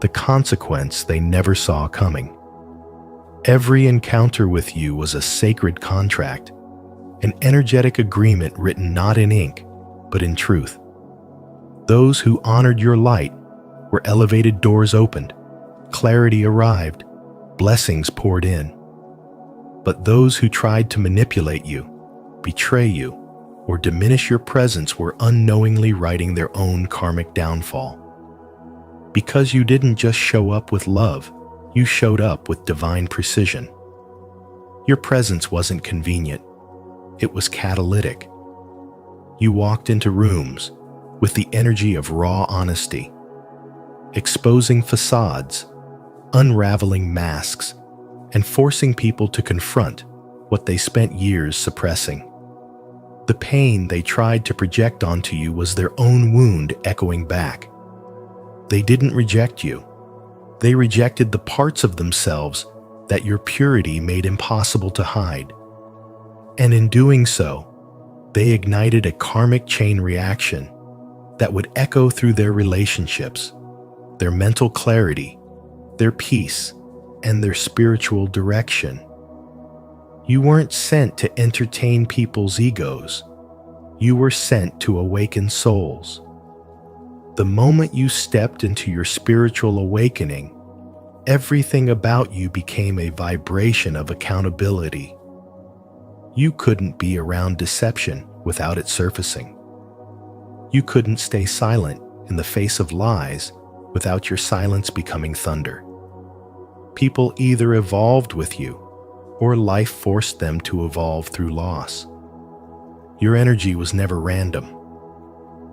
the consequence they never saw coming. Every encounter with you was a sacred contract, an energetic agreement written not in ink, but in truth. Those who honored your light were elevated doors opened, clarity arrived, blessings poured in. But those who tried to manipulate you, betray you, or diminish your presence were unknowingly writing their own karmic downfall. Because you didn't just show up with love, you showed up with divine precision. Your presence wasn't convenient, it was catalytic. You walked into rooms with the energy of raw honesty, exposing facades, unraveling masks, and forcing people to confront what they spent years suppressing. The pain they tried to project onto you was their own wound echoing back. They didn't reject you. They rejected the parts of themselves that your purity made impossible to hide. And in doing so, they ignited a karmic chain reaction that would echo through their relationships, their mental clarity, their peace, and their spiritual direction. You weren't sent to entertain people's egos. You were sent to awaken souls. The moment you stepped into your spiritual awakening, everything about you became a vibration of accountability. You couldn't be around deception without it surfacing. You couldn't stay silent in the face of lies without your silence becoming thunder. People either evolved with you, or life forced them to evolve through loss. Your energy was never random.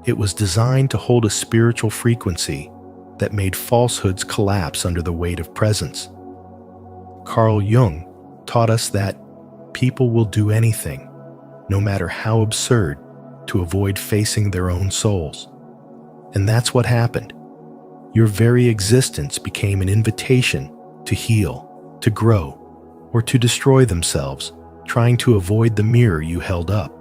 It was designed to hold a spiritual frequency that made falsehoods collapse under the weight of presence. Carl Jung taught us that people will do anything, no matter how absurd, to avoid facing their own souls. And that's what happened. Your very existence became an invitation to heal, to grow, or to destroy themselves, trying to avoid the mirror you held up.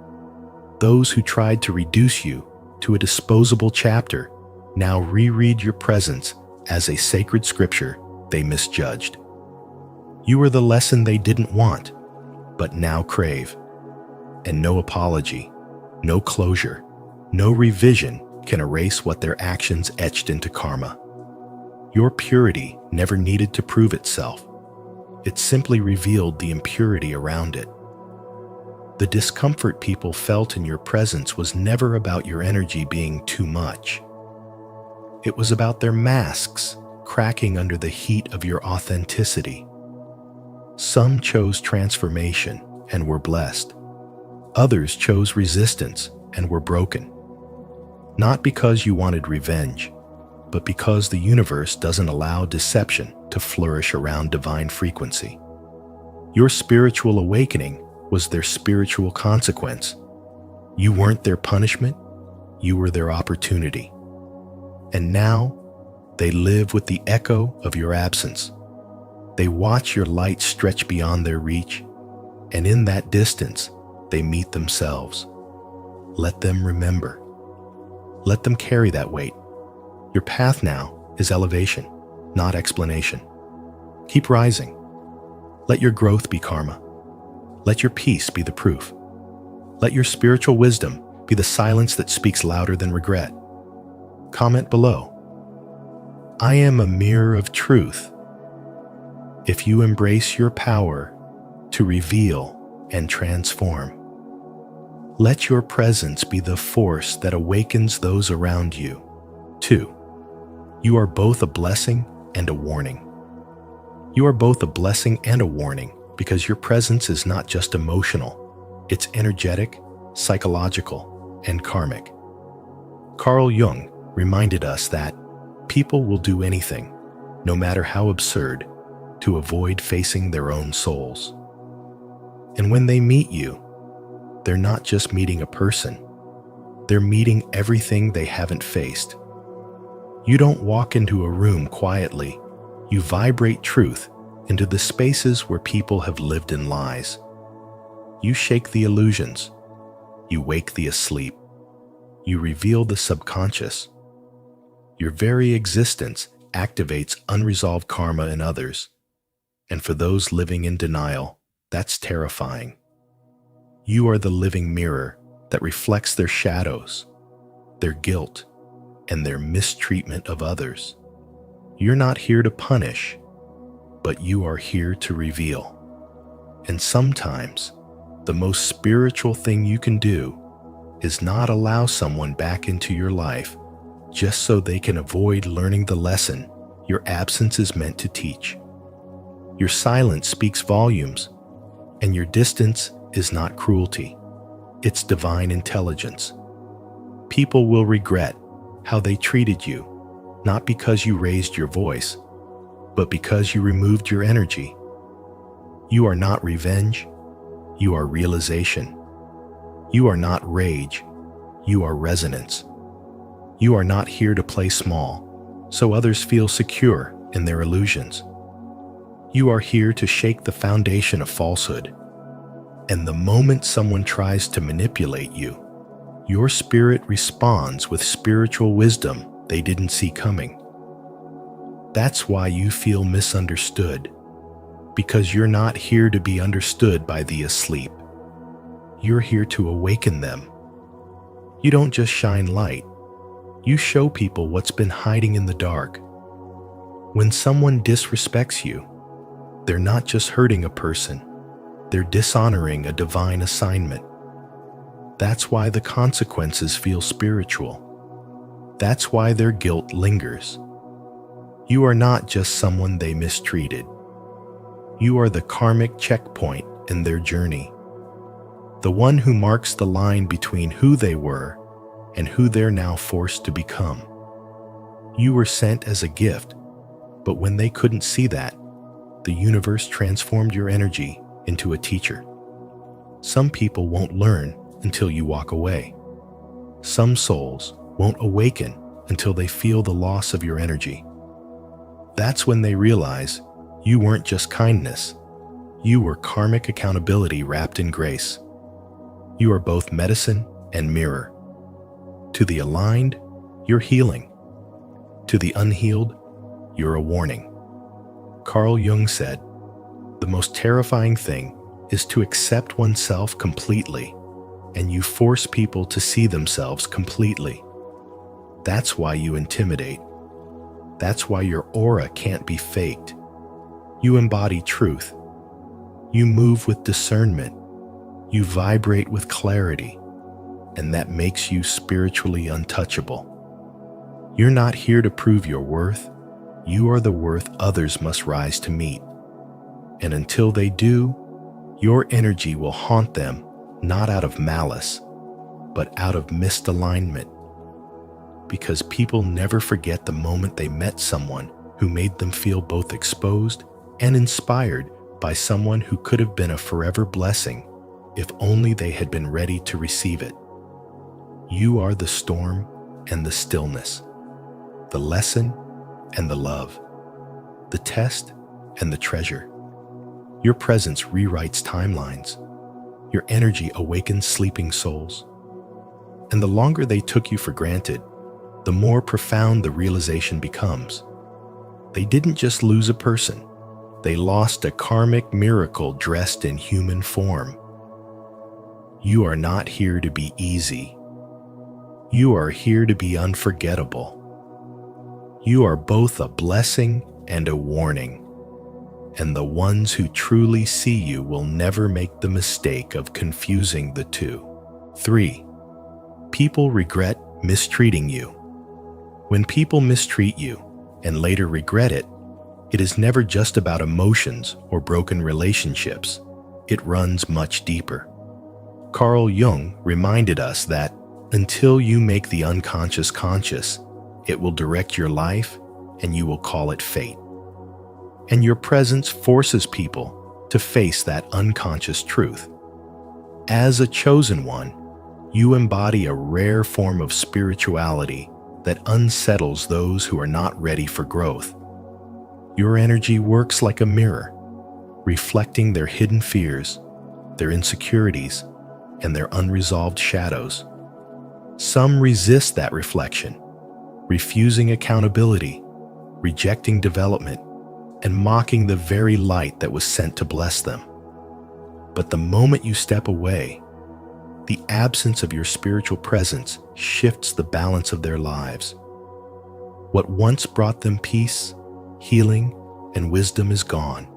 Those who tried to reduce you to a disposable chapter now reread your presence as a sacred scripture they misjudged. You were the lesson they didn't want, but now crave. And no apology, no closure, no revision can erase what their actions etched into karma. Your purity never needed to prove itself. It simply revealed the impurity around it. The discomfort people felt in your presence was never about your energy being too much. It was about their masks cracking under the heat of your authenticity. Some chose transformation and were blessed. Others chose resistance and were broken. Not because you wanted revenge, but because the universe doesn't allow deception to flourish around divine frequency. Your spiritual awakening was their spiritual consequence. You weren't their punishment, you were their opportunity. And now, they live with the echo of your absence. They watch your light stretch beyond their reach, and in that distance, they meet themselves. Let them remember. Let them carry that weight. Your path now is elevation, not explanation. Keep rising. Let your growth be karma. Let your peace be the proof. Let your spiritual wisdom be the silence that speaks louder than regret. Comment below. I am a mirror of truth. If you embrace your power to reveal and transform, let your presence be the force that awakens those around you. 2. You are both a blessing and a warning. You are both a blessing and a warning because your presence is not just emotional, it's energetic, psychological, and karmic. Carl Jung reminded us that people will do anything, no matter how absurd, to avoid facing their own souls. And when they meet you, they're not just meeting a person, they're meeting everything they haven't faced. You don't walk into a room quietly, you vibrate truth into the spaces where people have lived in lies. You shake the illusions, you wake the asleep, you reveal the subconscious. Your very existence activates unresolved karma in others, and for those living in denial, that's terrifying. You are the living mirror that reflects their shadows, their guilt, and their mistreatment of others. You're not here to punish, but you are here to reveal. And sometimes, the most spiritual thing you can do is not allow someone back into your life just so they can avoid learning the lesson your absence is meant to teach. Your silence speaks volumes, and your distance is not cruelty. It's divine intelligence. People will regret how they treated you, not because you raised your voice, but because you removed your energy. You are not revenge, you are realization. You are not rage, you are resonance. You are not here to play small, so others feel secure in their illusions. You are here to shake the foundation of falsehood. And the moment someone tries to manipulate you, your spirit responds with spiritual wisdom they didn't see coming. That's why you feel misunderstood, because you're not here to be understood by the asleep. You're here to awaken them. You don't just shine light, you show people what's been hiding in the dark. When someone disrespects you, they're not just hurting a person, they're dishonoring a divine assignment. That's why the consequences feel spiritual. That's why their guilt lingers. You are not just someone they mistreated. You are the karmic checkpoint in their journey. The one who marks the line between who they were and who they're now forced to become. You were sent as a gift, but when they couldn't see that, the universe transformed your energy into a teacher. Some people won't learn until you walk away. Some souls won't awaken until they feel the loss of your energy. That's when they realize you weren't just kindness, you were karmic accountability wrapped in grace. You are both medicine and mirror. To the aligned, you're healing. To the unhealed, you're a warning. Carl Jung said, "The most terrifying thing is to accept oneself completely, and you force people to see themselves completely. That's why you intimidate. That's why your aura can't be faked. You embody truth. You move with discernment. You vibrate with clarity, and that makes you spiritually untouchable. You're not here to prove your worth. You are the worth others must rise to meet. And until they do, your energy will haunt them, not out of malice, but out of misalignment. Because people never forget the moment they met someone who made them feel both exposed and inspired by someone who could have been a forever blessing if only they had been ready to receive it. You are the storm and the stillness, the lesson and the love, the test and the treasure. Your presence rewrites timelines. Your energy awakens sleeping souls. And the longer they took you for granted, the more profound the realization becomes. They didn't just lose a person. They lost a karmic miracle dressed in human form. You are not here to be easy. You are here to be unforgettable. You are both a blessing and a warning, and the ones who truly see you will never make the mistake of confusing the two. 3. People regret mistreating you. When people mistreat you and later regret it, it is never just about emotions or broken relationships. It runs much deeper. Carl Jung reminded us that until you make the unconscious conscious, it will direct your life and you will call it fate. And your presence forces people to face that unconscious truth. As a chosen one, you embody a rare form of spirituality that unsettles those who are not ready for growth. Your energy works like a mirror, reflecting their hidden fears, their insecurities, and their unresolved shadows. Some resist that reflection, refusing accountability, rejecting development, and mocking the very light that was sent to bless them. But the moment you step away, the absence of your spiritual presence shifts the balance of their lives. What once brought them peace, healing, and wisdom is gone,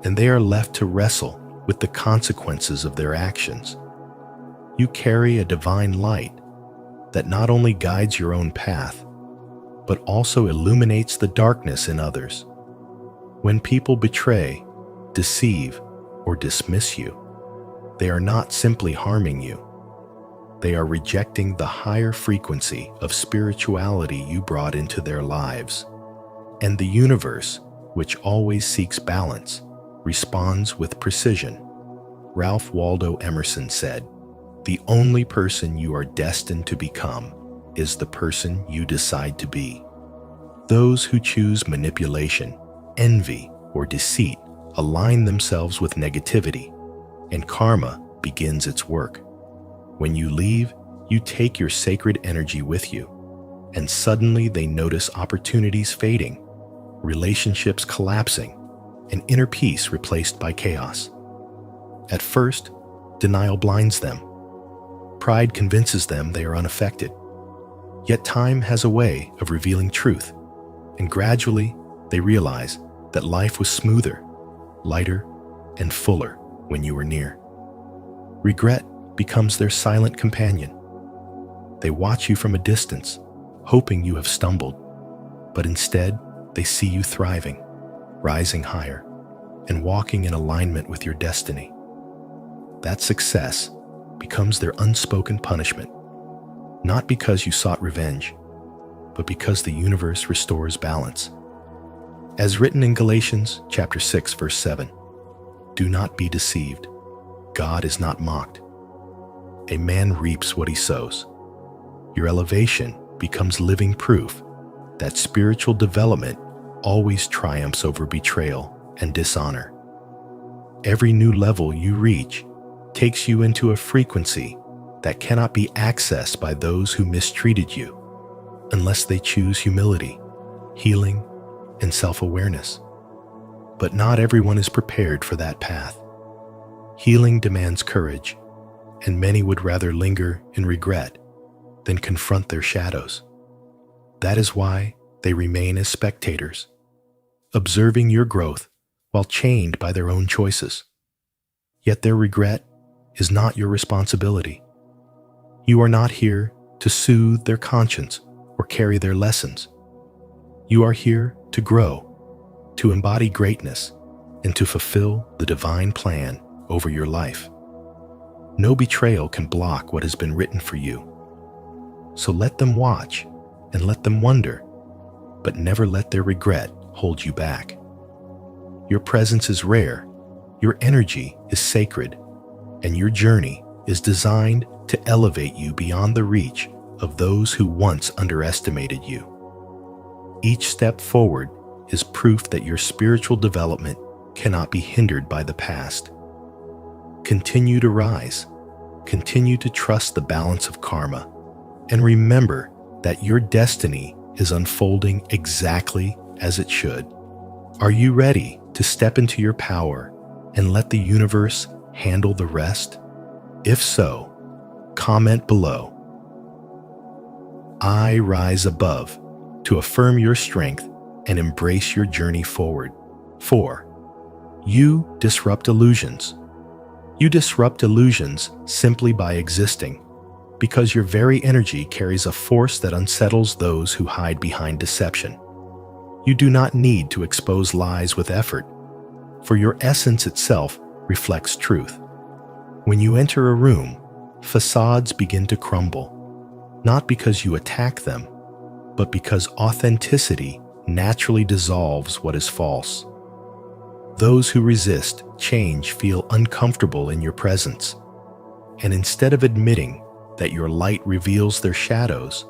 and they are left to wrestle with the consequences of their actions. You carry a divine light that not only guides your own path, but also illuminates the darkness in others. When people betray, deceive, or dismiss you, they are not simply harming you. They are rejecting the higher frequency of spirituality you brought into their lives. And the universe, which always seeks balance, responds with precision. Ralph Waldo Emerson said, "The only person you are destined to become is the person you decide to be." Those who choose manipulation, envy, or deceit align themselves with negativity, and karma begins its work. When you leave, you take your sacred energy with you, and suddenly they notice opportunities fading, relationships collapsing, and inner peace replaced by chaos. At first, denial blinds them. Pride convinces them they are unaffected. Yet time has a way of revealing truth, and gradually they realize that life was smoother, lighter, and fuller when you were near. Regret becomes their silent companion. They watch you from a distance, hoping you have stumbled, but instead they see you thriving, rising higher, and walking in alignment with your destiny. That success becomes their unspoken punishment, not because you sought revenge, but because the universe restores balance. As written in Galatians chapter 6, verse 7, "Do not be deceived. God is not mocked. A man reaps what he sows." Your elevation becomes living proof that spiritual development always triumphs over betrayal and dishonor. Every new level you reach takes you into a frequency that cannot be accessed by those who mistreated you, unless they choose humility, healing, and self-awareness. But not everyone is prepared for that path. Healing demands courage, and many would rather linger in regret than confront their shadows. That is why they remain as spectators, observing your growth while chained by their own choices. Yet their regret is not your responsibility. You are not here to soothe their conscience or carry their lessons. You are here to grow, to embody greatness, and to fulfill the divine plan over your life. No betrayal can block what has been written for you. So let them watch and let them wonder, but never let their regret hold you back. Your presence is rare, your energy is sacred, and your journey is designed to elevate you beyond the reach of those who once underestimated you. Each step forward is proof that your spiritual development cannot be hindered by the past. Continue to rise, continue to trust the balance of karma, and remember that your destiny is unfolding exactly as it should. Are you ready to step into your power and let the universe handle the rest? If so, comment below. I rise above to affirm your strength and embrace your journey forward. 4. You disrupt illusions. You disrupt illusions simply by existing, because your very energy carries a force that unsettles those who hide behind deception. You do not need to expose lies with effort, for your essence itself reflects truth. When you enter a room, facades begin to crumble, not because you attack them, but because authenticity naturally dissolves what is false. Those who resist change feel uncomfortable in your presence, and instead of admitting that your light reveals their shadows,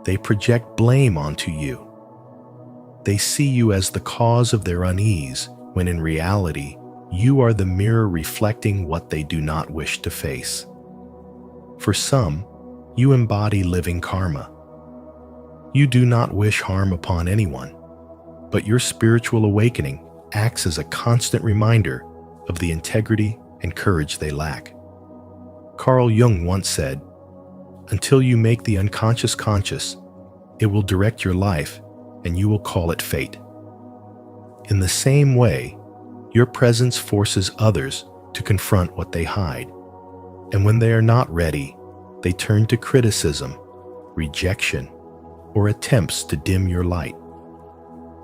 they project blame onto you. They see you as the cause of their unease, when in reality, you are the mirror reflecting what they do not wish to face. For some, you embody living karma. You do not wish harm upon anyone, but your spiritual awakening acts as a constant reminder of the integrity and courage they lack. Carl Jung once said, "Until you make the unconscious conscious, it will direct your life and you will call it fate." In the same way, your presence forces others to confront what they hide, and when they are not ready, they turn to criticism, rejection, or attempts to dim your light.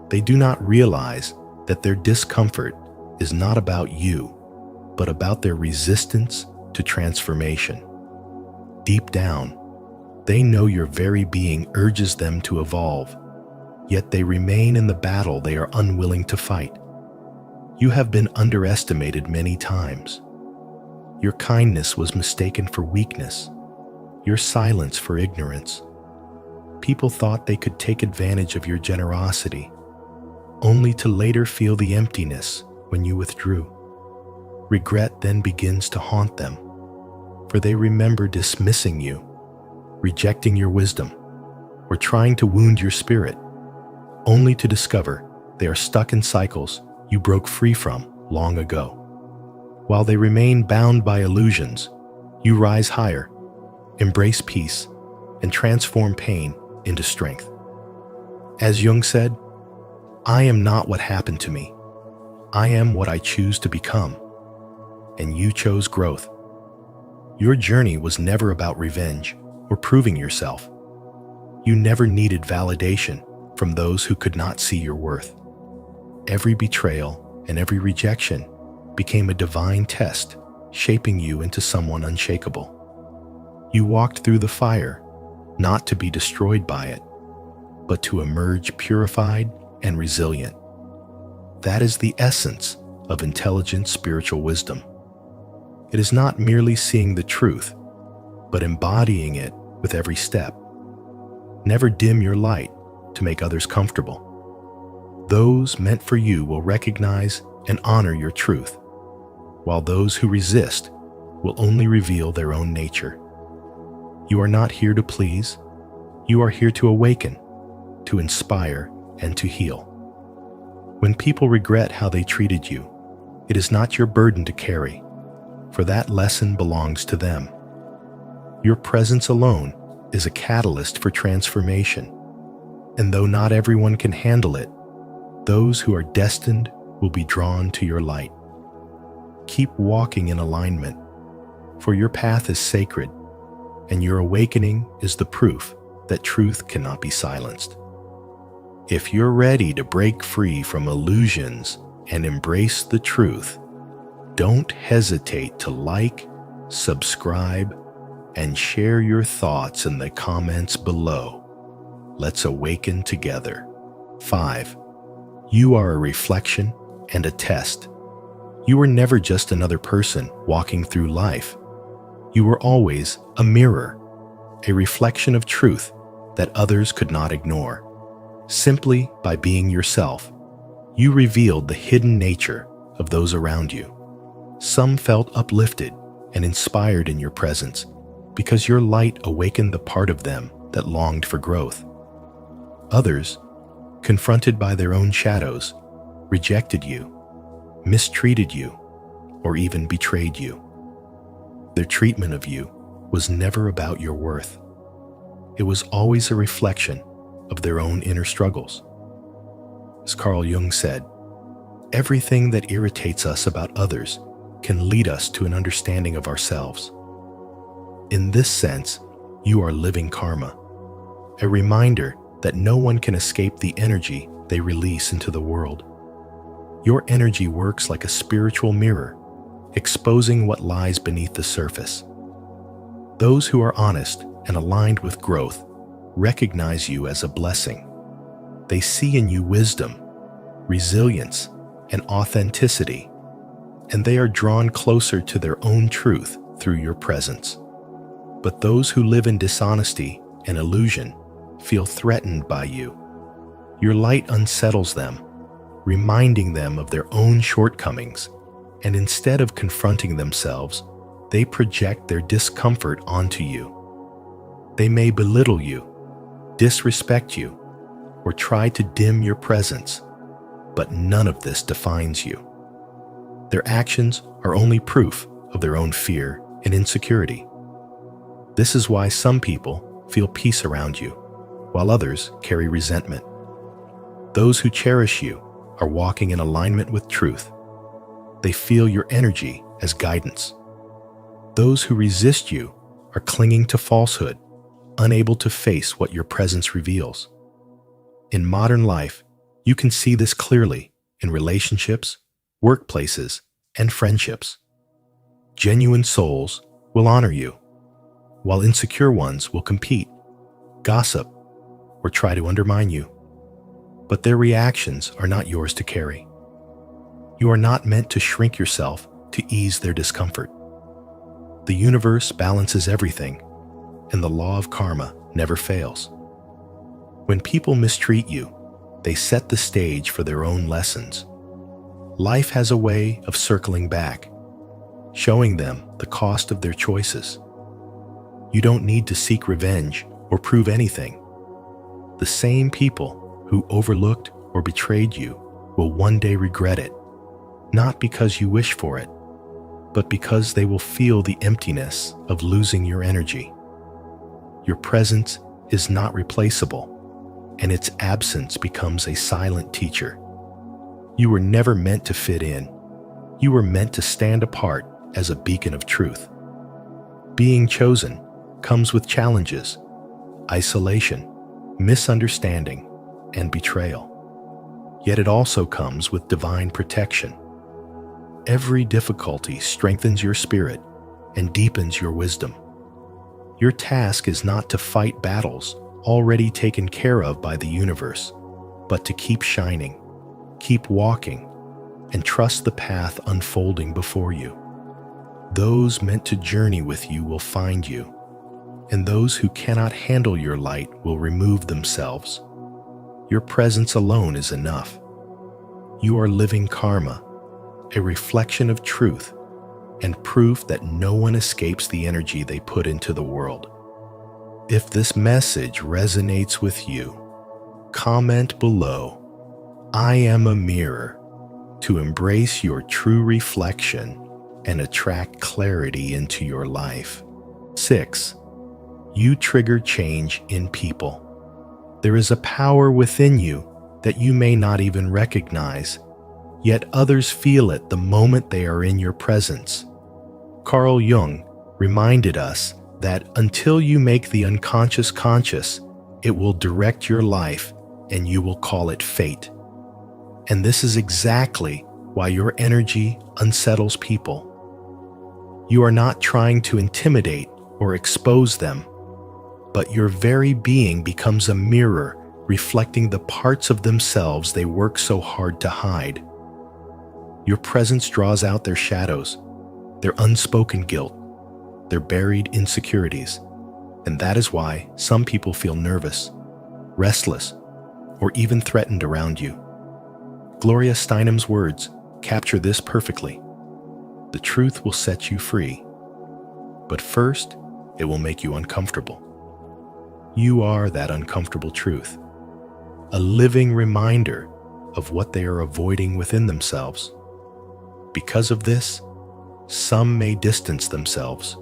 They do not realize that their discomfort is not about you, but about their resistance to transformation. Deep down, they know your very being urges them to evolve, yet they remain in the battle they are unwilling to fight. You have been underestimated many times. Your kindness was mistaken for weakness, your silence for ignorance. People thought they could take advantage of your generosity, only to later feel the emptiness when you withdrew. Regret then begins to haunt them, for they remember dismissing you, rejecting your wisdom, or trying to wound your spirit, only to discover they are stuck in cycles you broke free from long ago. While they remain bound by illusions, you rise higher, embrace peace, and transform pain into strength. As Jung said, "I am not what happened to me. I am what I choose to become." And you chose growth. Your journey was never about revenge or proving yourself. You never needed validation from those who could not see your worth. Every betrayal and every rejection became a divine test, shaping you into someone unshakable. You walked through the fire, not to be destroyed by it, but to emerge purified and resilient. That is the essence of intelligent spiritual wisdom. It is not merely seeing the truth, but embodying it with every step. Never dim your light to make others comfortable. Those meant for you will recognize and honor your truth, while those who resist will only reveal their own nature. You are not here to please. You are here to awaken, to inspire, and to heal. When people regret how they treated you, it is not your burden to carry, for that lesson belongs to them. Your presence alone is a catalyst for transformation, and though not everyone can handle it, those who are destined will be drawn to your light. Keep walking in alignment, for your path is sacred, and your awakening is the proof that truth cannot be silenced. If you're ready to break free from illusions and embrace the truth, don't hesitate to like, subscribe, and share your thoughts in the comments below. Let's awaken together. 5. You are a reflection and a test. You were never just another person walking through life. You were always a mirror, a reflection of truth that others could not ignore. Simply by being yourself, you revealed the hidden nature of those around you. Some felt uplifted and inspired in your presence because your light awakened the part of them that longed for growth. Others, confronted by their own shadows, rejected you, mistreated you, or even betrayed you. Their treatment of you was never about your worth. It was always a reflection of their own inner struggles. As Carl Jung said, everything that irritates us about others can lead us to an understanding of ourselves. In this sense, you are living karma, a reminder that no one can escape the energy they release into the world. Your energy works like a spiritual mirror, exposing what lies beneath the surface. Those who are honest and aligned with growth recognize you as a blessing. They see in you wisdom, resilience, and authenticity, and they are drawn closer to their own truth through your presence. But those who live in dishonesty and illusion feel threatened by you. Your light unsettles them, reminding them of their own shortcomings, and instead of confronting themselves, they project their discomfort onto you. They may belittle you, disrespect you, or try to dim your presence, but none of this defines you. Their actions are only proof of their own fear and insecurity. This is why some people feel peace around you, while others carry resentment. Those who cherish you are walking in alignment with truth. They feel your energy as guidance. Those who resist you are clinging to falsehood, unable to face what your presence reveals. In modern life, you can see this clearly in relationships, workplaces, and friendships. Genuine souls will honor you, while insecure ones will compete, gossip, or try to undermine you. But their reactions are not yours to carry. You are not meant to shrink yourself to ease their discomfort. The universe balances everything, and the law of karma never fails. When people mistreat you, they set the stage for their own lessons. Life has a way of circling back, showing them the cost of their choices. You don't need to seek revenge or prove anything. The same people who overlooked or betrayed you will one day regret it, not because you wish for it, but because they will feel the emptiness of losing your energy. Your presence is not replaceable, and its absence becomes a silent teacher. You were never meant to fit in. You were meant to stand apart as a beacon of truth. Being chosen comes with challenges, isolation, misunderstanding, and betrayal. Yet it also comes with divine protection. Every difficulty strengthens your spirit and deepens your wisdom. Your task is not to fight battles already taken care of by the universe, but to keep shining, keep walking, and trust the path unfolding before you. Those meant to journey with you will find you, and those who cannot handle your light will remove themselves. Your presence alone is enough. You are living karma, a reflection of truth, and proof that no one escapes the energy they put into the world. If this message resonates with you, comment below, "I am a mirror," to embrace your true reflection and attract clarity into your life. 6. You trigger change in people. There is a power within you that you may not even recognize. yet others feel it the moment they are in your presence. Carl Jung reminded us that until you make the unconscious conscious, it will direct your life and you will call it fate. And this is exactly why your energy unsettles people. You are not trying to intimidate or expose them, but your very being becomes a mirror reflecting the parts of themselves they work so hard to hide. Your presence draws out their shadows, their unspoken guilt, their buried insecurities, and that is why some people feel nervous, restless, or even threatened around you. Gloria Steinem's words capture this perfectly. The truth will set you free, but first, it will make you uncomfortable. You are that uncomfortable truth, a living reminder of what they are avoiding within themselves. Because of this, some may distance themselves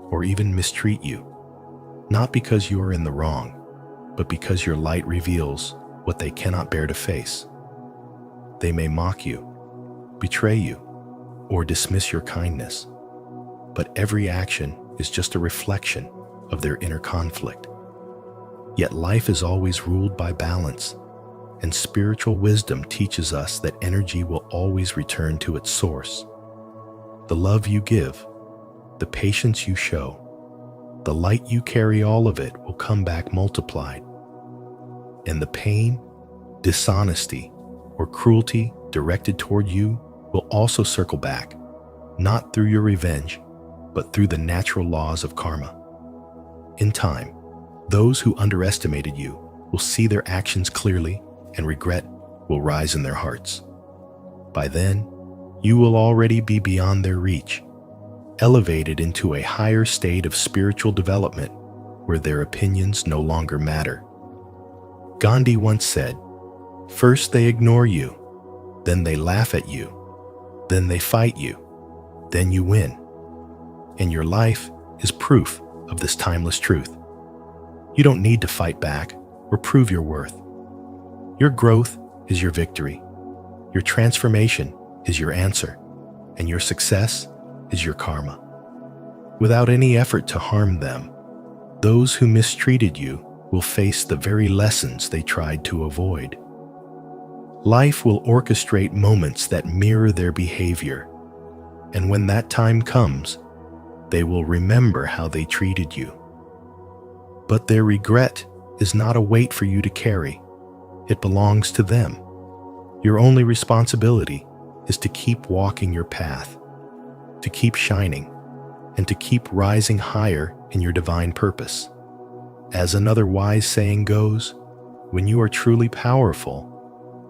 or even mistreat you, not because you are in the wrong, but because your light reveals what they cannot bear to face. They may mock you, betray you, or dismiss your kindness, but every action is just a reflection of their inner conflict. Yet life is always ruled by balance, and spiritual wisdom teaches us that energy will always return to its source. The love you give, the patience you show, the light you carry, all of it will come back multiplied. And the pain, dishonesty, or cruelty directed toward you will also circle back, not through your revenge, but through the natural laws of karma. In time, those who underestimated you will see their actions clearly, and regret will rise in their hearts. By then, you will already be beyond their reach, elevated into a higher state of spiritual development where their opinions no longer matter. Gandhi once said, "First they ignore you, then they laugh at you, then they fight you, then you win." And your life is proof of this timeless truth. You don't need to fight back or prove your worth. Your growth is your victory. Your transformation is your answer, and your success is your karma. Without any effort to harm them, those who mistreated you will face the very lessons they tried to avoid. Life will orchestrate moments that mirror their behavior, and when that time comes, they will remember how they treated you. But their regret is not a weight for you to carry. It belongs to them. Your only responsibility is to keep walking your path, to keep shining, and to keep rising higher in your divine purpose. As another wise saying goes, when you are truly powerful,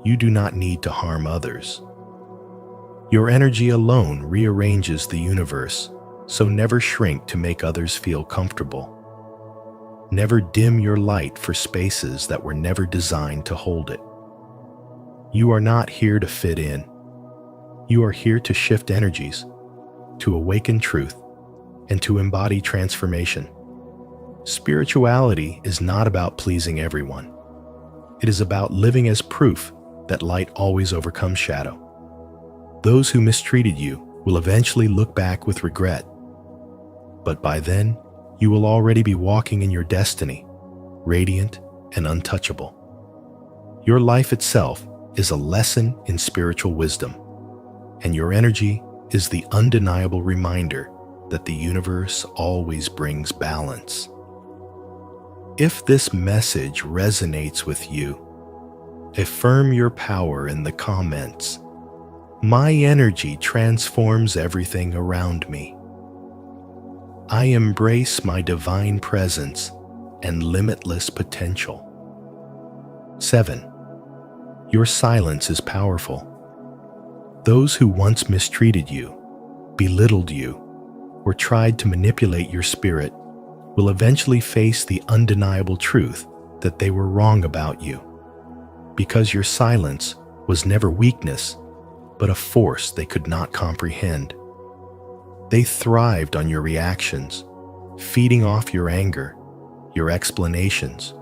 you do not need to harm others. Your energy alone rearranges the universe, so never shrink to make others feel comfortable. Never dim your light for spaces that were never designed to hold it. You are not here to fit in. You are here to shift energies, to awaken truth, and to embody transformation. Spirituality is not about pleasing everyone. It is about living as proof that light always overcomes shadow. Those who mistreated you will eventually look back with regret, but by then, you will already be walking in your destiny, radiant and untouchable. Your life itself is a lesson in spiritual wisdom, and your energy is the undeniable reminder that the universe always brings balance. If this message resonates with you, affirm your power in the comments. My energy transforms everything around me. I embrace my divine presence and limitless potential. 7. Your silence is powerful. Those who once mistreated you, belittled you, or tried to manipulate your spirit will eventually face the undeniable truth that they were wrong about you, because your silence was never weakness, but a force they could not comprehend. They thrived on your reactions, feeding off your anger, your explanations,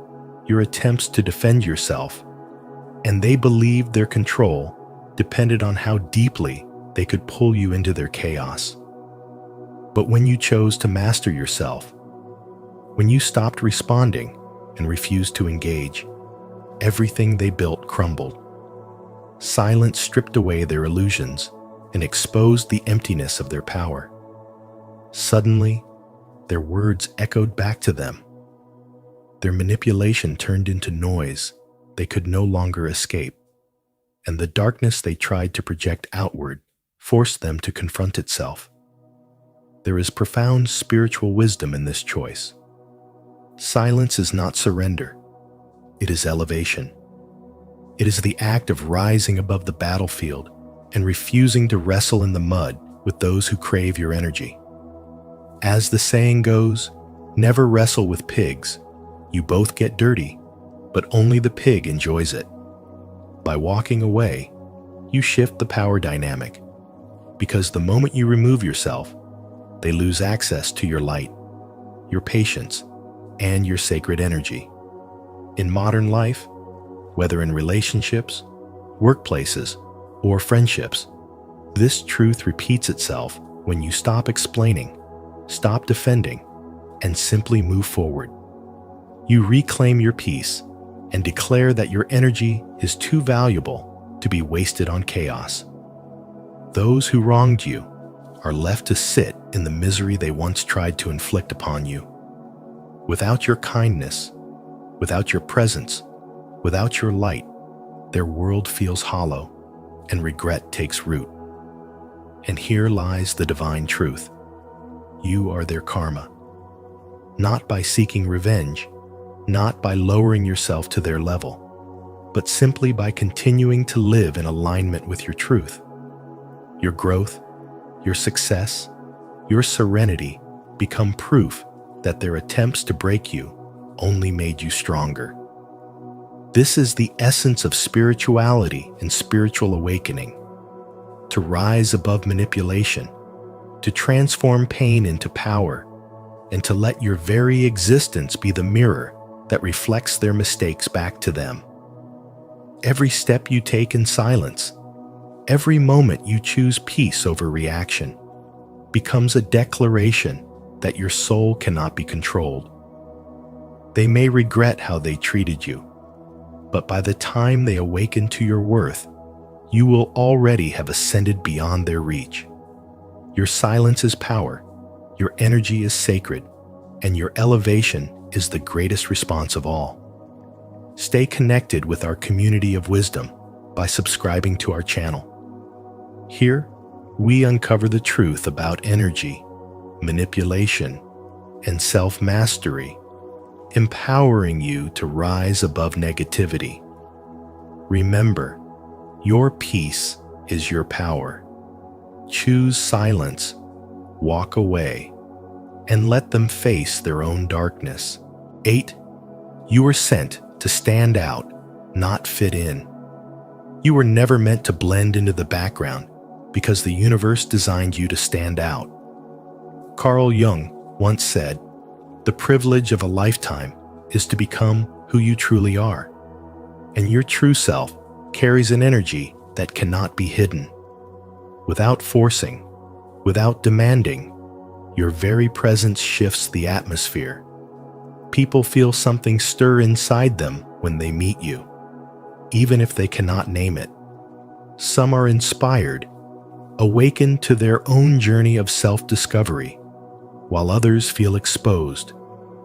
your attempts to defend yourself, and they believed their control depended on how deeply they could pull you into their chaos. But when you chose to master yourself, when you stopped responding and refused to engage, everything they built crumbled. Silence stripped away their illusions and exposed the emptiness of their power. Suddenly, their words echoed back to them. Their manipulation turned into noise they could no longer escape, and the darkness they tried to project outward forced them to confront itself. There is profound spiritual wisdom in this choice. Silence is not surrender. It is elevation. It is the act of rising above the battlefield and refusing to wrestle in the mud with those who crave your energy. As the saying goes, never wrestle with pigs. You both get dirty, but only the pig enjoys it. By walking away, you shift the power dynamic, because the moment you remove yourself, they lose access to your light, your patience, and your sacred energy. In modern life, whether in relationships, workplaces, or friendships, this truth repeats itself when you stop explaining, stop defending, and simply move forward. You reclaim your peace and declare that your energy is too valuable to be wasted on chaos. Those who wronged you are left to sit in the misery they once tried to inflict upon you. Without your kindness, without your presence, without your light, their world feels hollow and regret takes root. And here lies the divine truth. You are their karma. Not by seeking revenge, not by lowering yourself to their level, but simply by continuing to live in alignment with your truth. Your growth, your success, your serenity become proof that their attempts to break you only made you stronger. This is the essence of spirituality and spiritual awakening. To rise above manipulation, to transform pain into power, and to let your very existence be the mirror that reflects their mistakes back to them. Every step you take in silence, every moment you choose peace over reaction, becomes a declaration that your soul cannot be controlled. They may regret how they treated you, but by the time they awaken to your worth, you will already have ascended beyond their reach. Your silence is power, your energy is sacred, and your elevation is the greatest response of all. Stay connected with our community of wisdom by subscribing to our channel. Here, we uncover the truth about energy, manipulation, and self-mastery, empowering you to rise above negativity. Remember, your peace is your power. Choose silence, walk away, and let them face their own darkness. 8. You were sent to stand out, not fit in. You were never meant to blend into the background because the universe designed you to stand out. Carl Jung once said, "The privilege of a lifetime is to become who you truly are." And your true self carries an energy that cannot be hidden. Without forcing, without demanding, your very presence shifts the atmosphere. People feel something stir inside them when they meet you, even if they cannot name it. Some are inspired, awakened to their own journey of self-discovery, while others feel exposed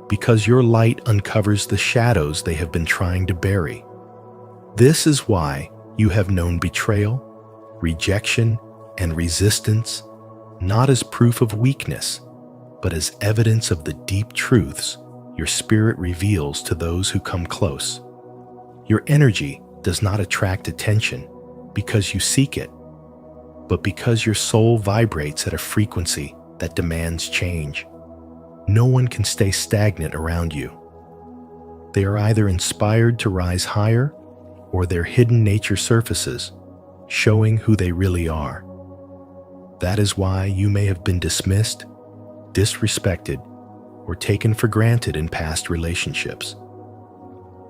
because your light uncovers the shadows they have been trying to bury. This is why you have known betrayal, rejection, and resistance, not as proof of weakness, but as evidence of the deep truths your spirit reveals to those who come close. Your energy does not attract attention because you seek it, but because your soul vibrates at a frequency that demands change. No one can stay stagnant around you. They are either inspired to rise higher, or their hidden nature surfaces, showing who they really are. That is why you may have been dismissed, disrespected, or taken for granted in past relationships.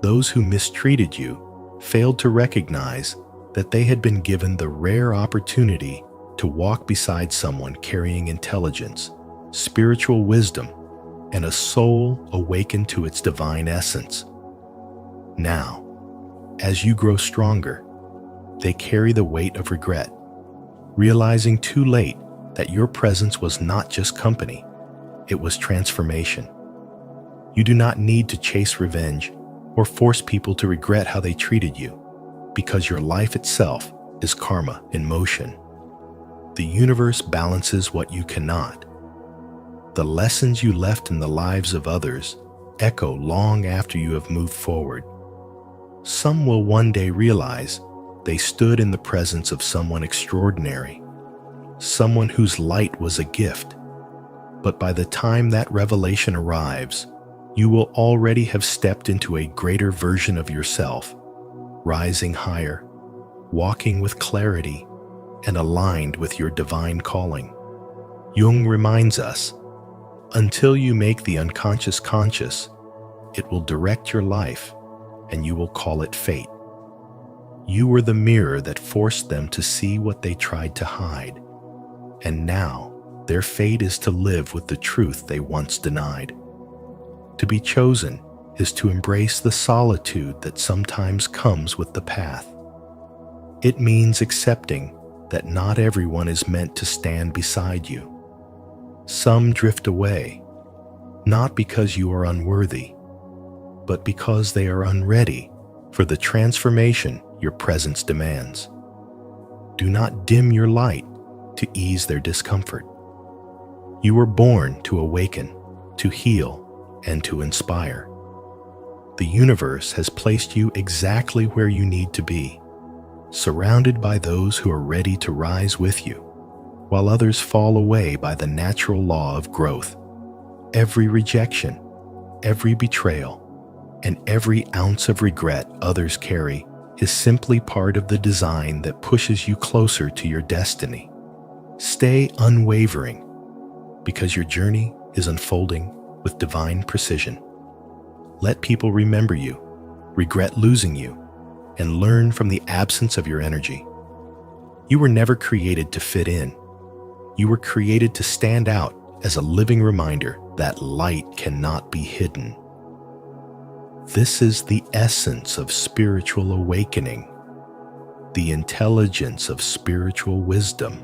Those who mistreated you failed to recognize that they had been given the rare opportunity to walk beside someone carrying intelligence, spiritual wisdom, and a soul awakened to its divine essence. Now, as you grow stronger, they carry the weight of regret, realizing too late that your presence was not just company, it was transformation. You do not need to chase revenge or force people to regret how they treated you, because your life itself is karma in motion. The universe balances what you cannot. The lessons you left in the lives of others echo long after you have moved forward. Some will one day realize they stood in the presence of someone extraordinary, someone whose light was a gift. But by the time that revelation arrives, you will already have stepped into a greater version of yourself, rising higher, walking with clarity, and aligned with your divine calling. Jung reminds us, until you make the unconscious conscious, it will direct your life, and you will call it fate. You were the mirror that forced them to see what they tried to hide, and now their fate is to live with the truth they once denied. To be chosen is to embrace the solitude that sometimes comes with the path. It means accepting that not everyone is meant to stand beside you. Some drift away, not because you are unworthy, but because they are unready for the transformation your presence demands. Do not dim your light to ease their discomfort. You were born to awaken, to heal, and to inspire. The universe has placed you exactly where you need to be, surrounded by those who are ready to rise with you, while others fall away by the natural law of growth. Every rejection, every betrayal, and every ounce of regret others carry is simply part of the design that pushes you closer to your destiny. Stay unwavering, because your journey is unfolding with divine precision. Let people remember you, regret losing you, and learn from the absence of your energy. You were never created to fit in. You were created to stand out as a living reminder that light cannot be hidden. This is the essence of spiritual awakening, the intelligence of spiritual wisdom,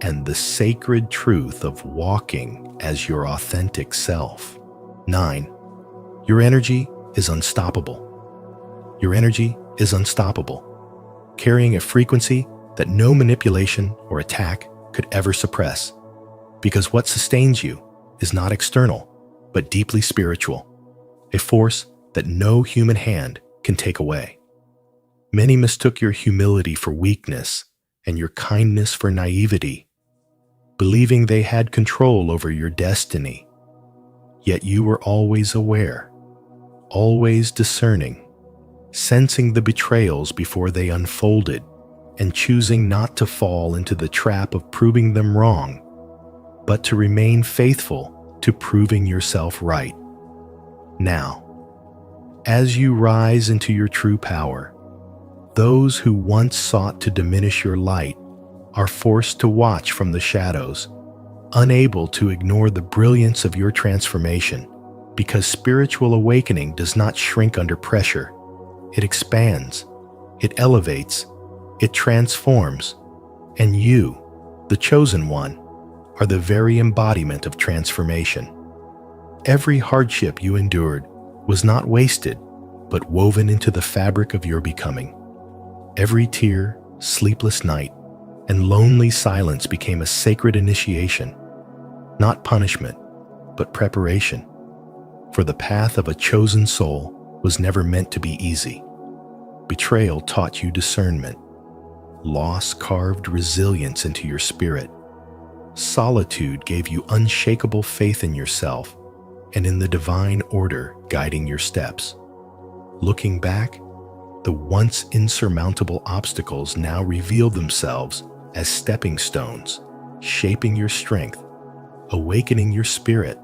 and the sacred truth of walking as your authentic self. 9. Your energy is unstoppable. Your energy is unstoppable, carrying a frequency that no manipulation or attack could ever suppress, because what sustains you is not external, but deeply spiritual, a force that no human hand can take away. Many mistook your humility for weakness and your kindness for naivety, believing they had control over your destiny. Yet you were always aware, always discerning, sensing the betrayals before they unfolded, and choosing not to fall into the trap of proving them wrong, but to remain faithful to proving yourself right. Now, as you rise into your true power, those who once sought to diminish your light are forced to watch from the shadows, unable to ignore the brilliance of your transformation, because spiritual awakening does not shrink under pressure. It expands, it elevates, it transforms, and you, the chosen one, are the very embodiment of transformation. Every hardship you endured was not wasted, but woven into the fabric of your becoming. Every tear, sleepless night, and lonely silence became a sacred initiation, not punishment, but preparation. For the path of a chosen soul was never meant to be easy. Betrayal taught you discernment. Loss carved resilience into your spirit. Solitude gave you unshakable faith in yourself and in the divine order guiding your steps. Looking back, the once insurmountable obstacles now reveal themselves as stepping stones, shaping your strength, awakening your spirit,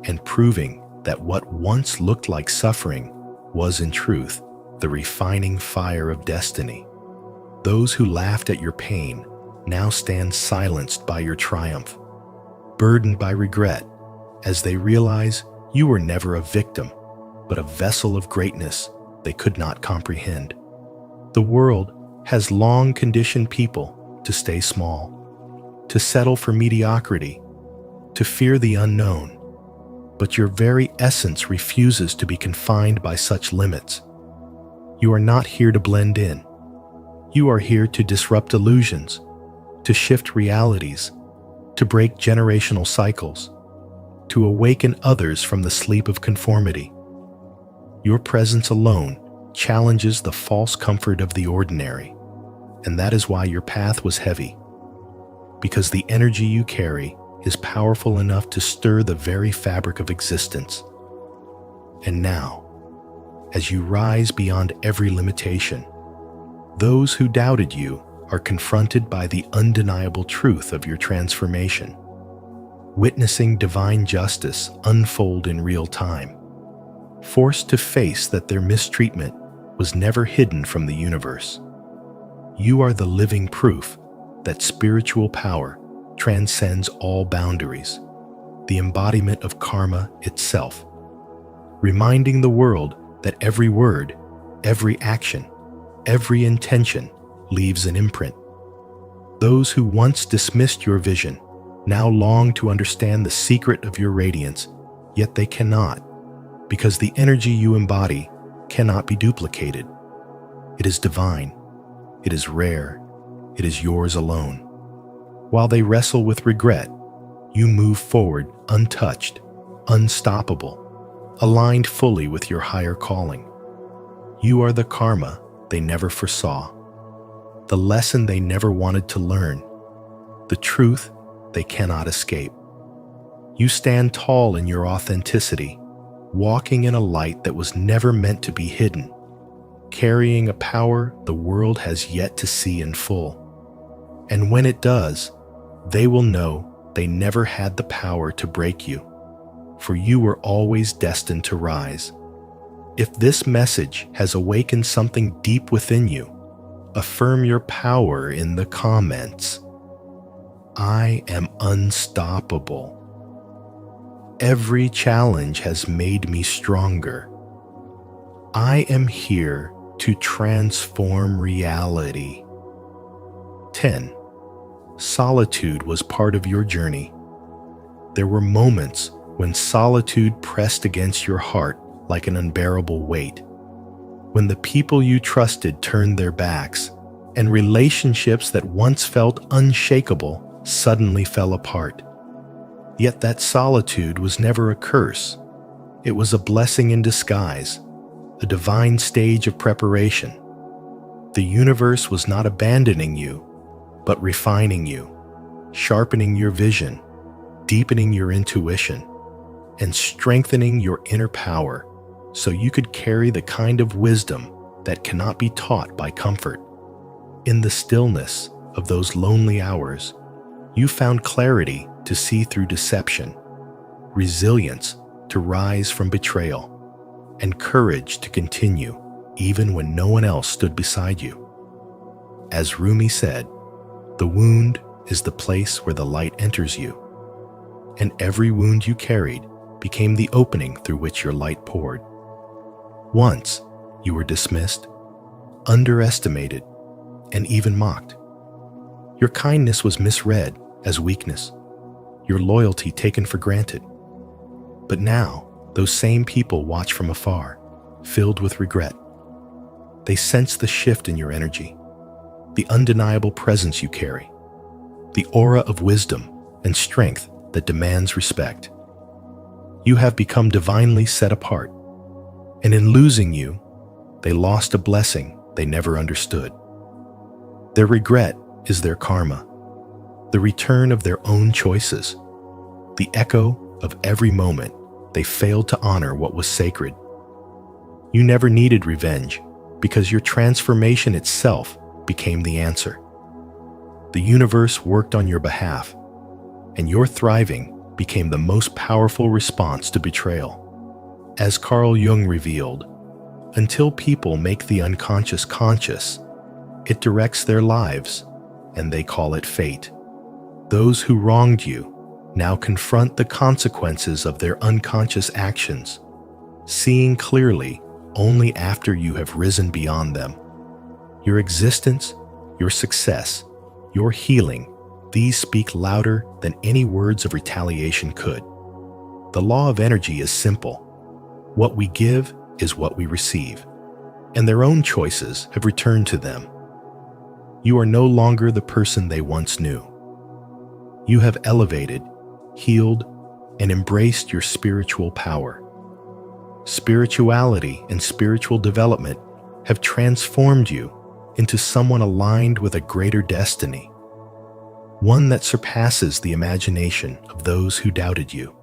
and proving that what once looked like suffering was in truth the refining fire of destiny. Those who laughed at your pain now stand silenced by your triumph, burdened by regret, as they realize you were never a victim, but a vessel of greatness they could not comprehend. The world has long conditioned people to stay small, to settle for mediocrity, to fear the unknown, but your very essence refuses to be confined by such limits. You are not here to blend in. You are here to disrupt illusions, to shift realities, to break generational cycles, to awaken others from the sleep of conformity. Your presence alone challenges the false comfort of the ordinary, and that is why your path was heavy, because the energy you carry is powerful enough to stir the very fabric of existence. And now, as you rise beyond every limitation, those who doubted you are confronted by the undeniable truth of your transformation, witnessing divine justice unfold in real time, forced to face that their mistreatment was never hidden from the universe. You are the living proof that spiritual power transcends all boundaries, the embodiment of karma itself, reminding the world that every word, every action, every intention leaves an imprint. Those who once dismissed your vision now long to understand the secret of your radiance, yet they cannot, because the energy you embody cannot be duplicated. It is divine, it is rare, it is yours alone. While they wrestle with regret, you move forward untouched, unstoppable, aligned fully with your higher calling. You are the karma they never foresaw, the lesson they never wanted to learn, the truth they cannot escape. You stand tall in your authenticity, walking in a light that was never meant to be hidden, carrying a power the world has yet to see in full. And when it does, they will know they never had the power to break you, for you were always destined to rise. If this message has awakened something deep within you, affirm your power in the comments. I am unstoppable. Every challenge has made me stronger. I am here to transform reality. 10. Solitude was part of your journey. There were moments when solitude pressed against your heart like an unbearable weight, when the people you trusted turned their backs, and relationships that once felt unshakable suddenly fell apart. Yet that solitude was never a curse. It was a blessing in disguise, a divine stage of preparation. The universe was not abandoning you, but refining you, sharpening your vision, deepening your intuition, and strengthening your inner power so you could carry the kind of wisdom that cannot be taught by comfort. In the stillness of those lonely hours, you found clarity to see through deception, resilience to rise from betrayal, and courage to continue even when no one else stood beside you. As Rumi said, the wound is the place where the light enters you, and every wound you carried became the opening through which your light poured. Once, you were dismissed, underestimated, and even mocked. Your kindness was misread as weakness, your loyalty taken for granted. But now, those same people watch from afar, filled with regret. They sense the shift in your energy, the undeniable presence you carry, the aura of wisdom and strength that demands respect. You have become divinely set apart, and in losing you, they lost a blessing they never understood. Their regret is their karma, the return of their own choices, the echo of every moment they failed to honor what was sacred. You never needed revenge because your transformation itself became the answer. The universe worked on your behalf, and your thriving became the most powerful response to betrayal. As Carl Jung revealed, until people make the unconscious conscious, It directs their lives, and they call it fate. Those who wronged you now confront the consequences of their unconscious actions, seeing clearly only after you have risen beyond them. Your existence, your success, your healing, these speak louder than any words of retaliation could. The law of energy is simple. What we give is what we receive, and their own choices have returned to them. You are no longer the person they once knew. You have elevated, healed, and embraced your spiritual power. Spirituality and spiritual development have transformed you into someone aligned with a greater destiny, one that surpasses the imagination of those who doubted you.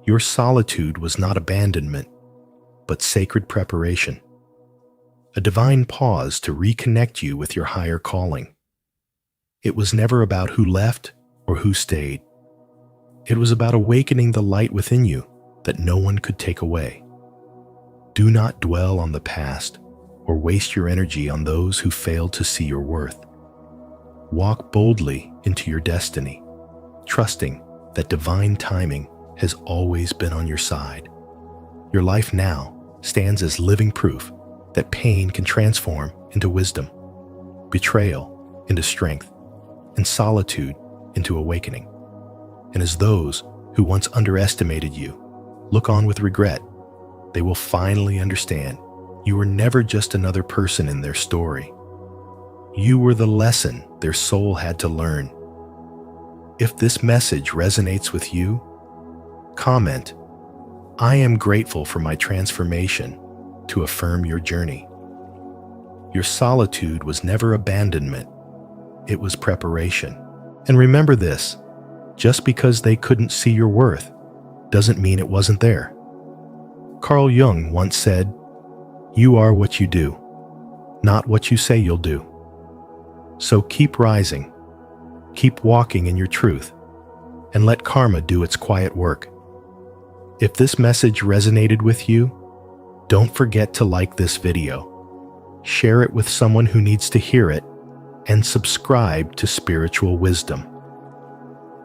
Your solitude was not abandonment, but sacred preparation, a divine pause to reconnect you with your higher calling. It was never about who left or who stayed. It was about awakening the light within you that no one could take away. Do not dwell on the past or waste your energy on those who failed to see your worth. Walk boldly into your destiny, trusting that divine timing has always been on your side. Your life now stands as living proof that pain can transform into wisdom, betrayal into strength, and solitude into awakening. And as those who once underestimated you look on with regret, they will finally understand you were never just another person in their story. You were the lesson their soul had to learn. If this message resonates with you, comment, "I am grateful for my transformation," to affirm your journey. Your solitude was never abandonment, it was preparation. And remember this, just because they couldn't see your worth doesn't mean it wasn't there. Carl Jung once said, "You are what you do, not what you say you'll do." So keep rising, keep walking in your truth, and let karma do its quiet work. If this message resonated with you, don't forget to like this video, share it with someone who needs to hear it, and subscribe to Spiritual Wisdom.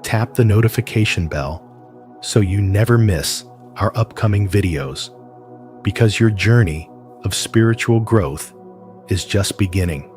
Tap the notification bell so you never miss our upcoming videos, because your journey of spiritual growth is just beginning.